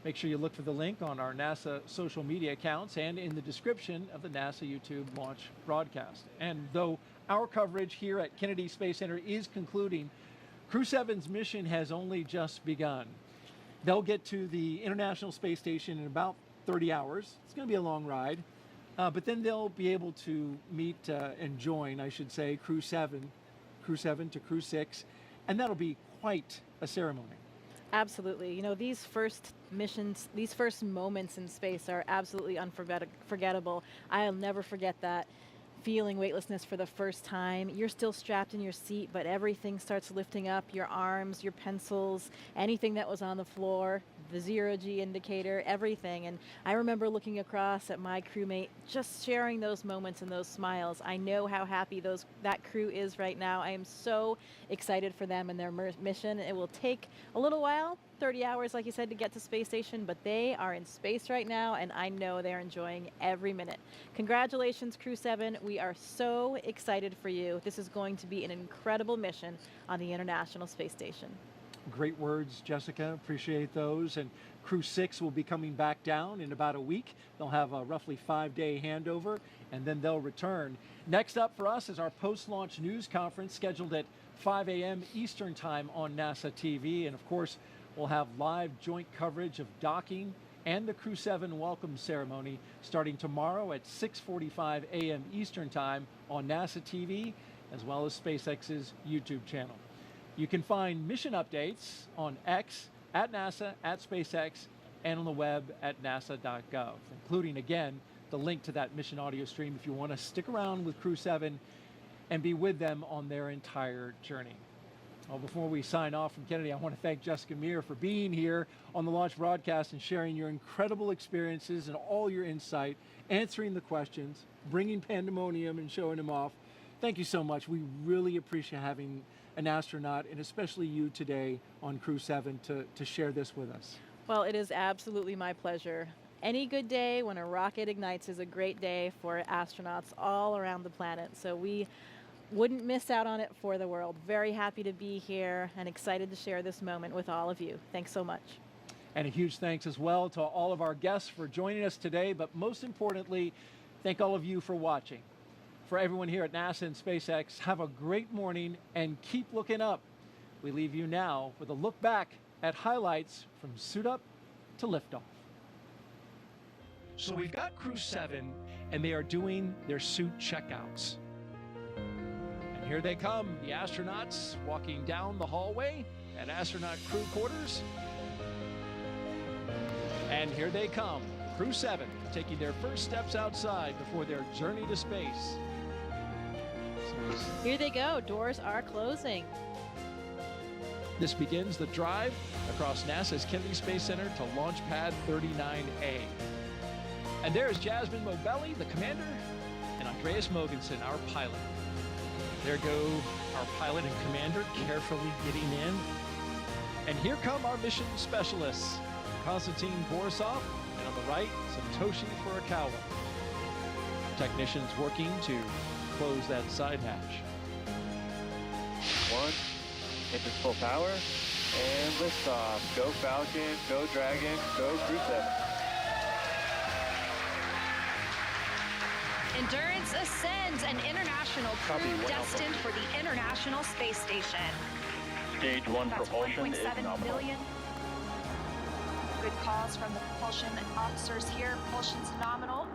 Make sure you look for the link on our NASA social media accounts and in the description of the NASA YouTube launch broadcast. And though our coverage here at Kennedy Space Center is concluding, Crew 7's mission has only just begun. They'll get to the International Space Station in about 30 hours. It's going to be a long ride, but then they'll be able to meet and join, I should say, Crew 7 to Crew 6, and that'll be quite a ceremony. Absolutely. You know, these first missions, these first moments in space are absolutely unforgettable. I'll never forget that. Feeling weightlessness for the first time. You're still strapped in your seat, but everything starts lifting up, your arms, your pencils, anything that was on the floor, the zero-G indicator, everything. And I remember looking across at my crewmate, just sharing those moments and those smiles. I know how happy that crew is right now. I am so excited for them and their mission. It will take a little while, 30 hours, like you said, to get to space station, but they are in space right now, and I know they're enjoying every minute. Congratulations, Crew 7. We are so excited for you. This is going to be an incredible mission on the International Space Station. Great words, Jessica. Appreciate those. And Crew 6 will be coming back down in about a week. They'll have a roughly 5-day handover, and then they'll return. Next up for us is our post-launch news conference scheduled at 5 a.m. Eastern Time on NASA TV. And of course, we'll have live joint coverage of docking and the Crew 7 welcome ceremony starting tomorrow at 6:45 a.m. Eastern Time on NASA TV, as well as SpaceX's YouTube channel. You can find mission updates on X, at NASA, at SpaceX, and on the web at nasa.gov, including, again, the link to that mission audio stream if you want to stick around with Crew 7 and be with them on their entire journey. Well, before we sign off from Kennedy, I want to thank Jessica Meir for being here on the launch broadcast and sharing your incredible experiences and all your insight, answering the questions, bringing pandemonium and showing them off. Thank you so much. We really appreciate having an astronaut, and especially you today on Crew 7 to share this with us. Well, it is absolutely my pleasure. Any good day when a rocket ignites is a great day for astronauts all around the planet. So we wouldn't miss out on it for the world. Very happy to be here and excited to share this moment with all of you. Thanks so much. And a huge thanks as well to all of our guests for joining us today, but most importantly, thank all of you for watching. For everyone here at NASA and SpaceX, have a great morning and keep looking up. We leave you now with a look back at highlights from suit up to liftoff. So we've got Crew 7, and they are doing their suit checkouts. And here they come, the astronauts walking down the hallway at astronaut crew quarters. And here they come, Crew 7, taking their first steps outside before their journey to space. Here they go, doors are closing. This begins the drive across NASA's Kennedy Space Center to Launch Pad 39A. And there's Jasmine Moghbeli, the commander, and Andreas Moghbeli, our pilot. There go our pilot and commander carefully getting in. And here come our mission specialists, Konstantin, borisove, and on the right, Satoshi furukhwa. Technicians working to close that side hatch. 1, engine full power, and liftoff. Go Falcon, go Dragon, go Crew 7. Endurance ascends, an international crew destined for the International Space Station. Stage 1 That's propulsion is 1.7 nominal. million. Good calls from the propulsion officers here. Propulsion's nominal.